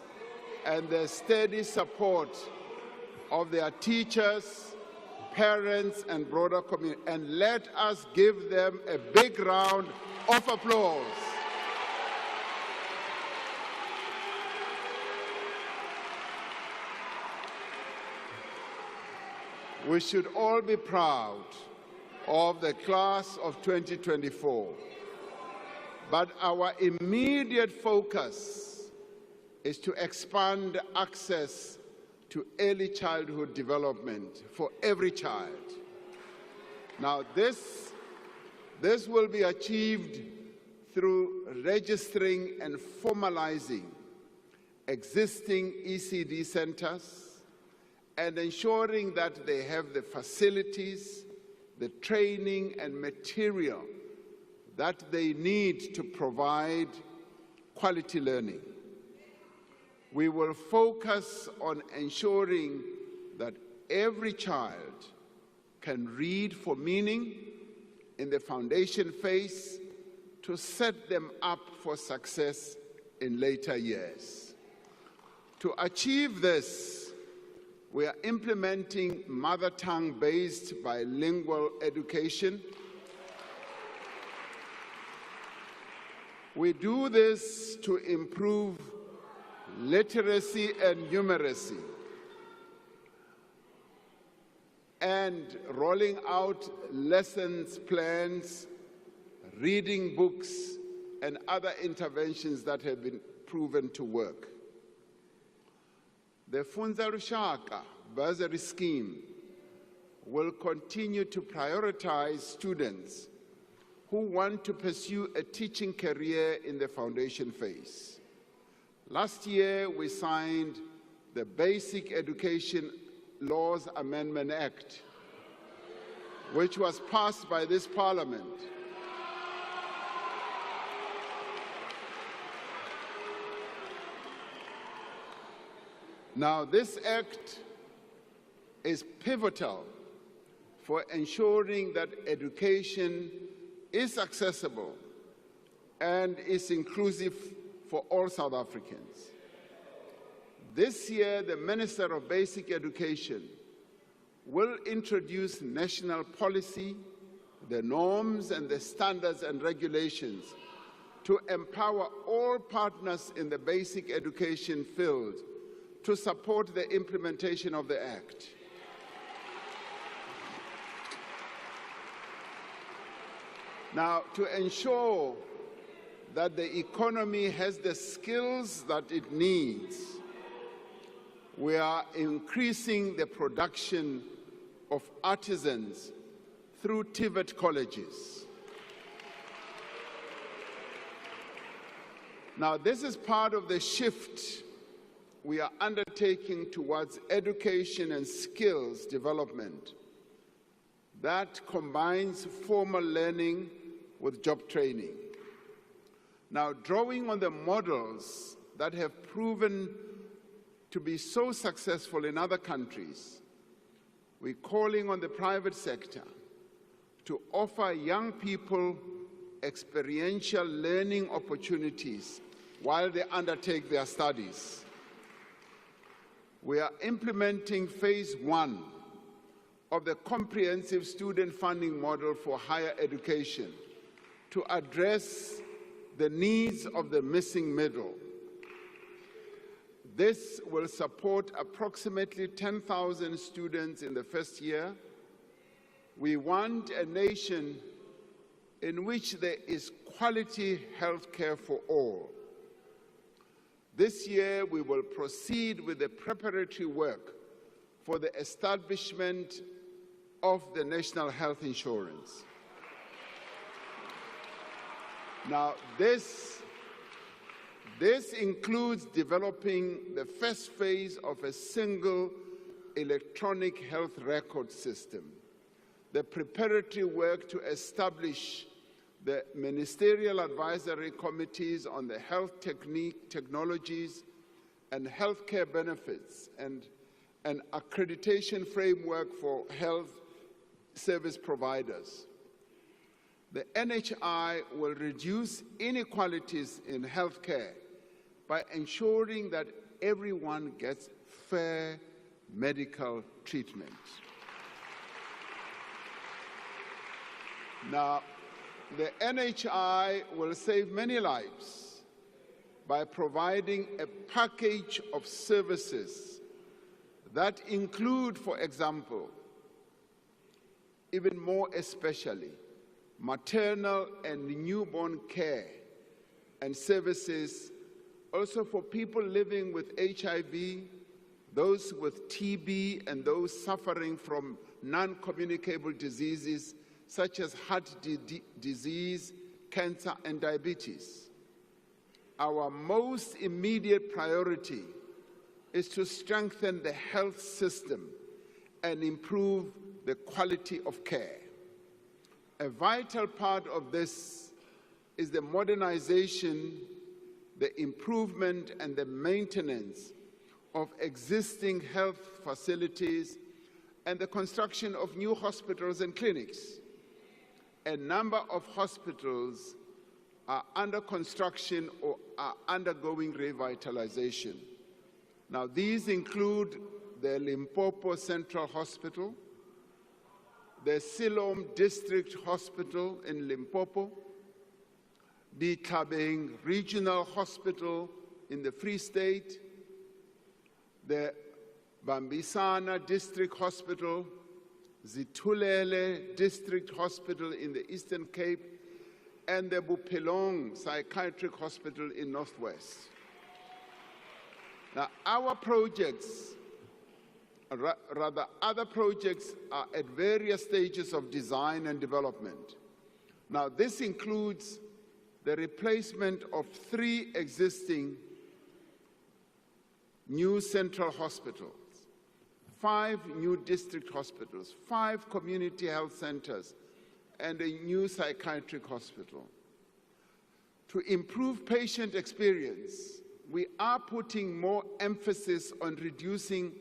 and the steady support of their teachers, parents, and broader community. And let us give them a big round of applause. We should all be proud of the class of 2024. But our immediate focus is to expand access to early childhood development for every child. Now, this will be achieved through registering and formalizing existing ECD centers and ensuring that they have the facilities, the training and material that they need to provide quality learning. We will focus on ensuring that every child can read for meaning in the foundation phase to set them up for success in later years. To achieve this, we are implementing mother tongue-based bilingual education. We do this to improve literacy and numeracy, and rolling out lessons plans, reading books, and other interventions that have been proven to work. The Funza Rushaka bursary scheme will continue to prioritize students who want to pursue a teaching career in the foundation phase. Last year, we signed the Basic Education Laws Amendment Act, which was passed by this Parliament. Now, this act is pivotal for ensuring that education is accessible and is inclusive for all South Africans. This year, the Minister of Basic Education will introduce national policy, the norms and the standards and regulations to empower all partners in the basic education field to support the implementation of the Act. Now, to ensure that the economy has the skills that it needs, we are increasing the production of artisans through TVET colleges. Now, this is part of the shift we are undertaking towards education and skills development that combines formal learning with job training. Now, drawing on the models that have proven to be so successful in other countries, we're calling on the private sector to offer young people experiential learning opportunities while they undertake their studies. We are implementing phase 1 of the comprehensive student funding model for higher education to address the needs of the missing middle. This will support approximately 10,000 students in the first year. We want a nation in which there is quality health care for all. This year, we will proceed with the preparatory work for the establishment of the National Health Insurance. Now, this includes developing the first phase of a single electronic health record system, the preparatory work to establish the Ministerial Advisory Committees on the Health Technologies and Healthcare Benefits, and an accreditation framework for health service providers. The NHI will reduce inequalities in healthcare by ensuring that everyone gets fair medical treatment. Now, the NHI will save many lives by providing a package of services that include, for example, even more especially, maternal and newborn care and services also for people living with HIV, those with TB, and those suffering from non-communicable diseases such as heart disease, cancer, and diabetes. Our most immediate priority is to strengthen the health system and improve the quality of care. A vital part of this is the modernization, the improvement, and the maintenance of existing health facilities and the construction of new hospitals and clinics. A number of hospitals are under construction or are undergoing revitalization. Now, these include the Limpopo Central Hospital, the Siloam District Hospital in Limpopo, the Tlhabeng Regional Hospital in the Free State, the Bambisana District Hospital, Zitulele District Hospital in the Eastern Cape, and the Buphelong Psychiatric Hospital in Northwest. Now, our projects, rather other projects, are at various stages of design and development. Now, this includes the replacement of 3 existing new central hospitals, 5 new district hospitals, 5 community health centers, and a new psychiatric hospital. To improve patient experience, we are putting more emphasis on reducing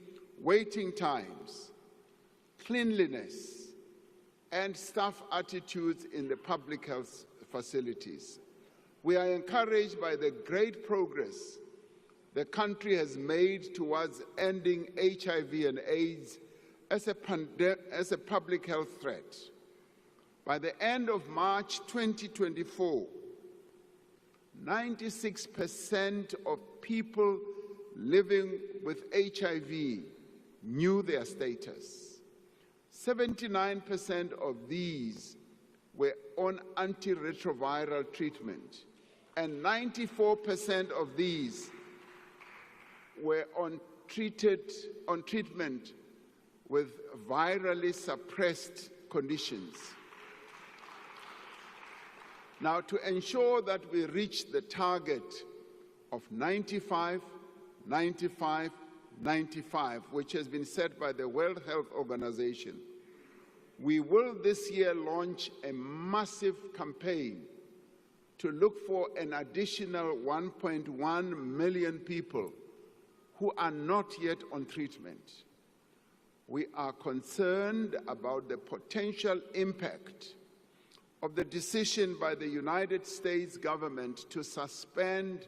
waiting times, cleanliness, and staff attitudes in the public health facilities. We are encouraged by the great progress the country has made towards ending HIV and AIDS as a public health threat. By the end of March 2024, 96% of people living with HIV knew their status. 79% of these were on antiretroviral treatment, and 94% of these were on treatment with virally suppressed conditions. Now, to ensure that we reach the target of 95, 95, 95, which has been set by the World Health Organization, we will this year launch a massive campaign to look for an additional 1.1 million people who are not yet on treatment. We are concerned about the potential impact of the decision by the United States government to suspend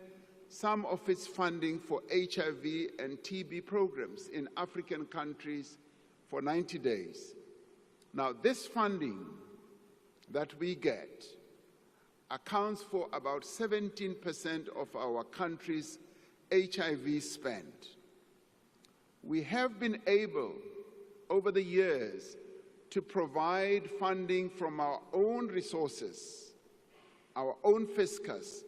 some of its funding for HIV and TB programs in African countries for 90 days. Now, this funding that we get accounts for about 17% of our country's HIV spend. We have been able, over the years, to provide funding from our own resources, our own fiscus,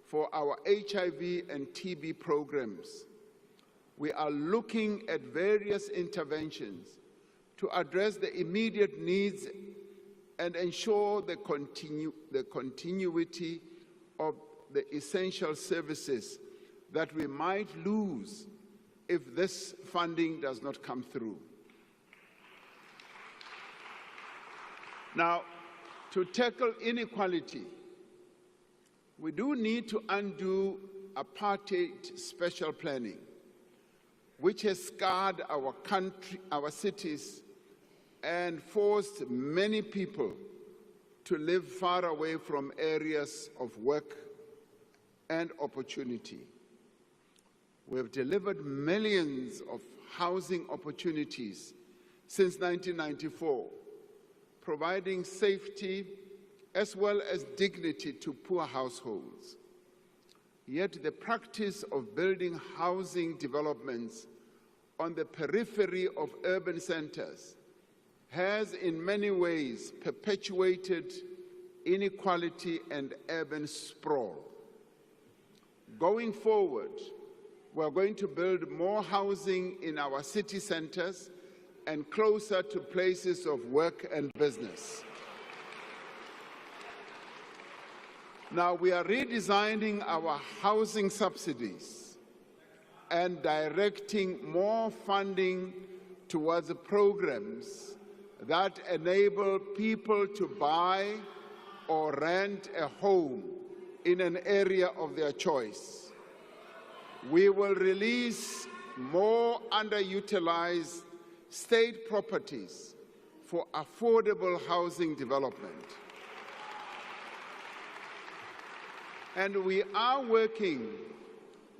for our HIV and TB programs. We are looking at various interventions to address the immediate needs and ensure the continuity of the essential services that we might lose if this funding does not come through. Now, to tackle inequality, we do need to undo apartheid special planning, which has scarred our country, our cities, and forced many people to live far away from areas of work and opportunity. We have delivered millions of housing opportunities since 1994, providing safety as well as dignity to poor households. Yet the practice of building housing developments on the periphery of urban centers has in many ways perpetuated inequality and urban sprawl. Going forward, we are going to build more housing in our city centers and closer to places of work and business. Now, we are redesigning our housing subsidies and directing more funding towards programs that enable people to buy or rent a home in an area of their choice. We will release more underutilized state properties for affordable housing development. And we are working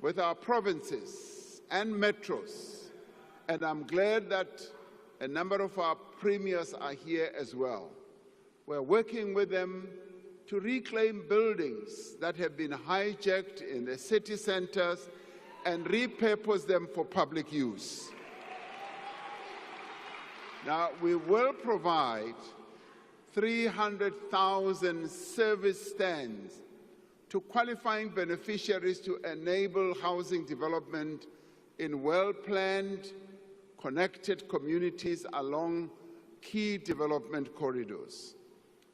with our provinces and metros, and I'm glad that a number of our premiers are here as well. We're working with them to reclaim buildings that have been hijacked in the city centers and repurpose them for public use. Now, we will provide 300,000 service stands to qualifying beneficiaries to enable housing development in well-planned, connected communities along key development corridors.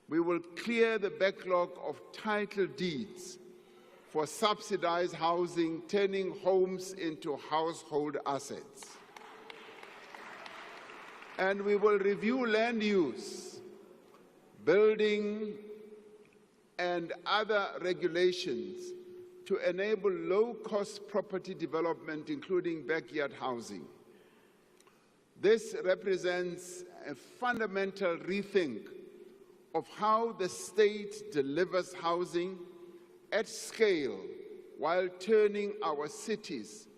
We will clear the backlog of title deeds for subsidized housing, turning homes into household assets. And we will review land use, building, and other regulations to enable low-cost property development, including backyard housing. This represents a fundamental rethink of how the state delivers housing at scale while turning our cities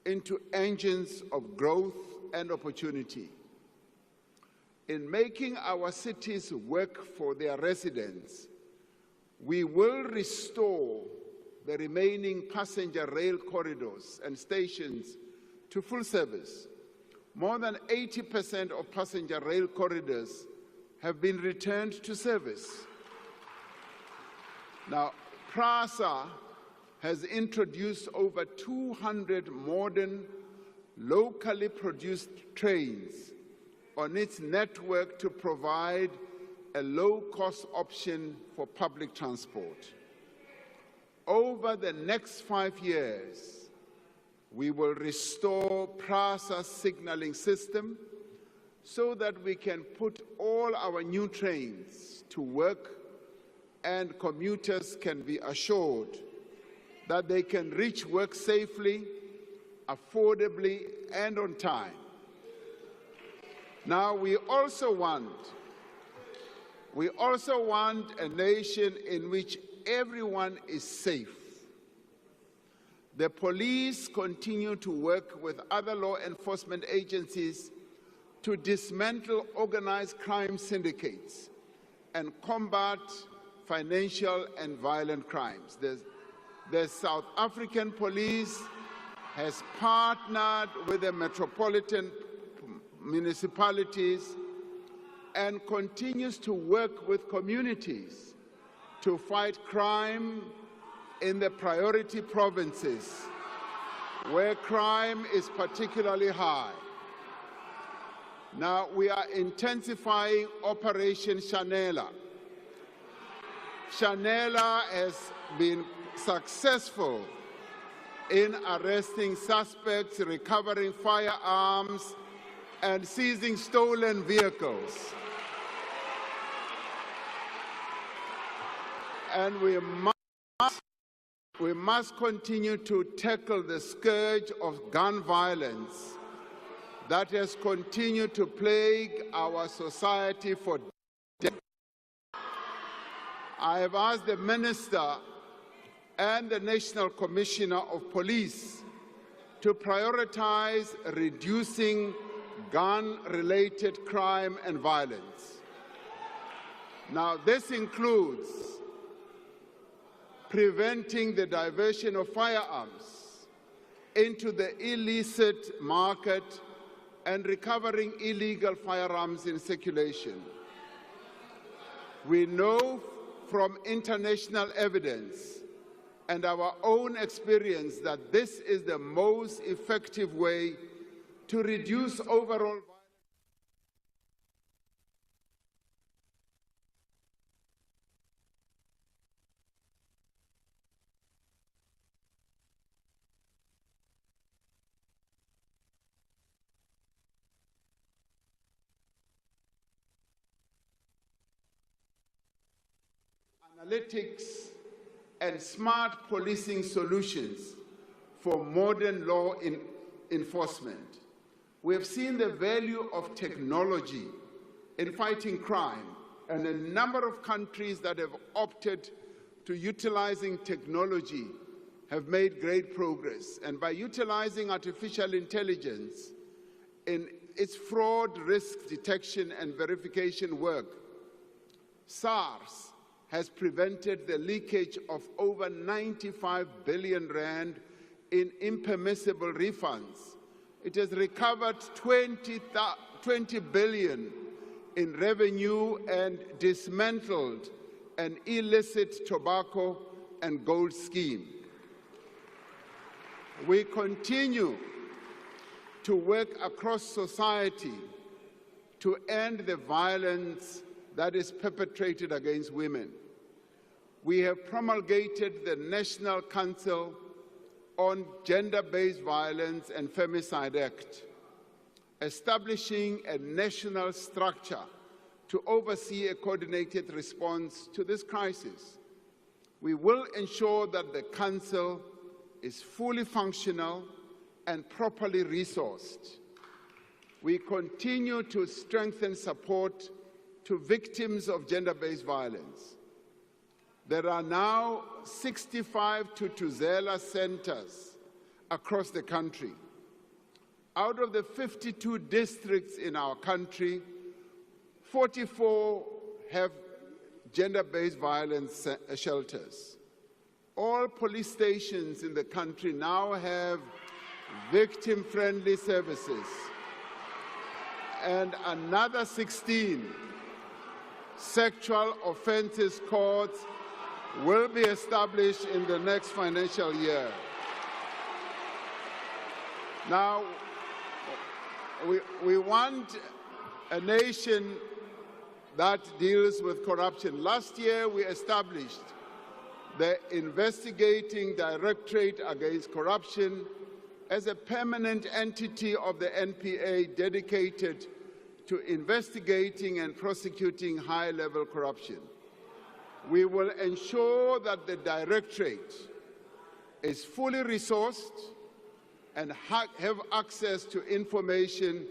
into engines of growth and opportunity. In making our cities work for their residents, we will restore the remaining passenger rail corridors and stations to full service. More than 80% of passenger rail corridors have been returned to service. Now, PRASA has introduced over 200 modern, locally produced trains on its network to provide a low-cost option for public transport. Over the next 5 years, we will restore PRASA's signaling system so that we can put all our new trains to work and commuters can be assured that they can reach work safely, affordably, and on time. Now, we also want a nation in which everyone is safe. The police continue to work with other law enforcement agencies to dismantle organized crime syndicates and combat financial and violent crimes. The South African police has partnered with the metropolitan municipalities and continues to work with communities to fight crime in the priority provinces where crime is particularly high. Now, we are intensifying Operation Shanela. Shanela has been successful in arresting suspects, recovering firearms, and seizing stolen vehicles. And we must continue to tackle the scourge of gun violence that has continued to plague our society for decades. I have asked the Minister and the National Commissioner of Police to prioritize reducing gun-related crime and violence. Now, this includes preventing the diversion of firearms into the illicit market and recovering illegal firearms in circulation. We know from international evidence and our own experience that this is the most effective way to reduce overall violence. Analytics and smart policing solutions for modern law enforcement. We have seen the value of technology in fighting crime, and a number of countries that have opted to utilizing technology have made great progress. And by utilizing artificial intelligence in its fraud risk detection and verification work, SARS has prevented the leakage of over 95 billion rand in impermissible refunds. It has recovered 20 billion in revenue and dismantled an illicit tobacco and gold scheme. We continue to work across society to end the violence that is perpetrated against women. We have promulgated the National Council on Gender-Based Violence and Femicide Act, establishing a national structure to oversee a coordinated response to this crisis. We will ensure that the Council is fully functional and properly resourced. We continue to strengthen support to victims of gender-based violence. There are now 65 Tutuzela centers across the country. Out of the 52 districts in our country, 44 have gender-based violence shelters. All police stations in the country now have victim-friendly services. And another 16 sexual offences courts will be established in the next financial year. Now, we want a nation that deals with corruption. Last year, we established the Investigating Directorate Against Corruption as a permanent entity of the NPA dedicated to investigating and prosecuting high-level corruption. We will ensure that the Directorate is fully resourced and have access to information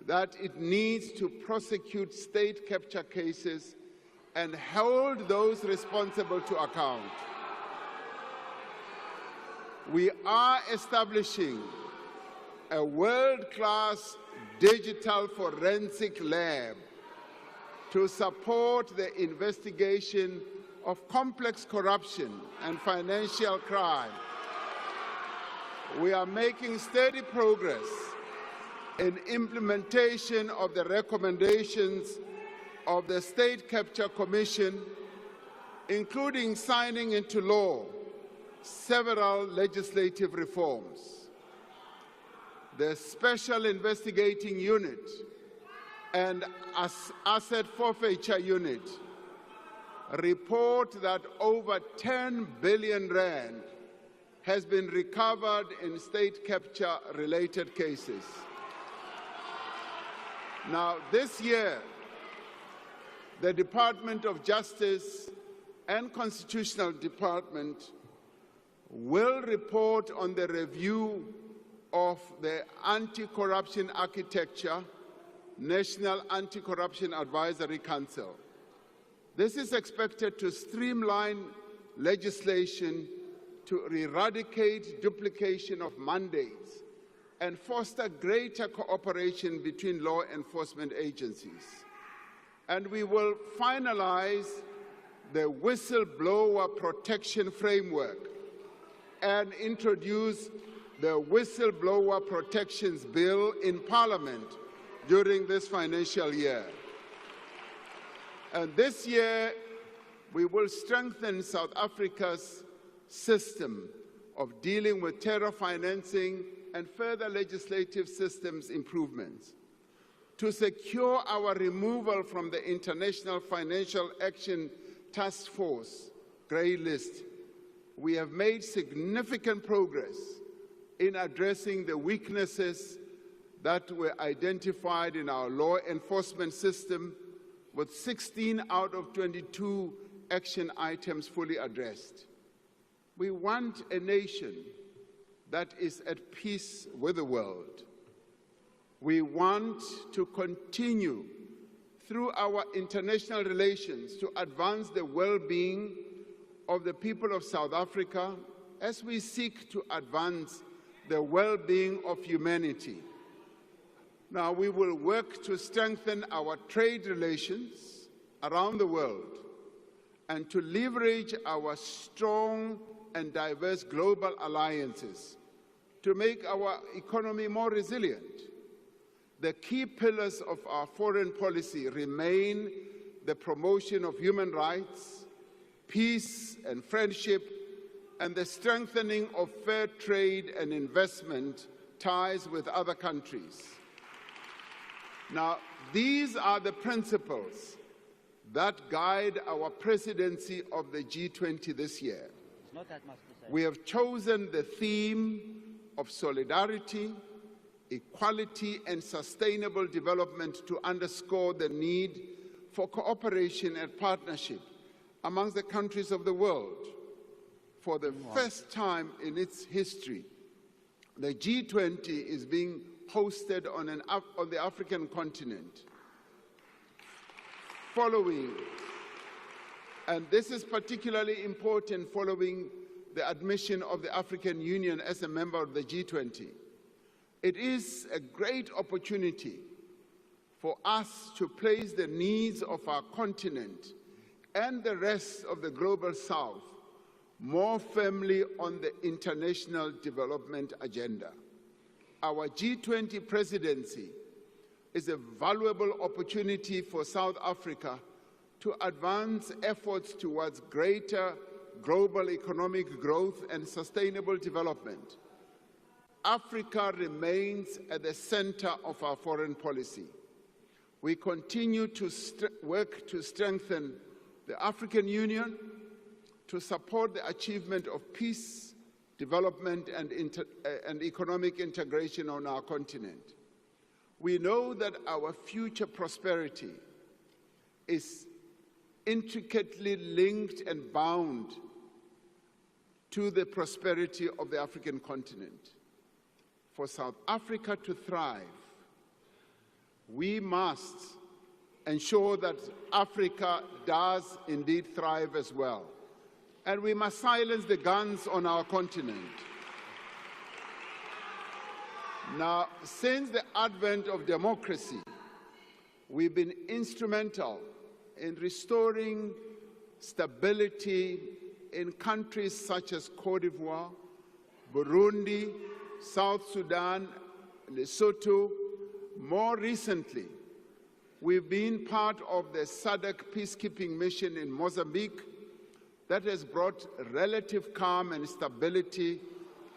that it needs to prosecute state capture cases and hold those responsible to account. We are establishing a world-class digital forensic lab to support the investigation of complex corruption and financial crime. We are making steady progress in implementation of the recommendations of the State Capture Commission, including signing into law several legislative reforms. The Special Investigating Unit and Asset Forfeiture Unit report that over 10 billion rand has been recovered in state capture-related cases. Now, this year, the Department of Justice and Constitutional Department will report on the review of the Anti-Corruption Architecture, National Anti-Corruption Advisory Council. This is expected to streamline legislation to eradicate duplication of mandates and foster greater cooperation between law enforcement agencies. And we will finalize the whistleblower protection framework and introduce the Whistleblower Protections Bill in Parliament during this financial year. And this year, we will strengthen South Africa's system of dealing with terror financing and further legislative systems improvements. To secure our removal from the International Financial Action Task Force grey list, we have made significant progress in addressing the weaknesses that were identified in our law enforcement system, with 16 out of 22 action items fully addressed. We want a nation that is at peace with the world. We want to continue through our international relations to advance the well-being of the people of South Africa as we seek to advance the well-being of humanity. Now, we will work to strengthen our trade relations around the world and to leverage our strong and diverse global alliances to make our economy more resilient. The key pillars of our foreign policy remain the promotion of human rights, peace and friendship, and the strengthening of fair trade and investment ties with other countries. Now, these are the principles that guide our presidency of the G20 this year. Not that much to say. We have chosen the theme of solidarity, equality, and sustainable development to underscore the need for cooperation and partnership amongst the countries of the world. For the first time in its history, the G20 is being hosted on the African continent. And this is particularly important following the admission of the African Union as a member of the G20. It is a great opportunity for us to place the needs of our continent and the rest of the global South more firmly on the international development agenda. Our G20 presidency is a valuable opportunity for South Africa to advance efforts towards greater global economic growth and sustainable development. Africa remains at the center of our foreign policy. We continue to work to strengthen the African Union, to support the achievement of peace, development, and economic integration on our continent. We know that our future prosperity is intricately linked and bound to the prosperity of the African continent. For South Africa to thrive, we must ensure that Africa does indeed thrive as well. And we must silence the guns on our continent. Now, since the advent of democracy, we've been instrumental in restoring stability in countries such as Cote d'Ivoire, Burundi, South Sudan, Lesotho. More recently, we've been part of the SADC peacekeeping mission in Mozambique that has brought relative calm and stability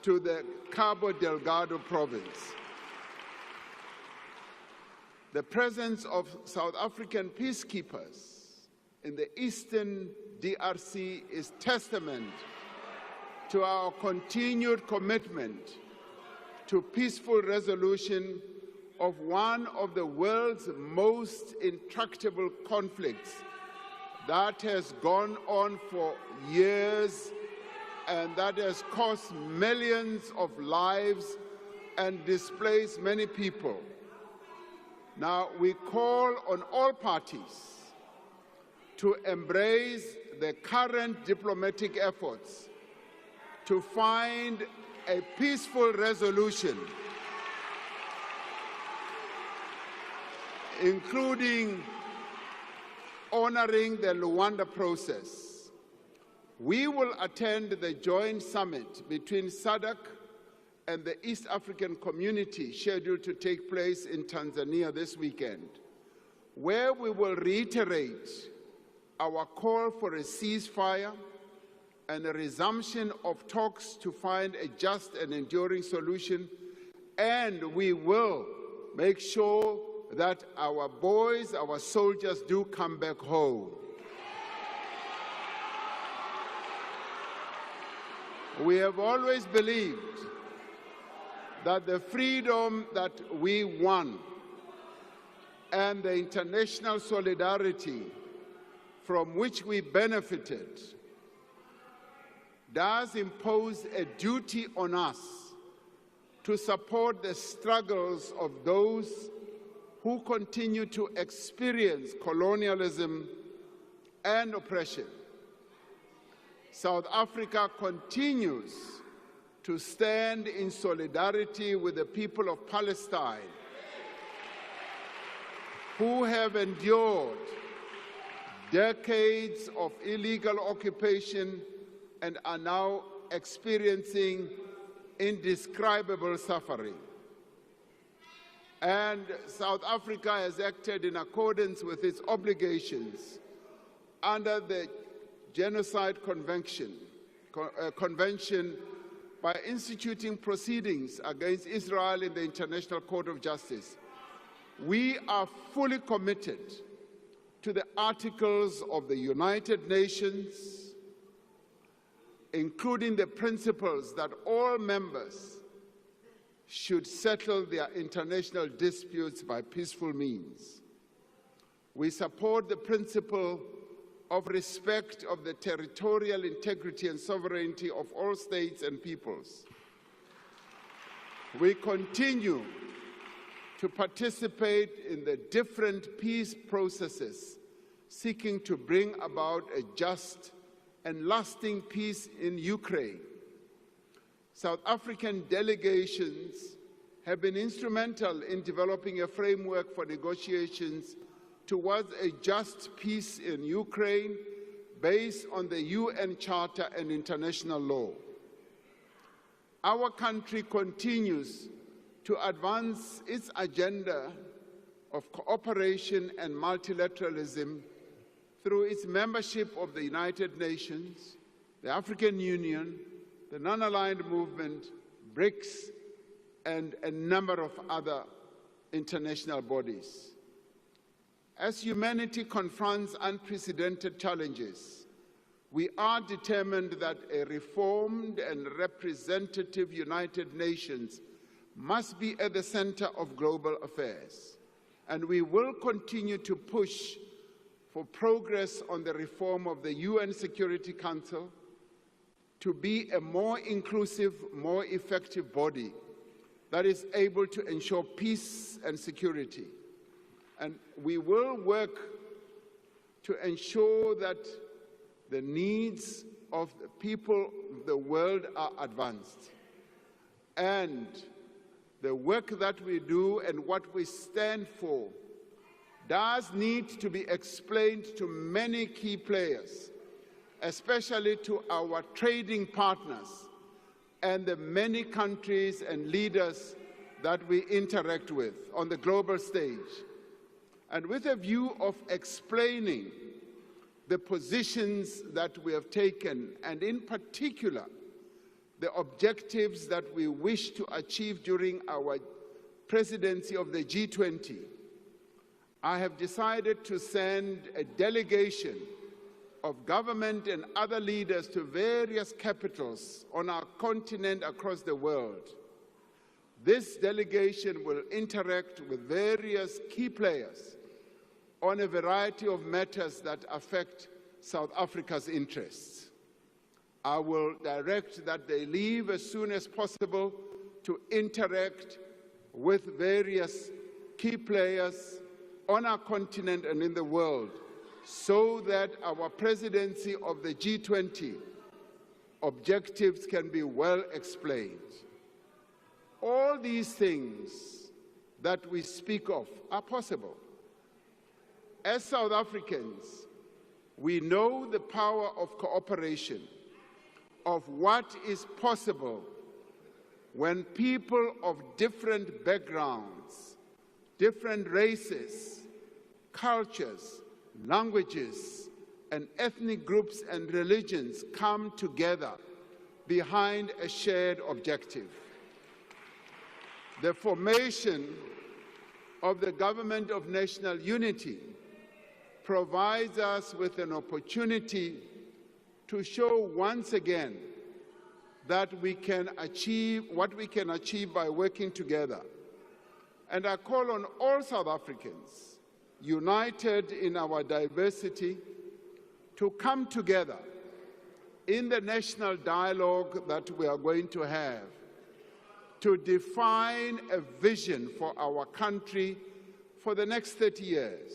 to the Cabo Delgado province. The presence of South African peacekeepers in the eastern DRC is testament to our continued commitment to peaceful resolution of one of the world's most intractable conflicts that has gone on for years and that has cost millions of lives and displaced many people. Now, we call on all parties to embrace the current diplomatic efforts to find a peaceful resolution, including honoring the Luanda process. We will attend the joint summit between SADC and the East African Community scheduled to take place in Tanzania this weekend, where we will reiterate our call for a ceasefire and a resumption of talks to find a just and enduring solution, and we will make sure that our boys, our soldiers do come back home. We have always believed that the freedom that we won and the international solidarity from which we benefited does impose a duty on us to support the struggles of those who continue to experience colonialism and oppression. South Africa continues to stand in solidarity with the people of Palestine, who have endured decades of illegal occupation and are now experiencing indescribable suffering. And South Africa has acted in accordance with its obligations under the Genocide Convention by instituting proceedings against Israel in the International Court of Justice. We are fully committed to the articles of the United Nations, including the principles that all members should settle their international disputes by peaceful means. We support the principle of respect of the territorial integrity and sovereignty of all states and peoples. We continue to participate in the different peace processes seeking to bring about a just and lasting peace in Ukraine. South African delegations have been instrumental in developing a framework for negotiations towards a just peace in Ukraine based on the UN Charter and international law. Our country continues to advance its agenda of cooperation and multilateralism through its membership of the United Nations, the African Union, the Non-Aligned Movement, BRICS, and a number of other international bodies. As humanity confronts unprecedented challenges, we are determined that a reformed and representative United Nations must be at the center of global affairs, and we will continue to push for progress on the reform of the UN Security Council to be a more inclusive, more effective body that is able to ensure peace and security. And we will work to ensure that the needs of the people of the world are advanced. And the work that we do and what we stand for does need to be explained to many key players, especially to our trading partners and the many countries and leaders that we interact with on the global stage. And with a view of explaining the positions that we have taken, and in particular, the objectives that we wish to achieve during our presidency of the G20, I have decided to send a delegation of government and other leaders to various capitals on our continent across the world. This delegation will interact with various key players on a variety of matters that affect South Africa's interests. I will direct that they leave as soon as possible to interact with various key players on our continent and in the world, so that our presidency of the G20 objectives can be well explained. All these things that we speak of are possible. As South Africans, we know the power of cooperation, of what is possible when people of different backgrounds, different races, cultures, languages, and ethnic groups and religions come together behind a shared objective. The formation of the Government of National Unity provides us with an opportunity to show once again that we can achieve what we can achieve by working together. And I call on all South Africans, united in our diversity, to come together in the national dialogue that we are going to have to define a vision for our country for the next 30 years.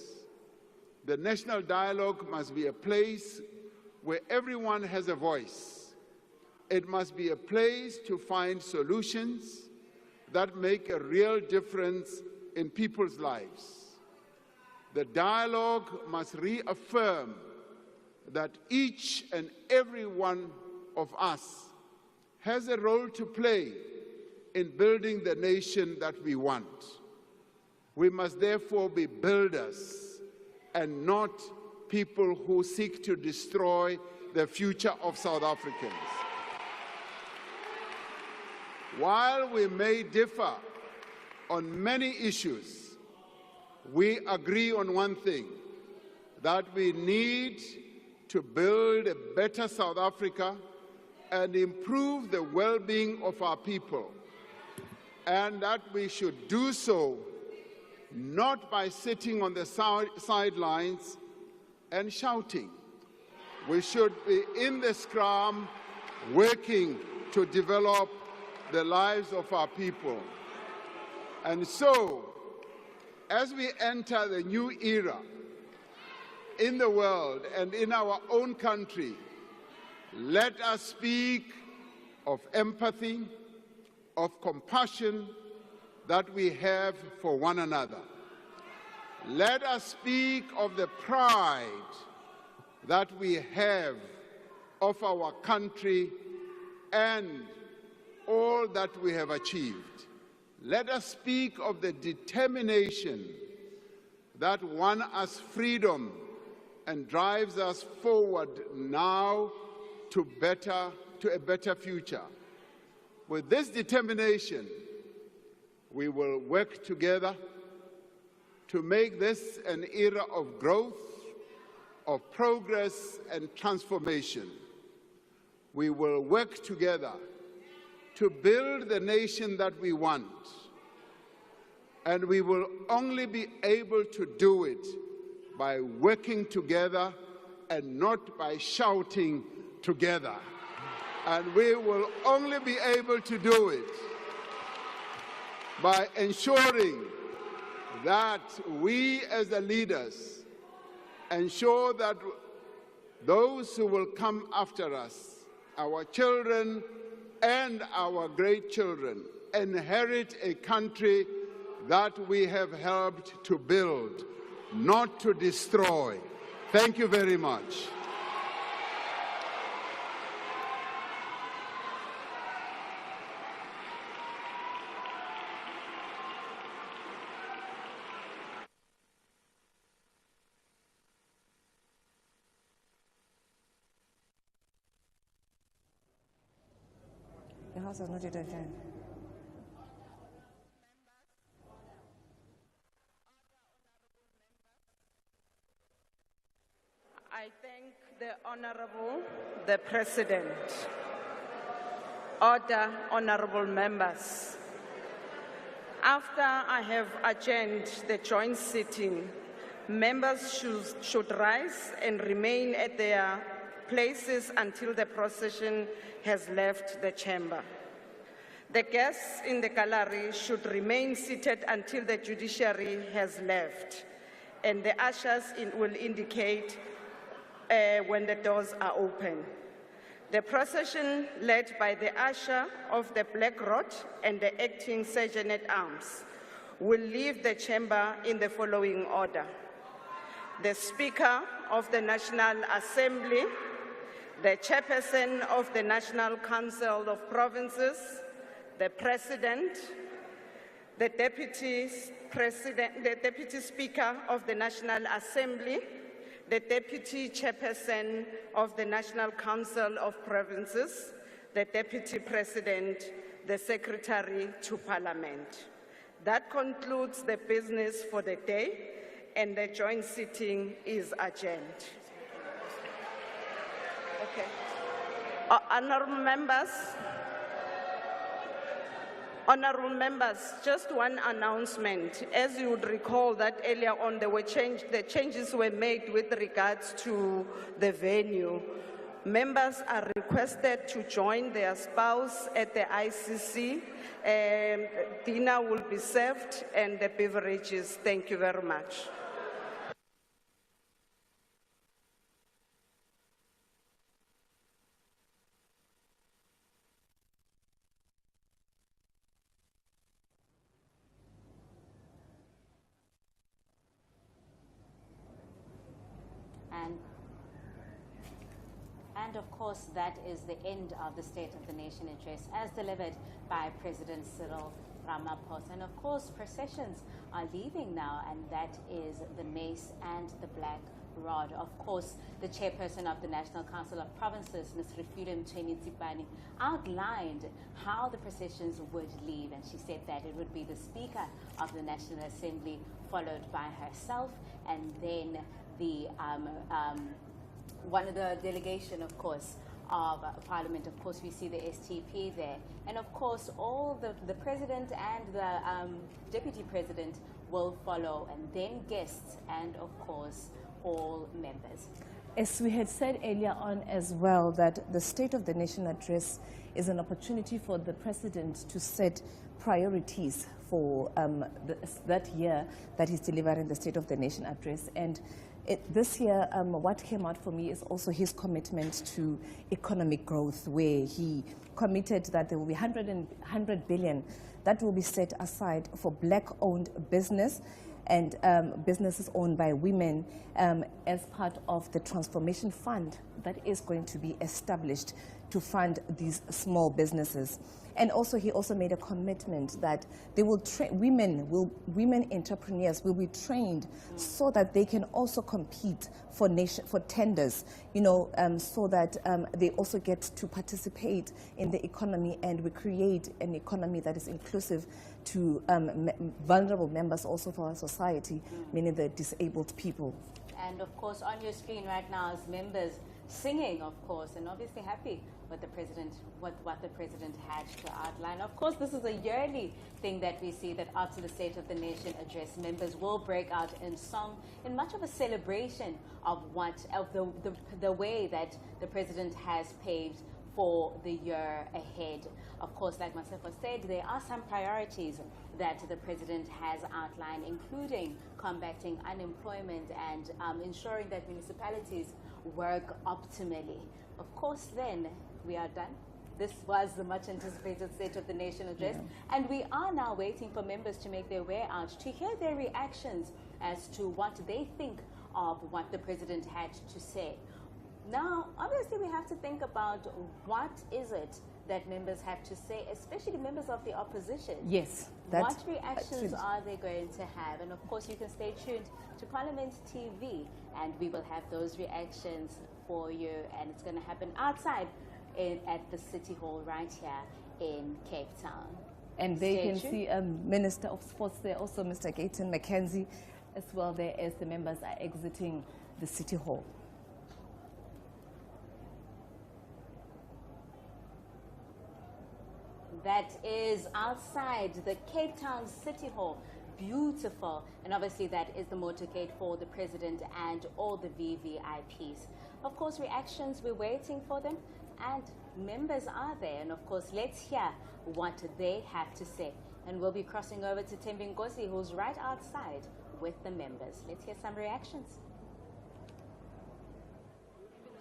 The national dialogue must be a place where everyone has a voice. It must be a place to find solutions that make a real difference in people's lives. The dialogue must reaffirm that each and every one of us has a role to play in building the nation that we want. We must therefore be builders and not people who seek to destroy the future of South Africans. While we may differ on many issues, we agree on one thing, that we need to build a better South Africa and improve the well-being of our people, and that we should do so not by sitting on the sidelines and shouting, We should be in the scrum working to develop the lives of our people. And so, as we enter the new era in the world and in our own country, let us speak of empathy, of compassion that we have for one another. Let us speak of the pride that we have of our country and all that we have achieved. Let us speak of the determination that won us freedom and drives us forward now to a better future. With this determination, we will work together to make this an era of growth, of progress and transformation. We will work together to build the nation that we want. And we will only be able to do it by working together and not by shouting together. And we will only be able to do it by ensuring that we as the leaders ensure that those who will come after us, our children and our great children, inherit a country that we have helped to build, not to destroy. Thank you very much. The House has not yet adjourned. I thank the Honorable, the President. Order, honorable members. After I have adjourned the joint sitting, members should rise and remain at their places until the procession has left the chamber. The guests in the gallery should remain seated until the judiciary has left, and the ushers will indicate when the doors are open. The procession, led by the usher of the Black Rod and the acting Sergeant-at-Arms, will leave the chamber in the following order: the Speaker of the National Assembly, the Chairperson of the National Council of Provinces, the President, the Deputy Speaker of the National Assembly, the Deputy Chairperson of the National Council of Provinces, the Deputy President, the Secretary to Parliament. That concludes the business for the day, and the joint sitting is adjourned. Okay. Honorable members, just one announcement. As you would recall that earlier on the changes were made with regards to the venue. Members are requested to join their spouse at the ICC. Dinner will be served and the beverages. Thank you very much. And of course, that is the end of the State of the Nation address as delivered by President Cyril Ramaphosa. And of course, processions are leaving now, and that is the mace and the black rod. Of course, the chairperson of the National Council of Provinces, Ms. Refilwe Mthweni-Tsipane, outlined how the processions would leave, and she said that it would be the Speaker of the National Assembly, followed by herself, and then the one of the delegation, of course, of Parliament. Of course, we see the STP there. And of course, all the President and the Deputy President will follow, and then guests, and of course, all members. As we had said earlier on as well, that the State of the Nation address is an opportunity for the President to set priorities for that year that he's delivering the State of the Nation address. And this year, what came out for me is also his commitment to economic growth, where he committed that there will be 100 billion that will be set aside for black-owned business and businesses owned by women as part of the transformation fund that is going to be established to fund these small businesses. And also, he also made a commitment that they will women entrepreneurs will be trained so that they can also compete for tenders, you know, so that they also get to participate in the economy, and we create an economy that is inclusive to vulnerable members also for our society, meaning the disabled people. And of course, on your screen right now is members singing, of course, and obviously happy with the president, what the president had to outline. Of course, this is a yearly thing that we see, that after the State of the Nation address, members will break out in song in much of a celebration of the way that the president has paved for the year ahead. Of course, like myself said, there are some priorities that the president has outlined, including combating unemployment and ensuring that municipalities work optimally. Of course, then we are done. This was the much anticipated State of the Nation address, and we are now waiting for members to make their way out to hear their reactions as to what they think of what the president had to say. Now, obviously, we have to think about what is it that members have to say, especially members of the opposition. Yes. What reactions are they going to have? And of course, you can stay tuned to Parliament TV, and we will have those reactions for you. And it's going to happen outside at the City Hall right here in Cape Town. And they can see Minister of Sports there, also Mr. Gayton McKenzie, as well there as the members are exiting the City Hall. That is outside the Cape Town City Hall. Beautiful. And obviously that is the motorcade for the president and all the VVIPs. Of course, reactions, we're waiting for them, and members are there. And of course, let's hear what they have to say. And we'll be crossing over to Imbongi, who's right outside with the members. Let's hear some reactions.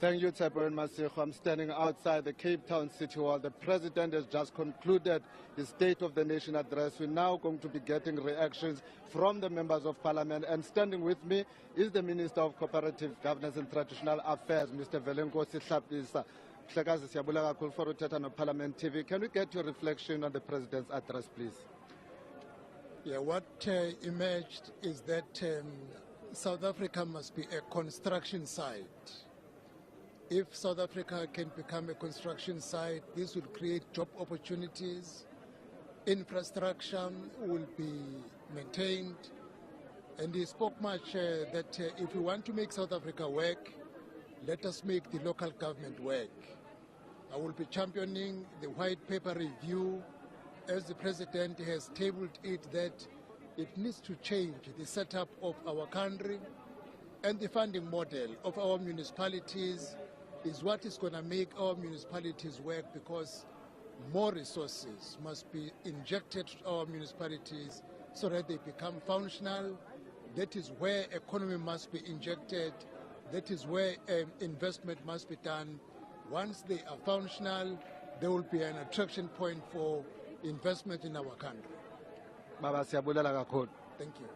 Thank you, Tsepo and Masiko. I'm standing outside the Cape Town City Hall. The President has just concluded his State of the Nation address. We're now going to be getting reactions from the members of Parliament. And standing with me is the Minister of Cooperative Governance and Traditional Affairs, Mr. Velenkosi Hlapisa. Mhlekazi, siyabuleka kakhulu for uthetha no Parliament TV. Can we get your reflection on the President's address, please? Yeah, what emerged is that South Africa must be a construction site. If South Africa can become a construction site, this will create job opportunities, infrastructure will be maintained, and he spoke much that if we want to make South Africa work, let us make the local government work. I will be championing the white paper review, as the President has tabled it, that it needs to change the setup of our country, and the funding model of our municipalities is what is going to make our municipalities work, because more resources must be injected to our municipalities so that they become functional. That is where economy must be injected. That is where investment must be done. Once they are functional, there will be an attraction point for investment in our country. Baba, siyabulela kakhulu. Thank you.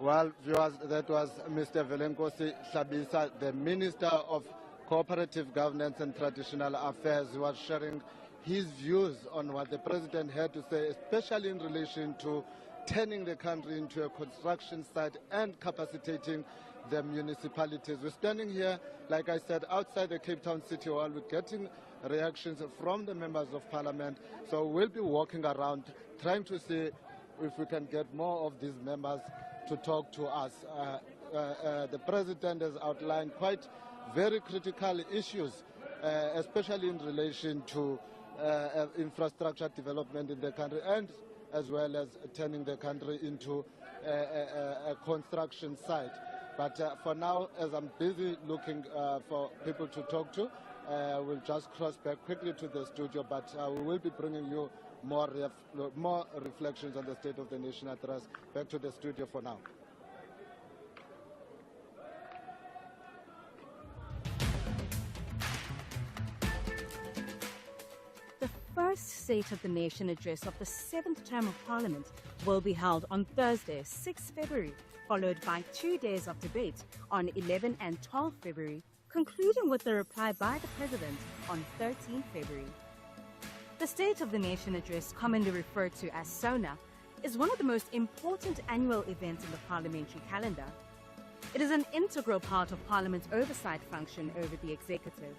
Well, viewers, that was Mr. Velenkosi Hlapisa, the Minister of Cooperative Governance and Traditional Affairs. He was sharing his views on what the President had to say, especially in relation to turning the country into a construction site and capacitating the municipalities. We're standing here, like I said, outside the Cape Town City Hall. We're getting reactions from the members of Parliament. So we'll be walking around trying to see if we can get more of these members to talk to us. The President has outlined quite very critical issues, especially in relation to infrastructure development in the country, and as well as turning the country into a construction site. But for now, as I'm busy looking for people to talk to, we'll just cross back quickly to the studio, but we will be bringing you more reflections on the State of the Nation address. Back to the studio for now. The first State of the Nation address of the 7th term of Parliament will be held on Thursday, 6 February, followed by 2 days of debate on 11 and 12 February, concluding with the reply by the President on 13 February. The State of the Nation address, commonly referred to as SONA, is one of the most important annual events in the parliamentary calendar. It is an integral part of Parliament's oversight function over the executive.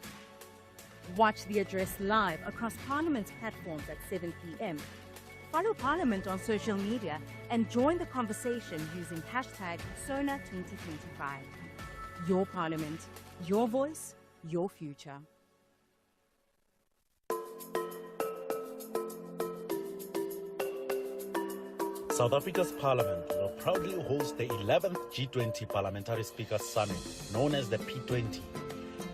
Watch the address live across Parliament's platforms at 7 p.m. Follow Parliament on social media and join the conversation using hashtag SONA2025. Your Parliament, your voice, your future. South Africa's Parliament will proudly host the 11th G20 Parliamentary Speakers Summit, known as the P20,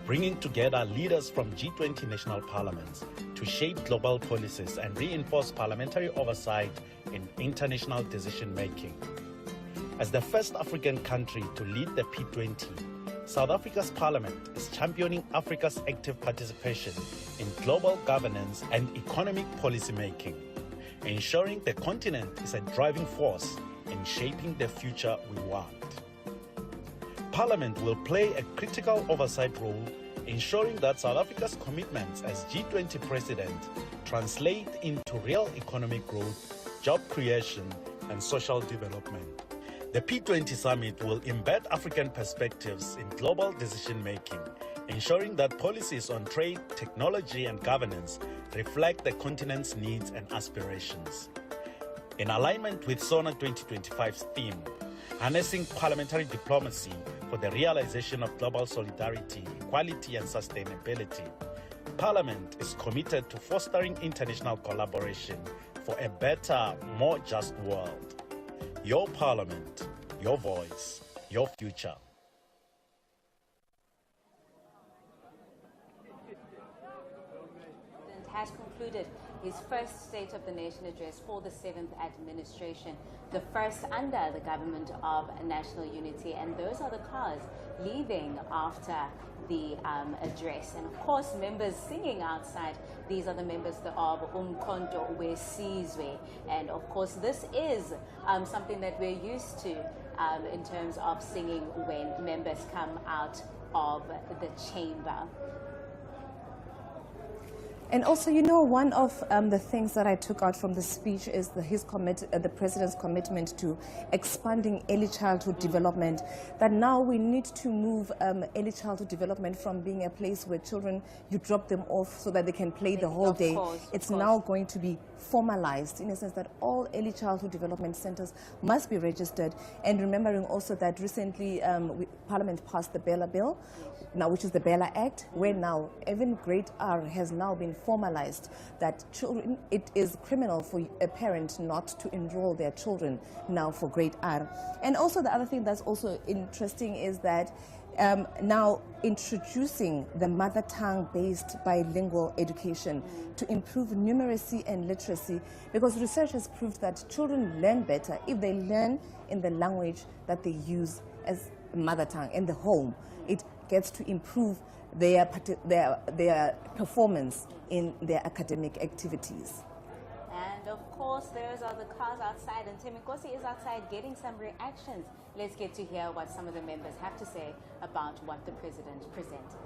bringing together leaders from G20 national parliaments to shape global policies and reinforce parliamentary oversight in international decision-making. As the first African country to lead the P20, South Africa's Parliament is championing Africa's active participation in global governance and economic policymaking, ensuring the continent is a driving force in shaping the future we want. Parliament will play a critical oversight role, ensuring that South Africa's commitments as G20 president translate into real economic growth, job creation, and social development. The P20 summit will embed African perspectives in global decision-making, ensuring that policies on trade, technology, and governance reflect the continent's needs and aspirations. In alignment with SONA 2025's theme, Harnessing Parliamentary Diplomacy for the Realization of Global Solidarity, Equality, and Sustainability, Parliament is committed to fostering international collaboration for a better, more just world. Your Parliament, your voice, your future. Has concluded his first State of the Nation address for the 7th administration, the first under the government of national unity, and those are the cars leaving after the address. And of course, members singing outside, these are the members of Umkhonto weSizwe, and of course this is something that we're used to in terms of singing when members come out of the chamber. And also, you know, one of the things that I took out from the speech is the President's commitment to expanding early childhood development, that now we need to move early childhood development from being a place where children, you drop them off so that they can play the whole day. It's now going to be formalized in a sense that all early childhood development centers must be registered. And remembering also that recently Parliament passed the Bella Bill, now which is the Bella Act, where now even grade R has now been formalized, that children, it is criminal for a parent not to enroll their children now for grade R. And also the other thing that's also interesting is that now introducing the mother tongue-based bilingual education to improve numeracy and literacy, because research has proved that children learn better if they learn in the language that they use as mother tongue in the home. It gets to improve their performance in their academic activities. And of course, those are the cars outside, and Temikosi is outside getting some reactions. Let's get to hear what some of the members have to say about what the President presented.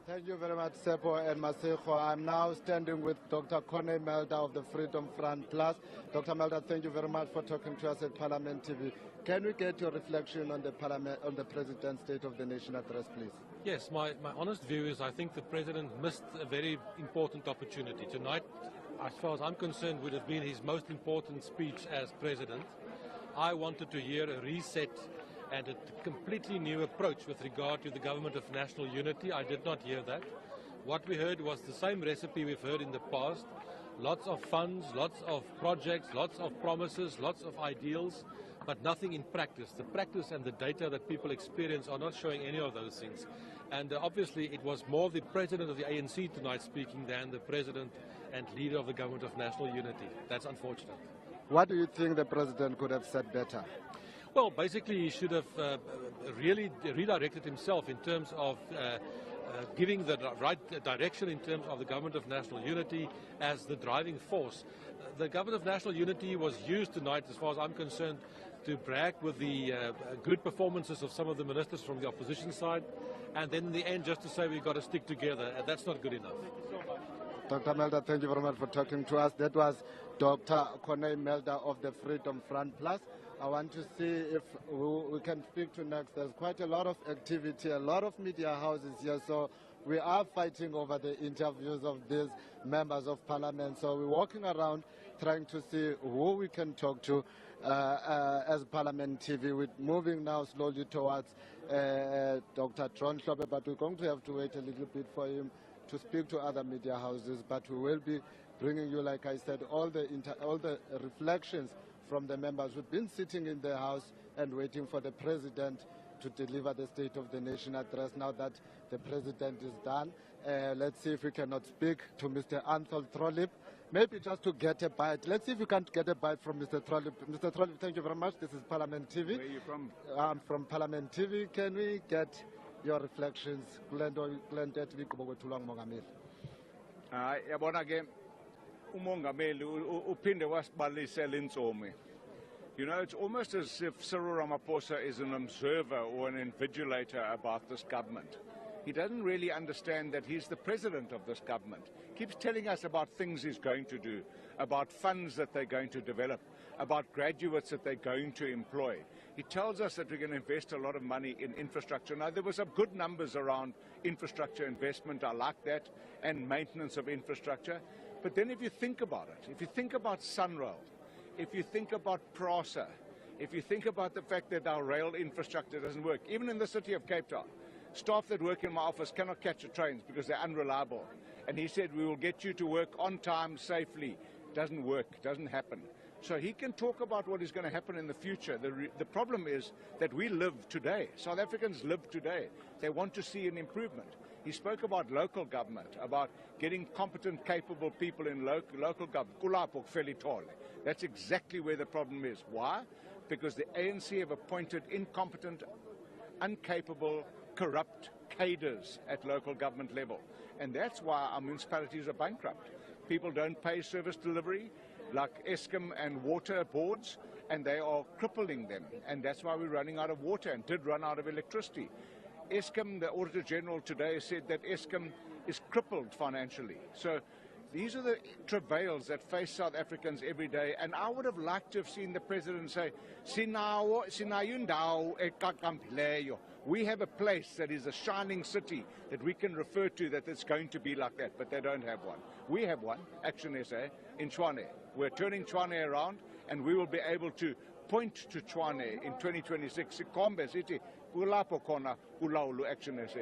Thank you very much, Sepo and Maseko. I'm now standing with Dr. Kone Melda of the Freedom Front Plus. Dr. Melda, thank you very much for talking to us at Parliament TV. Can we get your reflection on the President's State of the Nation address, please? Yes, my honest view is I think the President missed a very important opportunity. Tonight, as far as I'm concerned, would have been his most important speech as President. I wanted to hear a reset and a completely new approach with regard to the government of national unity. I did not hear that. What we heard was the same recipe we've heard in the past. Lots of funds, lots of projects, lots of promises, lots of ideals, but nothing in practice. The practice and the data that people experience are not showing any of those things. And obviously it was more the president of the ANC tonight speaking than the president and leader of the government of national unity. That's unfortunate. What do you think the president could have said better? Well, basically he should have really redirected himself in terms of giving the right direction in terms of the government of national unity as the driving force. The government of national unity was used tonight, as far as I'm concerned, to brag with the good performances of some of the ministers from the opposition side, and then in the end just to say we've got to stick together, and that's not good enough. Dr. Melda, thank you very much for talking to us. That was Dr. Corneille Melda of the Freedom Front Plus. I want to see if we can speak to next. There's quite a lot of activity, a lot of media houses here, so we are fighting over the interviews of these members of parliament. So we're walking around trying to see who we can talk to as Parliament TV. We're moving now slowly towards Dr. Tron Shope, but we're going to have to wait a little bit for him to speak to other media houses. But we will be bringing you, like I said, all the reflections from the members who've been sitting in the House and waiting for the President to deliver the State of the Nation address. Now that the President is done, let's see if we cannot speak to Mr. Anthol Trollip, maybe just to get a bite. Let's see if we can't get a bite from Mr. Trollip. Mr. Trollip, thank you very much. This is Parliament TV. Where are you from? I'm from Parliament TV. Can we get your reflections? Yabona ke umongameli uphinde wasibalisela insomi. You know, it's almost as if Cyril Ramaphosa is an observer or an invigilator about this government. He doesn't really understand that he's the president of this government. Keeps telling us about things he's going to do, about funds that they're going to develop, about graduates that they're going to employ. He tells us that we're going to invest a lot of money in infrastructure. Now, there were some good numbers around infrastructure investment. I like that, and maintenance of infrastructure. But then if you think about it, if you think about Sunrail, if you think about PRASA, if you think about the fact that our rail infrastructure doesn't work, even in the city of Cape Town, staff that work in my office cannot catch the trains because they're unreliable. And he said, we will get you to work on time, safely. Doesn't work, doesn't happen. So he can talk about what is going to happen in the future. The problem is that we live today. South Africans live today. They want to see an improvement. He spoke about local government, about getting competent, capable people in local government. That's exactly where the problem is. Why? Because the ANC have appointed incompetent, incapable, corrupt cadres at local government level. And that's why our municipalities are bankrupt. People don't pay service delivery, like Eskom and water boards, and they are crippling them. And that's why we're running out of water and did run out of electricity. Eskom, the Auditor General today said that Eskom is crippled financially. So these are the travails that face South Africans every day. And I would have liked to have seen the President say, we have a place that is a shining city that we can refer to that it's going to be like that, but they don't have one. We have one, Action SA, in Tshwane. We're turning Tshwane around, and we will be able to point to Tshwane in 2026. Action SA.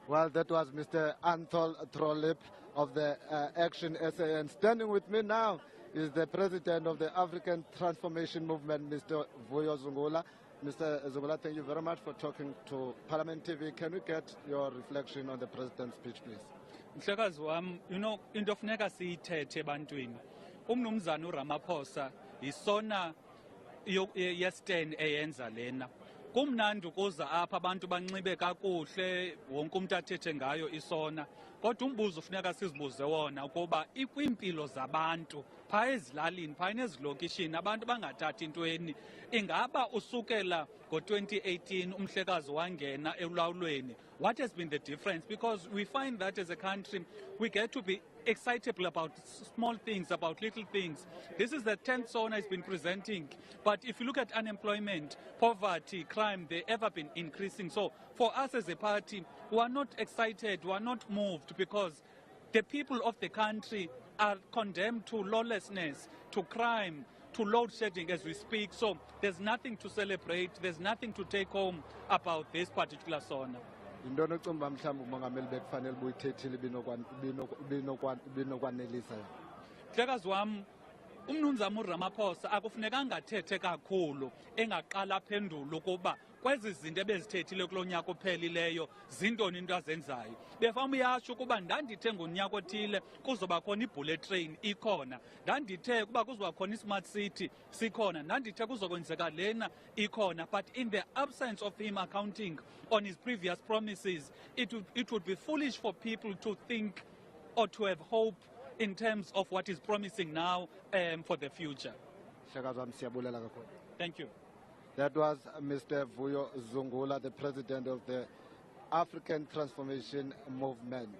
Well, that was Mr. Anthol Trollip of the Action SA. And standing with me now is the President of the African Transformation Movement, Mr. Vuyo Zungula. Mr. Zungula, thank you very much for talking to Parliament TV. Can we get your reflection on the President's speech, please? Mhlekazi wami, you know, into funeka siyithethe ebantwini. Umnumzana uRamaphosa isona yesten eyenza lena. Kumnandi ukuza apha abantu banxibe kakuhle, wonke umuntu athethe ngayo isona. Kodwa umbuzo ufuneka sizibuze wona ukuba ikwimpilo zabantu phaa ezilalini, phaa nezilokishini abantu bangathathi intweni. Ingaba usukela ngo-2018 umhlekazi wangena elawulweni. What has been the difference? Because we find that as a country we get to be excitable about small things, about little things. This is the 10th SONA has been presenting. But if you look at unemployment, poverty, crime, they've ever been increasing. So for us as a party, we are not excited, we are not moved, because the people of the country are condemned to lawlessness, to crime, to load shedding as we speak. So there's nothing to celebrate, there's nothing to take home about this particular SONA. Mhlekazi wami umnumzana uRamaphosa akufunekanga athethe kakhulu engaqala aphendule ukuba kwezi zinto ebezithethile kulo nyaka ophelileyo zintoni into azenzayo. Befama uyasho ukuba ndandithe ngonyaka othile kuzoba khona i-bullet train ikhona, ndandithe ukuba kuzoba khona i-smart city sikhona, ndandithe kuzokwenzeka lena ikhona. But in the absence of him accounting on his previous promises, it would be foolish for people to think or to have hope in terms of what he's promising now for the future. Thank you. That was Mr. Vuyo Zungula, the president of the African Transformation Movement,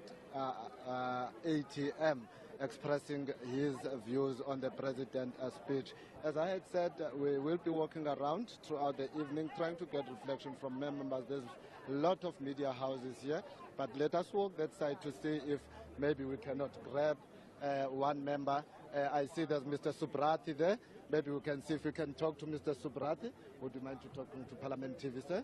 ATM, expressing his views on the president's speech. As I had said, we will be walking around throughout the evening trying to get reflection from members. There's a lot of media houses here, but let us walk that side to see if maybe we cannot grab one member. I see there's Mr. Subrati there. Maybe we can see if we can talk to Mr. Subrati. Would you mind to talking to Parliament TV, sir?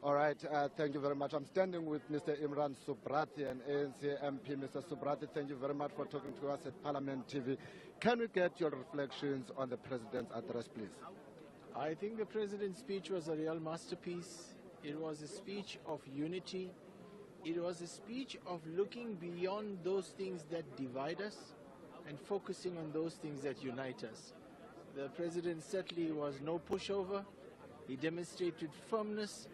All right, thank you very much. I'm standing with Mr. Imran Subrati, an ANC MP. Mr. Subrati, thank you very much for talking to us at Parliament TV. Can we get your reflections on the President's address, please? I think the President's speech was a real masterpiece. It was a speech of unity. It was a speech of looking beyond those things that divide us and focusing on those things that unite us. The President certainly was no pushover. He demonstrated firmness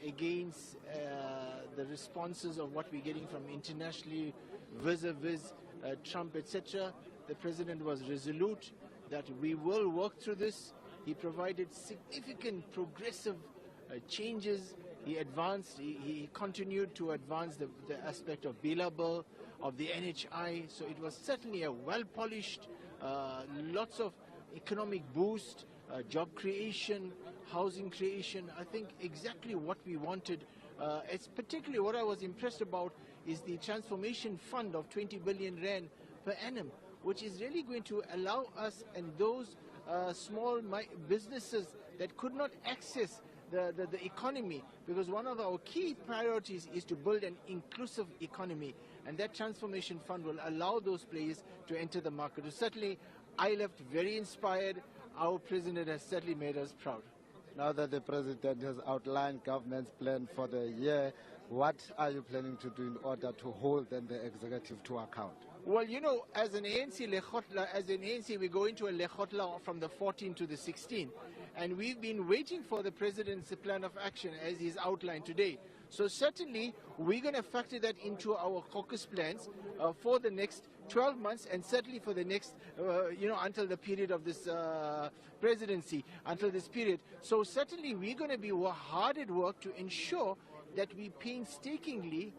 against the responses of what we're getting from internationally vis-a-vis Trump, etc. The President was resolute that we will work through this. He provided significant progressive changes. He advanced, he continued to advance the aspect of buildup, of the NHI. So it was certainly a well-polished, lots of economic boost, job creation, housing creation. I think exactly what we wanted. It's particularly what I was impressed about is the transformation fund of 20 billion rand per annum, which is really going to allow us and those small businesses that could not access the economy, because one of our key priorities is to build an inclusive economy, and that transformation fund will allow those players to enter the market. So certainly, I left very inspired. Our president has certainly made us proud. Now that the president has outlined government's plan for the year, what are you planning to do in order to hold then the executive to account? Well, you know, as an ANC, we go into a Lechotla from the 14th to the 16th. And we've been waiting for the president's plan of action as he's outlined today. So certainly, we're going to factor that into our caucus plans for the next 12 months and certainly for the next, until the period of this presidency, until this period. So certainly, we're going to be hard at work to ensure that we painstakingly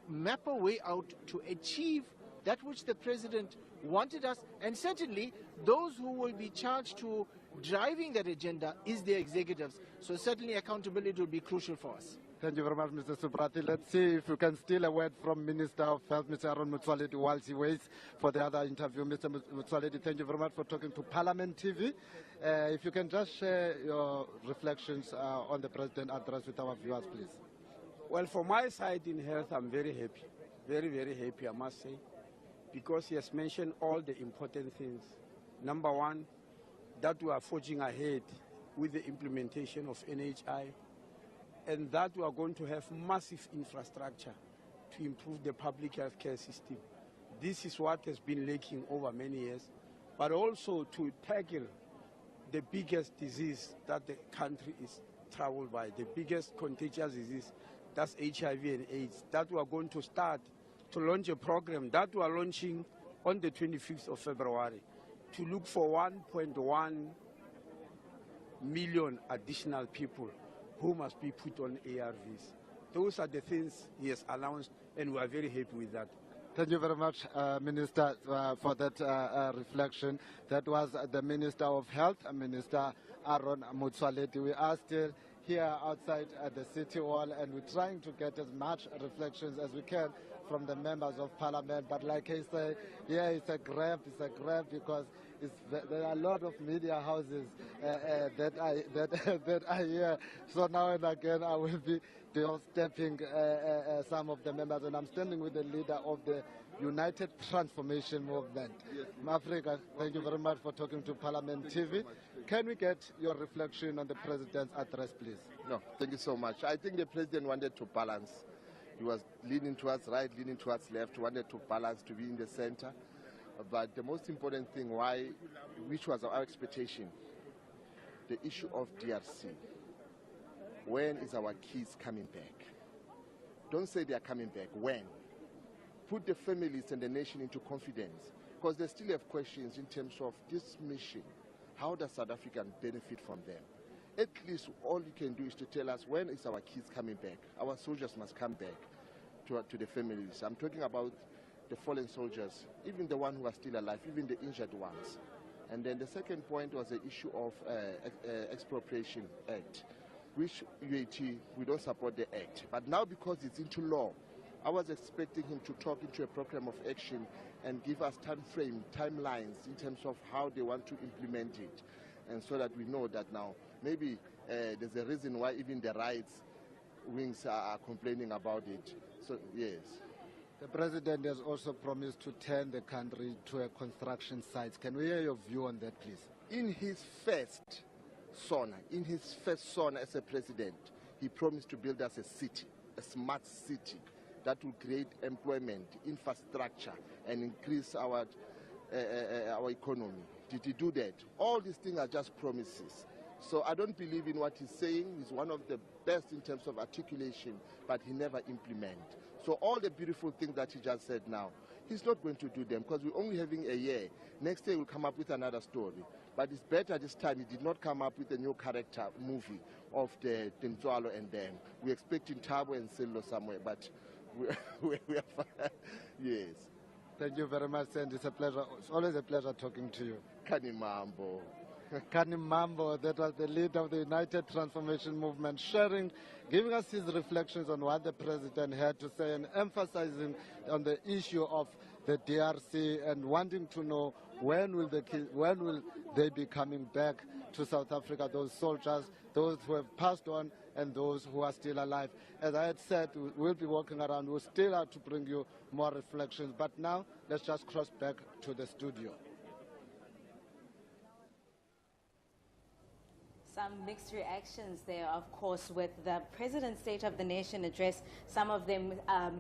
map a way out to achieve that which the president wanted us, and certainly those who will be charged to driving that agenda is the executives. So certainly accountability will be crucial for us. Thank you very much, Mr. Subrati. Let's see if you can steal a word from Minister of Health, Mr. Aaron Motsoaledi, whilst he waits for the other interview. Mr. Motsoaledi, thank you very much for talking to Parliament TV. If you can just share your reflections on the President's address with our viewers, please. Well, for my side in health, I'm very happy. Very, very happy, I must say, because he has mentioned all the important things. Number one, that we are forging ahead with the implementation of NHI, and that we are going to have massive infrastructure to improve the public healthcare system. This is what has been lacking over many years, but also to tackle the biggest disease that the country is troubled by, the biggest contagious disease, that's HIV and AIDS, that we are going to start to launch a program that we are launching on the 25th of February to look for 1.1 million additional people who must be put on ARVs. Those are the things he has announced, and we are very happy with that. Thank you very much, Minister, for that reflection. That was the Minister of Health, Minister Aaron Motsoaledi. We are still here outside at the City Hall, and we're trying to get as much reflections as we can from the members of Parliament. But like I say, yeah, it's a grab because there are a lot of media houses that are here. So now and again, I will be stepping some of the members, and I'm standing with the leader of the United Transformation Movement. Africa, thank you very much for talking to Parliament TV. Can we get your reflection on the President's address, please? No, thank you so much. I think the President wanted to balance. He was leaning towards right, leaning towards left, wanted to balance, to be in the center. But the most important thing, which was our expectation, the issue of DRC. When is our kids coming back? Don't say they are coming back. When? Put the families and the nation into confidence, because they still have questions in terms of this mission. How does South Africa benefit from them? At least all you can do is to tell us, when is our kids coming back? Our soldiers must come back to the families. I'm talking about the fallen soldiers, even the ones who are still alive, even the injured ones. And then the second point was the issue of Expropriation Act, which UAT, we don't support the act. But now, because it's into law, I was expecting him to talk into a program of action and give us timelines in terms of how they want to implement it, and so that we know that now maybe there's a reason why even the rights wings are complaining about it. So yes. The President has also promised to turn the country to a construction site. Can we hear your view on that, please? In his first SONA as a president, he promised to build us a city, a smart city that will create employment, infrastructure, and increase our economy. Did he do that? All these things are just promises. So I don't believe in what he's saying. He's one of the best in terms of articulation, but he never implements. So all the beautiful things that he just said now, he's not going to do them, because we're only having a year. Next year we'll come up with another story. But it's better this time he did not come up with a new character movie of the Mzwalo and them. We're expecting Thabo and Sello somewhere, but we are fine. Yes. Thank you very much, and it's a pleasure. It's always a pleasure talking to you. Kani Mambo. Kani Mambo, that was the leader of the United Transformation Movement, giving us his reflections on what the President had to say, and emphasizing on the issue of the DRC and wanting to know when will they be coming back to South Africa, those soldiers, those who have passed on, and those who are still alive. As I had said, we'll be walking around. We'll still have to bring you more reflections. But now, let's just cross back to the studio. Some mixed reactions there, of course, with the President's State of the Nation address, some of them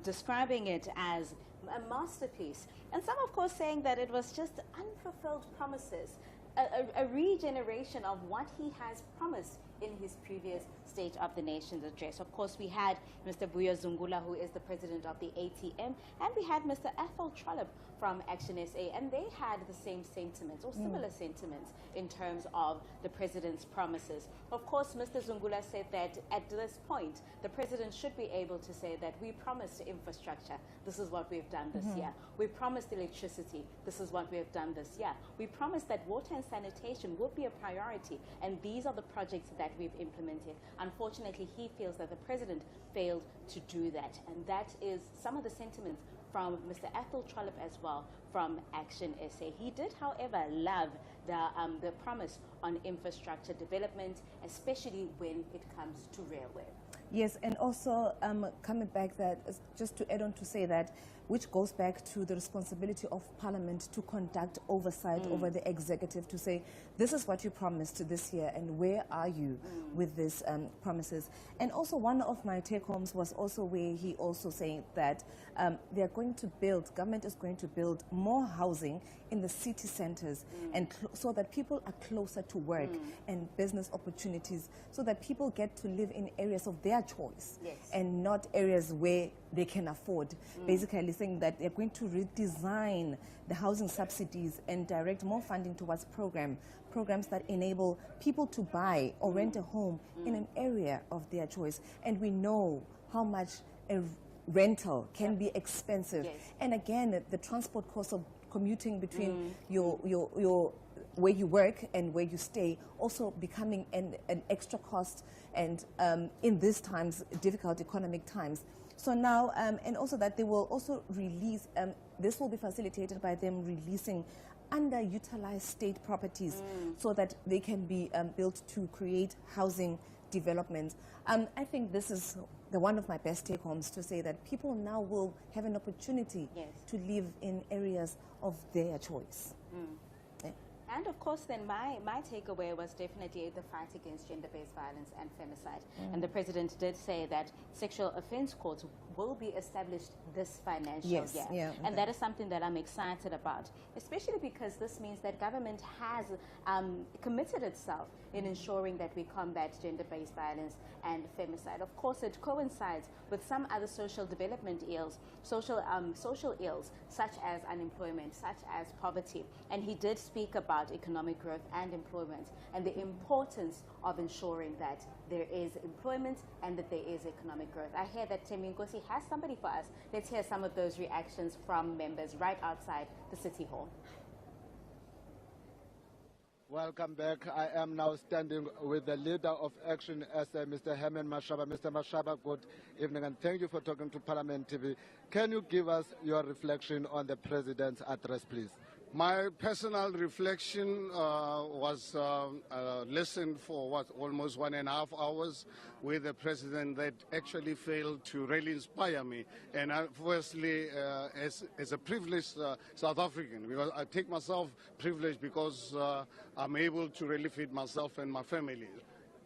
describing it as a masterpiece, and some, of course, saying that it was just unfulfilled promises, a regeneration of what he has promised in his previous State of the Nation's address. Of course, we had Mr. Vuyo Zungula, who is the president of the ATM, and we had Mr. Ethel Trollip from Action SA, and they had the same sentiments or similar sentiments in terms of the president's promises. Of course, Mr. Zungula said that at this point, the president should be able to say that we promised infrastructure, this is what we've done this year. We promised electricity, this is what we have done this year. We promised that water and sanitation would be a priority, and these are the projects that we've implemented. Unfortunately, he feels that the president failed to do that, and that is some of the sentiments from Mr. Ethel Trollip as well from Action SA. He did, however, love the promise on infrastructure development, especially when it comes to railway. Yes, and also coming back, that just to add on to say that, which goes back to the responsibility of Parliament to conduct oversight over the executive, to say, this is what you promised this year, and where are you with these promises? And also one of my take-homes was also where he also saying that they are going to build, government is going to build more housing in the city centers, and so that people are closer to work and business opportunities, so that people get to live in areas of their choice and not areas where they can afford. Basically saying that they're going to redesign the housing subsidies and direct more funding towards programs that enable people to buy or rent a home in an area of their choice. And we know how much a rental can be expensive. And again, the transport cost of commuting between your where you work and where you stay also becoming an extra cost, and in these times, difficult economic times. So now, and also that they will also release, this will be facilitated by them releasing underutilized state properties so that they can be built to create housing developments. I think this is one of my best take-homes to say that people now will have an opportunity to live in areas of their choice. And of course, then my takeaway was definitely the fight against gender-based violence and femicide. And the president did say that sexual offense courts will be established this financial year. And that is something that I'm excited about, especially because this means that government has committed itself in ensuring that we combat gender-based violence and femicide. Of course, it coincides with some other social development ills, social ills, such as unemployment, such as poverty. And he did speak about economic growth and employment and the importance of ensuring that there is employment and that there is economic growth. I hear that Nkosi has somebody for us. Let's hear some of those reactions from members right outside the City Hall. Welcome back. I am now standing with the leader of Action SA, Mr. Herman Mashaba. Mr. Mashaba, good evening, and thank you for talking to Parliament TV. Can you give us your reflection on the President's address, please? My personal reflection was listened for almost 1.5 hours with the President that actually failed to really inspire me. And firstly, as a privileged South African, because I take myself privileged because I'm able to really feed myself and my family.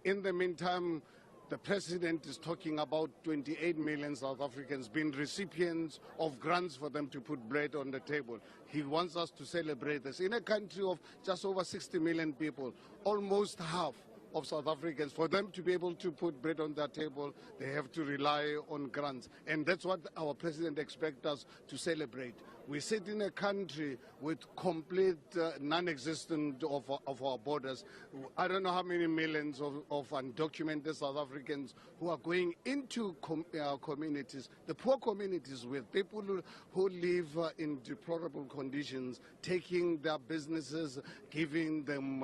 In the meantime, the President is talking about 28 million South Africans being recipients of grants for them to put bread on the table. He wants us to celebrate this. In a country of just over 60 million people, almost half of South Africans, for them to be able to put bread on their table, they have to rely on grants. And that's what our President expects us to celebrate. We sit in a country with complete non-existent of our borders. I don't know how many millions of undocumented South Africans who are going into communities, the poor communities, with people who live in deplorable conditions, taking their businesses, giving them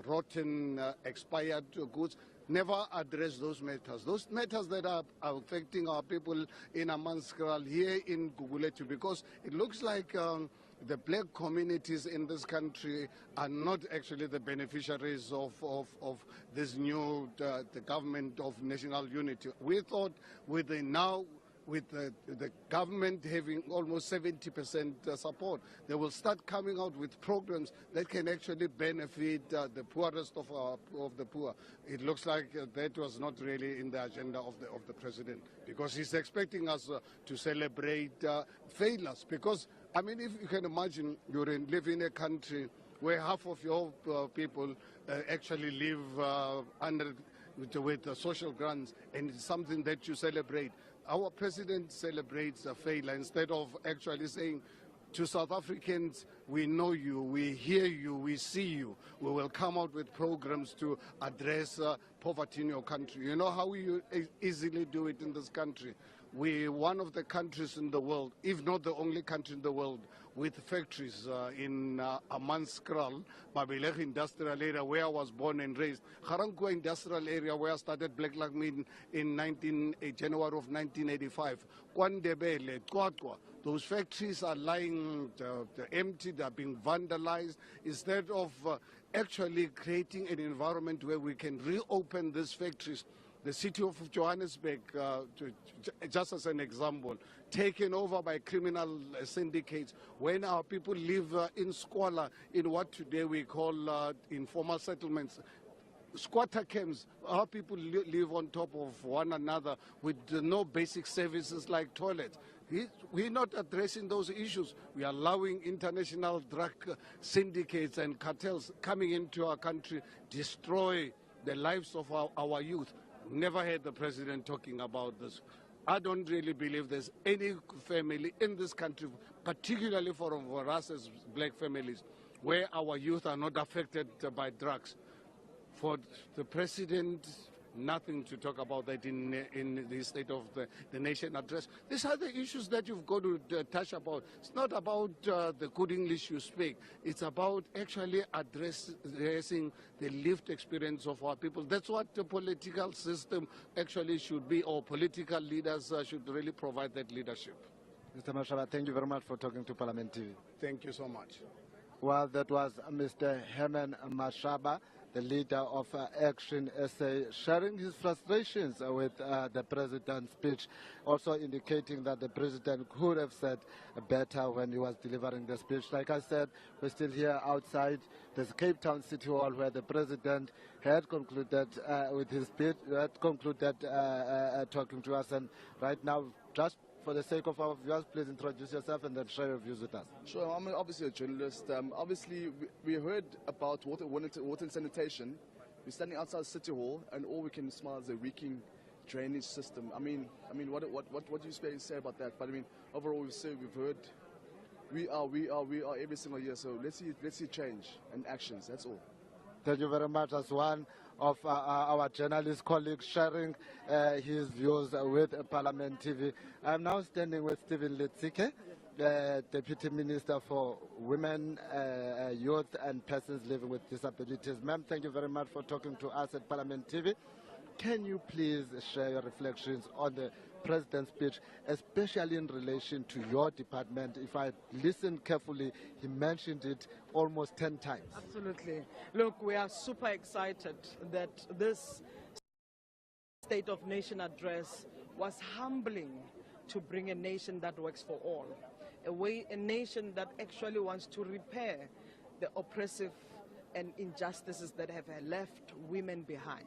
rotten, expired goods. Never address those matters that are affecting our people in Amanskral, here in Gugulethu, because it looks like the black communities in this country are not actually the beneficiaries of this new the government of national unity. We thought with the government having almost 70% support, they will start coming out with programs that can actually benefit the poorest of the poor. It looks like that was not really in the agenda of the President, because he's expecting us to celebrate failures. Because, I mean, if you can imagine, you live in a country where half of your people actually live with social grants, and it's something that you celebrate. Our President celebrates a failure instead of actually saying to South Africans, we know you, we hear you, we see you. We will come out with programs to address poverty in your country. You know how we easily do it in this country? We're one of the countries in the world, if not the only country in the world, with factories in Amanskral, Babelech Industrial Area, where I was born and raised. Garankuwa Industrial Area, where I started Black Lagmin in January of 1985. Kwandebele, Twatwa. Those factories are lying empty, they're being vandalized. Instead of actually creating an environment where we can reopen these factories, the city of Johannesburg, just as an example, taken over by criminal syndicates, when our people live in squalor, in what today we call informal settlements, squatter camps. Our people live on top of one another with no basic services like toilets. We're not addressing those issues. We are allowing international drug syndicates and cartels coming into our country, destroy the lives of our youth. Never heard the President talking about this. I don't really believe there's any family in this country, particularly for us as black families, where our youth are not affected by drugs. For the President, nothing to talk about that in the State of the Nation address. These are the issues that you've got to touch about. It's not about the good English you speak. It's about actually addressing the lived experience of our people. That's what the political system actually should be, or political leaders should really provide that leadership. Mr. Mashaba, thank you very much for talking to Parliament TV. Thank you so much. Well, that was Mr. Herman Mashaba, the leader of Action SA, sharing his frustrations with the president's speech, also indicating that the president could have said better when he was delivering the speech. Like I said, we're still here outside the Cape Town City Hall, where the president had concluded with his speech, had concluded talking to us, and right now, just for the sake of our viewers, please introduce yourself and then share your views with us. Sure, I'm obviously a journalist. Obviously, we heard about water and sanitation. We're standing outside City Hall, and all we can smell is a reeking drainage system. I mean, what do you say about that? But I mean, overall, we've heard. We are every single year. So let's see change and actions. That's all. Thank you very much. As one of our journalist colleagues sharing his views with Parliament TV. I'm now standing with Stephen Letsike, Deputy Minister for Women, Youth and Persons Living with Disabilities. Ma'am, thank you very much for talking to us at Parliament TV. Can you please share your reflections on the President's speech, especially in relation to your department? If I listened carefully, he mentioned it almost 10 times. Absolutely. Look, we are super excited that this State of Nation address was humbling to bring a nation that works for all, a nation that actually wants to repair the oppressive and injustices that have left women behind.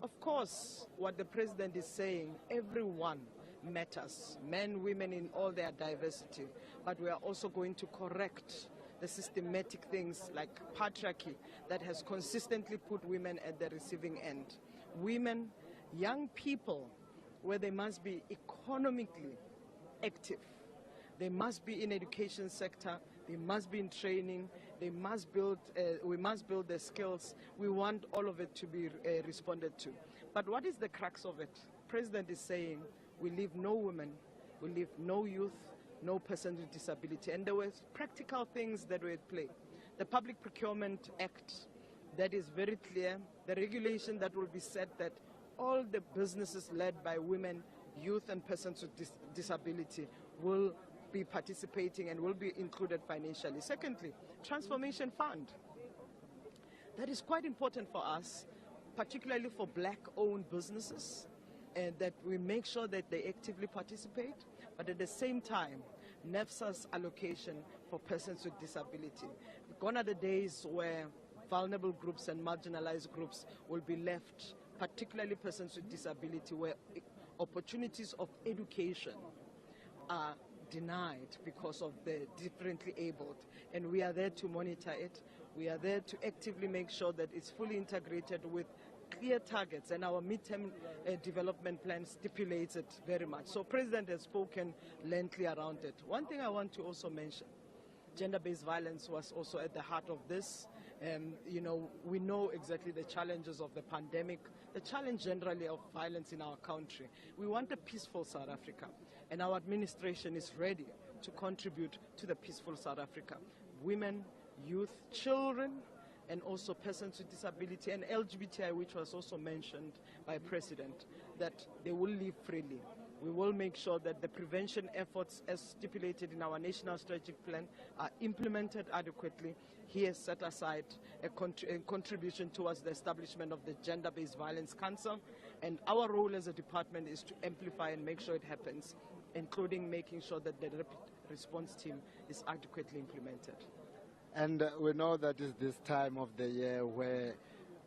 Of course, what the president is saying, everyone matters, men, women in all their diversity, but we are also going to correct the systematic things like patriarchy that has consistently put women at the receiving end. Women, young people, where they must be economically active, they must be in education sector, they must be in training, they must build, we must build their skills. We want all of it to be responded to. But what is the crux of it? President is saying we leave no women, we leave no youth, no person with disability. And there were practical things that were at play. The Public Procurement Act, that is very clear, the regulation that will be set that all the businesses led by women, youth and persons with disability will be participating and will be included financially. Secondly, Transformation Fund. That is quite important for us, particularly for black-owned businesses, and that we make sure that they actively participate, but at the same time, NEFSA's allocation for persons with disability. Gone are the days where vulnerable groups and marginalized groups will be left, particularly persons with disability, where opportunities of education are denied because of the differently abled. And we are there to monitor it. We are there to actively make sure that it's fully integrated with clear targets, and our midterm development plan stipulates it very much. So President has spoken lengthily around it. One thing I want to also mention, gender-based violence was also at the heart of this. You know, we know exactly the challenges of the pandemic, the challenge generally of violence in our country. We want a peaceful South Africa, and our administration is ready to contribute to the peaceful South Africa. Women, youth, children, and also persons with disability and LGBTI, which was also mentioned by President, that they will live freely. We will make sure that the prevention efforts as stipulated in our National Strategic Plan are implemented adequately. He has set aside a contribution towards the establishment of the Gender-Based Violence Council, and our role as a department is to amplify and make sure it happens, including making sure that the rapid response team is adequately implemented. And we know that it's this time of the year where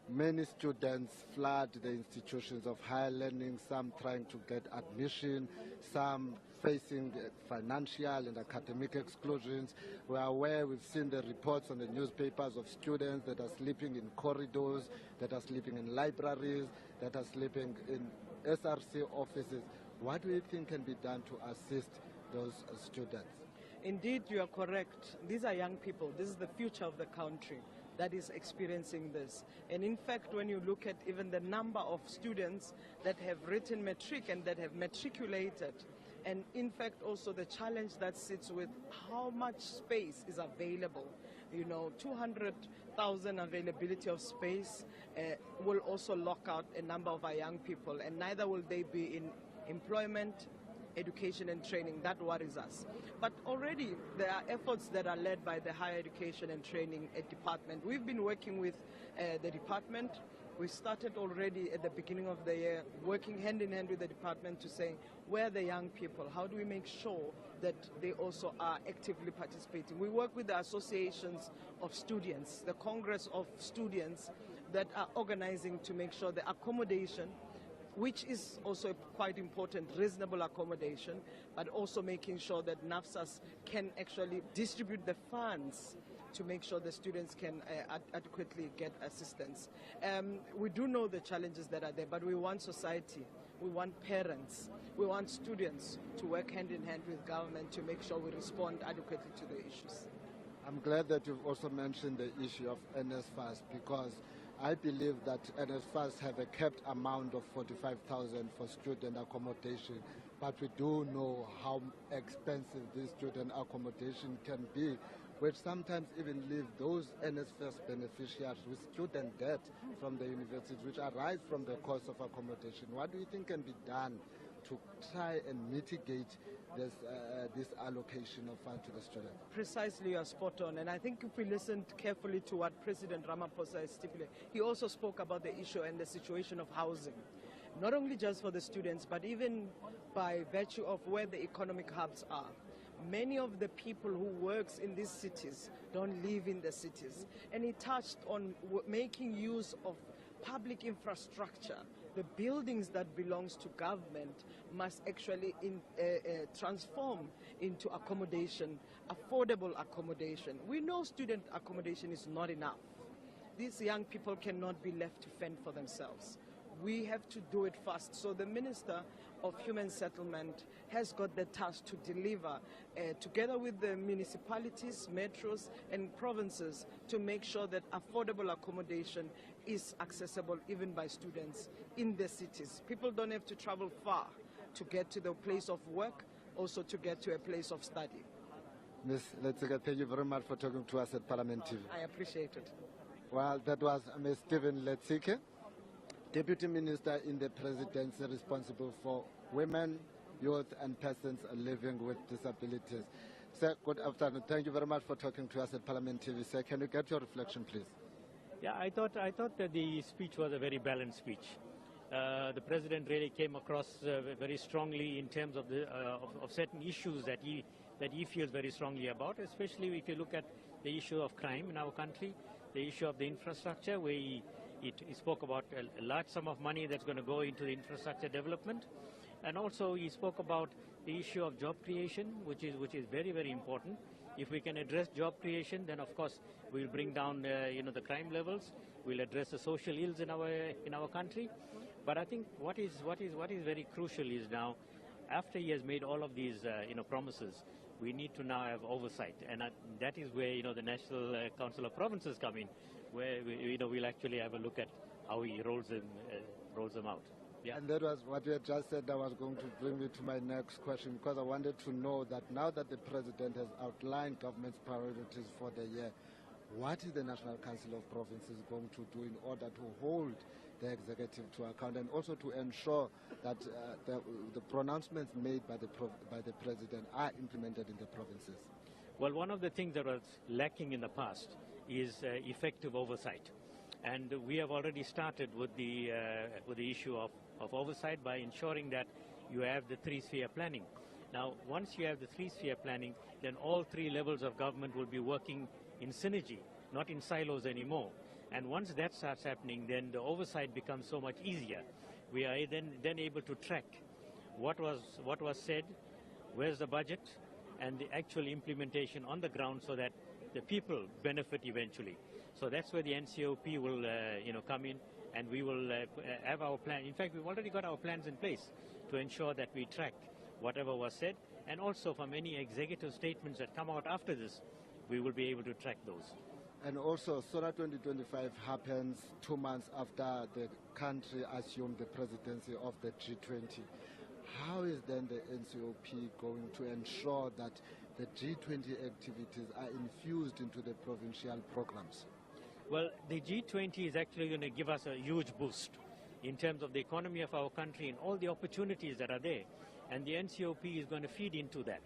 many students flood the institutions of higher learning, some trying to get admission, some facing financial and academic exclusions. We are aware, we've seen the reports on the newspapers of students that are sleeping in corridors, that are sleeping in libraries, that are sleeping in SRC offices. What do you think can be done to assist those students? Indeed, you are correct. These are young people. This is the future of the country that is experiencing this. And in fact, when you look at even the number of students that have written matric and that have matriculated, and in fact also the challenge that sits with how much space is available. You know, 200,000 availability of space will also lock out a number of our young people, and neither will they be in employment, education and training. That worries us. But already there are efforts that are led by the Higher Education and Training Department. We've been working with the department. We started already at the beginning of the year working hand in hand with the department to say, where are the young people? How do we make sure that they also are actively participating? We work with the associations of students, the Congress of Students that are organizing to make sure the accommodation, which is also quite important, reasonable accommodation, but also making sure that NAFSAS can actually distribute the funds to make sure the students can adequately get assistance. We do know the challenges that are there, but we want society, we want parents, we want students to work hand in hand with government to make sure we respond adequately to the issues. I'm glad that you've also mentioned the issue of NSFAS, because I believe that NSFAS have a capped amount of 45,000 for student accommodation, but we do know how expensive this student accommodation can be, which sometimes even leave those NSFAS beneficiaries with student debt from the universities, which arise from the cost of accommodation. What do you think can be done to try and mitigate this allocation of funds to the students? Precisely, you are spot on. And I think if we listened carefully to what President Ramaphosa has stipulated, he also spoke about the issue and the situation of housing, not only just for the students, but even by virtue of where the economic hubs are. Many of the people who works in these cities don't live in the cities. And he touched on making use of public infrastructure. The buildings that belongs to government must actually transform into accommodation, affordable accommodation. We know student accommodation is not enough. These young people cannot be left to fend for themselves. We have to do it fast. So the Minister of Human Settlement has got the task to deliver, together with the municipalities, metros, and provinces, to make sure that affordable accommodation is accessible even by students in the cities. People don't have to travel far to get to the place of work, also to get to a place of study. Ms. Letsika, thank you very much for talking to us at Parliament TV. I appreciate it. Well, that was Ms. Stephen Letsika, Deputy Minister in the Presidency responsible for women, youth and persons living with disabilities. Sir, good afternoon. Thank you very much for talking to us at Parliament TV. Sir, can you get your reflection, please? Yeah, I thought that the speech was a very balanced speech. The President really came across very strongly in terms of of certain issues that he feels very strongly about, especially if you look at the issue of crime in our country, the issue of the infrastructure, where he spoke about a large sum of money that's going to go into the infrastructure development, and also he spoke about the issue of job creation, which is very, very important. If we can address job creation, then of course we'll bring down the crime levels. We'll address the social ills in our country. But I think what is very crucial is now, after he has made all of these promises, we need to now have oversight, and that is where the National Council of Provinces come in, where we'll actually have a look at how he rolls them out. Yeah. And that was what you had just said. That was going to bring me to my next question, because I wanted to know that now that the President has outlined government's priorities for the year, what is the National Council of Provinces going to do in order to hold the executive to account, and also to ensure that the pronouncements made by the President are implemented in the provinces? Well, one of the things that was lacking in the past is effective oversight. And we have already started with the issue of oversight by ensuring that you have the three-sphere planning. Now, once you have the three-sphere planning, then all three levels of government will be working in synergy, not in silos anymore. And once that starts happening, then the oversight becomes so much easier. We are then able to track what was said, where's the budget, and the actual implementation on the ground, so that the people benefit eventually. So that's where the NCOP will come in, and we will have our plan. In fact, we've already got our plans in place to ensure that we track whatever was said, and also from any executive statements that come out after this, we will be able to track those. And also, SONA 2025 happens 2 months after the country assumed the presidency of the G20. How is then the NCOP going to ensure that the G20 activities are infused into the provincial programs? Well, the G20 is actually going to give us a huge boost in terms of the economy of our country and all the opportunities that are there. And the NCOP is going to feed into that.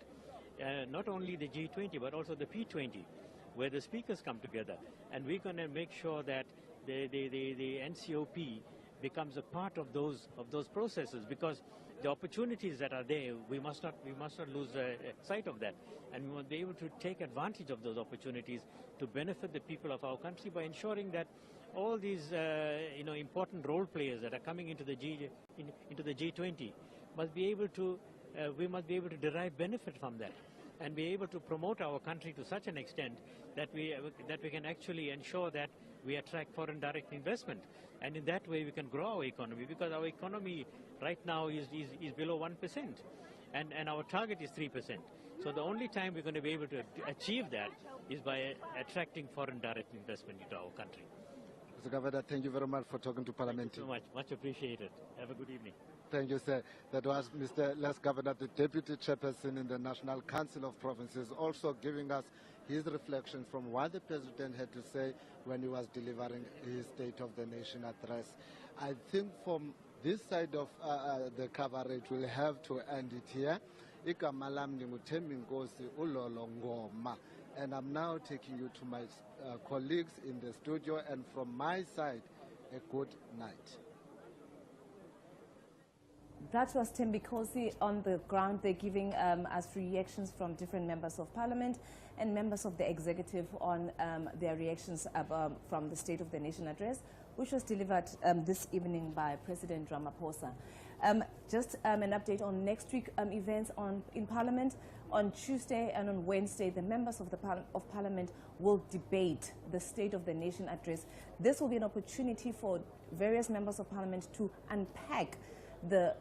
Not only the G20, but also the P20, where the speakers come together. And we're going to make sure that the NCOP becomes a part of those processes, because the opportunities that are there, we must not lose sight of that, and we must be able to take advantage of those opportunities to benefit the people of our country by ensuring that all these important role players that are coming into the G20 must be able to we must be able to derive benefit from that, and be able to promote our country to such an extent that we can actually ensure that we attract foreign direct investment, and in that way we can grow our economy, because our economy right now is below 1%, and our target is 3%. So the only time we're going to be able to achieve that is by attracting foreign direct investment into our country. Mr. Governor, thank you very much for talking to Parliament. Thank you so much. Much appreciated. Have a good evening. Thank you, sir. That was Mr. Les Governor, the Deputy Chairperson in the National Council of Provinces, also giving us his reflections from what the President had to say when he was delivering his State of the Nation address. I think from this side of the coverage, we'll have to end it here. And I'm now taking you to my colleagues in the studio, and from my side, a good night. That was Thembi Khosi on the ground. They're giving us reactions from different members of Parliament and members of the executive on their reactions from the State of the Nation address, which was delivered this evening by President Ramaphosa. Just an update on next week events in Parliament. On Tuesday and on Wednesday, the members of Parliament will debate the State of the Nation address. This will be an opportunity for various members of Parliament to unpack the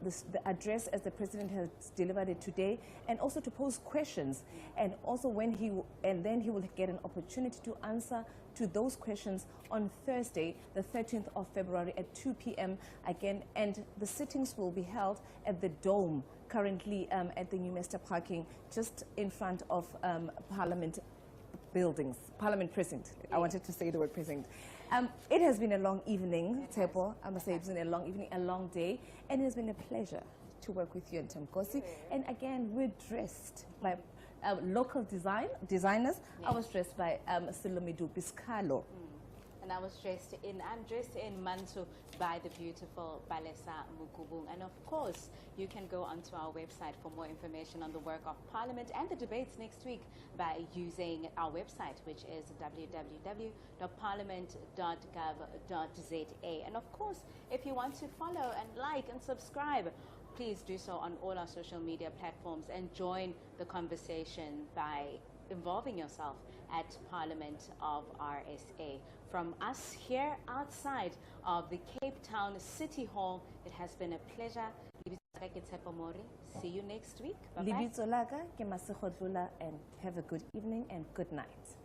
address as the President has delivered it today, and also to pose questions, and also then he will get an opportunity to answer to those questions on Thursday, the 13th of February at 2 p.m. again, and the sittings will be held at the Dome, currently at the New Master Parking, just in front of Parliament buildings, Parliament Precinct. I wanted to say the word precinct. It has been a long evening, Tepo. I must say it's been a long evening, a long day, and it has been a pleasure to work with you and Thembi Khosi. And again, we're dressed by local designers. Yeah. I was dressed by Silomidu Biskalo. And I'm dressed in Mantu by the beautiful Balesa Mukubung. And of course, you can go onto our website for more information on the work of Parliament and the debates next week by using our website, which is www.parliament.gov.za. And of course, if you want to follow and like and subscribe, please do so on all our social media platforms and join the conversation by involving yourself at Parliament of RSA. From us here outside of the Cape Town City Hall, it has been a pleasure. See you next week. Bye-bye. And have a good evening and good night.